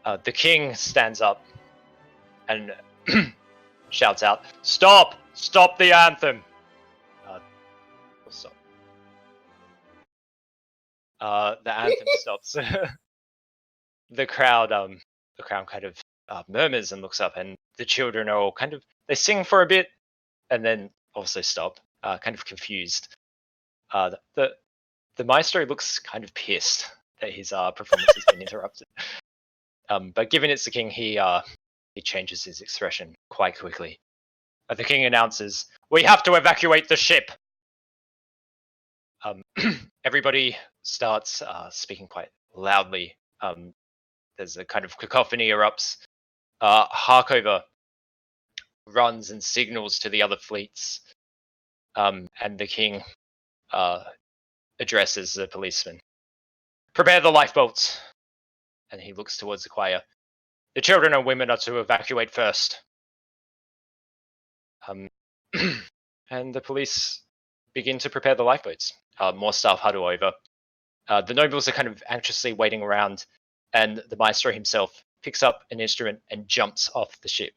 The king stands up and shouts out, "Stop! Stop the anthem!" Stop. The anthem stops. The crowd kind of murmurs and looks up, and the children are all they sing for a bit, and then also stop, kind of confused. The maestro looks kind of pissed that his performance has been interrupted. But given it's the king, he changes his expression quite quickly. The king announces, "We have to evacuate the ship." Everybody starts speaking quite loudly. There's a kind of cacophony erupts. Harkover runs and signals to the other fleets, and the king addresses the policeman. "Prepare the lifeboats." And he looks towards the choir. "The children and women are to evacuate first." And the police begin to prepare the lifeboats. More staff huddle over. The nobles are kind of anxiously waiting around, and the maestro himself picks up an instrument and jumps off the ship.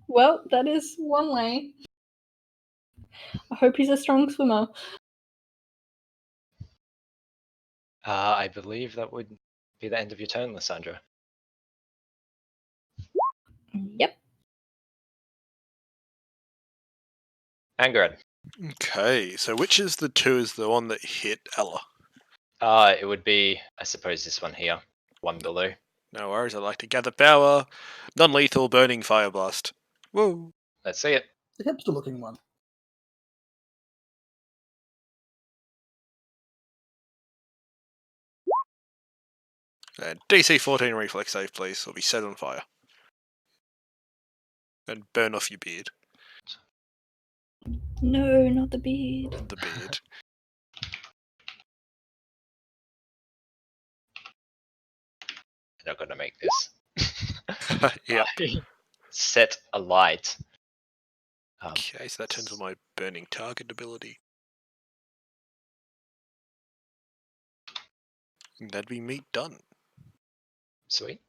Well, that is one way. I hope he's a strong swimmer. I believe that would be the end of your turn, Lysandra. Yep. Angarad. Okay, so which is the one that hit Ella? It would be, I suppose, this one here. One below. No worries, I like to gather power. Non-lethal burning fire blast. Whoa. Let's see it. The hipster looking one. DC 14 reflex save, please, or be set on fire. And burn off your beard. No, not the beard. The beard. Not gonna make this. Yep. Set a light. Okay, so that turns on my burning target ability. And that'd be meat done. Sweet.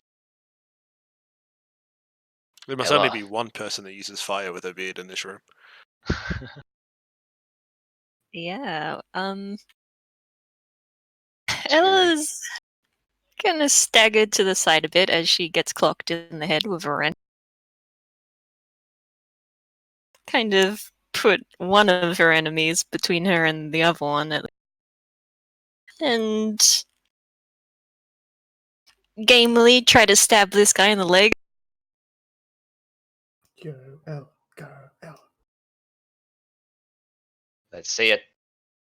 There must Ella. only be one person that uses fire with a beard in this room. Yeah. Ella's gonna stagger to the side a bit as she gets clocked in the head with a wrench. Kind of put one of her enemies between her and the other one. And gamely try to stab this guy in the leg. Go, L, go, L. Let's see it.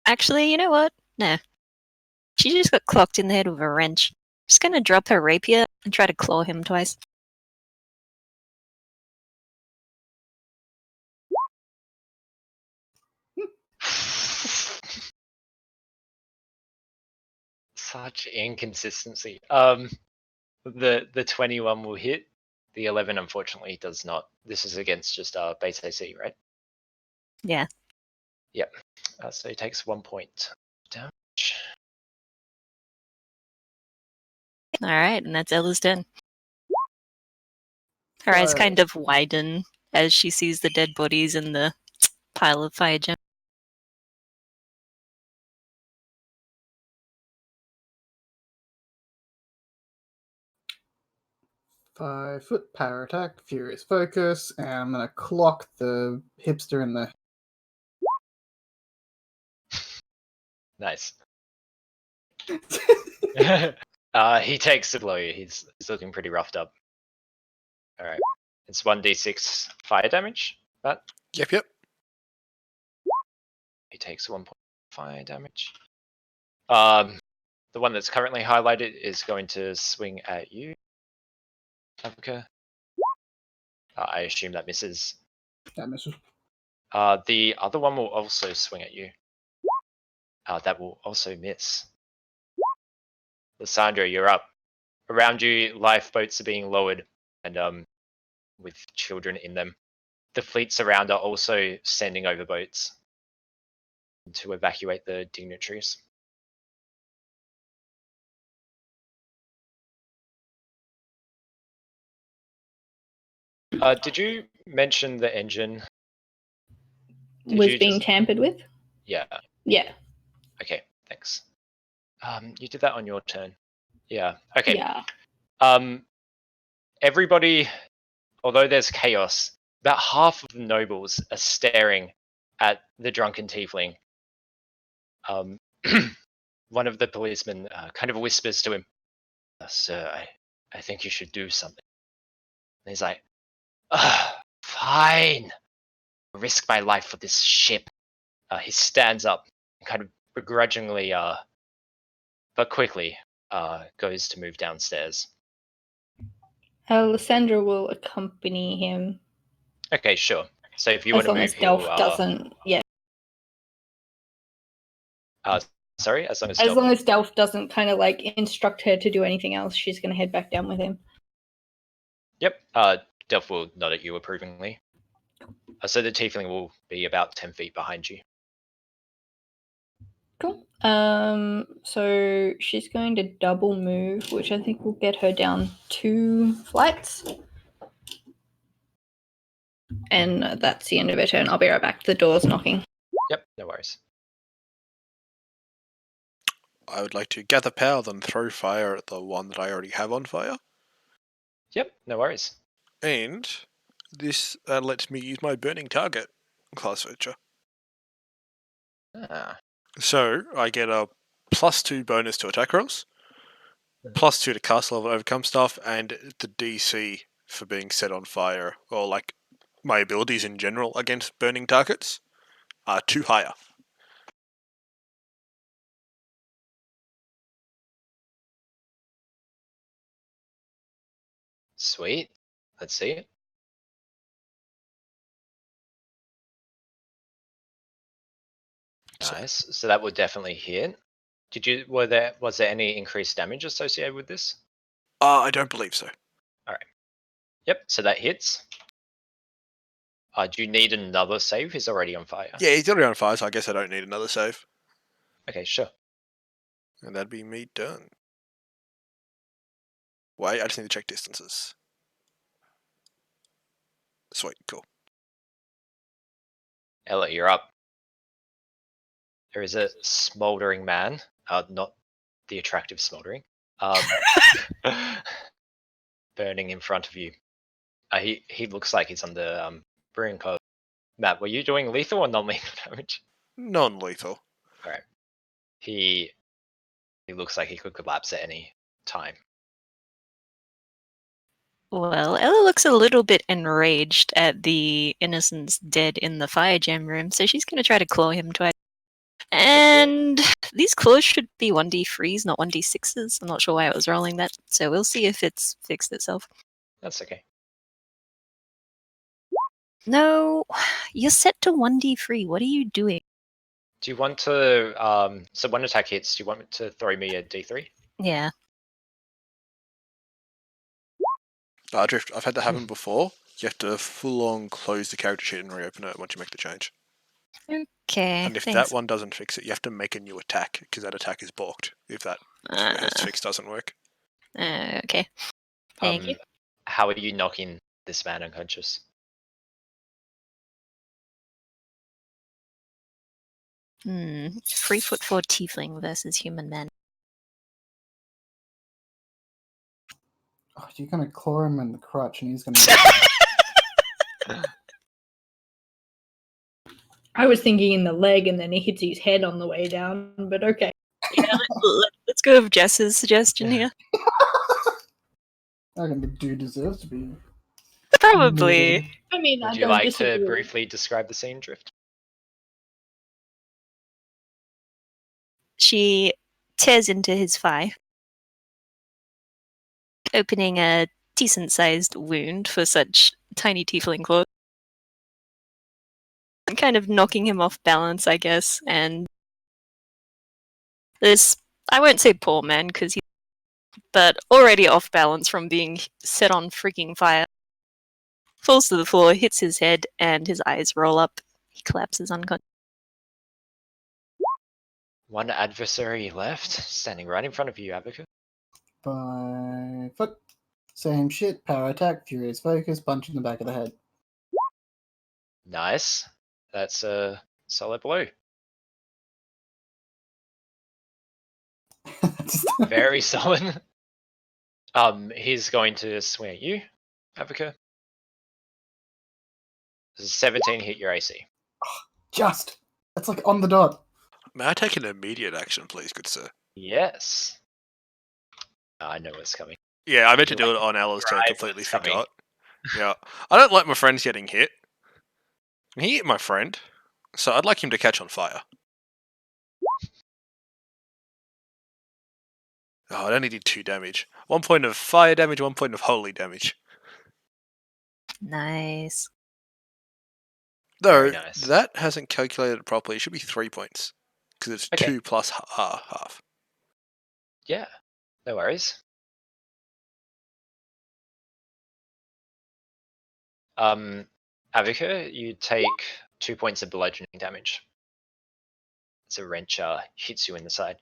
Actually, you know what? Nah. She just got clocked in the head with a wrench. Just gonna drop her rapier and try to claw him twice. Such inconsistency. The 21 will hit. The 11 unfortunately does not. This is against just base AC, right? Yeah. Yep. So he takes 1 point damage. Alright, and that's Ella's turn. Her eyes So- kind of widen as she sees the dead bodies in the pile of fire gems. 5-foot power attack, furious focus, and I'm gonna clock the hipster in the. Nice. He takes a blow. He's looking pretty roughed up. All right. It's 1d6 fire damage. That Yep. he takes 1 point fire damage. The one that's currently highlighted is going to swing at you, Africa. I assume that misses. That misses. The other one will also swing at you. That will also miss. Lysandra, you're up. Around you, lifeboats are being lowered, and with children in them. The fleets around are also sending over boats to evacuate the dignitaries. Did you mention the engine? Did Was you being just- tampered with? Yeah. Yeah. Okay. Thanks. You did that on your turn. Yeah. Okay. Yeah. Everybody, although there's chaos, about half of the nobles are staring at the drunken tiefling. One of the policemen kind of whispers to him, "Sir, I think you should do something." And he's like, "Fine. Risk my life for this ship." He stands up and kind of begrudgingly, but quickly, goes to move downstairs. Lysandra will accompany him Okay, sure. So if you as want to long move, as Delph he'll. doesn't. Yeah. Sorry, as long as. As long as Delph doesn't kind of like instruct her to do anything else, she's going to head back down with him. Yep. Delph will nod at you approvingly. So the tiefling will be about 10 feet behind you. Cool. So she's going to double move, which I think will get her down 2 flights. And that's the end of her turn. I'll be right back. The door's knocking. Yep, no worries. I would like to gather power, then throw fire at the one that I already have on fire. Yep, no worries. And this lets me use my burning target class feature. Ah, So I get a +2 bonus to attack rolls, +2 to cast level overcome stuff, and the DC for being set on fire, or like my abilities in general against burning targets, are 2 higher. sweet. Let's see it. Nice. So that would definitely hit. Was there any increased damage associated with this? I don't believe so. Yep, so that hits. Do you need another save? He's already on fire. Yeah, he's already on fire, so I guess I don't need another save. Okay, sure. And that'd be me done. Wait, I just need to check distances. Sweet, cool. Ella, you're up. There is a smoldering man, not the attractive smoldering, burning in front of you. He looks like he's on the brink of. Matt, were you doing lethal or non-lethal damage? Non-lethal. Alright. He looks like he could collapse at any time. Well, Ella looks a little bit enraged at the innocents dead in the fire gem room, so she's going to try to claw him twice. And these claws should be 1d3s, not 1d6s. I'm not sure why I was rolling that, so we'll see if it's fixed itself. That's okay. No, you're set to 1d3. What are you doing? Do you want to, so one attack hits, do you want to throw me a d3? Yeah. Drift, I've had that happen before. You have to full-on close the character sheet and reopen it once you make the change. Okay, And if thanks. that one doesn't fix it, you have to make a new attack, because that attack is balked if that fix doesn't work. Okay. Thank you. How are you knocking this man unconscious? 3'4" tiefling versus human man. Oh, you're gonna claw him in the crotch, and he's gonna. I was thinking in the leg, and then he hits his head on the way down. But okay. Yeah, let's go with Jess's suggestion here. I reckon the dude deserves to be. Probably. murdered. I mean, Would I you don't like disagree. to briefly describe the scene, Drift? She tears into his thigh, opening a decent-sized wound for such tiny tiefling claws. Kind of knocking him off balance, I guess, and this, I won't say poor man, but already off balance from being set on freaking fire, falls to the floor, hits his head, and his eyes roll up. He collapses unconscious. One adversary left, standing right in front of you, Abacus. 5 foot. Same shit. Power attack. Furious focus. Punch in the back of the head. Nice. That's a solid blow. Very solid. He's going to swing at you, Abaca. Does a 17 hit your AC? Just. That's like on the dot. May I take an immediate action, please, good sir? Yes. I know what's coming. Yeah, I meant to You do like it on Ella's turn, drive completely what's coming. forgot. Yeah. I don't like my friends getting hit. He hit my friend, so I'd like him to catch on fire. Oh, it only did 2 damage. 1 point of fire damage, 1 point of holy damage. Nice. Though, Very nice. that hasn't calculated it properly. It should be 3 points. Because it's Okay. 2 plus half. Yeah, no worries. Avica, you take 2 points of bludgeoning damage. As a wrench hits you in the side.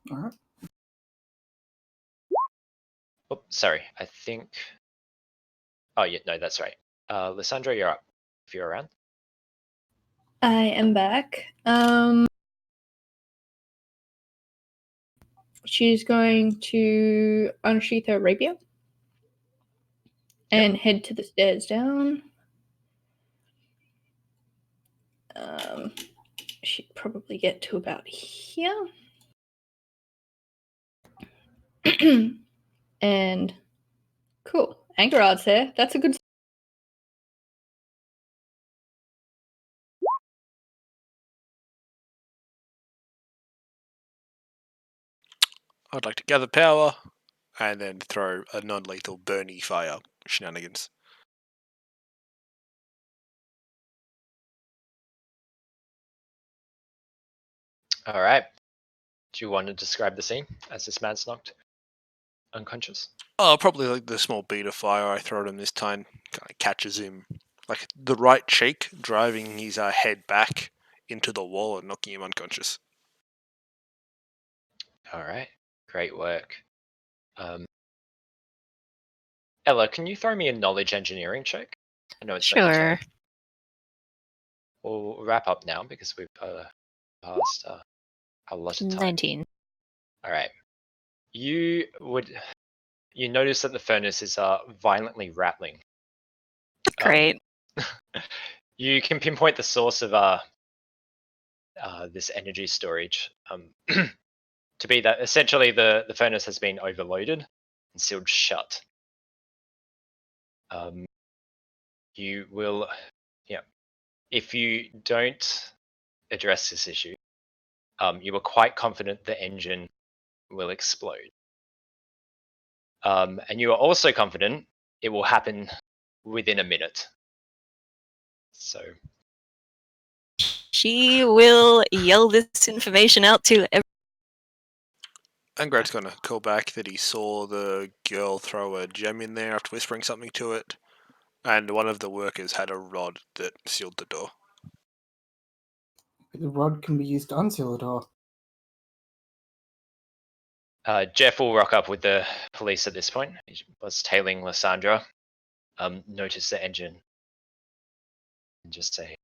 Alright. Oh, sorry. I think. Oh yeah, no, that's right. Lysandra, you're up. If you're around. I am back. She's going to unsheath her rapier and head to the stairs down. She'd probably get to about here. And cool. Angerod's there. That's a good. I'd like to gather power, and then throw a non-lethal burny fire shenanigans. All right. Do you want to describe the scene as this man's knocked unconscious? Oh, probably like the small bead of fire I throw at him this time kind of catches him like the right cheek, driving his head back into the wall and knocking him unconscious. All right. Great work. Ella, can you throw me a knowledge engineering check? I know it's not your turn. Sure. We'll wrap up now because we've passed a lot of time. 19. All right. You notice that the furnace is violently rattling. Great. You can pinpoint the source of this energy storage to be that essentially the furnace has been overloaded and sealed shut. You will, if you don't address this issue, you are quite confident the engine will explode. And you are also confident it will happen within a minute. So She will yell this information out to everyone. Angrad's gonna call back that he saw the girl throw a gem in there after whispering something to it, and one of the workers had a rod that sealed the door. The rod can be used to unseal the door. Jeff will rock up with the police at this point. He was tailing Lysandra. Notice the engine and just say,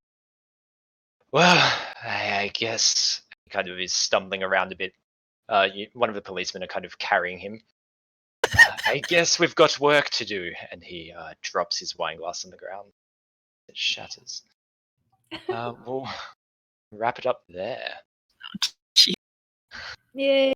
"Well, I guess." He kind of is stumbling around a bit. One of the policemen are kind of carrying him. I guess we've got work to do. And he drops his wine glass on the ground. It shatters. We'll wrap it up there. Yay.